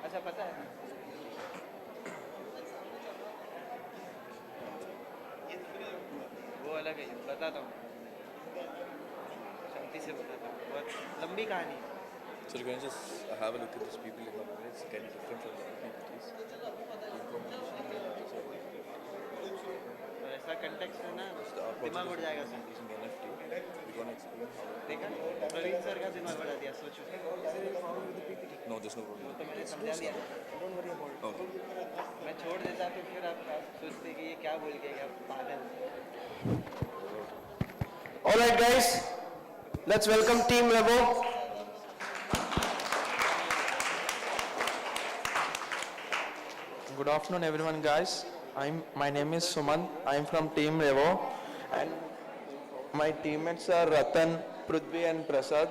अच्छा पता है वो अलग है, बताता हूँ शांति से बताता हूँ, बहुत लंबी कहानी है। So you can just have a look at this people in the it's kind of different from the other PPTs. और ऐसा कंटेक्स्ट है ना, दिमाग उड़ जाएगा सर। देखा प्रवीण सर का दिमाग बढ़ा दिया, सोचो। No, there's no problem. तो मैंने समझा दिया। Okay. मैं छोड़ देता तो फिर आप सोचते कि ये क्या बोल के गया पागल। All right, guys, let's welcome Team Revo. Good afternoon, everyone, guys. My name is Suman. I'm from Team Revo, and my teammates are Ratan, Prithvi, and Prasad.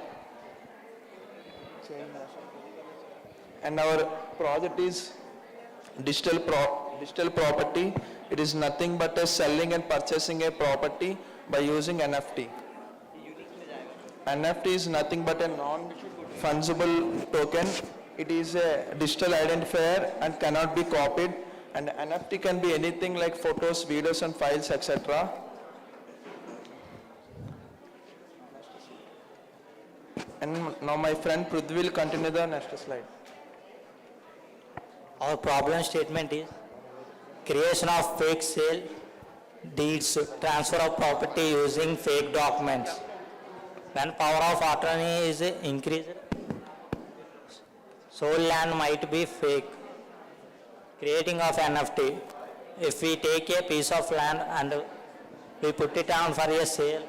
And our project is digital property. It is nothing but a selling and purchasing a property by using NFT. NFT is nothing but a non-fungible token. It is a digital identifier and cannot be copied. And NFT can be anything like photos, videos, and files, etc. And now my friend Prithvi will continue the next slide. Our problem statement is creation of fake sale deeds, transfer of property using fake documents. When power of attorney is increased, sold land might be fake. Creating of NFT. If we take a piece of land and we put it on for a sale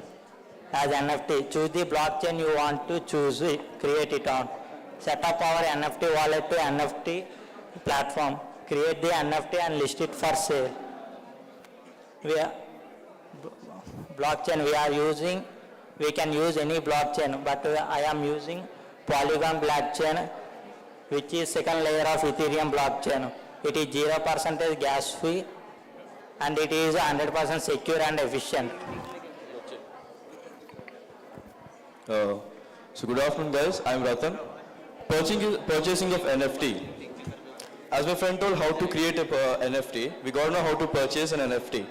as NFT, choose the blockchain you want to choose it, create it on. set up our NFT wallet to NFT platform, create the NFT and list it for sale. Blockchain we can use any blockchain, but I am using Polygon blockchain, which is second layer of Ethereum blockchain. It is 0% gas fee and it is 100% secure and efficient. So good afternoon guys, I'm Ratan. Purchasing of NFT. As my friend told how to create a NFT, we got to know how to purchase an NFT.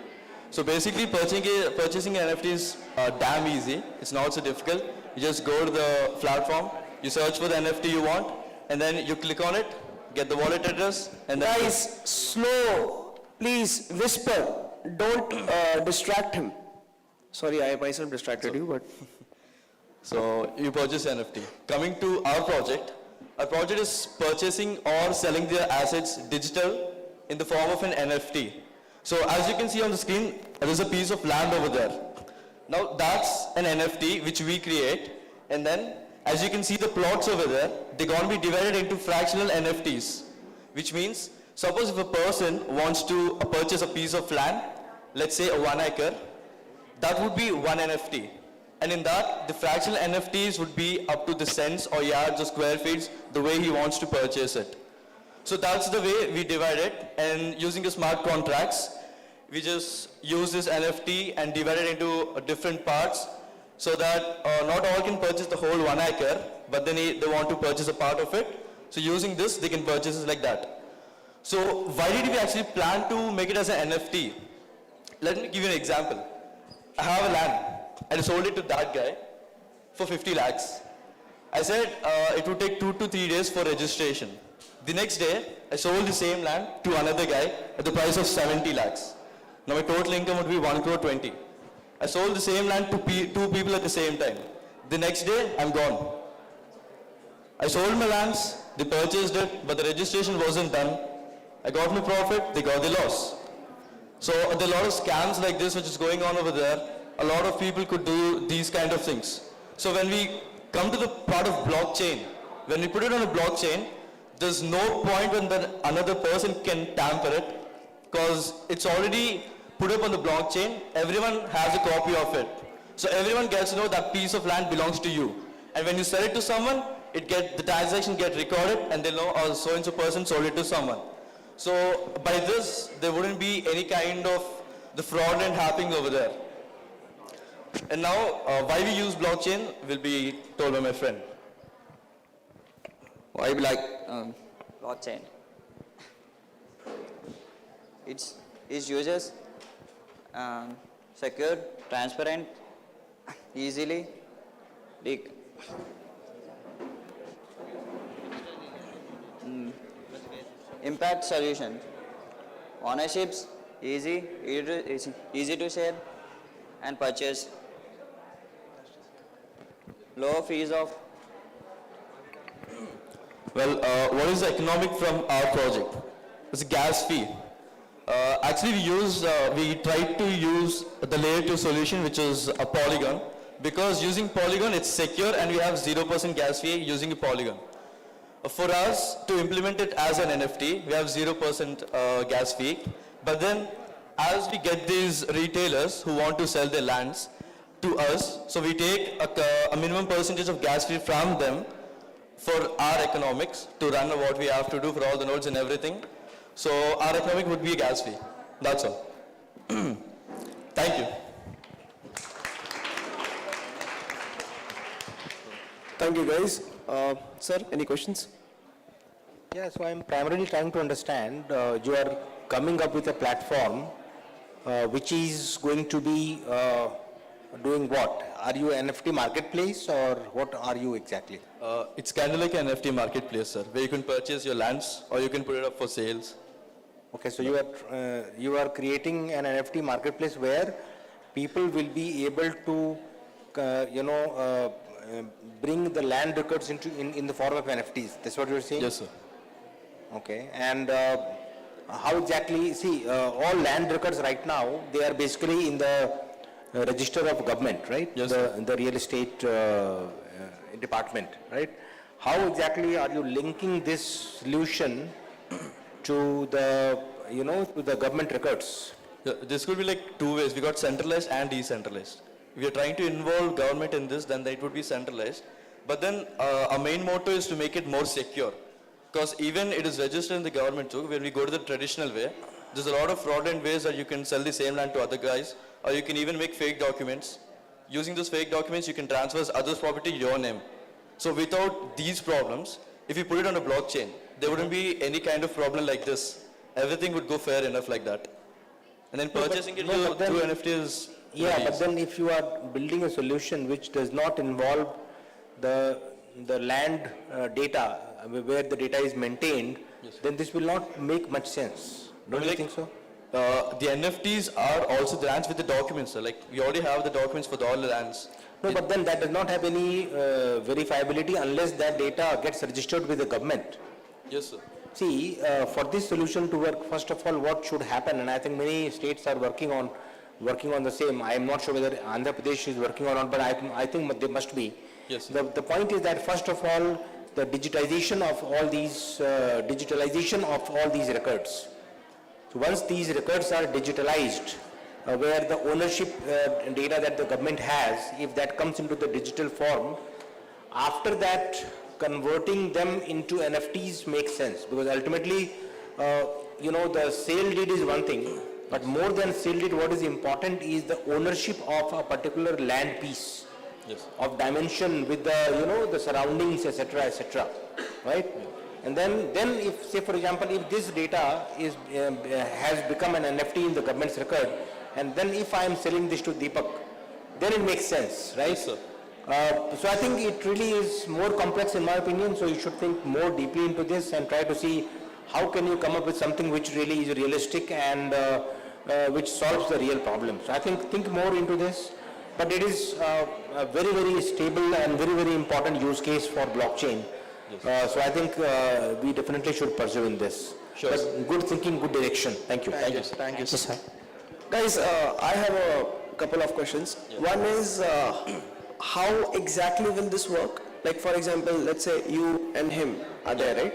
So basically purchasing an NFT is damn easy. It's not so difficult. You just go to the platform, you search for the NFT you want, and then you click on it, get the wallet address, and then... Guys, slow. Please whisper. Don't distract him. Sorry, I myself distracted you, but... So you purchase NFT. Coming to our project is purchasing or selling their assets digital in the form of an NFT. So as you can see on the screen, there is a piece of land over there. Now that's an NFT which we create, and then as you can see the plots over there, they're going to be divided into fractional NFTs, which means suppose if a person wants to purchase a piece of land, let's say a 1 acre, that would be one NFT. And in that, the fractional NFTs would be up to the cents or yards or square feet, the way he wants to purchase it. So that's the way we divide it, and using the smart contracts, we just use this NFT and divide it into different parts so that not all can purchase the whole 1 acre, but then they want to purchase a part of it. So using this, they can purchase it like that. So why did we actually plan to make it as an NFT? Let me give you an example. I have a land and I sold it to that guy for 50 lakhs. I said it would take 2 to 3 days for registration. The next day, I sold the same land to another guy at the price of 70 lakhs. Now my total income would be 1 crore 20. I sold the same land to 2 people at the same time. The next day, I'm gone. I sold my lands, they purchased it, but the registration wasn't done. I got my profit, they got the loss. So there are a lot of scams like this which is going on over there. A lot of people could do these kind of things. So when we come to the part of blockchain, when we put it on a blockchain, there's no point when another person can tamper it, because it's already put up on the blockchain. Everyone has a copy of it. So everyone gets to know that piece of land belongs to you. And when you sell it to someone, the transaction gets recorded and they know, oh, so-and-so person sold it to someone. So by this, there wouldn't be any kind of the fraudulent happening over there. And now, why we use blockchain will be told by my friend. Why we like blockchain? Its users secure, transparent, easily impact solution. Ownerships easy to share and purchase. Low fees of. Well, what is the economic from our project? It's a gas fee. Actually, we tried to use the layer 2 solution, which is a Polygon, because using Polygon, it's secure and we have 0% gas fee using a Polygon. For us to implement it as an NFT, we have 0% gas fee. But then, as we get these retailers who want to sell their lands to us, so we take a minimum percentage of gas fee from them for our economics to run what we have to do for all the nodes and everything. So our economic would be a gas fee. That's all. Thank you. Thank you, guys. Sir, any questions? Yeah, so I'm primarily trying to understand, you are coming up with a platform which is going to be doing what? Are you an NFT marketplace or what are you exactly? It's kind of like an NFT marketplace, sir, where you can purchase your lands or you can put it up for sales. Okay, so you are creating an NFT marketplace where people will be able to, bring the land records in the form of NFTs. That's what you're saying? Yes, sir. Okay, and how exactly? See, all land records right now, they are basically in the register of government, right? Yes, the real estate department, right? how exactly are you linking this solution to the, to the government records? Yeah, this could be like two ways. We got centralized and decentralized. If we are trying to involve government in this, then it would be centralized. But then our main motto is to make it more secure. Because even it is registered in the government too, when we go to the traditional way, there's a lot of fraudulent ways that you can sell the same land to other guys, or you can even make fake documents. Using those fake documents, you can transfer others' property your name. So without these problems, if you put it on a blockchain, there wouldn't be any kind of problem like this. Everything would go fair enough like that. And then purchasing it through NFT is... Yeah, but then if you are building a solution which does not involve the land data, where the data is maintained, then this will not make much sense. Don't you think so? The NFTs are also the lands with the documents. Like we already have the documents for all the lands. No, but then that does not have any verifiability unless that data gets registered with the government. Yes, sir. See, for this solution to work, first of all, what should happen, and I think many states are working on the same. I am not sure whether Andhra Pradesh is working or not, but I think they must be. Yes. The point is that first of all, the digitization of all these records. So once these records are digitalized, where the ownership data that the government has, if that comes into the digital form, after that converting them into NFTs makes sense, because ultimately, the sale deed is one thing, but more than sale deed, what is important is the ownership of a particular land piece. Yes. Of dimension with the, the surroundings, etc., right? And then if, say for example, if this data is has become an NFT in the government's record, and then if I am selling this to Deepak, then it makes sense, right? Yes, sir. So I think it really is more complex in my opinion, so you should think more deeply into this and try to see how can you come up with something which really is realistic and which solves the real problem. So I think more into this, but it is a very, very stable and very, very important use case for blockchain. Yes. So I think we definitely should pursue in this. Sure. But good thinking, good direction. Thank you. Thank you, sir. Thank you, sir. Guys, I have a couple of questions. One is, how exactly will this work? Like for example, let's say you and him are there, right?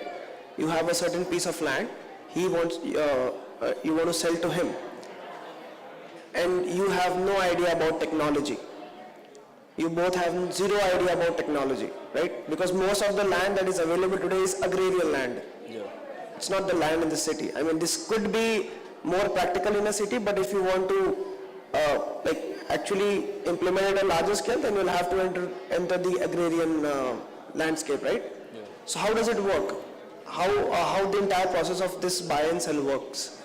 You have a certain piece of land. He wants, you want to sell to him, and you have no idea about technology. You both have zero idea about technology, right? Because most of the land that is available today is agrarian land. Yeah. It's not the land in the city. I mean, this could be more practical in a city, but if you want to actually implement it on a larger scale, then you'll have to enter the agrarian landscape, right? Yeah. So how does it work? How the entire process of this buy and sell works?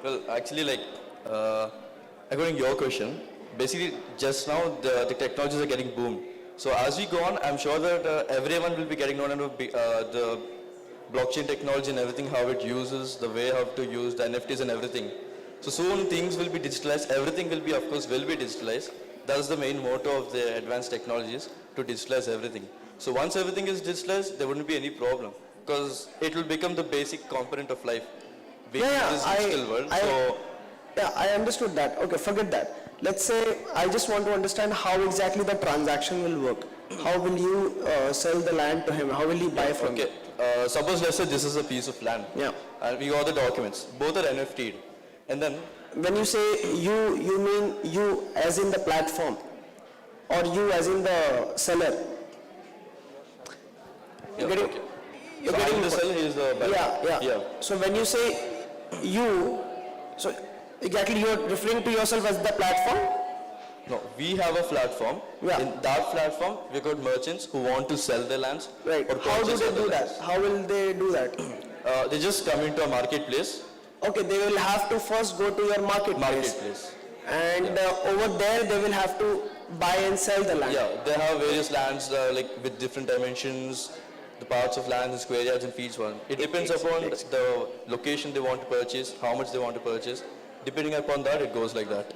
Well, actually, according to your question, basically just now the technologies are getting boomed. So as we go on, I'm sure that everyone will be getting known about the blockchain technology and everything, how it uses, the way how to use the NFTs and everything. So soon things will be digitalized. Everything will be, of course, will be digitalized. That's the main motto of the advanced technologies, to digitalize everything. So once everything is digitalized, there wouldn't be any problem, because it will become the basic component of life. Being in this digital world. I understood that. Okay, forget that. Let's say I just want to understand how exactly the transaction will work. How will you sell the land to him? How will he buy from you? Suppose let's say this is a piece of land. Yeah. And we got the documents. Both are NFT'd. And then... When you say you mean you as in the platform, or you as in the seller? You're getting the seller, he is the buyer. Yeah. So when you say you, so exactly you're referring to yourself as the platform? No, we have a platform. Yeah. In that platform, we got merchants who want to sell their lands. Right. How do they do that? How will they do that? They just come into a marketplace. Okay, they will have to first go to your marketplace. And over there, they will have to buy and sell the land. Yeah, they have various lands with different dimensions, the parts of land, the square yards and feet one. It depends upon the location they want to purchase, how much they want to purchase. Depending upon that, it goes like that.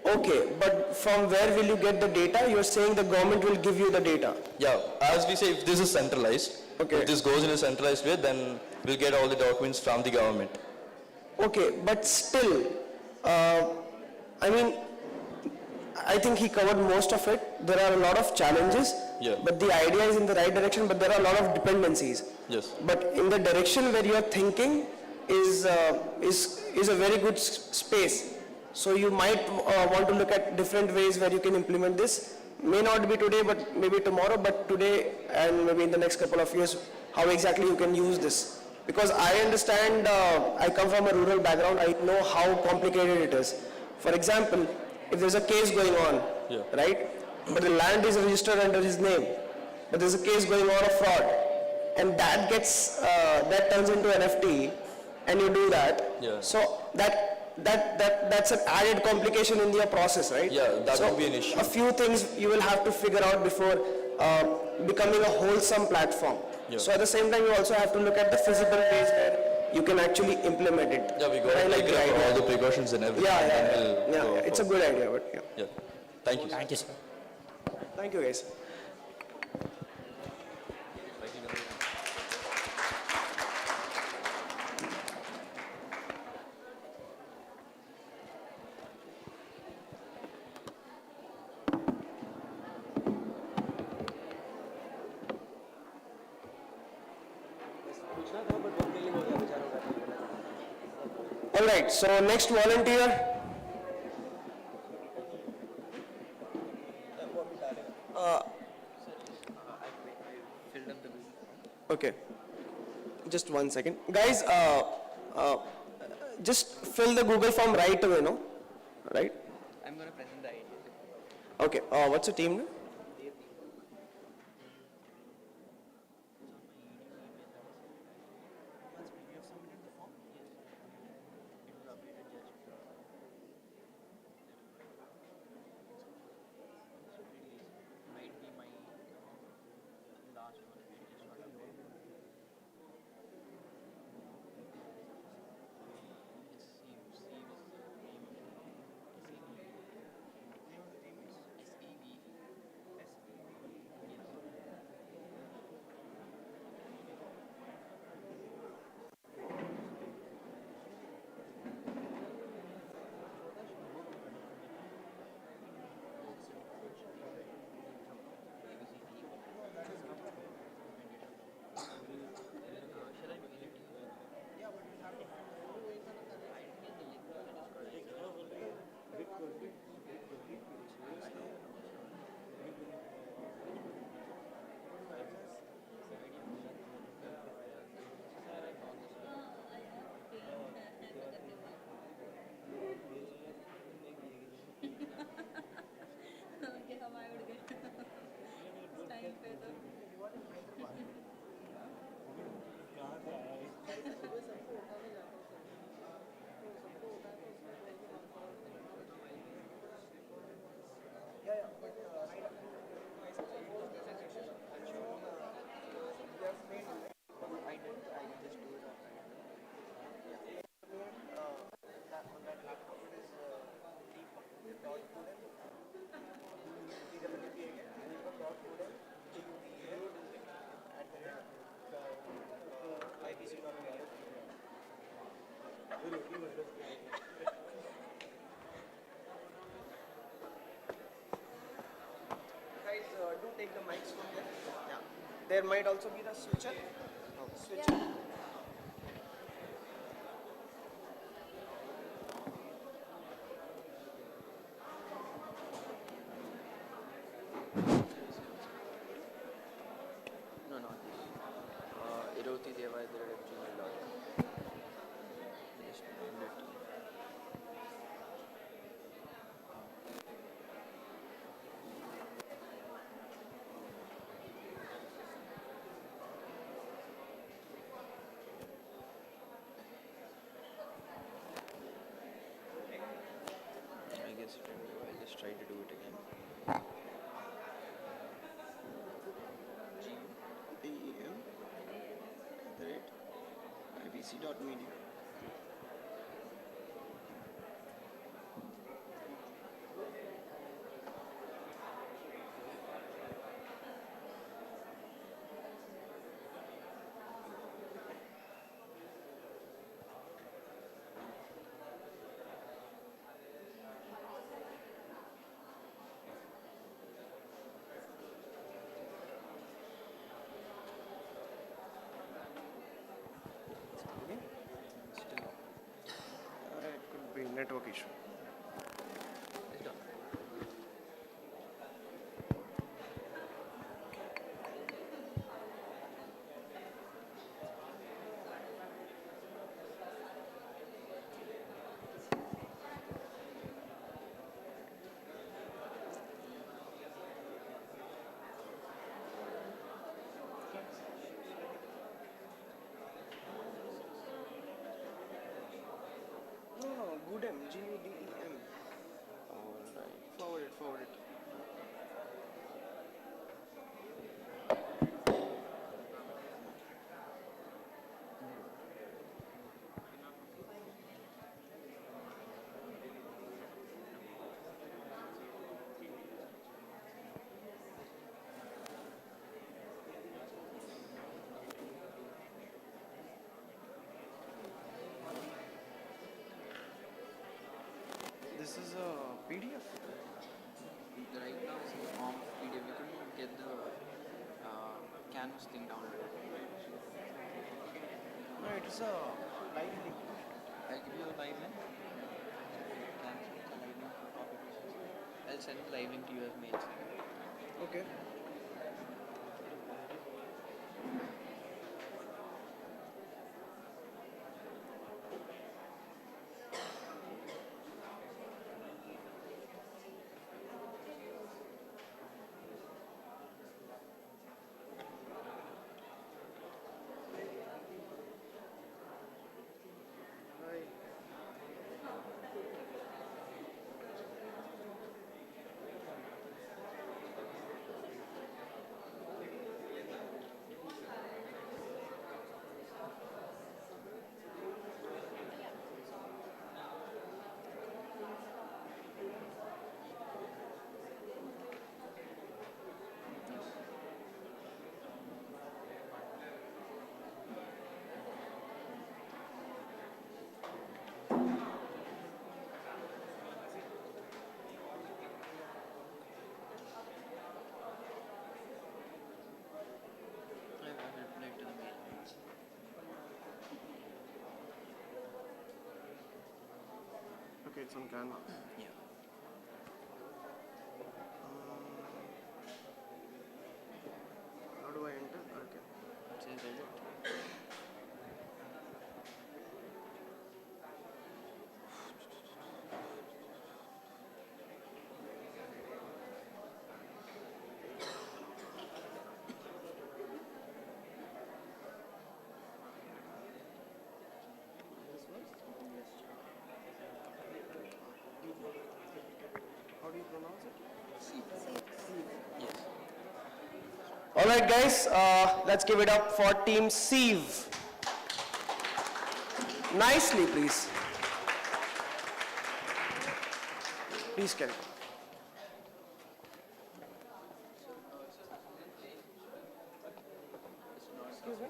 Okay, but from where will you get the data? You're saying the government will give you the data. Yeah, as we say, if this is centralized, if this goes in a centralized way, then we'll get all the documents from the government. Okay, but still, I mean, I think he covered most of it. There are a lot of challenges. Yeah. But the idea is in the right direction, but there are a lot of dependencies. Yes. But in the direction where you are thinking is a very good space. So you might want to look at different ways where you can implement this. May not be today, but maybe tomorrow, but today and maybe in the next couple of years, how exactly you can use this. Because I understand, I come from a rural background, I know how complicated it is. For example, if there's a case going on, Yeah. right? But the land is registered under his name, but there's a case going on of fraud, and that gets, that turns into NFT, and you do that. Yeah. So that's an added complication in your process, right? Yeah, that So would be an issue. a few things you will have to figure out before becoming a wholesome platform. Yeah. So at the same time, you also have to look at the physical ways where you can actually implement it. Yeah, we got But I to like take the care of idea. all the precautions and everything. Yeah, and yeah, then yeah. we'll Yeah, go it's a for- good idea, but yeah. Yeah. Thank you. Thank you, sir. Thank you, guys. All right, so next volunteer. Okay, just 1 second. Guys, just fill the Google form right away, no? Right? I'm going to present the idea. Okay, what's your team name? Guys, do take the mics from there. Yeah. There might also be the switcher. Switcher. No, not this. iroti.devi@gmail.com. Just a minute. I guess I'll just try to do it again. GEM@ibc.media. network issue. No, Gudem, Gudem. Alright, forward it, forward it. This is a PDF. Right now it's in the form of PDF. We couldn't get the Canvas thing downloaded. No, it is a live link. I'll give you a live link. Canvas with a live link for copy paste. I'll send the live link to you as mail. Okay. Okay, it's on Canva. Yeah. How do I enter? Okay. It says edit. How do you pronounce it? Yes. All right, guys, let's give it up for Team Sieve. Nicely, please. Please carry on. Excuse me?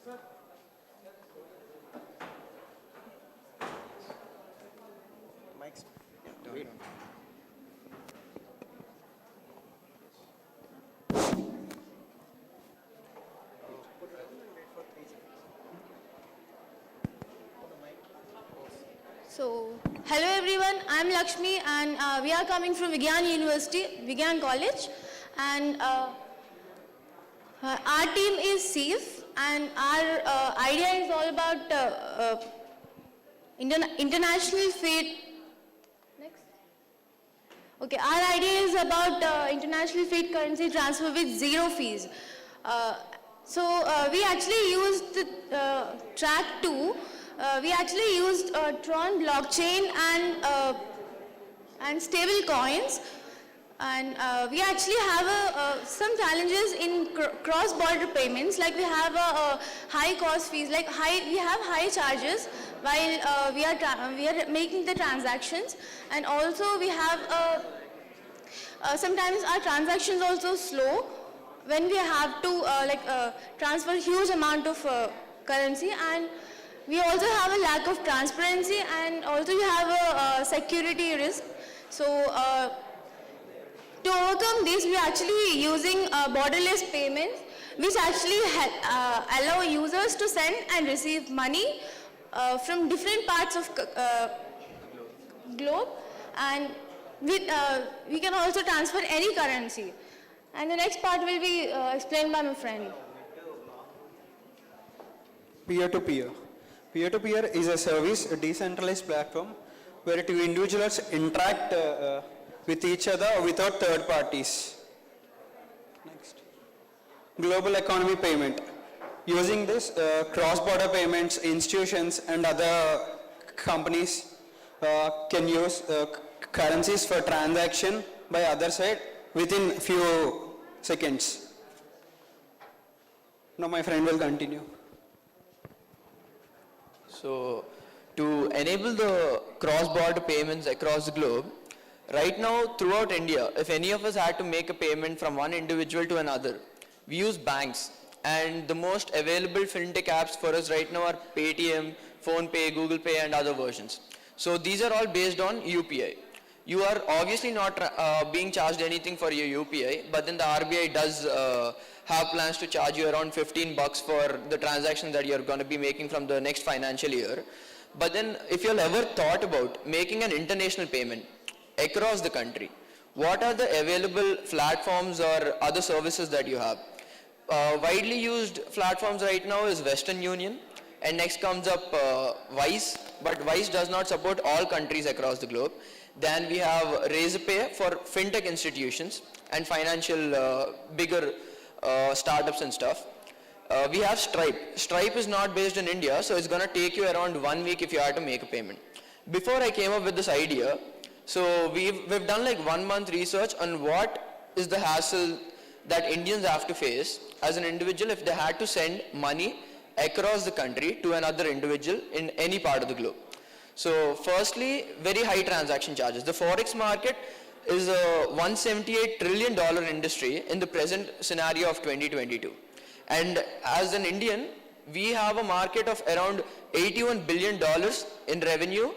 Sir? Mike's. Yeah, wait. So, hello everyone, I'm Lakshmi and we are coming from Vigyan University, Vigyan College, and our team is SEEF, and our idea is all about international fiat. Next. Okay, our idea is about international fiat currency transfer with zero fees. We actually used the track 2. We actually used Tron blockchain and stable coins, and we actually have some challenges in cross-border payments. Like we have high cost fees, like we have high charges while we are making the transactions, and also we have sometimes our transactions also slow when we have to transfer huge amount of currency, and we also have a lack of transparency, and also we have a security risk. So to overcome this, we are actually using borderless payments, which actually allow users to send and receive money from different parts of globe, and we can also transfer any currency. And the next part will be explained by my friend. Peer-to-peer. Peer-to-peer is a service, a decentralized platform where two individuals interact with each other without third parties. Next. Global economy payment. Using this, cross-border payments, institutions and other companies can use currencies for transaction by other side within few seconds. Now my friend will continue. So, to enable the cross-border payments across the globe, right now throughout India, if any of us had to make a payment from one individual to another, we use banks, and the most available fintech apps for us right now are Paytm, PhonePe, Google Pay and other versions. So these are all based on UPI. You are obviously not being charged anything for your UPI, but then the RBI does have plans to charge you around $15 for the transactions that you're going to be making from the next financial year. But then if you've ever thought about making an international payment across the country, what are the available platforms or other services that you have? Widely used platforms right now is Western Union, and next comes up Wise, but Wise does not support all countries across the globe. Then we have Razorpay for fintech institutions and financial bigger startups and stuff. We have Stripe. Stripe is not based in India, so it's going to take you around 1 week if you are to make a payment. Before I came up with this idea, so we've done like 1 month research on what is the hassle that Indians have to face as an individual if they had to send money across the country to another individual in any part of the globe. So firstly, very high transaction charges. The forex market is a $178 trillion industry in the present scenario of 2022. And as an Indian, we have a market of around $81 billion in revenue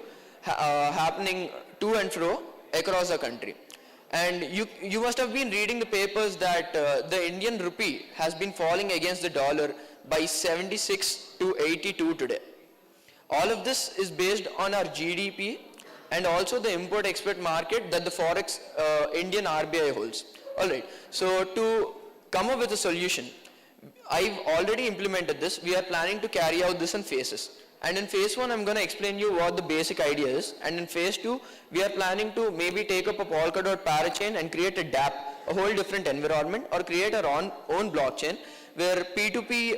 happening to and fro across the country. And you must have been reading the papers that the Indian rupee has been falling against the dollar by 76 to 82 today. All of this is based on our GDP and also the import-export market that the forex Indian RBI holds. Alright, so to come up with a solution, I've already implemented this. We are planning to carry out this in phases. And in phase 1, I'm going to explain you what the basic idea is. And in phase 2, we are planning to maybe take up a Polkadot parachain and create a DApp, a whole different environment, or create our own blockchain where P2P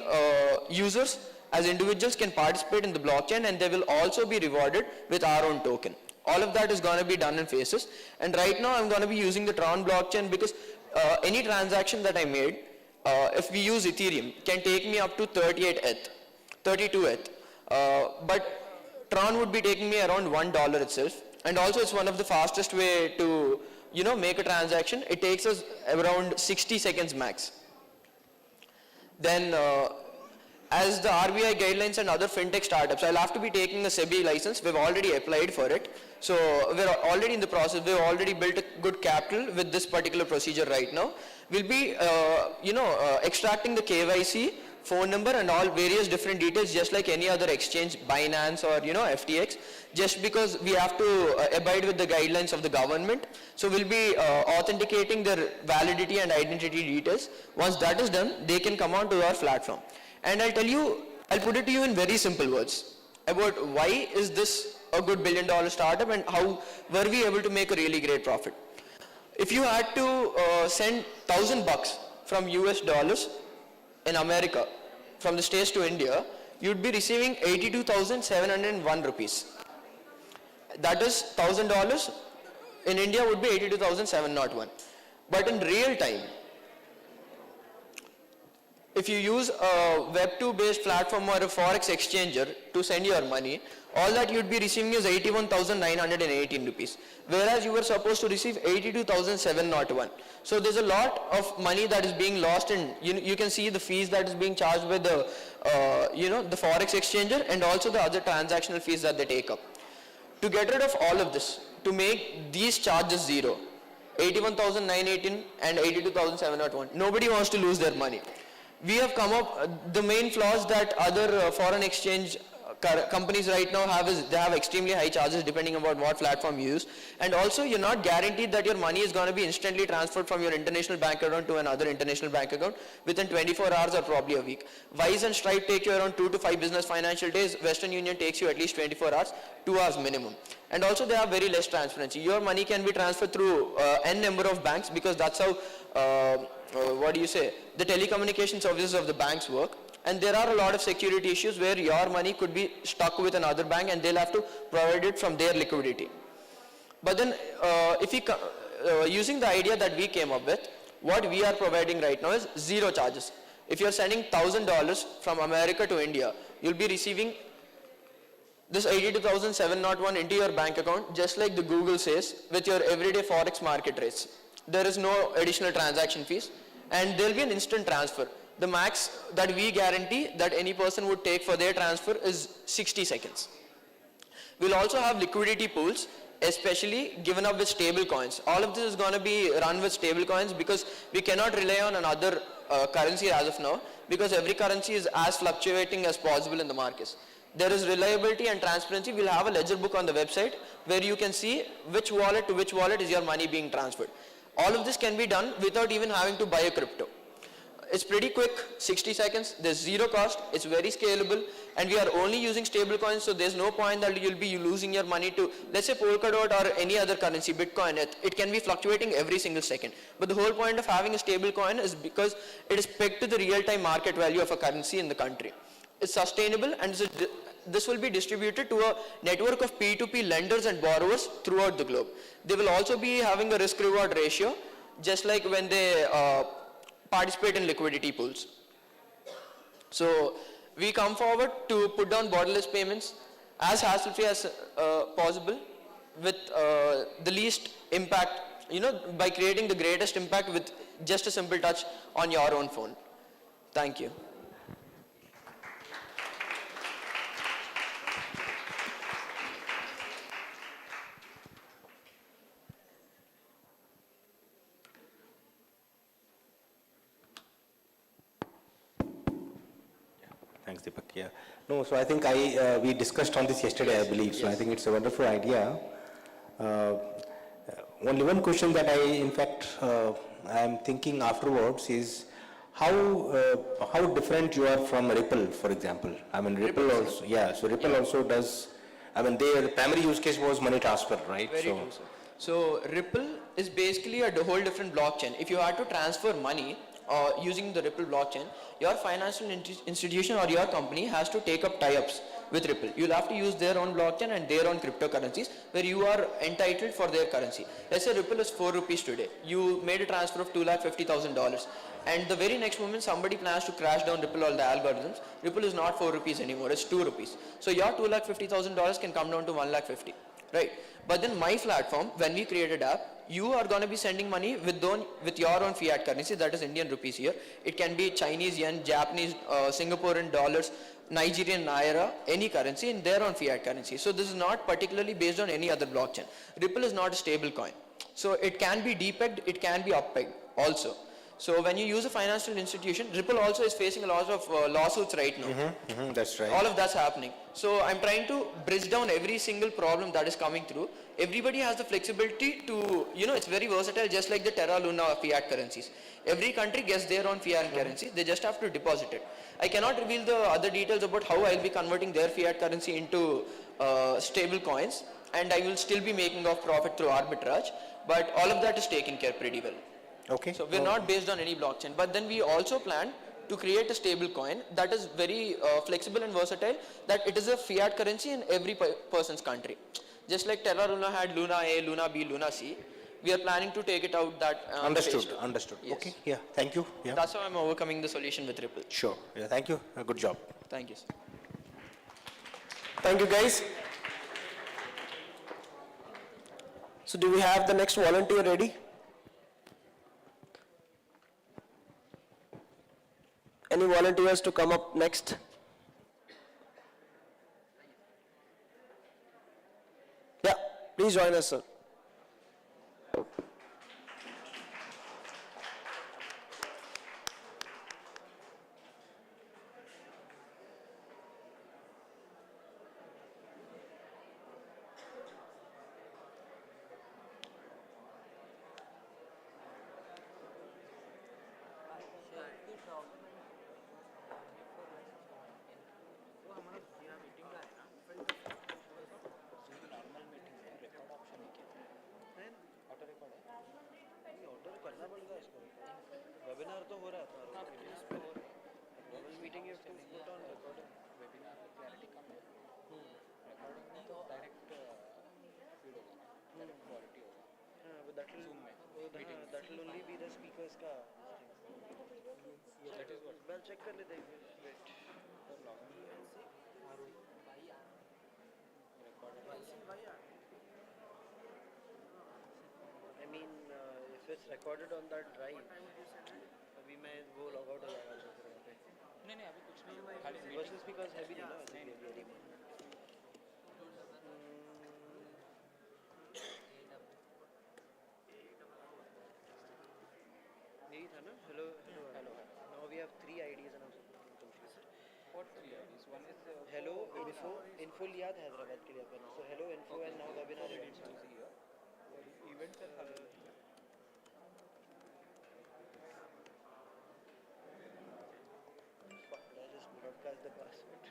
users as individuals can participate in the blockchain, and they will also be rewarded with our own token. All of that is going to be done in phases. And right now I'm going to be using the Tron blockchain because any transaction that I made, if we use Ethereum, can take me up to 32 ETH. But Tron would be taking me around $1 itself. And also it's one of the fastest way to, make a transaction. It takes us around 60 seconds max. Then as the RBI guidelines and other fintech startups, I'll have to be taking a SEBI license. We've already applied for it. So we're already in the process. We've already built a good capital with this particular procedure right now. We'll be, extracting the KYC, phone number and all various different details just like any other exchange, Binance or, FTX, just because we have to abide with the guidelines of the government. So we'll be authenticating their validity and identity details. Once that is done, they can come on to our platform. And I'll put it to you in very simple words about why is this a good $1 billion startup and how were we able to make a really great profit. If you had to send $1,000 from US dollars in America, from the States to India, you'd be receiving 82,701 rupees. That is $1,000 in India would be 82,701. But in real time, if you use a Web2 based platform or a Forex exchanger to send your money, all that you'd be receiving is 81,918 rupees. Whereas you were supposed to receive 82,701. So there's a lot of money that is being lost, and you can see the fees that is being charged by the, the Forex exchanger and also the other transactional fees that they take up. To get rid of all of this, to make these charges zero, 81,918 and 82,701, nobody wants to lose their money. We have come up the main flaws that other foreign exchange companies right now they have extremely high charges depending on what platform you use. And also you're not guaranteed that your money is going to be instantly transferred from your international bank account to another international bank account within 24 hours or probably a week. Wise and Stripe take you around 2 to 5 business financial days. Western Union takes you at least 24 hours, 2 hours minimum. And also they have very less transparency. Your money can be transferred through n number of banks because that's how, the telecommunication services of the banks work. And there are a lot of security issues where your money could be stuck with another bank and they'll have to provide it from their liquidity. But then using the idea that we came up with, what we are providing right now is zero charges. If you're sending $1,000 from America to India, you'll be receiving this 82,701 into your bank account, just like the Google says, with your everyday forex market rates. There is no additional transaction fees and there'll be an instant transfer. The max that we guarantee that any person would take for their transfer is 60 seconds. We'll also have liquidity pools, especially given up with stable coins. All of this is going to be run with stable coins because we cannot rely on another currency as of now, because every currency is as fluctuating as possible in the markets. There is reliability and transparency. We'll have a ledger book on the website where you can see which wallet to which wallet is your money being transferred. All of this can be done without even having to buy a crypto. It's pretty quick, 60 seconds, there's zero cost, it's very scalable, and we are only using stable coins, so there's no point that you'll be losing your money to, let's say Polkadot or any other currency, Bitcoin. It can be fluctuating every single second. But the whole point of having a stable coin is because it is pegged to the real-time market value of a currency in the country. It's sustainable, and this will be distributed to a network of P2P lenders and borrowers throughout the globe. They will also be having a risk-reward ratio, just like when they participate in liquidity pools. So we come forward to put down borderless payments as hassle-free as possible with the least impact, by creating the greatest impact with just a simple touch on your own phone. Thank you. Thanks, Deepak. Yeah. No, so I think we discussed on this yesterday, I believe. So I think it's a wonderful idea. Only one question that I am thinking afterwards is how different you are from Ripple, for example. I mean, Ripple also, yeah. So Ripple also does. I mean, their primary use case was money transfer, right? Very true, sir. So Ripple is basically a whole different blockchain. If you had to transfer money using the Ripple blockchain, your financial institution or your company has to take up tie-ups with Ripple. You'll have to use their own blockchain and their own cryptocurrencies where you are entitled for their currency. Let's say Ripple is 4 rupees today. You made a transfer of $250,000 and the very next moment somebody plans to crash down Ripple or the algorithms. Ripple is not 4 rupees anymore, it's 2 rupees. So your $250,000 can come down to 150,000, right? But then my platform, when we created app, you are going to be sending money with your own fiat currency, that is Indian rupees here. It can be Chinese yen, Japanese, Singaporean dollars, Nigerian naira, any currency in their own fiat currency. So this is not particularly based on any other blockchain. Ripple is not a stable coin. So it can be depegged, it can be uppegged also. So when you use a financial institution, Ripple also is facing a lot of lawsuits right now. That's right. All of that's happening. So I'm trying to bridge down every single problem that is coming through. Everybody has the flexibility to, it's very versatile, just like the Terra Luna fiat currencies. Every country gets their own fiat currency. They just have to deposit it. I cannot reveal the other details about how I'll be converting their fiat currency into stable coins, and I will still be making off profit through arbitrage. But all of that is taken care pretty well. Okay. So we're not based on any blockchain, but then we also plan to create a stable coin that is very flexible and versatile, that it is a fiat currency in every person's country. Just like Terra Luna had Luna A, Luna B, Luna C, we are planning to take it out that Understood. Yes. Okay, yeah, thank you. Yeah. That's how I'm overcoming the solution with Ripple. Sure, yeah, thank you. Good job. Thank you, sir. Thank you, guys. So do we have the next volunteer ready? Any volunteers to come up next? Yeah, please join us, sir. that will only be the speakers का that is what well check कर लेते हैं wait I mean if it's recorded on that drive अभी मैं वो log out हो जाएगा नहीं अभी कुछ नहीं खाली versus speakers है भी नहीं ना यही था ना hello now we have 3 IDs and I'm confused what 3 IDs one is hello info लिया था हैदराबाद के लिए अपन so hello info and now webinar events events are I just broadcast the password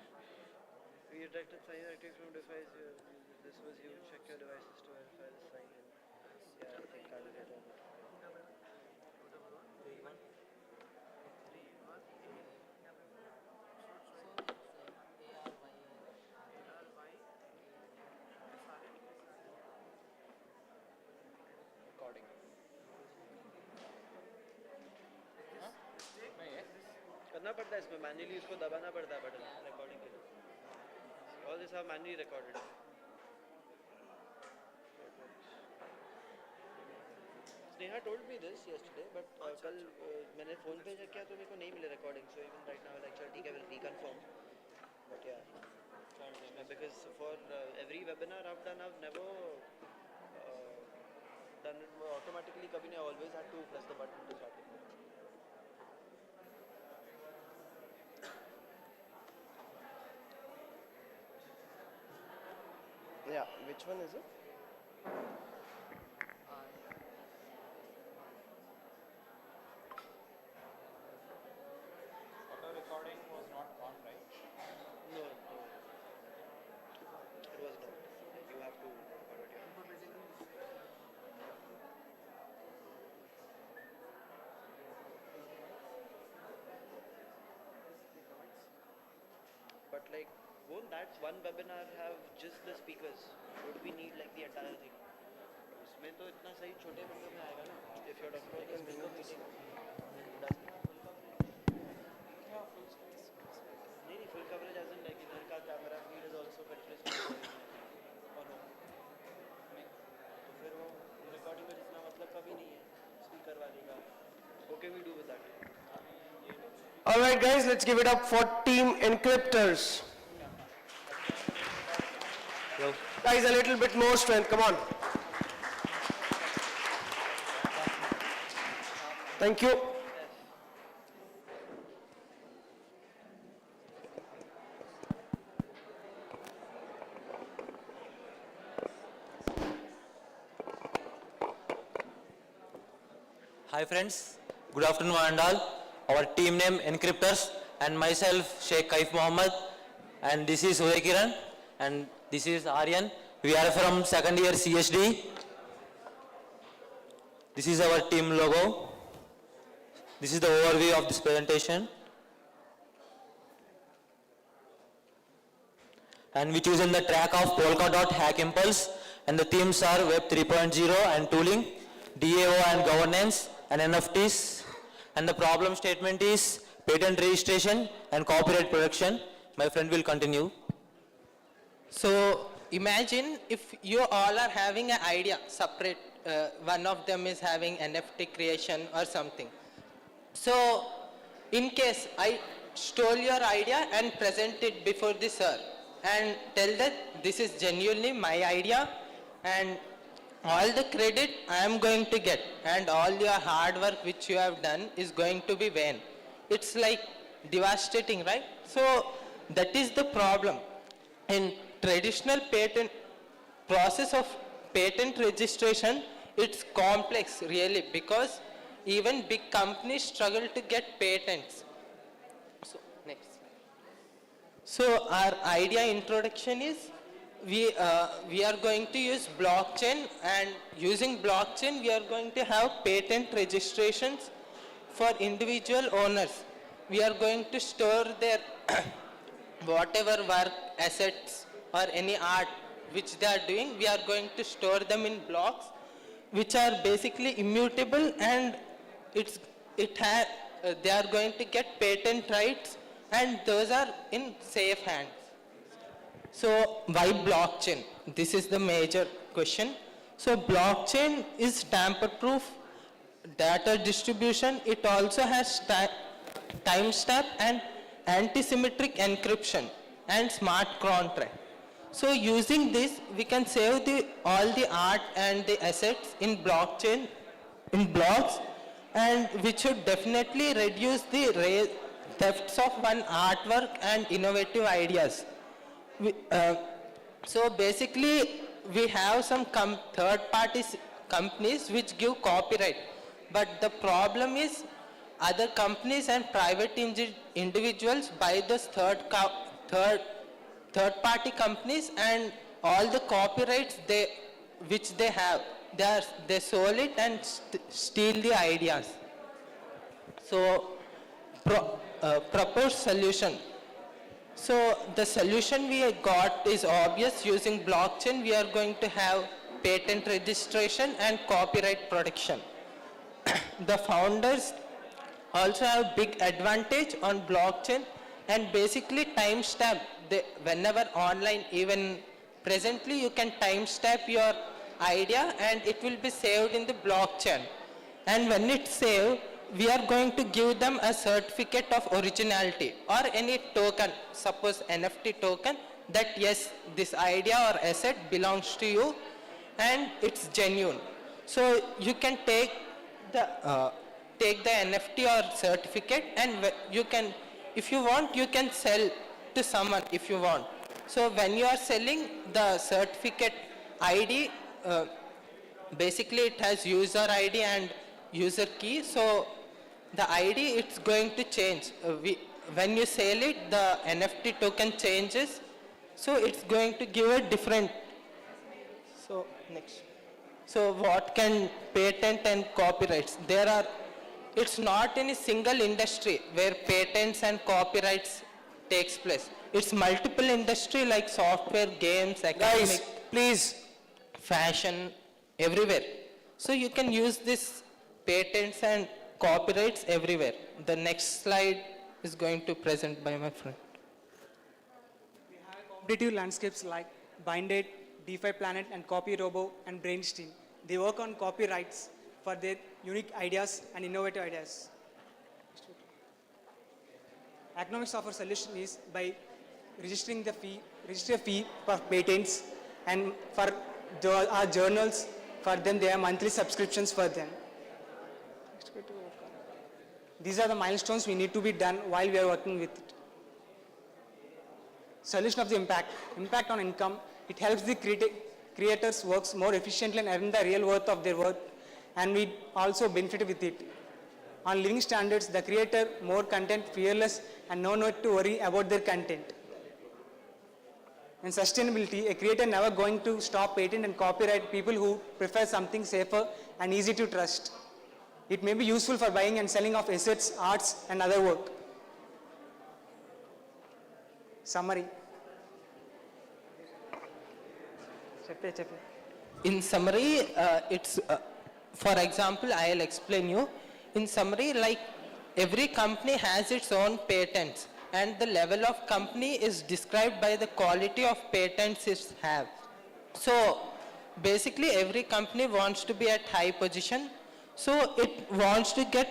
we detected sign active from device this was you check your devices to verify the sign yeah I think I'll get on it करना पड़ता है इसमें manually उसको दबाना पड़ता है button recording के लिए all this are manually recorded Sneha told me this yesterday but कल मैंने फोन पे चेक किया तो मेरे को नहीं मिले recording so even right now actually ठीक है विल रीकन्फर्म बट या because for every webinar I've done I've never done it automatically kabhi nahi I always had to press the button to start it yeah which one is it auto recording was not on right no it was not you have to record it but like won't that one webinar have just the speakers would we need like the entire thing उसमें तो इतना सही छोटे window में आएगा ना if you're talking about a speaker meeting नहीं full coverage as in like इधर का camera feed is also continuously or no तो फिर वो recording में जितना मतलब कभी नहीं है speaker वाले का what can we do with that All right, guys, let's give it up for Team Encryptors. Guys, a little bit more strength. Come on. Thank you. Hi friends, good afternoon one and all. Our team name Encryptors and myself Sheikh Kaif Mohammed and this is Uday Kiran and this is Aryan. We are from second year CSD. This is our team logo. This is the overview of this presentation. And we choose in the track of Polkadot Hack Impulse and the themes are Web 3.0 and tooling, DAO and governance and NFTs. And the problem statement is patent registration and copyright protection. My friend will continue. So imagine if you all are having an idea separate, one of them is having NFT creation or something. So in case I stole your idea and present it before the sir and tell that this is genuinely my idea and all the credit I am going to get and all your hard work which you have done is going to be vain. It's like devastating, right? So that is the problem. In traditional patent process of patent registration, it's complex really because even big companies struggle to get patents. So next. So our idea introduction is we are going to use blockchain and using blockchain we are going to have patent registrations for individual owners. We are going to store their whatever work, assets or any art which they are doing, we are going to store them in blocks which are basically immutable, and they are going to get patent rights, and those are in safe hands. So why blockchain? This is the major question. So blockchain is tamper-proof data distribution. It also has timestamp and anti-symmetric encryption and smart contract. So using this, we can save all the art and the assets in blockchain, in blocks, and which should definitely reduce the thefts of one artwork and innovative ideas. So basically, we have some third-party companies which give copyright, but the problem is other companies and private individuals buy those third-party companies, and all the copyrights which they have, they sold it and steal the ideas. So, proposed solution. So the solution we got is obvious. Using blockchain, we are going to have patent registration and copyright protection. The founders also have big advantage on blockchain, and basically timestamp. Whenever online, even presently, you can timestamp your idea and it will be saved in the blockchain. And when it's saved, we are going to give them a certificate of originality or any token, suppose NFT token, that yes, this idea or asset belongs to you and it's genuine. So you can take the NFT or certificate, and you can, if you want, you can sell to someone if you want. So when you are selling the certificate ID, basically it has user ID and user key. So the ID, it's going to change. When you sell it, the NFT token changes. So it's going to give a different. So next. So what can patent and copyrights? It's not in a single industry where patents and copyrights takes place. It's multiple industry like software, games, academic, please, fashion, everywhere. So you can use this patents and copyrights everywhere. The next slide is going to present by my friend. Competitive landscapes like Binded, DeFi Planet, and CopyRobo and Brainsteam. They work on copyrights for their unique ideas and innovative ideas. Economics of our solution is by registering a fee for patents, and for our journals, for them they have monthly subscriptions for them. These are the milestones we need to be done while we are working with it. Solution of the impact on income. It helps the creators works more efficiently and earn the real worth of their work, and we also benefit with it. On living standards, the creator more content, fearless, and no need to worry about their content. In sustainability, a creator never going to stop patent and copyright people who prefer something safer and easy to trust. It may be useful for buying and selling of assets, arts, and other work. Summary. In summary, for example, I'll explain you. In summary, like every company has its own patents, and the level of company is described by the quality of patents it have. So basically every company wants to be at high position, so it wants to get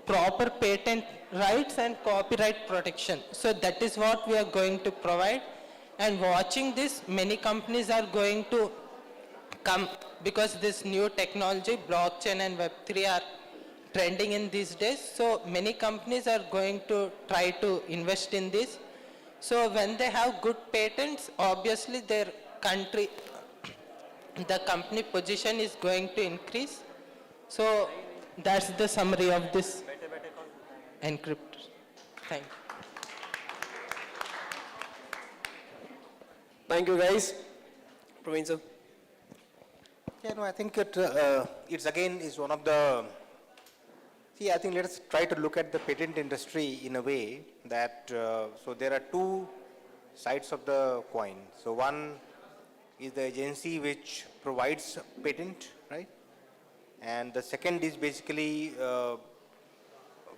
proper patent rights and copyright protection. So that is what we are going to provide. And watching this, many companies are going to come, because this new technology, blockchain and Web3 are trending in these days. So many companies are going to try to invest in this. So when they have good patents, obviously their country, the company position is going to increase. So that's the summary of this encryptor. Thank you. Thank you, guys. Praveen sir. Yeah, no, I think it's again is one of the, See, I think let us try to look at the patent industry in a way that, so there are two sides of the coin. So one is the agency which provides patent, right? And the second is basically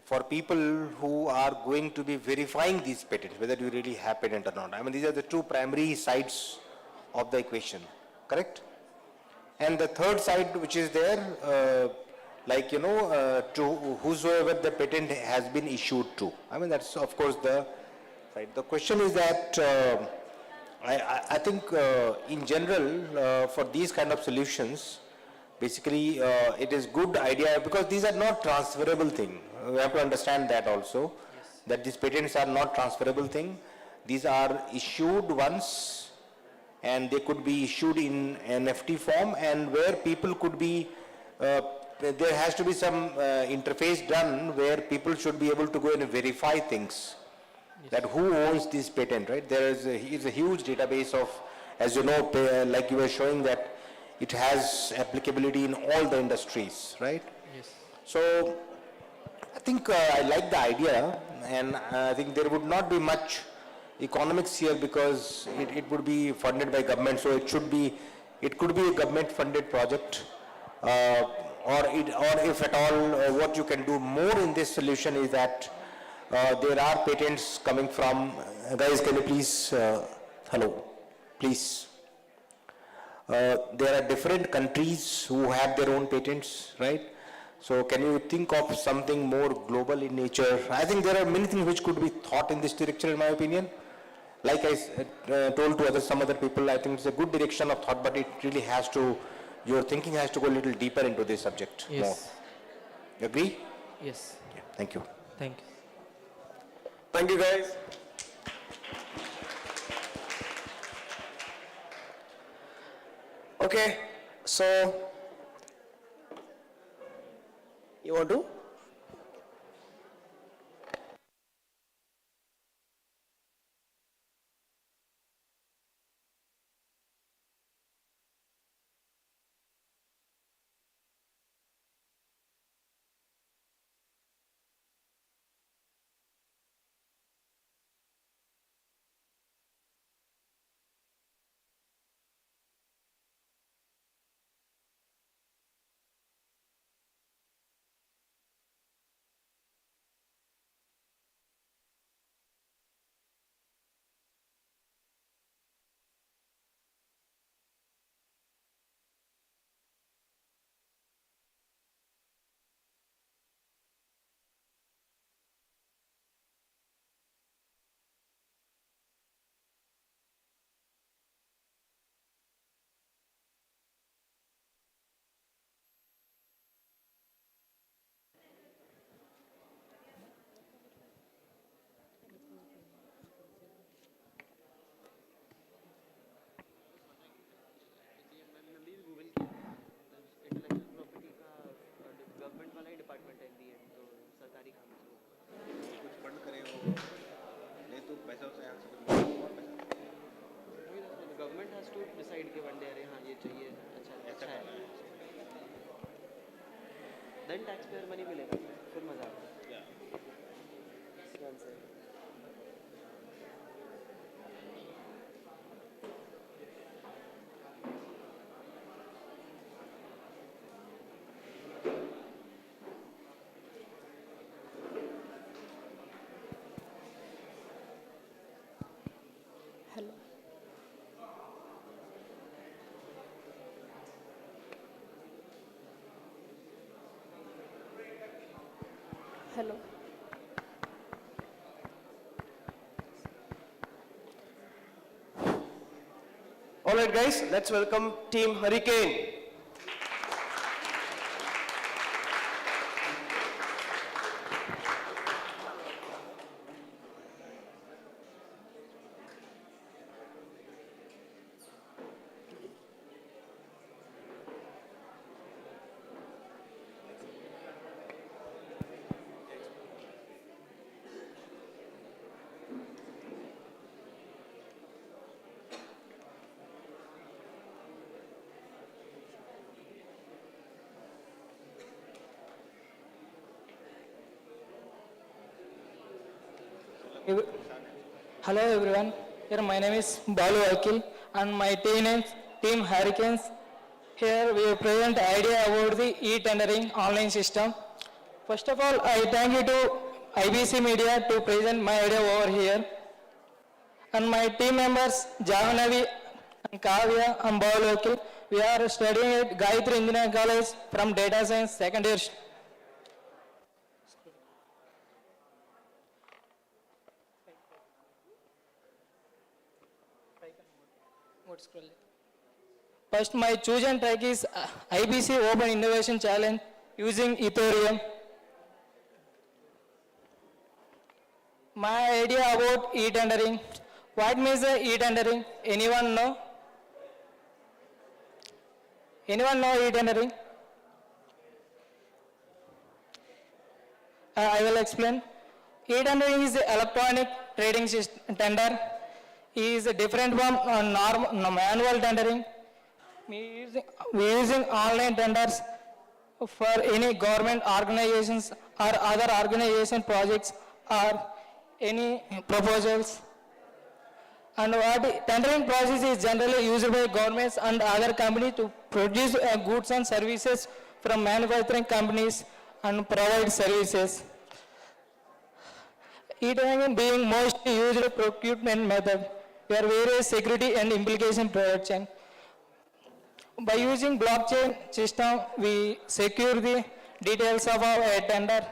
for people who are going to be verifying these patents, whether you really have patent or not. I mean, these are the two primary sides of the equation, correct? And the third side which is there, to whosoever the patent has been issued to. I mean, that's of course the side. The question is that I think in general for these kind of solutions, basically it is good idea because these are not transferable thing. We have to understand that also, that these patents are not transferable thing. These are issued once and they could be issued in NFT form, and where people could be, there has to be some interface done where people should be able to go and verify things. That who owns this patent, right? There is a huge database of, as you know, like you were showing that it has applicability in all the industries, right? Yes. So I think I like the idea, and I think there would not be much economics here because it would be funded by government, so it could be a government funded project, or if at all what you can do more in this solution is that there are patents coming from, guys can you please, hello, please. There are different countries who have their own patents, right? So can you think of something more global in nature? I think there are many things which could be thought in this direction, in my opinion. Like I told to some other people, I think it's a good direction of thought, but it really has to, your thinking has to go a little deeper into this subject more. Yes. You agree? Yes. Yeah, thank you. Thank you. Thank you, guys. Okay, so you want to? Government has to decide कि one day अरे हाँ ये चाहिए अच्छा है then tax payer money मिलेगा फिर मजा आएगा Hello. Hello. All right, guys, let's welcome Team Hurricane. Hello everyone, here my name is Balu Akil and my team Hurricanes. Here we present idea about the e-tendering online system. First of all, I thank you to IBC Media to present my idea over here. And my team members Jahanavi and Kavya and Balu Akil, we are studying at Gayatri Engineering College from Data Science second year. First, my chosen track is IBC Open Innovation Challenge using Ethereum. My idea about e-tendering. What means e-tendering? Anyone know? Anyone know e-tendering? I will explain. E-tendering is electronic trading system tender. It is different from manual tendering. We using online tenders for any government organizations or other organization projects or any proposals. And what tendering process is generally used by governments and other companies to produce goods and services from manufacturing companies and provide services. E-tendering being most used procurement method, where various security and implication protection. By using blockchain system, we secure the details of our tender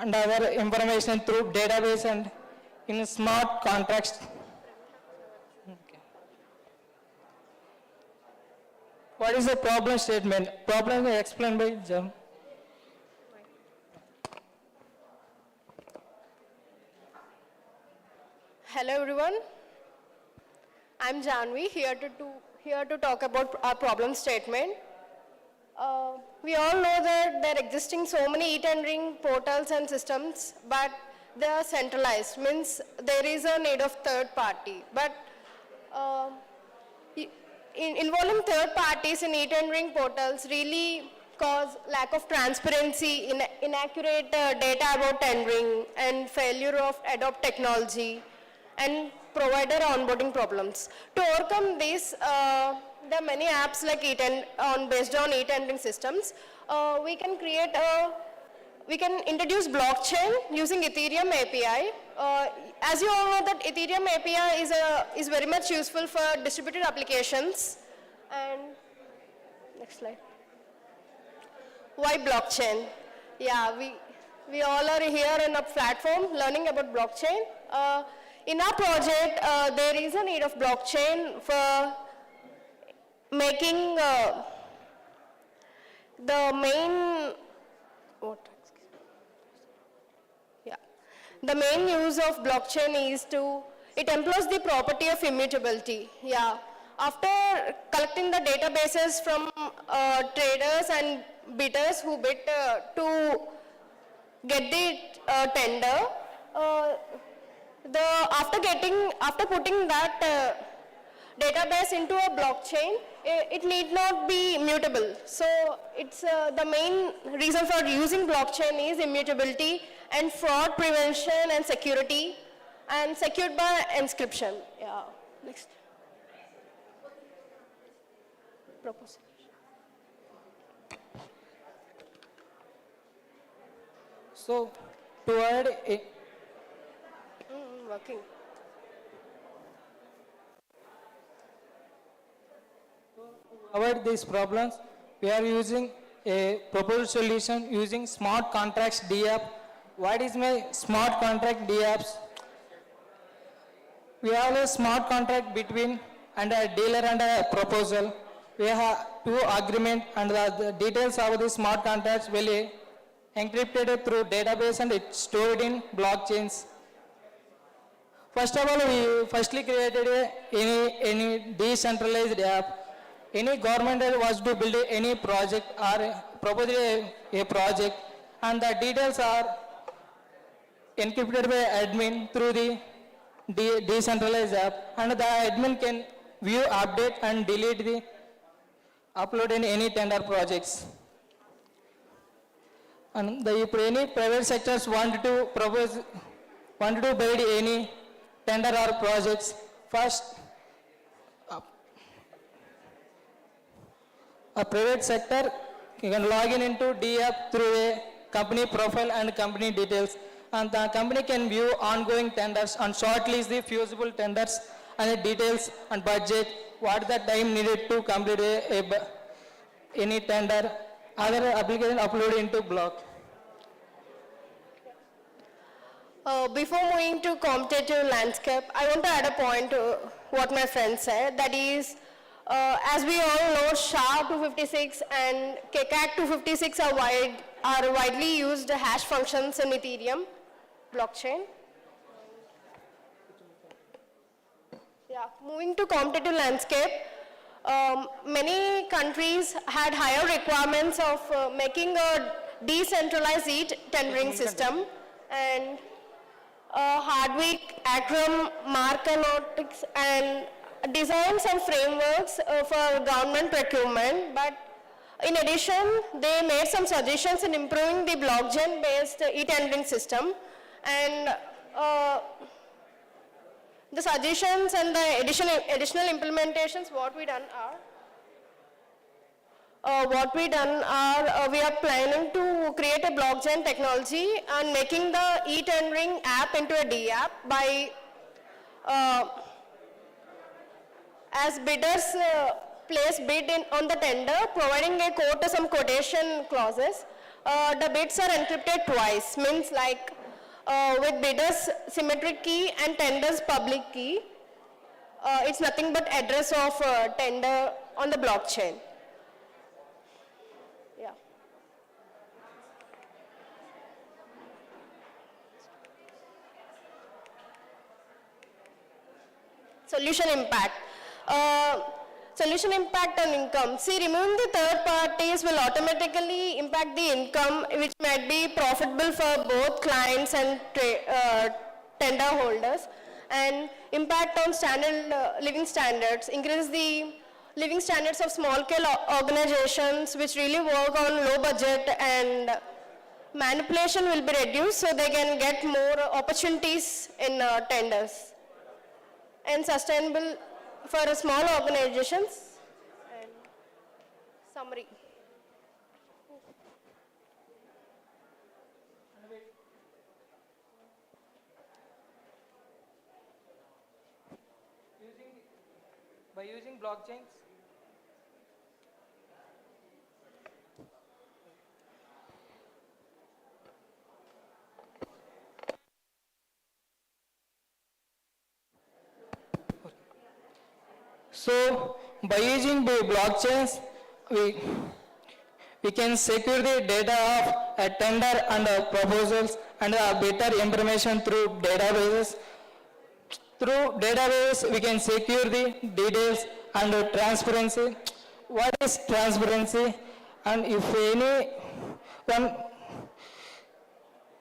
and other information through database and in smart contracts. What is the problem statement? Problem is explained by Jam. Hello everyone, I'm Janvi here to talk about our problem statement. We all know that there are existing so many e-tendering portals and systems, but they are centralized, means there is a need of third party. But involving third parties in e-tendering portals really cause lack of transparency, inaccurate data about tendering, and failure of adopt technology, and provider onboarding problems. To overcome this, there are many apps like based on e-tendering systems. We can introduce blockchain using Ethereum API. As you all know that Ethereum API is very much useful for distributed applications. And next slide. Why blockchain? Yeah, we all are here in a platform learning about blockchain. In our project, there is a need of blockchain for making the main use of blockchain is it employs the property of immutability. Yeah. After collecting the databases from traders and bidders who bid to get the tender, after putting that database into a blockchain, it need not be immutable. So it's the main reason for using blockchain is immutability and fraud prevention and security, and secured by encryption. Yeah. Next. Proposal. So to add a working. avoid these problems, we are using a proposed solution using smart contracts DApp. What is my smart contract DApps? We have a smart contract between and a dealer and a proposal. We have two agreement and the details of the smart contracts will be encrypted through database and it's stored in blockchains. First of all, we firstly created any decentralized app. Any government was to build any project or propose a project, and the details are encrypted by admin through the decentralized app, and the admin can view, update and delete the upload in any tender projects. And if any private sectors want to propose wanted to bid any tender or projects, first, a private sector can log in into D-app through a company profile and company details, and the company can view ongoing tenders and shortlist the feasible tenders and the details and budget, what the time needed to complete any tender, other application uploaded into block. Before moving to competitive landscape, I want to add a point to what my friend said. That is, as we all know, SHA-256 and KCAC-256 are widely used hash functions in Ethereum blockchain. Yeah, moving to competitive landscape, many countries had higher requirements of making a decentralized e-tendering system, and Hardwick, Acrom, Markanotics, and designed some frameworks for government procurement, but in addition, they made some suggestions in improving the blockchain-based e-tendering system, and the suggestions and the additional implementations, what we done are, we are planning to create a blockchain technology and making the e-tendering app into a D-app by, as bidders place bid on the tender, providing a code to some quotation clauses. The bids are encrypted twice, means like with bidders symmetric key and tender's public key. It's nothing but address of tender on the blockchain. Yeah. Solution impact. Solution impact on income. See, removing the third parties will automatically impact the income, which might be profitable for both clients and tender holders, and impact on living standards, increase the living standards of small scale organizations which really work on low budget, and manipulation will be reduced so they can get more opportunities in tenders, and sustainable for small organizations. And summary. By using blockchains, so by using the blockchains, we can secure the data of a tender and proposals and better information through databases. Through database, we can secure the details and transparency. What is transparency? And if anyone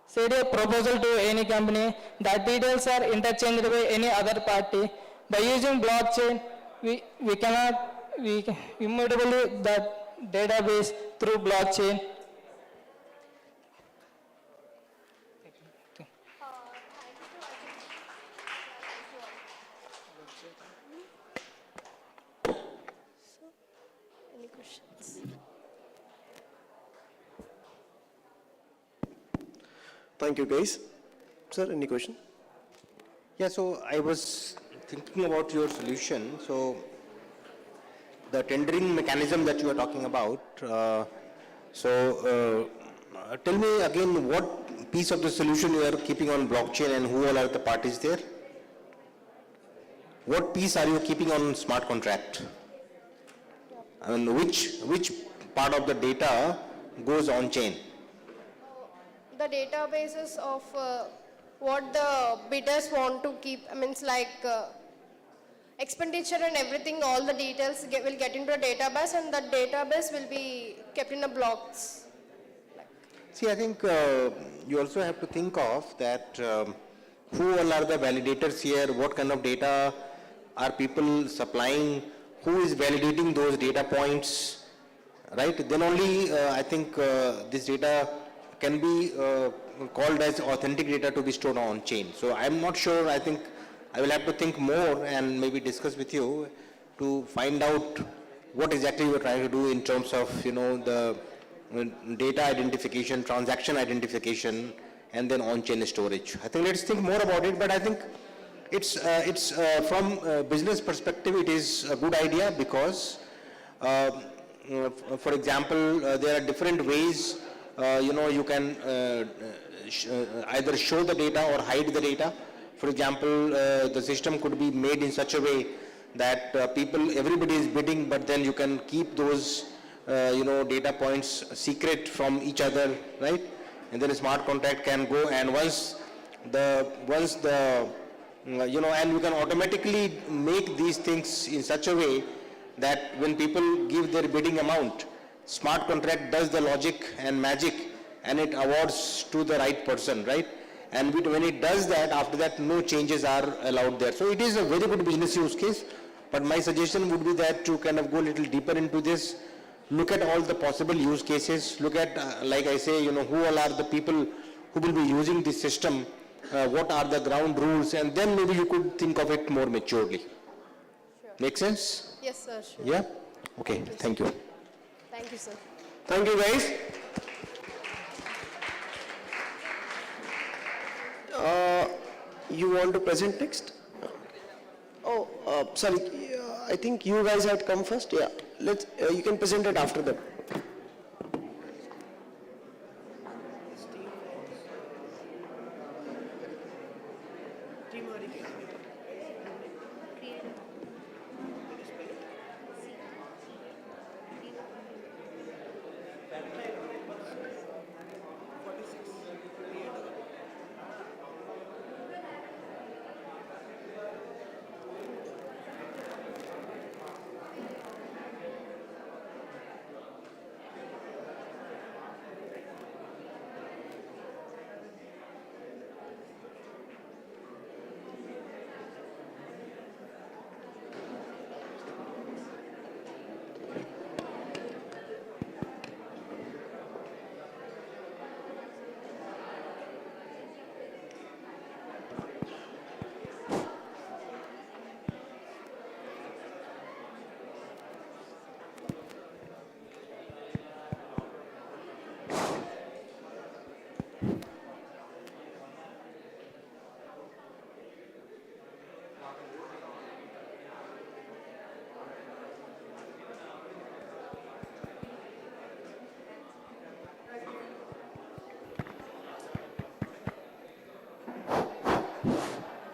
send a proposal to any company, the details are interchanged by any other party. By using blockchain, we immutably the database through blockchain. Any questions? Thank you, guys. Sir, any question? Yeah, so I was thinking about your solution. So the tendering mechanism that you are talking about, tell me again what piece of the solution you are keeping on blockchain and who all are the parties there? What piece are you keeping on smart contract? I mean, which part of the data goes on chain? The databases of what the bidders want to keep, I mean, it's like expenditure and everything, all the details will get into a database, and that database will be kept in a blocks. See, I think you also have to think of that who all are the validators here, what kind of data are people supplying, who is validating those data points, right? Then only I think this data can be called as authentic data to be stored on chain. So I'm not sure, I think I will have to think more and maybe discuss with you to find out what exactly we're trying to do in terms of, the data identification, transaction identification, and then on-chain storage. I think let's think more about it, but I think it's from a business perspective, it is a good idea because, for example, there are different ways, you can either show the data or hide the data. For example, the system could be made in such a way that everybody is bidding, but then you can keep those, data points secret from each other, right? And then a smart contract can go, and once the and you can automatically make these things in such a way that when people give their bidding amount, smart contract does the logic and magic and it awards to the right person, right? And when it does that, after that, no changes are allowed there. So it is a very good business use case, but my suggestion would be that to kind of go a little deeper into this, look at all the possible use cases, look at, like I say, who all are the people who will be using this system, what are the ground rules, and then maybe you could think of it more maturely. Sure. Make sense? Yes, sir. Sure. Yeah? Okay, thank you. Thank you, sir. Thank you, guys. You want to present next? Oh, sorry. I think you guys had come first. Yeah. You can present it after that.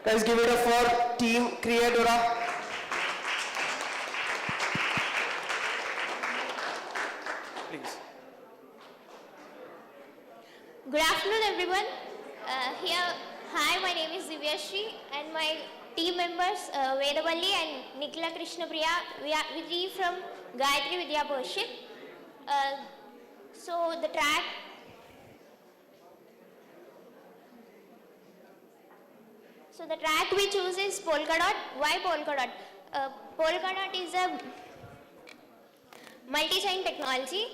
Guys, give it up for Team Creatora. Please. Good afternoon, everyone. Hi, my name is Divyashri, and my team members Vedavalli and Nikila Krishnapriya. We three from Gayatri Vidya Worship. So the track. So the track we choose is Polkadot. Why Polkadot? Polkadot is a multi-chain technology.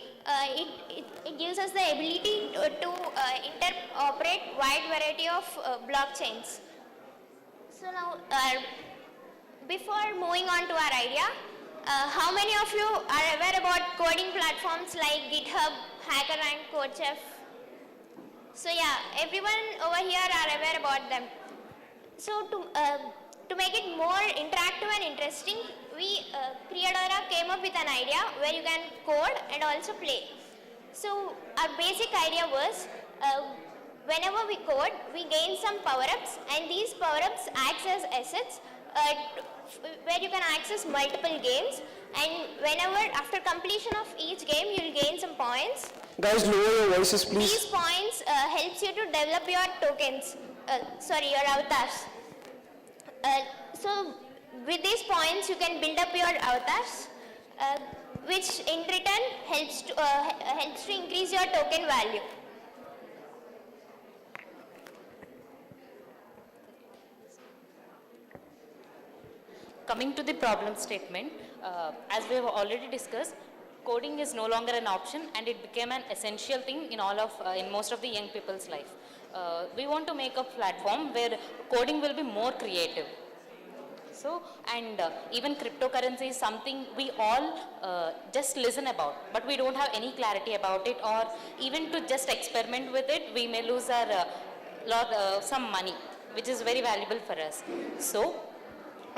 It gives us the ability to interoperate wide variety of blockchains. So now, before moving on to our idea, how many of you are aware about coding platforms like GitHub, HackerRank, CodeChef? So yeah, everyone over here are aware about them. So to make it more interactive and interesting, we Creatora came up with an idea where you can code and also play. So our basic idea was whenever we code, we gain some power-ups, and these power-ups act as assets where you can access multiple games, and whenever after completion of each game, you will gain some points. Guys, lower your voices, please. These points helps you to develop your tokens, your avatars. So with these points, you can build up your avatars, which in return helps to increase your token value. Coming to the problem statement, as we have already discussed, coding is no longer an option and it became an essential thing in most of the young people's life. We want to make a platform where coding will be more creative. So, and even cryptocurrency is something we all just listen about, but we don't have any clarity about it, or even to just experiment with it, we may lose our some money, which is very valuable for us. So,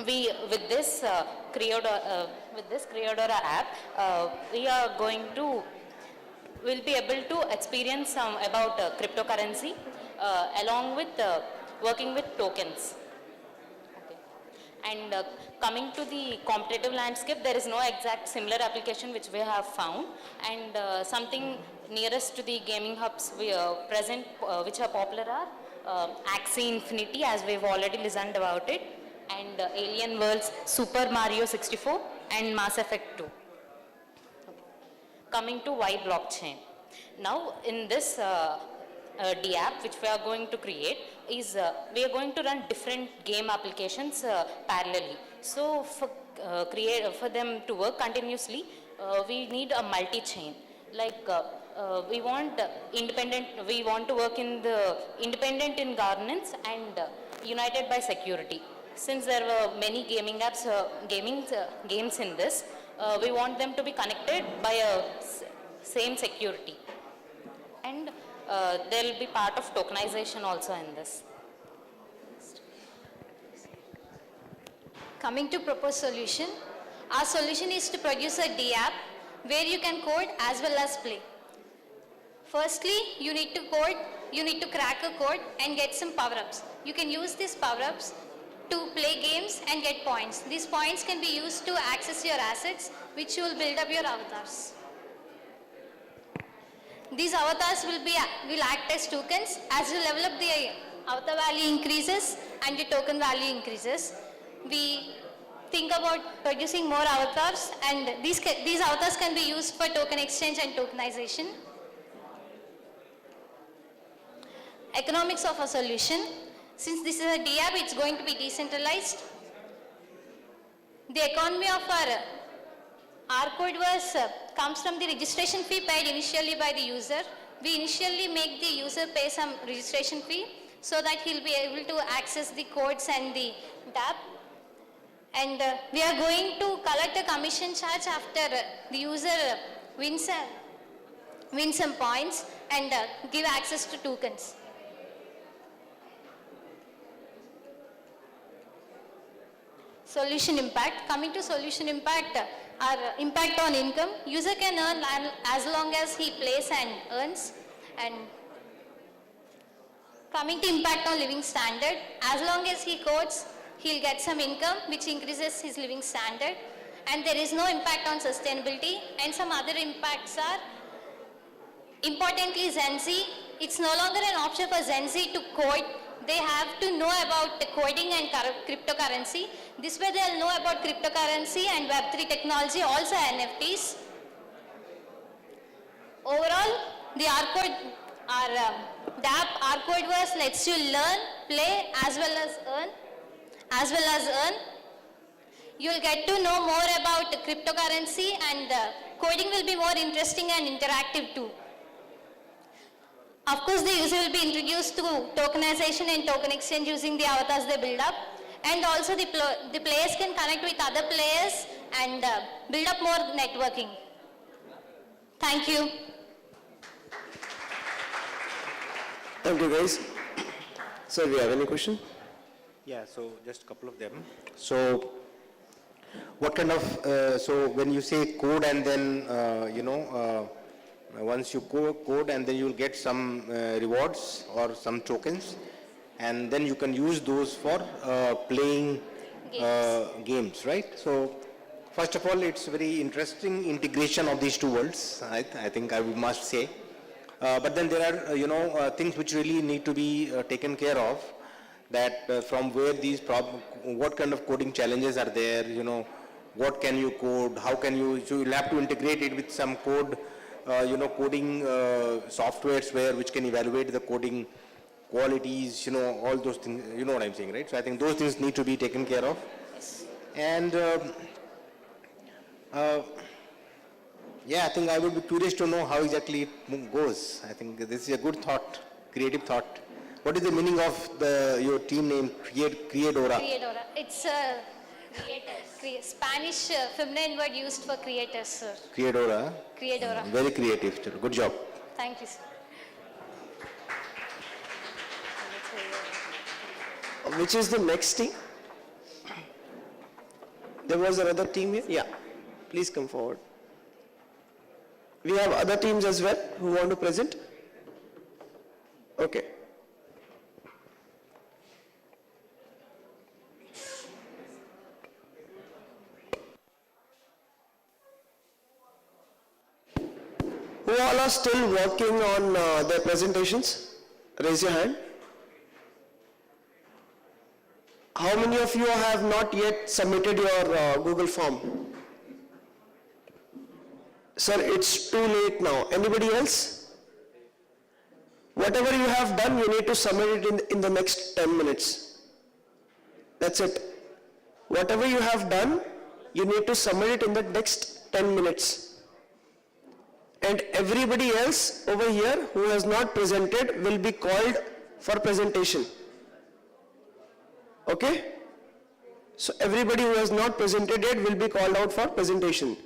we with this Creodora app, we are going to will be able to experience some about cryptocurrency along with working with tokens. And coming to the competitive landscape, there is no exact similar application which we have found, and something nearest to the gaming hubs we present which are popular are Axie Infinity, as we've already listened about it, and Alien Worlds, Super Mario 64 and Mass Effect 2. Coming to Y blockchain. Now in this D app which we are going to create is we are going to run different game applications parallelly. So for them to work continuously, we need a multi-chain. Like we want to work in the independent in governance and united by security. Since there were many gaming apps, games in this, we want them to be connected by a same security. And there will be part of tokenization also in this. Coming to proposed solution, our solution is to produce a D app where you can code as well as play. Firstly, you need to crack a code and get some power-ups. You can use these power-ups to play games and get points. These points can be used to access your assets, which will build up your avatars. These avatars will act as tokens. As you level up, the avatar value increases and the token value increases. We think about producing more avatars, and these avatars can be used for token exchange and tokenization. Economics of a solution. Since this is a D app, it's going to be decentralized. The economy of our code comes from the registration fee paid initially by the user. We initially make the user pay some registration fee so that he'll be able to access the codes and the app. And we are going to collect a commission charge after the user wins some points and give access to tokens. Solution impact. Coming to solution impact, our impact on income. User can earn as long as he plays and earns. And coming to impact on living standard, as long as he codes, he'll get some income which increases his living standard. And there is no impact on sustainability. And some other impacts are, importantly, Gen Z. It's no longer an option for Gen Z to code. They have to know about the coding and cryptocurrency. This way they'll know about cryptocurrency and Web3 technology, also NFTs. Overall, the app R-Codeverse lets you learn, play, as well as earn. You'll get to know more about cryptocurrency, and coding will be more interesting and interactive too. Of course, the user will be introduced to tokenization and token exchange using the avatars they build up. And also the players can connect with other players and build up more networking. Thank you. Thank you, guys. Sir, do you have any question? Yeah, so just a couple of them. So what kind of, so when you say code and then, once you code and then you'll get some rewards or some tokens, and then you can use those for playing games, right? So first of all, it's very interesting integration of these two worlds, I think I must say. But then there are, things which really need to be taken care of, that from where these what kind of coding challenges are there, what can you code, how can you, so you'll have to integrate it with some code, coding softwares which can evaluate the coding qualities, all those things, you know what I'm saying, right? So I think those things need to be taken care of. And Yeah, I think I would be curious to know how exactly it goes. I think this is a good thought, creative thought. What is the meaning of your team name, Creadora? Creadora. It's a Spanish feminine word used for creators, sir. Creadora. Creadora. Very creative. Good job. Thank you, sir. Which is the next team? There was another team here? Yeah. Please come forward. We have other teams as well who want to present? Okay. Who all are still working on their presentations? Raise your hand. How many of you have not yet submitted your Google form? Sir, it's too late now. Anybody else? Whatever you have done, you need to submit it in the next 10 minutes. That's it. Whatever you have done, you need to submit it in the next 10 minutes. And everybody else over here who has not presented will be called for presentation. Okay? So everybody who has not presented yet will be called out for presentation.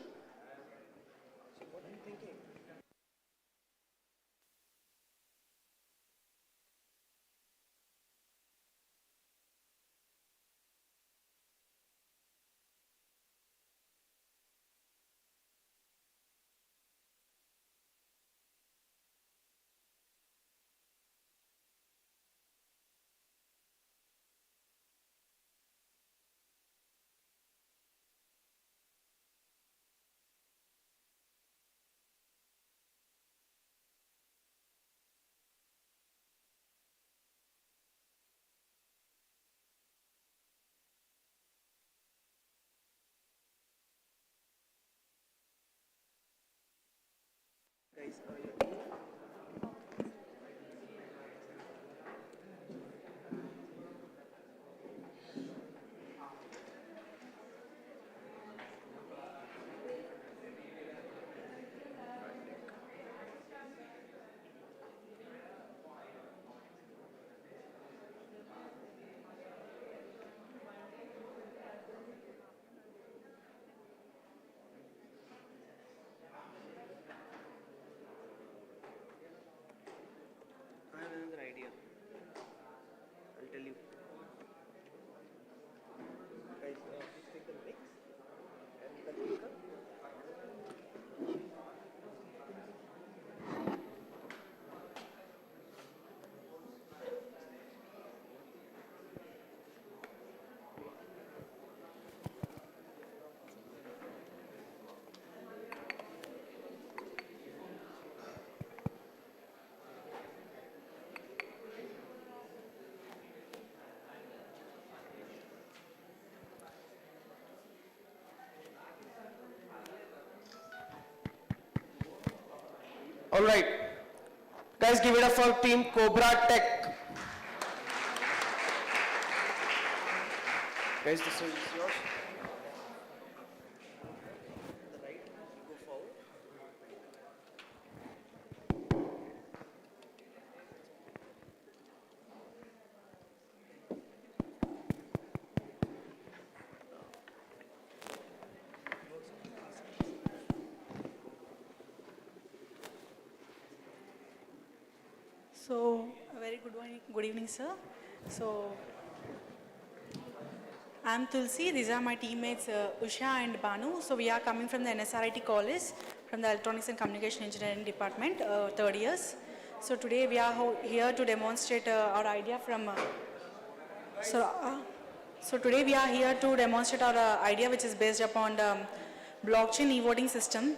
I have another idea. I'll tell you. Guys, please take the mix and the clicker. All right. Guys, give it up for Team Cobra Tech. Guys, this is yours. The right, go forward. So, a very good evening, sir. So, I'm Tulsi. These are my teammates Usha and Banu. So, we are coming from the NSRIT college, from the Electronics and Communication Engineering Department, third years. So, today we are here to demonstrate our idea from. So, today we are here to demonstrate our idea, which is based upon the blockchain e-voting system.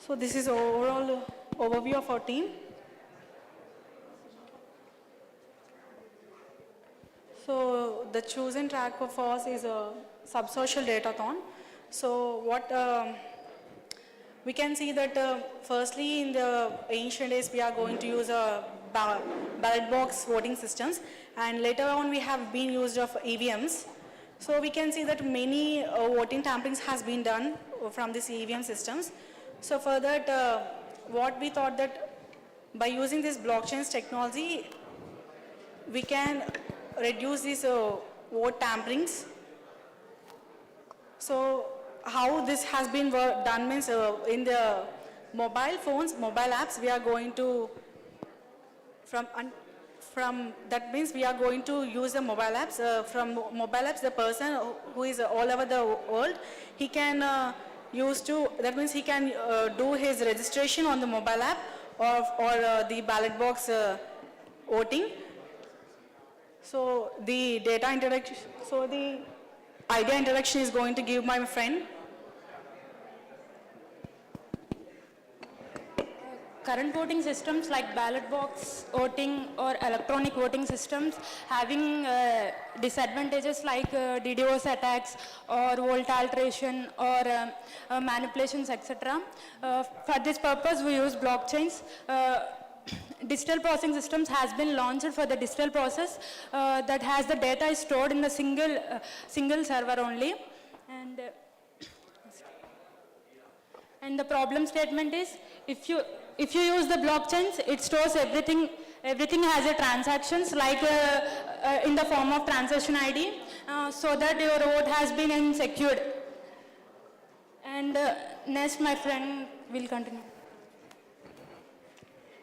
So this is overall overview of our team. So the chosen track of ours is a sub-social datathon. So what we can see that firstly in the ancient days we are going to use a ballot box voting systems, and later on we have been used of EVMs. So we can see that many voting tamperings has been done from these EVM systems. So for that, what we thought that by using this blockchain technology, we can reduce these vote tamperings. So how this has been done means in the mobile phones, mobile apps, we are going to, from that means we are going to use the mobile apps. From mobile apps, the person who is all over the world, he can use to, that means he can do his registration on the mobile app or the ballot box voting. So the data interaction, so the idea introduction is going to give my friend. Current voting systems like ballot box voting or electronic voting systems having disadvantages like DDoS attacks or volt alteration or manipulations, etc. For this purpose, we use blockchains. Digital processing systems has been launched for the digital process that has the data is stored in the single server only. And the problem statement is, if you use the blockchains, it stores everything has a transactions like in the form of transaction ID, so that your vote has been secured. And next my friend will continue.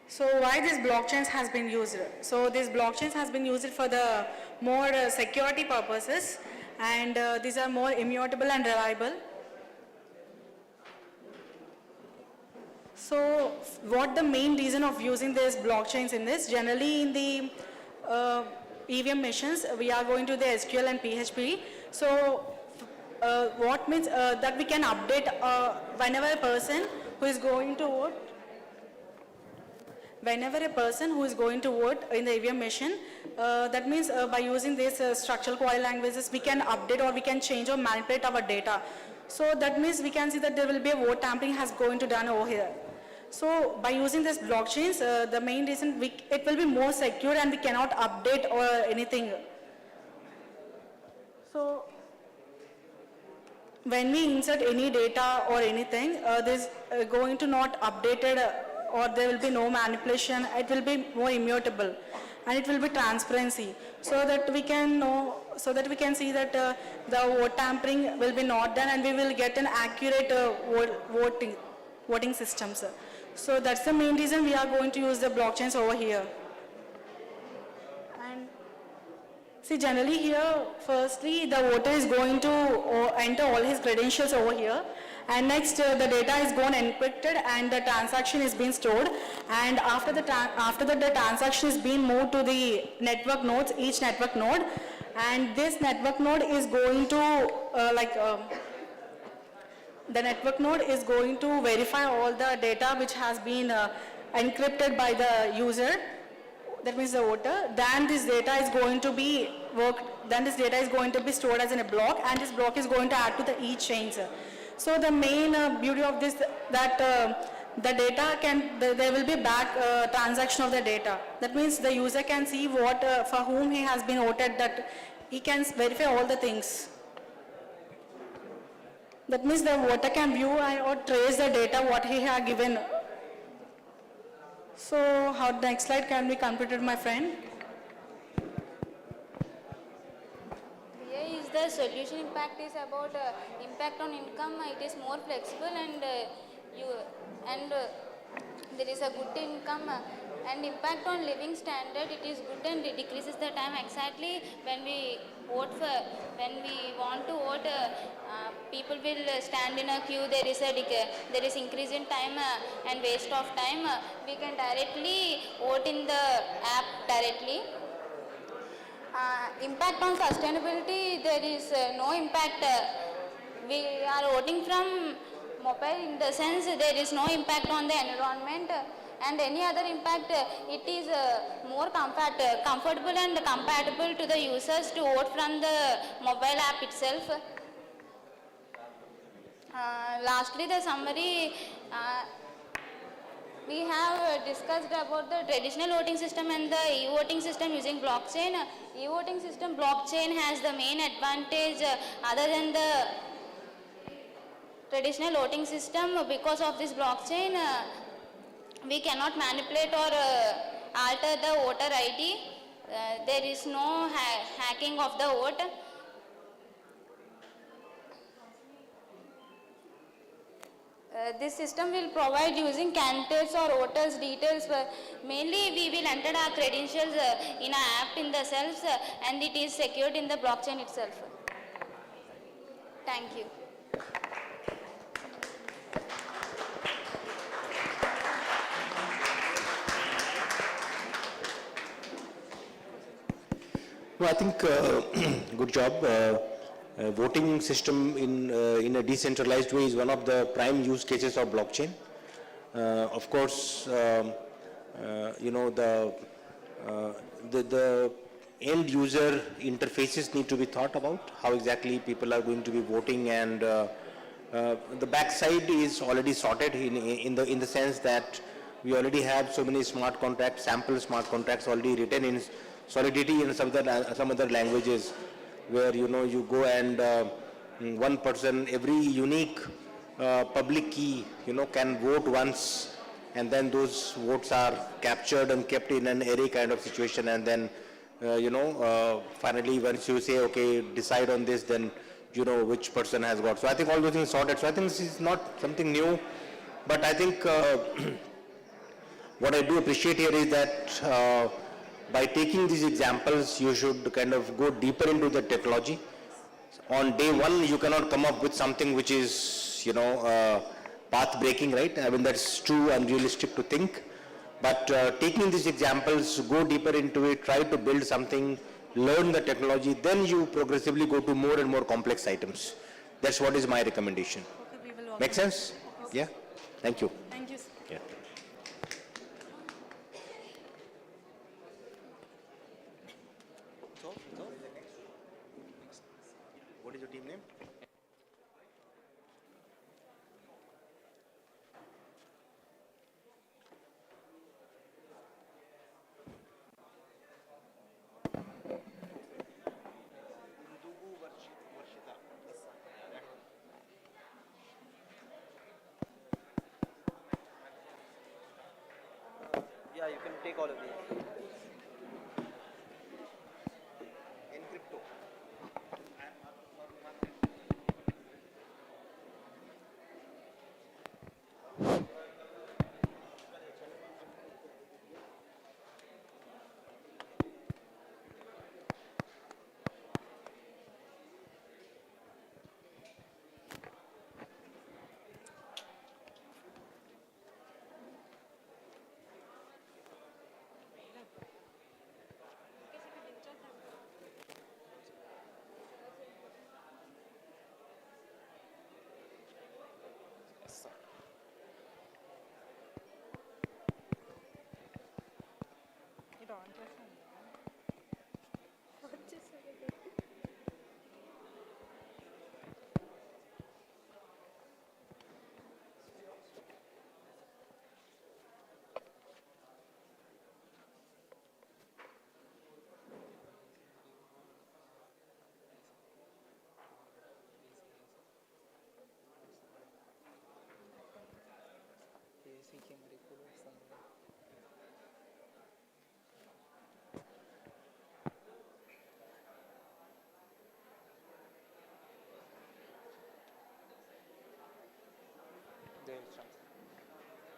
So why this blockchains has been used? So this blockchains has been used for the more security purposes, and these are more immutable and reliable. So what the main reason of using this blockchains in this? Generally in the EVM machines, we are going to the SQL and PHP. So what means that we can update whenever a person who is going to vote, in the EVM machine, that means by using this structural query languages, we can update or we can change or manipulate our data. So that means we can see that there will be a vote tampering has going to done over here. So by using this blockchains, the main reason it will be more secure and we cannot update or anything. So when we insert any data or anything, this going to not updated or there will be no manipulation. It will be more immutable and it will be transparency, so that we can know, so that we can see that the vote tampering will be not done and we will get an accurate voting systems. So that's the main reason we are going to use the blockchains over here. And see, generally here, firstly, the voter is going to enter all his credentials over here. And next, the data is gone encrypted and the transaction is being stored. And after that, the transaction is being moved to the network nodes, each network node. And this network node is going to, the network node is going to verify all the data which has been encrypted by the user, that means the voter. Then this data is going to be stored as in a block, and this block is going to add to the each chains. So the main beauty of this, that the data there will be back transaction of the data. That means the user can see what, for whom he has been voted, that he can verify all the things. That means the voter can view or trace the data what he has given. So how next slide can be completed, my friend? Here is the solution impact is about impact on income. It is more flexible and there is a good income and impact on living standard. It is good and it decreases the time. Exactly when we want to vote, people will stand in a queue. There is increase in time and waste of time. We can directly vote in the app directly. Impact on sustainability, there is no impact. We are voting from mobile, in the sense there is no impact on the environment and any other impact. It is more comfortable and compatible to the users to vote from the mobile app itself. Lastly, the summary. We have discussed about the traditional voting system and the e-voting system using blockchain. E-voting system blockchain has the main advantage other than the traditional voting system. Because of this blockchain, we cannot manipulate or alter the voter ID. There is no hacking of the vote. This system will provide using candidates or voters details. Mainly we will enter our credentials in an app in the self and it is secured in the blockchain itself. Thank you. No, I think good job. Voting system in a decentralized way is one of the prime use cases of blockchain. Of course, the end user interfaces need to be thought about, how exactly people are going to be voting, and the backside is already sorted in the sense that we already have so many smart contracts, sample smart contracts already written in Solidity and some other languages, where you go and one person, every unique public key can vote once, and then those votes are captured and kept in an array kind of situation, and then finally once you say okay, decide on this, then you know which person has got. So I think all those things sorted. So I think this is not something new, but I think what I do appreciate here is that by taking these examples, you should kind of go deeper into the technology. On day one, you cannot come up with something which is, path-breaking, right? I mean, that's too unrealistic to think. But taking these examples, go deeper into it, try to build something, learn the technology, then you progressively go to more and more complex items. That's what is my recommendation. Okay, we will Make sense? Yeah? Thank you. Thank you. Yeah. What is your team name? Yeah, you can take all of these. In crypto.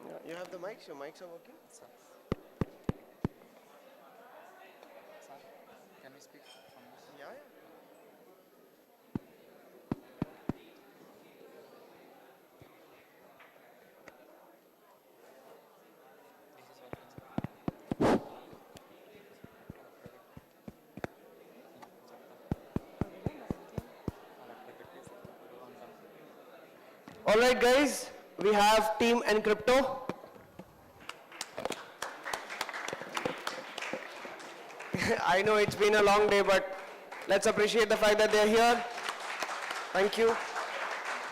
Yeah, you have the mics? Your mics are working? Sir, can we speak from this? Yeah, yeah. All right, guys, we have Team and Crypto. I know it's been a long day, but let's appreciate the fact that they're here. Thank you.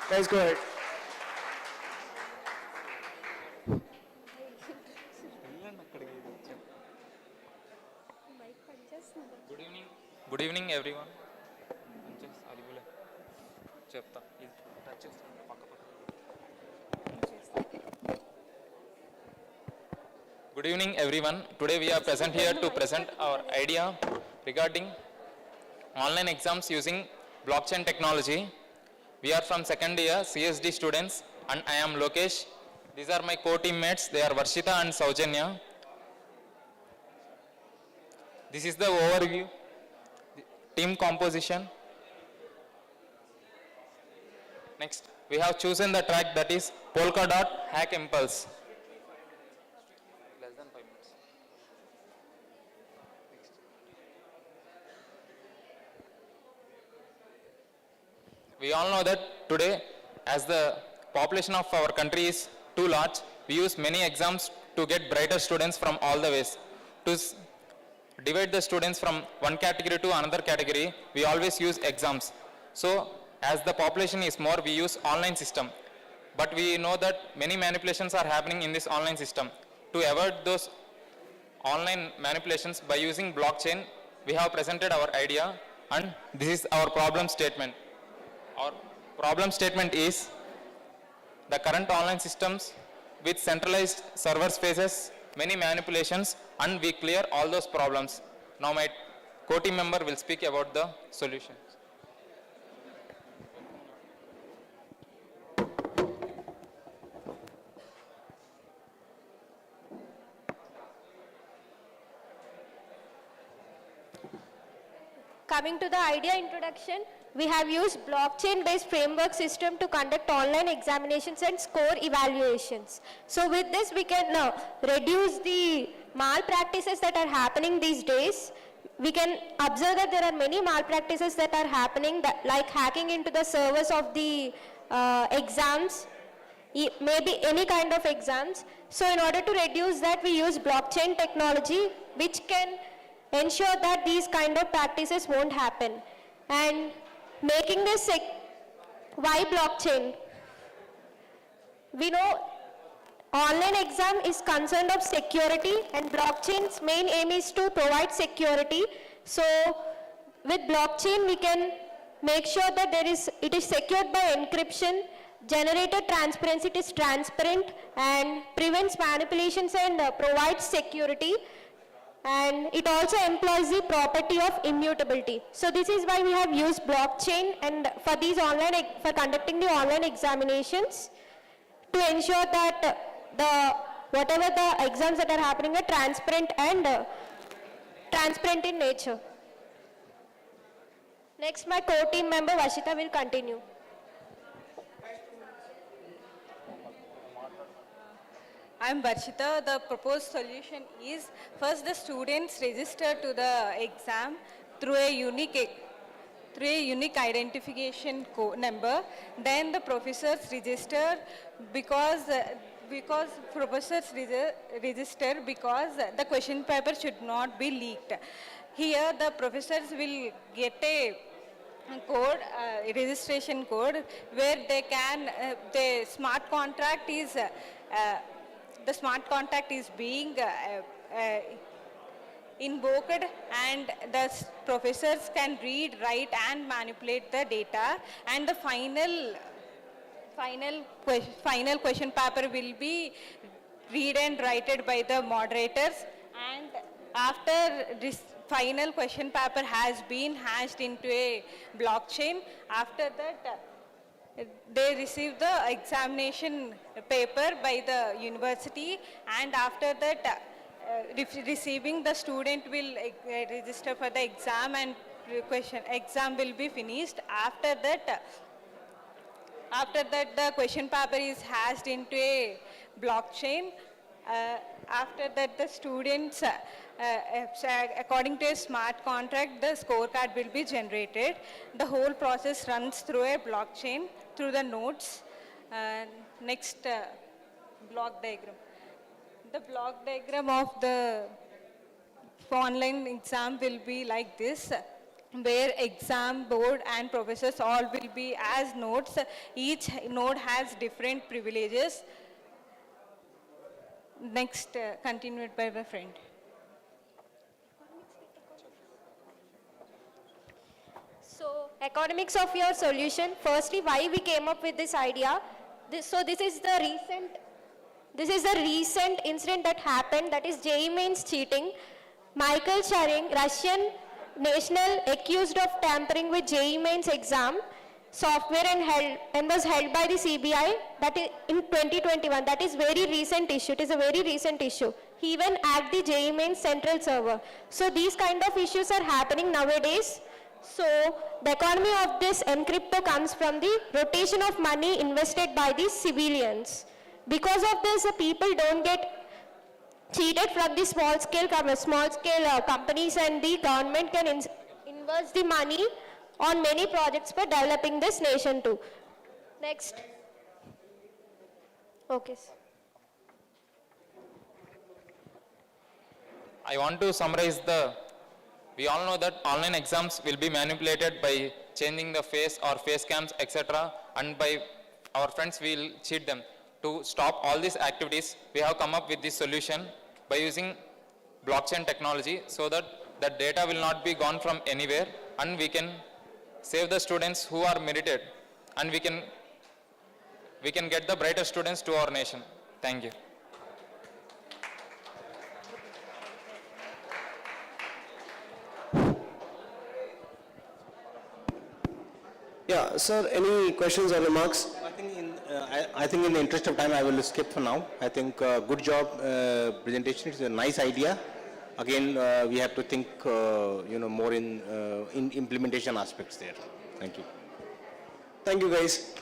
Guys, go ahead. Evening everyone. చెప్తా Good evening everyone. Today we are present here to present our idea regarding online exams using blockchain technology. We are from second year CSD students and I am Lokesh. These are my co-teammates. They are Varshita and Saujanya. This is the overview, team composition. Next, we have chosen the track that is Polkadot Hack Impulse. Less than 5 minutes. We all know that today, as the population of our country is too large, we use many exams to get brighter students from all the ways. To divide the students from one category to another category, we always use exams. So, as the population is more, we use online system. But we know that many manipulations are happening in this online system. To avoid those online manipulations by using blockchain, we have presented our idea and this is our problem statement. Our problem statement is the current online systems with centralized servers faces many manipulations and we clear all those problems. Now my co-team member will speak about the solutions. Coming to the idea introduction, we have used blockchain-based framework system to conduct online examinations and score evaluations. So with this, we can reduce the malpractices that are happening these days. We can observe that there are many malpractices that are happening, like hacking into the servers of the exams, maybe any kind of exams. So in order to reduce that, we use blockchain technology, which can ensure that these kind of practices won't happen. And making this why blockchain? We know online exam is concerned of security and blockchain's main aim is to provide security. So with blockchain we can make sure that it is secured by encryption, generated transparency, it is transparent and prevents manipulations and provides security. And it also employs the property of immutability. So this is why we have used blockchain and for conducting the online examinations to ensure that whatever the exams that are happening are transparent and transparent in nature. Next, my co-team member Varshita will continue. I am Varshita. The proposed solution is first the students register to the exam through a unique identification number. Then the professors register because professors register because the question paper should not be leaked. Here the professors will get a code, registration code, where they can the smart contract is being invoked and the professors can read, write and manipulate the data, and the final question paper will be read and written by the moderators, and after this final question paper has been hashed into a blockchain, after that they receive the examination paper by the university, and after that receiving the student will register for the exam and exam will be finished. After that the question paper is hashed into a blockchain. After that the students according to a smart contract the scorecard will be generated. The whole process runs through a blockchain through the nodes. Next block diagram. The block diagram of the online exam will be like this, where exam board and professors all will be as nodes. Each node has different privileges. Next, continued by my friend. Academics of your solution. Firstly, why we came up with this idea. This is the recent incident that happened, that is JEE Mains cheating. Michael Charing, Russian national, accused of tampering with JEE Mains exam software and was held by the CBI, that is in 2021. That is very recent issue. It is a very recent issue. He even hacked the JEE Mains central server. So these kind of issues are happening nowadays. So the economy of this encrypto comes from the rotation of money invested by the civilians. Because of this, the people don't get cheated from the small scale companies, and the government can invest the money on many projects for developing this nation too. Next. Okay. I want to summarize we all know that online exams will be manipulated by changing the face or face cams, etc. and by our friends will cheat them. To stop all these activities, we have come up with this solution by using blockchain technology so that the data will not be gone from anywhere, and we can save the students who are merited, and we can get the brightest students to our nation. Thank you. Yeah, sir, any questions or remarks? I think in the interest of time, I will skip for now. I think good job presentation. It's a nice idea. Again, we have to think, more in implementation aspects there. Thank you. Thank you, guys.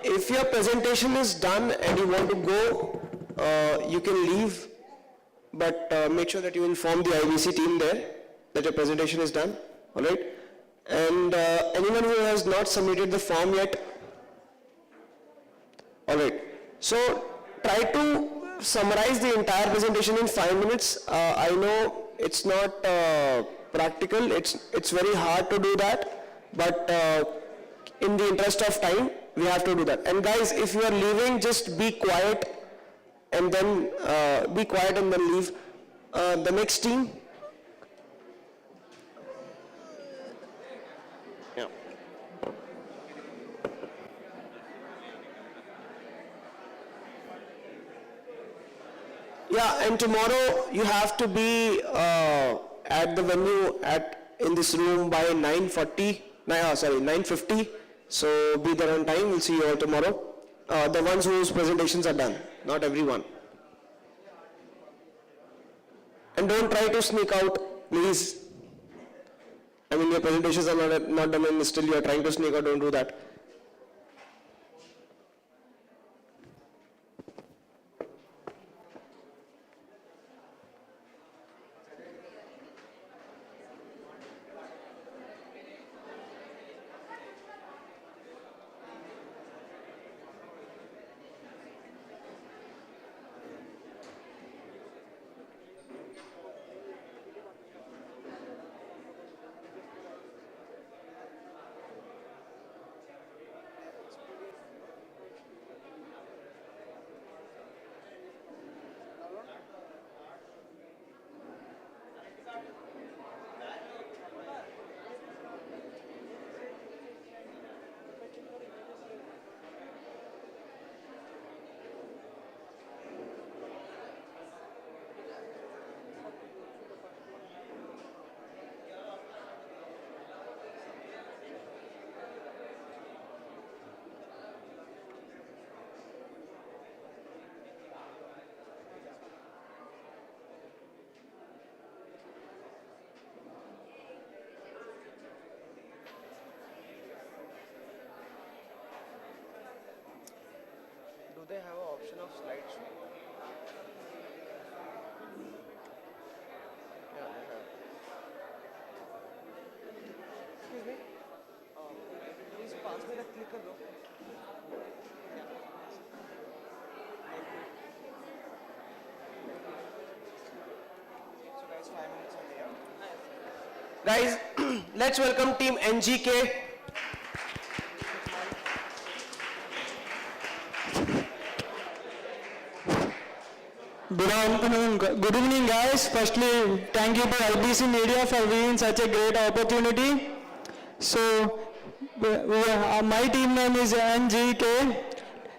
If your presentation is done and you want to go, you can leave, but make sure that you inform the IBC team there that your presentation is done. All right? And anyone who has not submitted the form yet, all right. So try to summarize the entire presentation in 5 minutes. I know it's not practical. It's very hard to do that, but in the interest of time, we have to do that. And guys, if you are leaving, just be quiet and then leave. The next team. Yeah. Yeah, and tomorrow you have to be at the venue in this room by 9:50. So be there on time. We'll see you all tomorrow. The ones whose presentations are done, not everyone. And don't try to sneak out, please. I mean, your presentations are not done and still you are trying to sneak out. Don't do that. Do they have an option of slideshow? Yeah, they have. Excuse me. Please pass me the clicker though. So guys, 5 minutes on the hour. Guys, let's welcome team NGK. Good evening, guys. Firstly, thank you to IBC Media for giving such a great opportunity. So, my team name is NGK.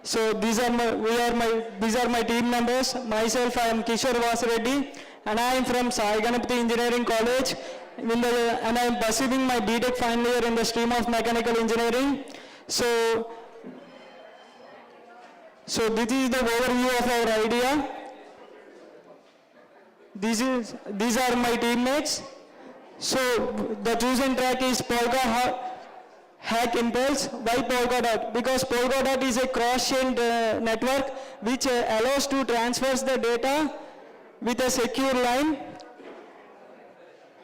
So these are my team members. Myself, I am Kishore Vasreddy, and I am from Sai Ganapati Engineering College, and I am pursuing my BTech final year in the stream of mechanical engineering. So this is the overview of our idea. These are my teammates. So the chosen track is Polka Hack Impulse. Why Polka Dot? Because Polka Dot is a cross-chain network which allows to transfer the data with a secure line.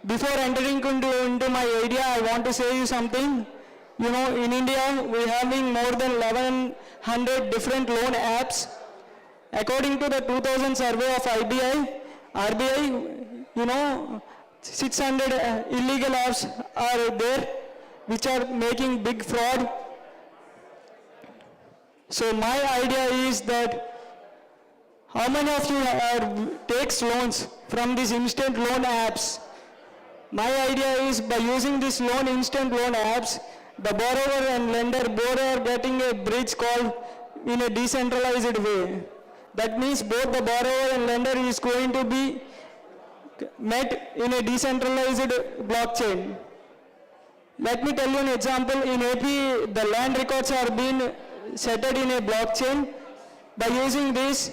Before entering into my idea, I want to say you something. You know, in India, we are having more than 1100 different loan apps. According to the 2000 survey of RBI, you know, 600 illegal apps are there which are making big fraud. So my idea is that how many of you takes loans from these instant loan apps? My idea is by using these instant loan apps, the borrower and lender both are getting a bridge called in a decentralized way. That means both the borrower and lender is going to be met in a decentralized blockchain. Let me tell you an example. In AP, the land records are being set in a blockchain. By using this,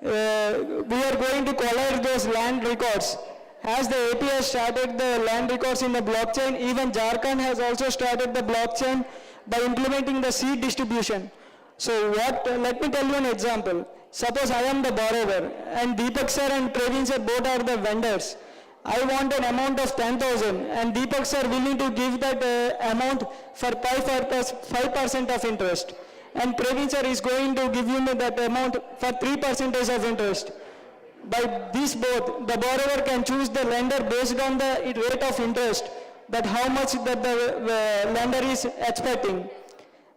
we are going to collect those land records. As the AP has started the land records in the blockchain, even Jharkhand has also started the blockchain by implementing the seed distribution. So let me tell you an example. Suppose I am the borrower and Deepak sir and Praveen sir both are the vendors. I want an amount of 10,000 and Deepak sir willing to give that amount for 5% of interest. And Praveen sir is going to give you that amount for 3% of interest. By these both, the borrower can choose the lender based on the rate of interest, that how much that the lender is expecting.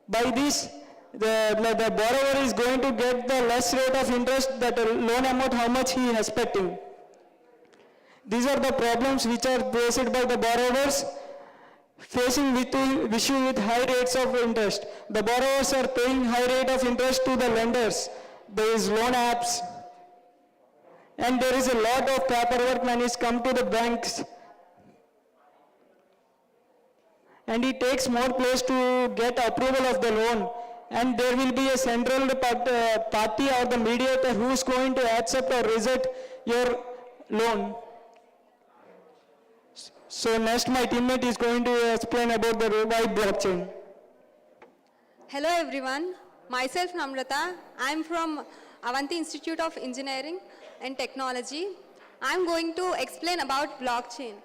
By this, the borrower is going to get the less rate of interest, that loan amount how much he is expecting. These are the problems which are faced by the borrowers facing issue with high rates of interest. The borrowers are paying high rate of interest to the lenders. There is loan apps. And there is a lot of paperwork when it's come to the banks. And it takes more place to get approval of the loan. And there will be a central party or the mediator who is going to accept or reject your loan. So next my teammate is going to explain about the why blockchain. Hello everyone, myself Namrata. I am from Avanti Institute of Engineering and Technology. I am going to explain about blockchain.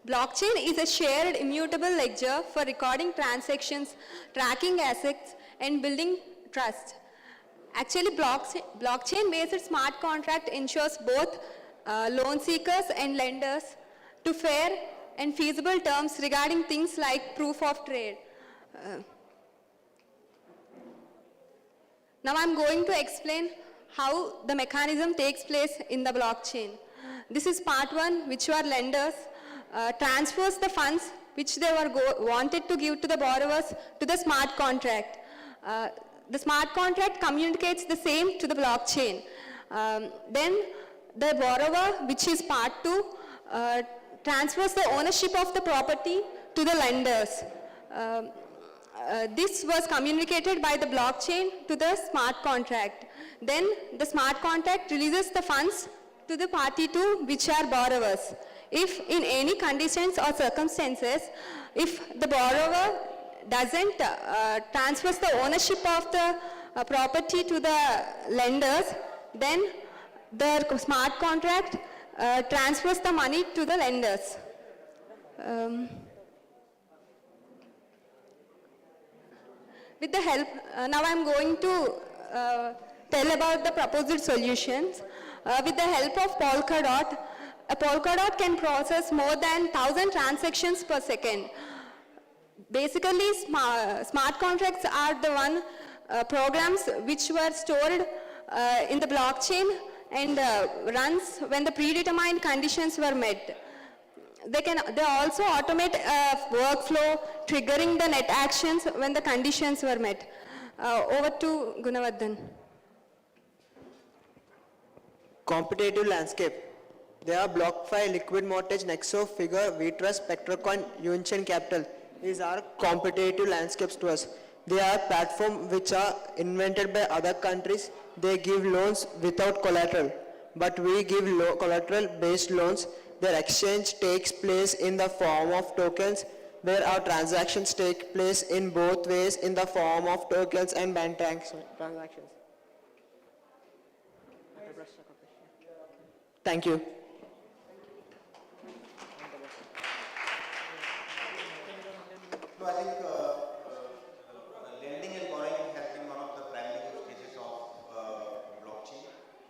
Blockchain is a shared immutable ledger for recording transactions, tracking assets, and building trust. Actually, blockchain-based smart contract ensures both loan seekers and lenders to fair and feasible terms regarding things like proof of trade. Now I'm going to explain how the mechanism takes place in the blockchain. This is part one, which are lenders transfers the funds which they were wanted to give to the borrowers to the smart contract. The smart contract communicates the same to the blockchain. Then the borrower, which is part two, transfers the ownership of the property to the lenders. This was communicated by the blockchain to the smart contract. Then the smart contract releases the funds to the party two, which are borrowers. If in any conditions or circumstances, if the borrower doesn't transfer the ownership of the property to the lenders, then the smart contract transfers the money to the lenders. With the help, now I'm going to tell about the proposed solutions. With the help of Polka Dot, a Polkadot can process more than 1,000 transactions per second. Basically, smart contracts are the one programs which were stored in the blockchain and runs when the predetermined conditions were met. They also automate workflow, triggering the net actions when the conditions were met. Over to Gunavardhan. Competitive landscape. There are BlockFi, Liquid Mortgage, Nexo, Figure, VTrust, SpectreCoin, Union Capital. These are competitive landscapes to us. They are platforms which are invented by other countries. They give loans without collateral, but we give collateral-based loans. Their exchange takes place in the form of tokens, where our transactions take place in both ways in the form of tokens and bank transactions. Thank you. No, I think lending and borrowing has been one of the primary use cases of blockchain.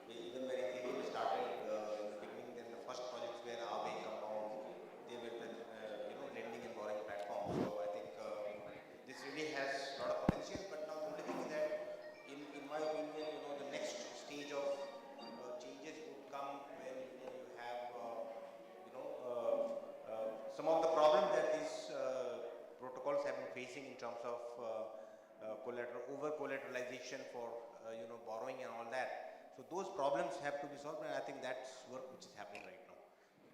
Even when Ethereum started in the beginning, then the first projects were Aave, Compound, they were the lending and borrowing platform. So I think this really has a lot of potential. But now the only thing is that, in my opinion, the next stage of changes would come when you have some of the problems that these protocols have been facing in terms of over collateralization for borrowing and all that. So those problems have to be solved, and I think that's work which is happening right now.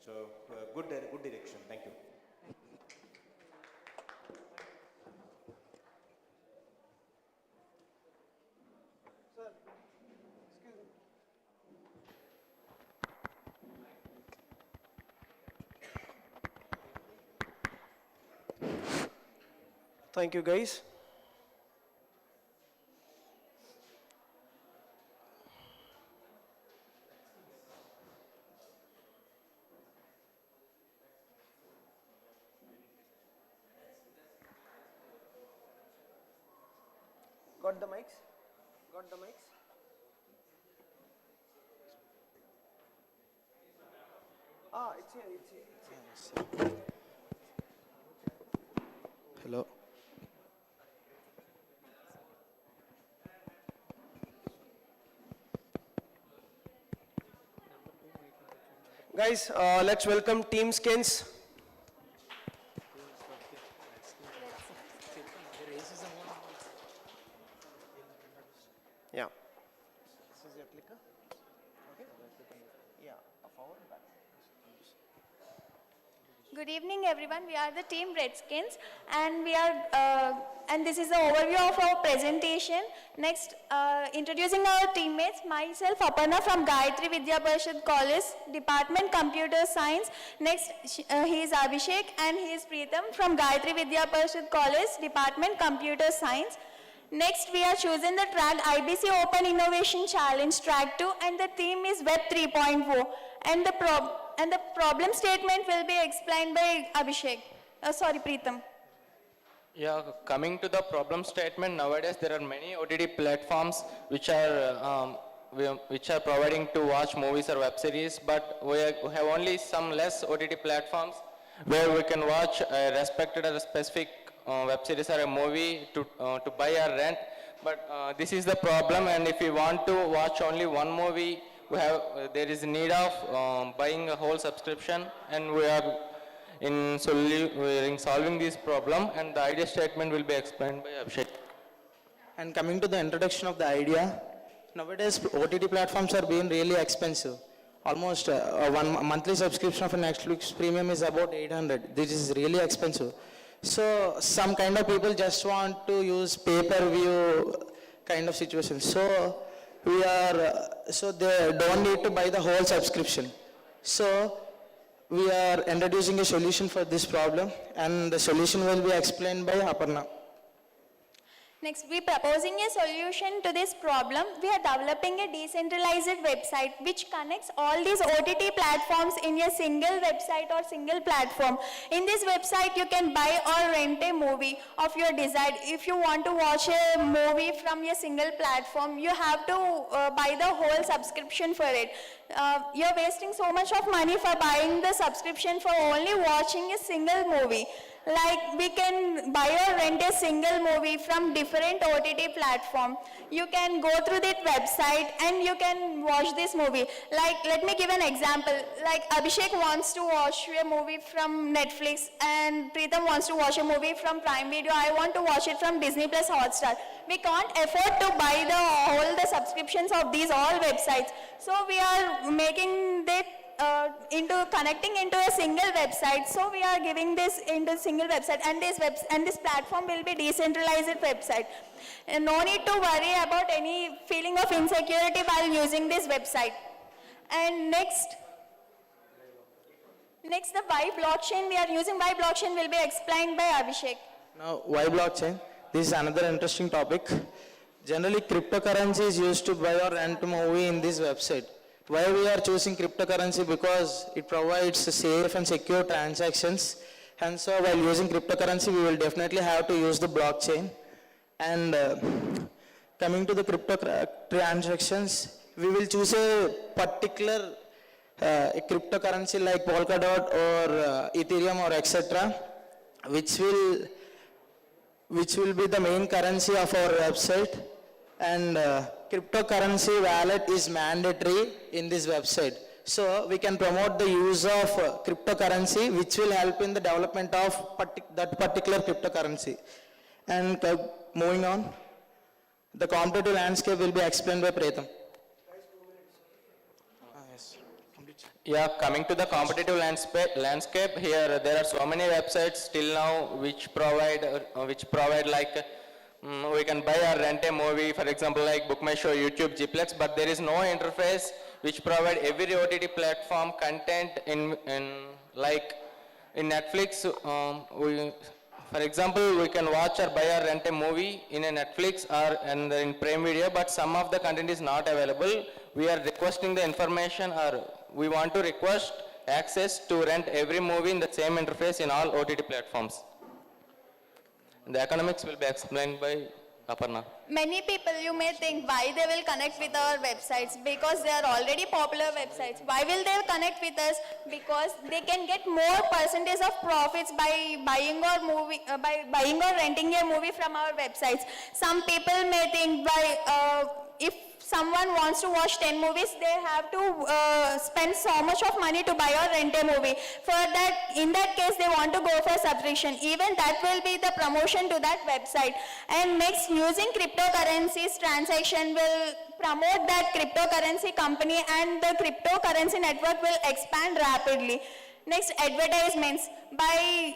So good direction. Thank you. Thank you, guys. Got the mics? Got the mics? It's here. Hello. Guys, let's welcome Team Skins. Yeah. This is your clicker. Okay. Yeah. Forward, back. Good evening, everyone. We are the team Redskins, and and this is the overview of our presentation. Next, introducing our teammates. Myself, Aparna from Gayatri Vidya Parishad College, Department Computer Science. Next, he is Abhishek, and he is Preetham from Gayatri Vidya Parishad College, Department Computer Science. Next, we are choosing the track IBC Open Innovation Challenge Track 2, and the theme is Web 3.0. And the problem statement will be explained by Abhishek. Preetham. Yeah, coming to the problem statement, nowadays there are many OTT platforms which are providing to watch movies or web series, but we have only some less OTT platforms where we can watch respected or a specific web series or a movie to buy or rent. But this is the problem, and if we want to watch only one movie, there is need of buying a whole subscription, and we are in solving this problem, and the idea statement will be explained by Abhishek. And coming to the introduction of the idea, nowadays OTT platforms are being really expensive. Almost one monthly subscription of a Netflix premium is about 800. This is really expensive. So some kind of people just want to use pay-per-view kind of situation. So they don't need to buy the whole subscription. So we are introducing a solution for this problem, and the solution will be explained by Aparna. Next, we proposing a solution to this problem. We are developing a decentralized website which connects all these OTT platforms in a single website or single platform. In this website, you can buy or rent a movie of your desire. If you want to watch a movie from a single platform, you have to buy the whole subscription for it. You're wasting so much of money for buying the subscription for only watching a single movie. Like we can buy or rent a single movie from different OTT platform. You can go through that website and you can watch this movie. Like let me give an example. Like Abhishek wants to watch a movie from Netflix and Preetham wants to watch a movie from Prime Video. I want to watch it from Disney Plus Hotstar. We can't afford to buy all the subscriptions of these all websites. So we are making that connecting into a single website. So we are giving this into a single website, and this platform will be decentralized website. And no need to worry about any feeling of insecurity while using this website. And next the why blockchain we are using. Why blockchain will be explained by Abhishek. Now, why blockchain? This is another interesting topic. Generally, cryptocurrency is used to buy or rent a movie in this website. Why we are choosing cryptocurrency? Because it provides safe and secure transactions. And so while using cryptocurrency, we will definitely have to use the blockchain. And coming to the crypto transactions, we will choose a particular a cryptocurrency like Polkadot or Ethereum or etc., which will be the main currency of our website. And cryptocurrency wallet is mandatory in this website. So we can promote the use of cryptocurrency, which will help in the development of that particular cryptocurrency. And moving on, the competitive landscape will be explained by Preetham. Yeah, coming to the competitive landscape here, there are so many websites till now which provide like we can buy or rent a movie, for example, like BookMyShow, YouTube, Gplex, but there is no interface which provide every OTT platform content in Netflix. For example, we can watch or buy or rent a movie in a Netflix or in Prime Video, but some of the content is not available. We are requesting the information, or we want to request access to rent every movie in the same interface in all OTT platforms. The economics will be explained by Aparna. Many people, you may think, why they will connect with our websites? Because they are already popular websites. Why will they connect with us? Because they can get more percentage of profits by buying or renting a movie from our websites. Some people may think, if someone wants to watch 10 movies, they have to spend so much of money to buy or rent a movie. In that case, they want to go for subscription. Even that will be the promotion to that website. And next, using cryptocurrencies transaction will promote that cryptocurrency company, and the cryptocurrency network will expand rapidly. Next, advertisements. By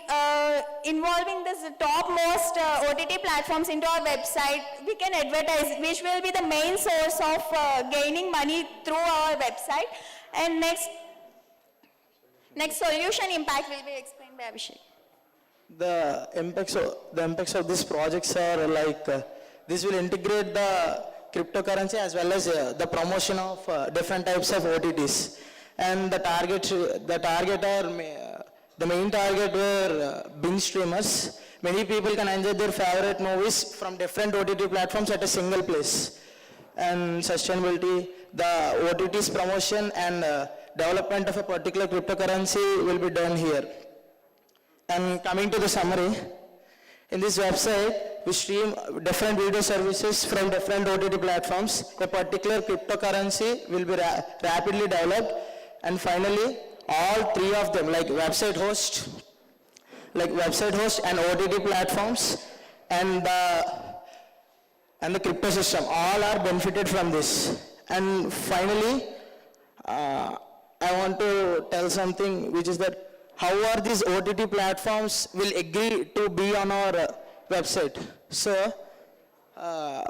involving this topmost OTT platforms into our website, we can advertise, which will be the main source of gaining money through our website. And next solution impact will be explained by Abhishek. The impacts of these projects are like, this will integrate the cryptocurrency as well as the promotion of different types of OTTs. And the main target were binge streamers. Many people can enjoy their favorite movies from different OTT platforms at a single place. And sustainability, the OTT's promotion and development of a particular cryptocurrency will be done here. And coming to the summary, in this website, we stream different video services from different OTT platforms. A particular cryptocurrency will be rapidly developed. And finally, all three of them, like website host and OTT platforms and the crypto system, all are benefited from this. And finally, I want to tell something, which is that how are these OTT platforms will agree to be on our website. So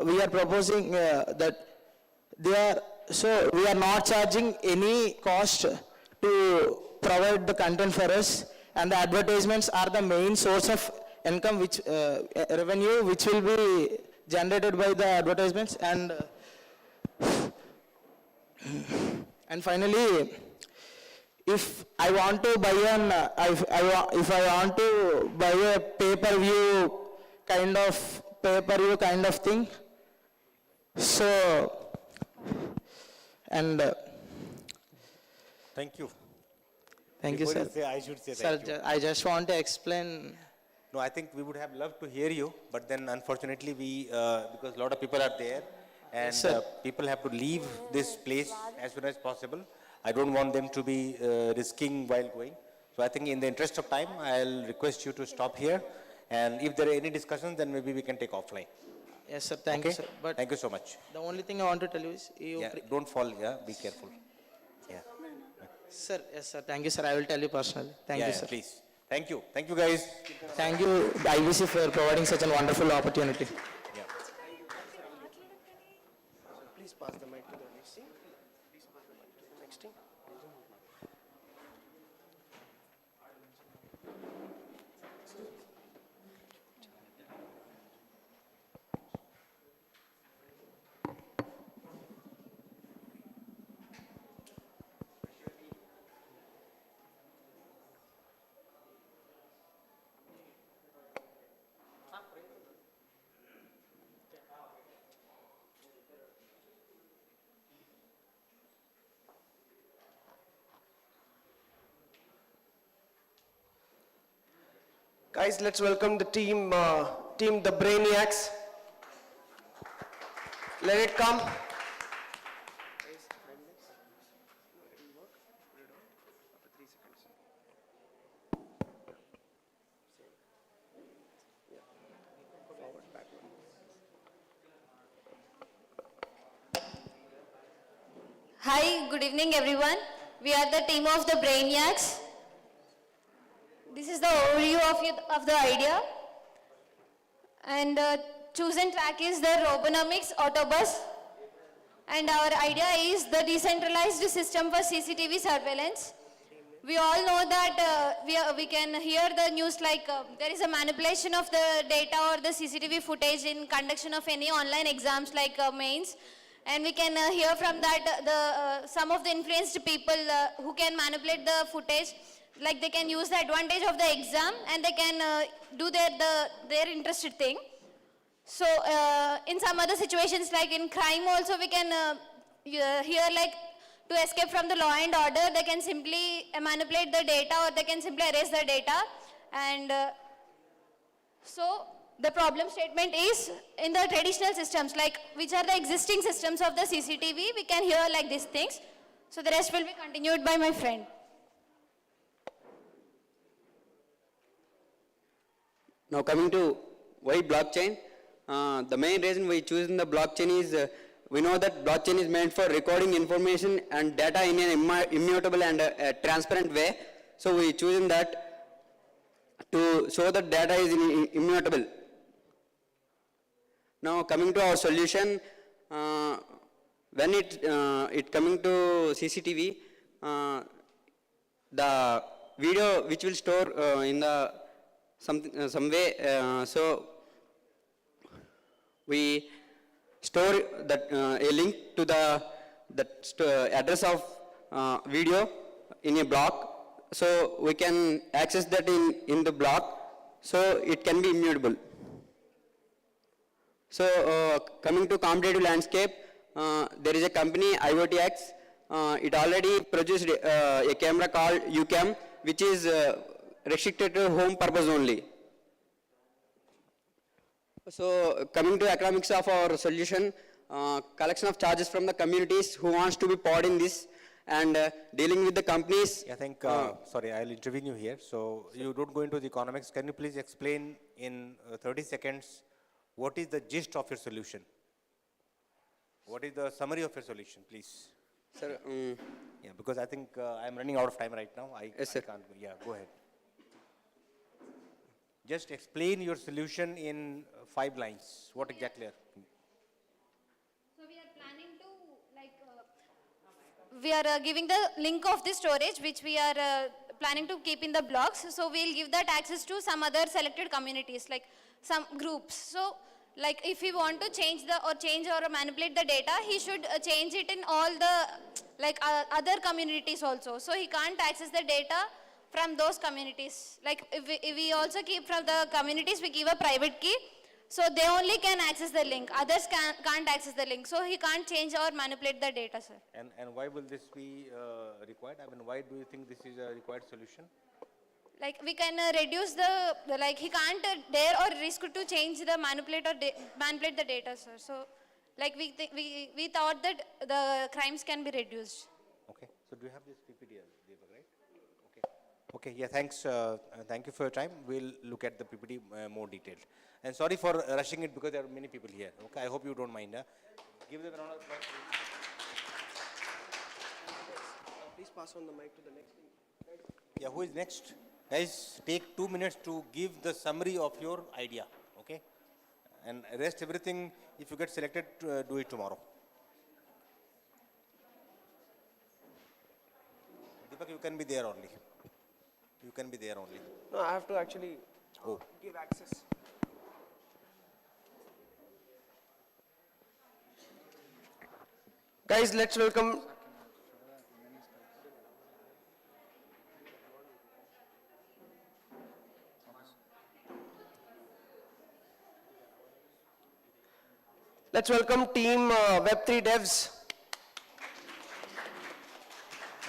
we are proposing that we are not charging any cost to provide the content for us, and the advertisements are the main source of income, revenue, which will be generated by the advertisements, and finally, if I want to buy if I want to buy a pay-per-view kind of thing, so, and Thank you. thank you, Before sir. say, I should say Sir, thank you. I just want to explain. No, I think we would have loved to hear you, but then unfortunately because a lot of people are there and sir. people have to leave this place as soon as possible. I don't want them to be risking while going. So I think in the interest of time, I'll request you to stop here. And if there are any discussions, then maybe we can take offline. Yes, sir, thank you, sir. But thank you so much. the only thing I want to tell you is, Don't fall, be careful. Yeah. Sir, yes, sir, thank you, sir. I will tell you personally. Thank you, sir. Please. Thank you. Thank you, guys. Thank you, IBC, for providing such a wonderful opportunity. Please pass the mic to the next team. Please pass the mic to the next team. Guys, let's welcome the team the Brainiacs. Let it come. Hi, good evening everyone. We are the team of the Brainiacs. This is the overview of the idea. And chosen track is the Robonomics Autobus. And our idea is the decentralized system for CCTV surveillance. We all know that we can hear the news like there is a manipulation of the data or the CCTV footage in conduction of any online exams like mains. And we can hear from that some of the influenced people who can manipulate the footage, like they can use the advantage of the exam and they can do their interested thing. So in some other situations like in crime also we can hear like to escape from the law and order, they can simply manipulate the data or they can simply erase the data. And so the problem statement is in the traditional systems, like which are the existing systems of the CCTV, we can hear like these things. So the rest will be continued by my friend. Now coming to why blockchain, the main reason we choose the blockchain is we know that blockchain is meant for recording information and data in an immutable and transparent way. So we choose that to show that data is immutable. Now coming to our solution, when it coming to CCTV, the video which will store in the some way, so we store that a link to the address of video in a block, so we can access that in the block, so it can be immutable. So coming to competitive landscape, there is a company IoTX. It already produced a camera called UCam, which is restricted to home purpose only. So coming to economics of our solution, collection of charges from the communities who wants to be part in this, and dealing with the companies. I think, sorry, I'll intervene you here. So you don't go into the economics. Can you please explain in 30 seconds what is the gist of your solution? What is the summary of your solution, please? Sir, yeah, because I think I'm running out of time right now. Yes, sir. I can't go. Yeah, go ahead. Just explain your solution in 5 lines. What exactly are? So we are planning to we are giving the link of the storage which we are planning to keep in the blocks. So we'll give that access to some other selected communities like some groups. So Like if he want to change or manipulate the data, he should change it in all the other communities also. So he can't access the data from those communities. Like if we also keep from the communities, we give a private key. So they only can access the link. Others can't access the link. So he can't change or manipulate the data, sir. And why will this be required? I mean, why do you think this is a required solution? Like we can reduce like he can't dare or risk to change the manipulate the data, sir. So like we thought that the crimes can be reduced. Okay. So do you have this PPT, Deepak, right? Okay. Okay. Yeah. Thanks. Thank you for your time. We'll look at the PPT more detailed. And sorry for rushing it because there are many people here. Okay. I hope you don't mind. Give them a round of applause. Please pass on the mic to the next. Yeah. Who is next? Guys, take 2 minutes to give the summary of your idea. Okay. And rest everything. If you get selected, do it tomorrow. Deepak, you can be there only. You can be there only. No, I have to actually Oh. give access. Guys, let's welcome. Let's welcome team Web3 devs.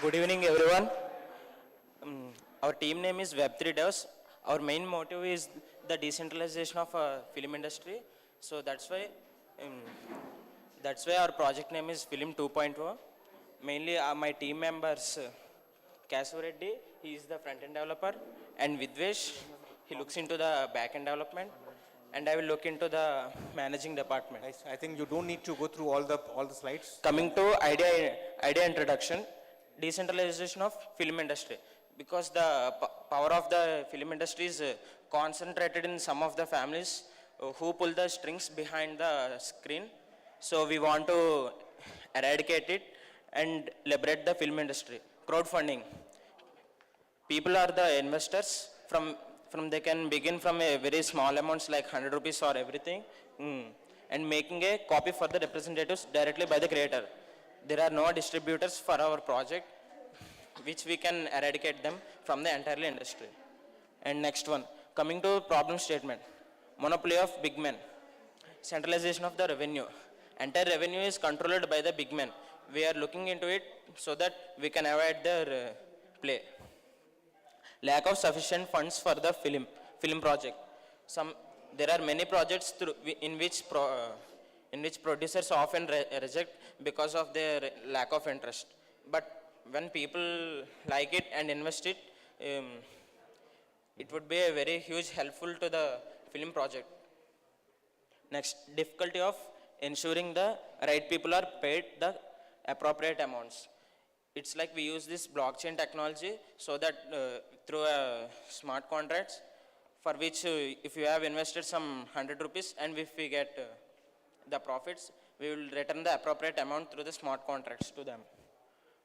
Good evening, everyone. Our team name is Web3 Devs. Our main motive is the decentralization of film industry. So that's why our project name is Film 2.0. Mainly my team members, Kasu Reddy, he is the front-end developer, and Vidvesh, he looks into the back-end development, and I will look into the managing department. I think you don't need to go through all the slides. Coming to idea introduction, decentralization of film industry, because the power of the film industry is concentrated in some of the families who pull the strings behind the screen. So we want to eradicate it and liberate the film industry. Crowdfunding. People are the investors. From they can begin from a very small amounts like 100 rupees or everything, and making a copy for the representatives directly by the creator. There are no distributors for our project, which we can eradicate them from the entire industry. And next one, coming to problem statement, monopoly of big men, centralization of the revenue. Entire revenue is controlled by the big men. We are looking into it so that we can avoid their play. Lack of sufficient funds for the film project. There are many projects in which producers often reject because of their lack of interest. But when people like it and invest it, it would be a very huge helpful to the film project. Next, difficulty of ensuring the right people are paid the appropriate amounts. It's like we use this blockchain technology so that through smart contracts, for which if you have invested some 100 rupees and if we get the profits, we will return the appropriate amount through the smart contracts to them.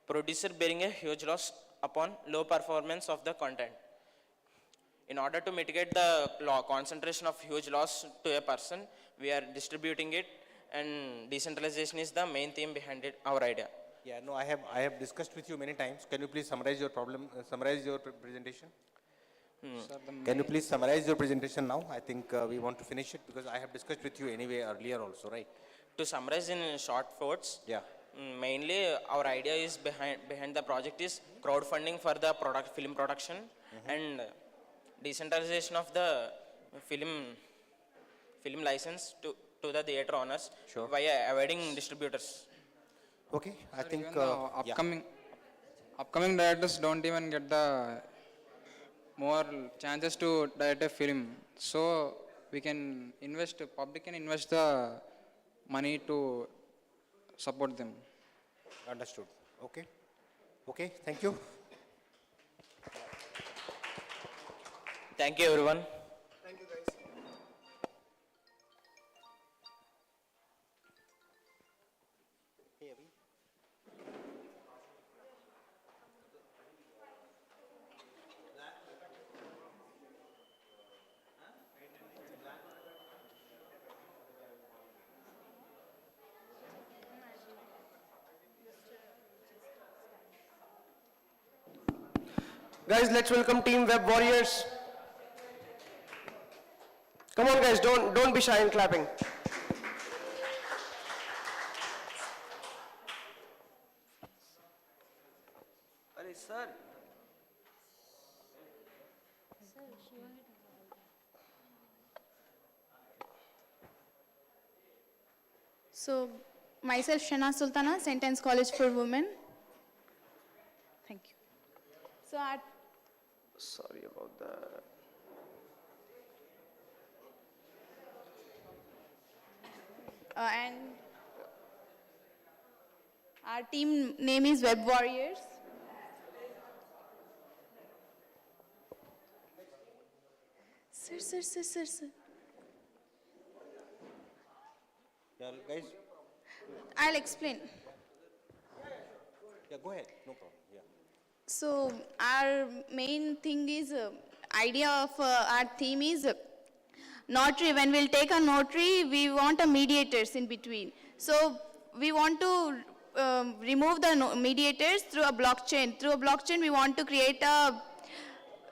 Producer bearing a huge loss upon low performance of the content. In order to mitigate the concentration of huge loss to a person, we are distributing it, and decentralization is the main theme behind it, our idea. Yeah, no, I have discussed with you many times. Can you please summarize your problem, summarize your presentation? Can you please summarize your presentation now? I think we want to finish it because I have discussed with you anyway earlier also, right? To summarize in short words, yeah. Mainly our idea is behind the project is crowdfunding for the film production and decentralization of the film license to the theater owners via avoiding distributors. Okay, I think upcoming directors don't even get the more chances to direct a film. So we can invest, public can invest the money to support them. Understood. Okay. Okay, thank you. Thank you, everyone. Thank you, guys. Guys, let's welcome Team Web Warriors. Come on guys, don't be shy in clapping. Sir. So, myself Shana Sultana, Sentence College for Women. Thank you. So, Sorry about that. and our team name is Web Warriors. Sir. Yeah, guys, I'll explain. yeah, go ahead, no problem, yeah. So, our main thing is, idea of our theme is notary. When we'll take a notary, we want a mediators in between. So, we want to remove the mediators through a blockchain. Through a blockchain, we want to create a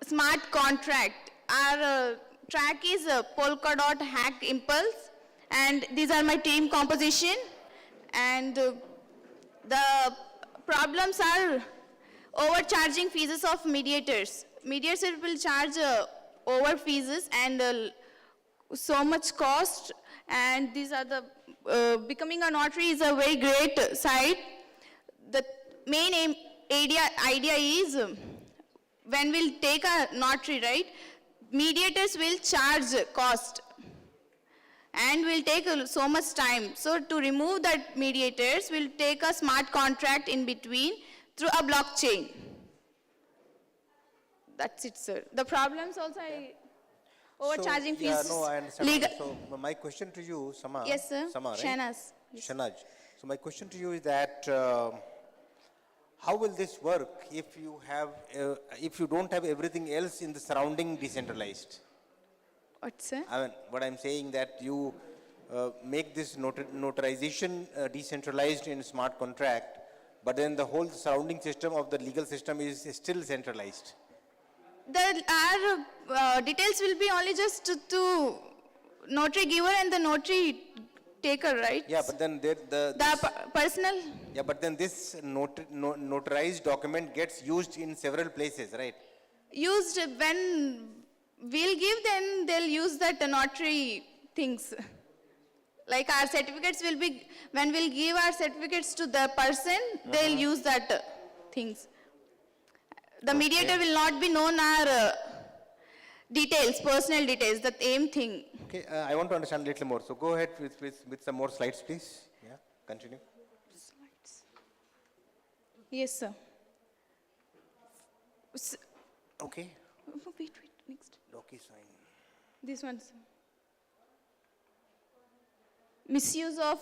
smart contract. Our track is Polkadot Hack Impulse, and these are my team composition. And the problems are overcharging fees of mediators. Mediators will charge over fees and so much cost, and these are the becoming a notary is a very great side. The main idea is when we'll take a notary, right, mediators will charge cost and will take so much time. So to remove that mediators, we'll take a smart contract in between through a blockchain. That's it, sir. The problems also overcharging fees. Yeah, no, I understand. So my question to you, Sama. Yes, sir. Sama, right? Shanaz. Yes. Shanaj. So my question to you is that how will this work if you don't have everything else in the surrounding decentralized? What, sir? I mean, what I'm saying that you make this notarization decentralized in smart contract, but then the whole surrounding system of the legal system is still centralized. Our details will be only just to notary giver and the notary taker, right? Yeah, but then personal. Yeah, but then this notarized document gets used in several places, right? Used when we'll give, then they'll use that notary things. Like our certificates will be, when we'll give our certificates to the person, they'll use that things. The mediator will not be known our details, personal details, the same thing. Okay, I want to understand a little more. So go ahead with some more slides, please. Yeah, continue. Slides. Yes, sir. Okay. Wait, next. DocuSign. This one, sir. Misuse of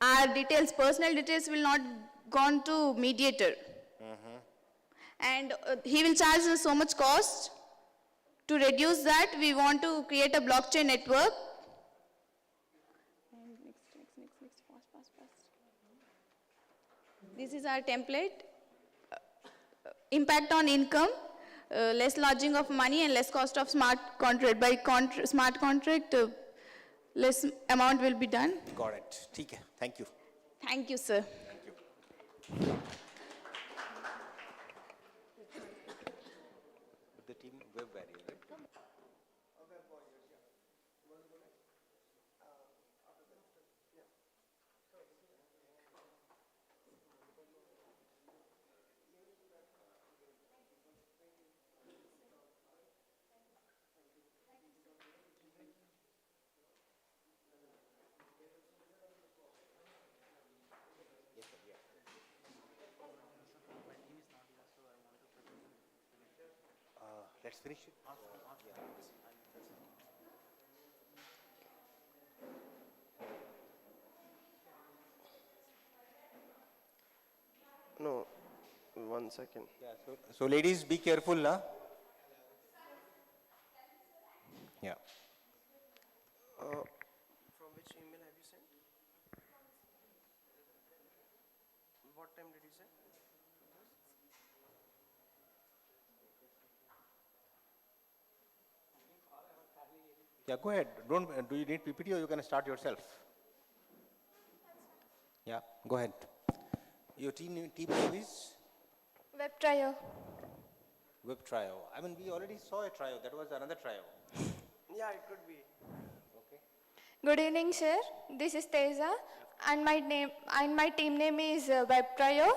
our details, personal details will not gone to mediator. And he will charge us so much cost. To reduce that, we want to create a blockchain network. And next, fast. This is our template. Impact on income, less lodging of money and less cost of smart contract. By smart contract, less amount will be done. Got it. Okay. Thank you. Thank you, sir. Thank you. The team web barrier, right? Let's finish it. No, 1 second. Yeah, so ladies, be careful, na? Yeah. From which email have you sent? What time did you send? Yeah, go ahead. Don't, do you need PPT or you can start yourself? Yeah, go ahead. Your team name is? Web trio. Web trio. I mean, we already saw a trio. That was another trio. Yeah, it could be. Okay. Good evening, sir. This is Teja, and my team name is Web Trio.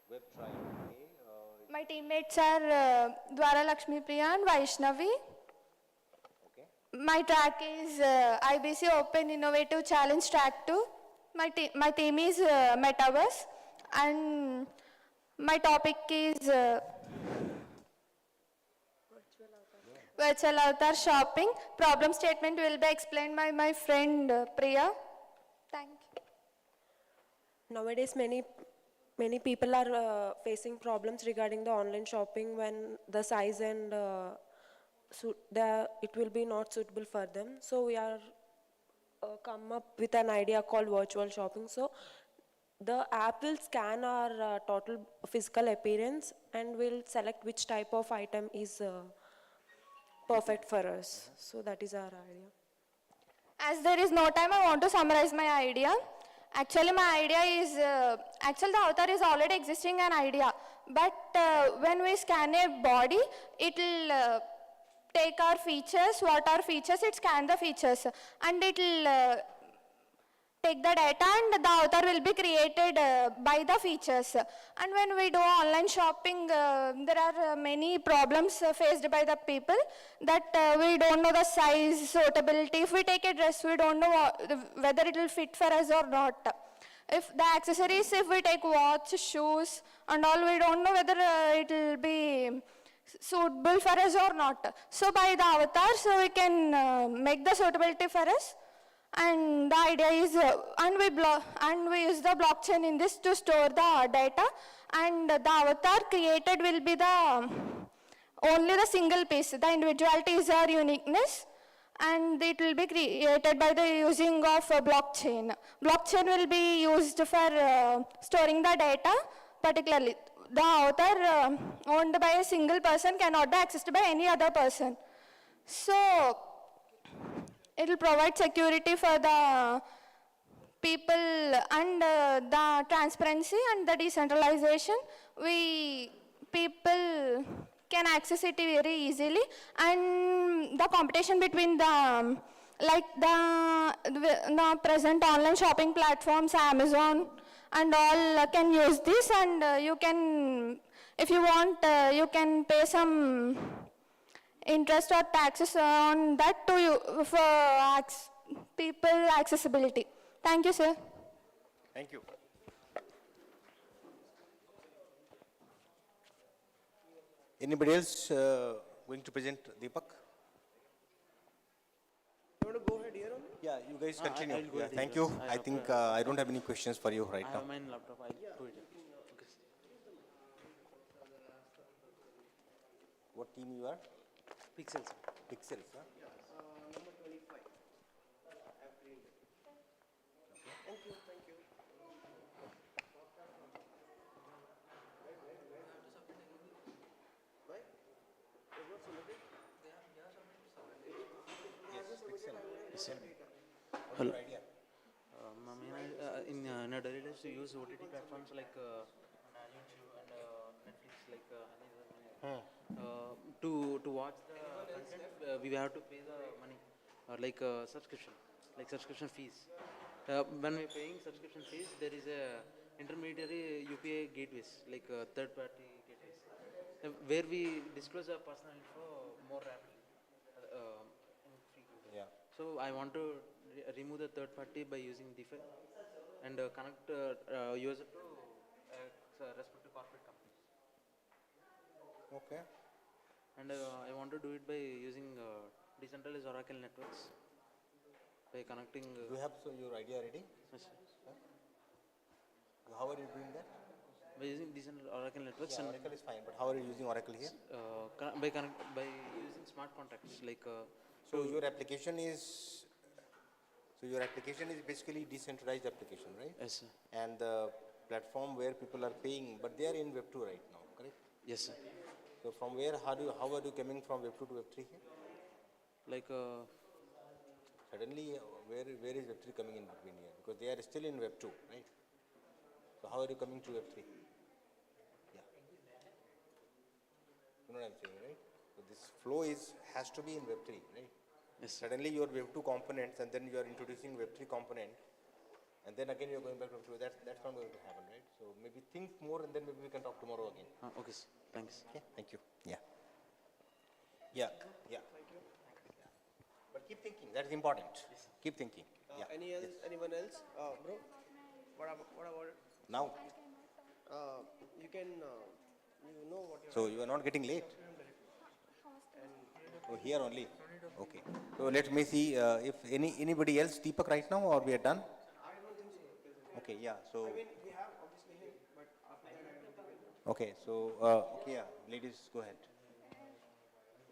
Web trio. Okay. My teammates are Dwara Lakshmi Priya and Vaishnavi. Okay. My track is IBC Open Innovative Challenge Track 2. My theme is Metaverse, and my topic is Virtual Avatar Shopping. Problem statement will be explained by my friend Priya. Thank you. Nowadays, many people are facing problems regarding the online shopping when the size and it will be not suitable for them. So we are come up with an idea called virtual shopping. So the app will scan our total physical appearance and will select which type of item is perfect for us. So that is our idea. As there is no time, I want to summarize my idea. Actually, my idea is, actually the avatar is already existing an idea. But when we scan a body, it will take our features, what are features, it scan the features. And it will take the data and the avatar will be created by the features. And when we do online shopping, there are many problems faced by the people that we don't know the size, suitability. If we take a dress, we don't know whether it will fit for us or not. If the accessories, if we take watch, shoes and all, we don't know whether it will be suitable for us or not. So by the avatars, we can make the suitability for us. And the idea is, and we use the blockchain in this to store the data, and the avatar created will be the only the single piece. The individuality is our uniqueness, and it will be created by the using of blockchain. Blockchain will be used for storing the data, particularly the avatar owned by a single person cannot be accessed by any other person. So it will provide security for the people and the transparency and the decentralization. People can access it very easily, and the competition between the the present online shopping platforms, Amazon and all can use this, and you can, if you want, you can pay some interest or taxes on that to you for people accessibility. Thank you, sir. Thank you. Anybody else going to present Deepak? You want to go ahead here only? Yeah, you guys continue. I'll go Yeah, ahead thank here. you. I think I don't have any questions for you right I now. have my laptop, I'll do it. Okay. What team you are? Pixels. Pixels, huh? Number 25. Thank you, thank you. Why? It's not submitted? Yes, sir. What's your idea? In a daily life, we use OTT platforms like YouTube and Netflix, like to watch the content, we have to pay the money, or like subscription fees. When we're paying subscription fees, there is a intermediary UPI gateways, like third-party gateways, where we disclose our personal info more rapidly. Yeah. So I want to remove the third party by using DeFi and connect user to respective corporate companies. Okay. And I want to do it by using decentralized Oracle networks, by connecting. Do you have your idea ready? Yes, sir. Huh? How are you doing that? By using decentralized Oracle networks. Yeah, and Oracle is fine, but how are you using Oracle here? by using smart contracts, like. So your application is basically decentralized application, right? Yes, sir. And the platform where people are paying, but they are in Web 2 right now, correct? Yes, sir. So from where, how are you coming from Web 2 to Web 3 here? Like, Suddenly, where is Web3 coming in between here? Because they are still in Web2, right? So how are you coming to Web3? Yeah. You know what I'm saying, right? So this flow has to be in Web3, right? Yes. Suddenly your Web2 components and then you are introducing Web3 component and then again you're going back to Web2. That's not going to happen, right? So maybe think more and then maybe we can talk tomorrow again. okay, sir. Thanks. Okay, thank you. Yeah. Yeah, yeah. But keep thinking, that is important. Keep thinking. Yeah. Anyone else? Bro, what about it? Now, You can, you know what you're... so you are not getting late? Oh, here only? Okay. So let me see if anybody else, Deepak right now, or we are done? Okay, yeah, so... we have obviously him, but after that I don't think Okay, so, okay, yeah, ladies, go ahead.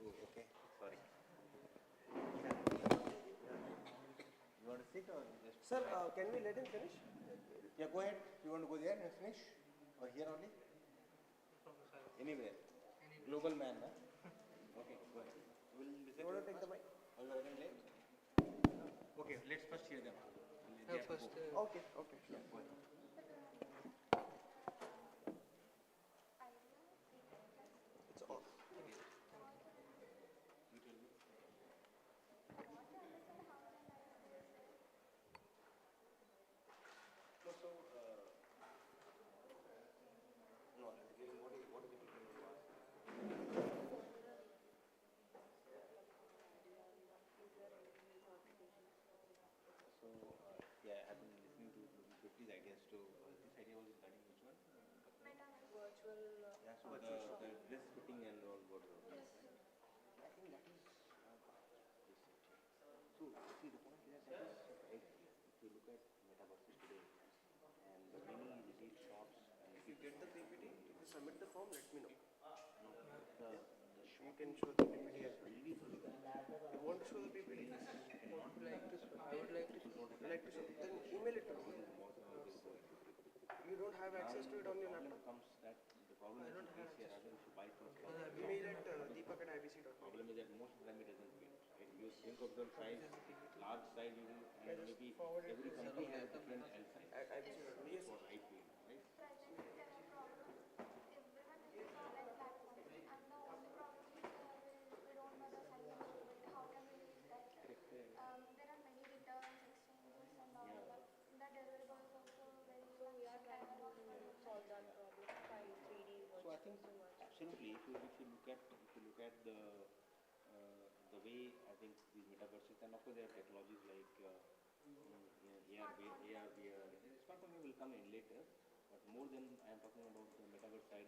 Oh, okay, sorry. You want to sit or just... Sir, can we let him finish? Yeah, go ahead. You want to go there and finish? Or here only? Anywhere. Global man, huh? Okay, go ahead. You want to take the mic? Are you running late? Okay, let's first hear them. Okay, sure. Go ahead. It's on. Yeah, I have been listening to 50's ideas too. This idea was regarding which one? Virtual. Yeah, so the dress fitting and all what. Yes. I think that is so see the point is that is a great idea. If you look at metaverses today and the many retail shops and If you get the PPT, if you submit the form, let me know. the You can show the PPT as well. You want to show the PPT? I would like to show. Then email it to me. You don't have access to it on your laptop? comes that the problem is here rather if you buy things. Email at deepak@ibc.com. Problem is that most of the time it doesn't fit. Right? You think of the size, large size, you will, and maybe every company has different L size. That's what I feel, right? So I think absolutely, if you look at the way I think these metaverses, and of course there are technologies like AR, VR, smartphone will come in later, but more than I am talking about the metaverse side.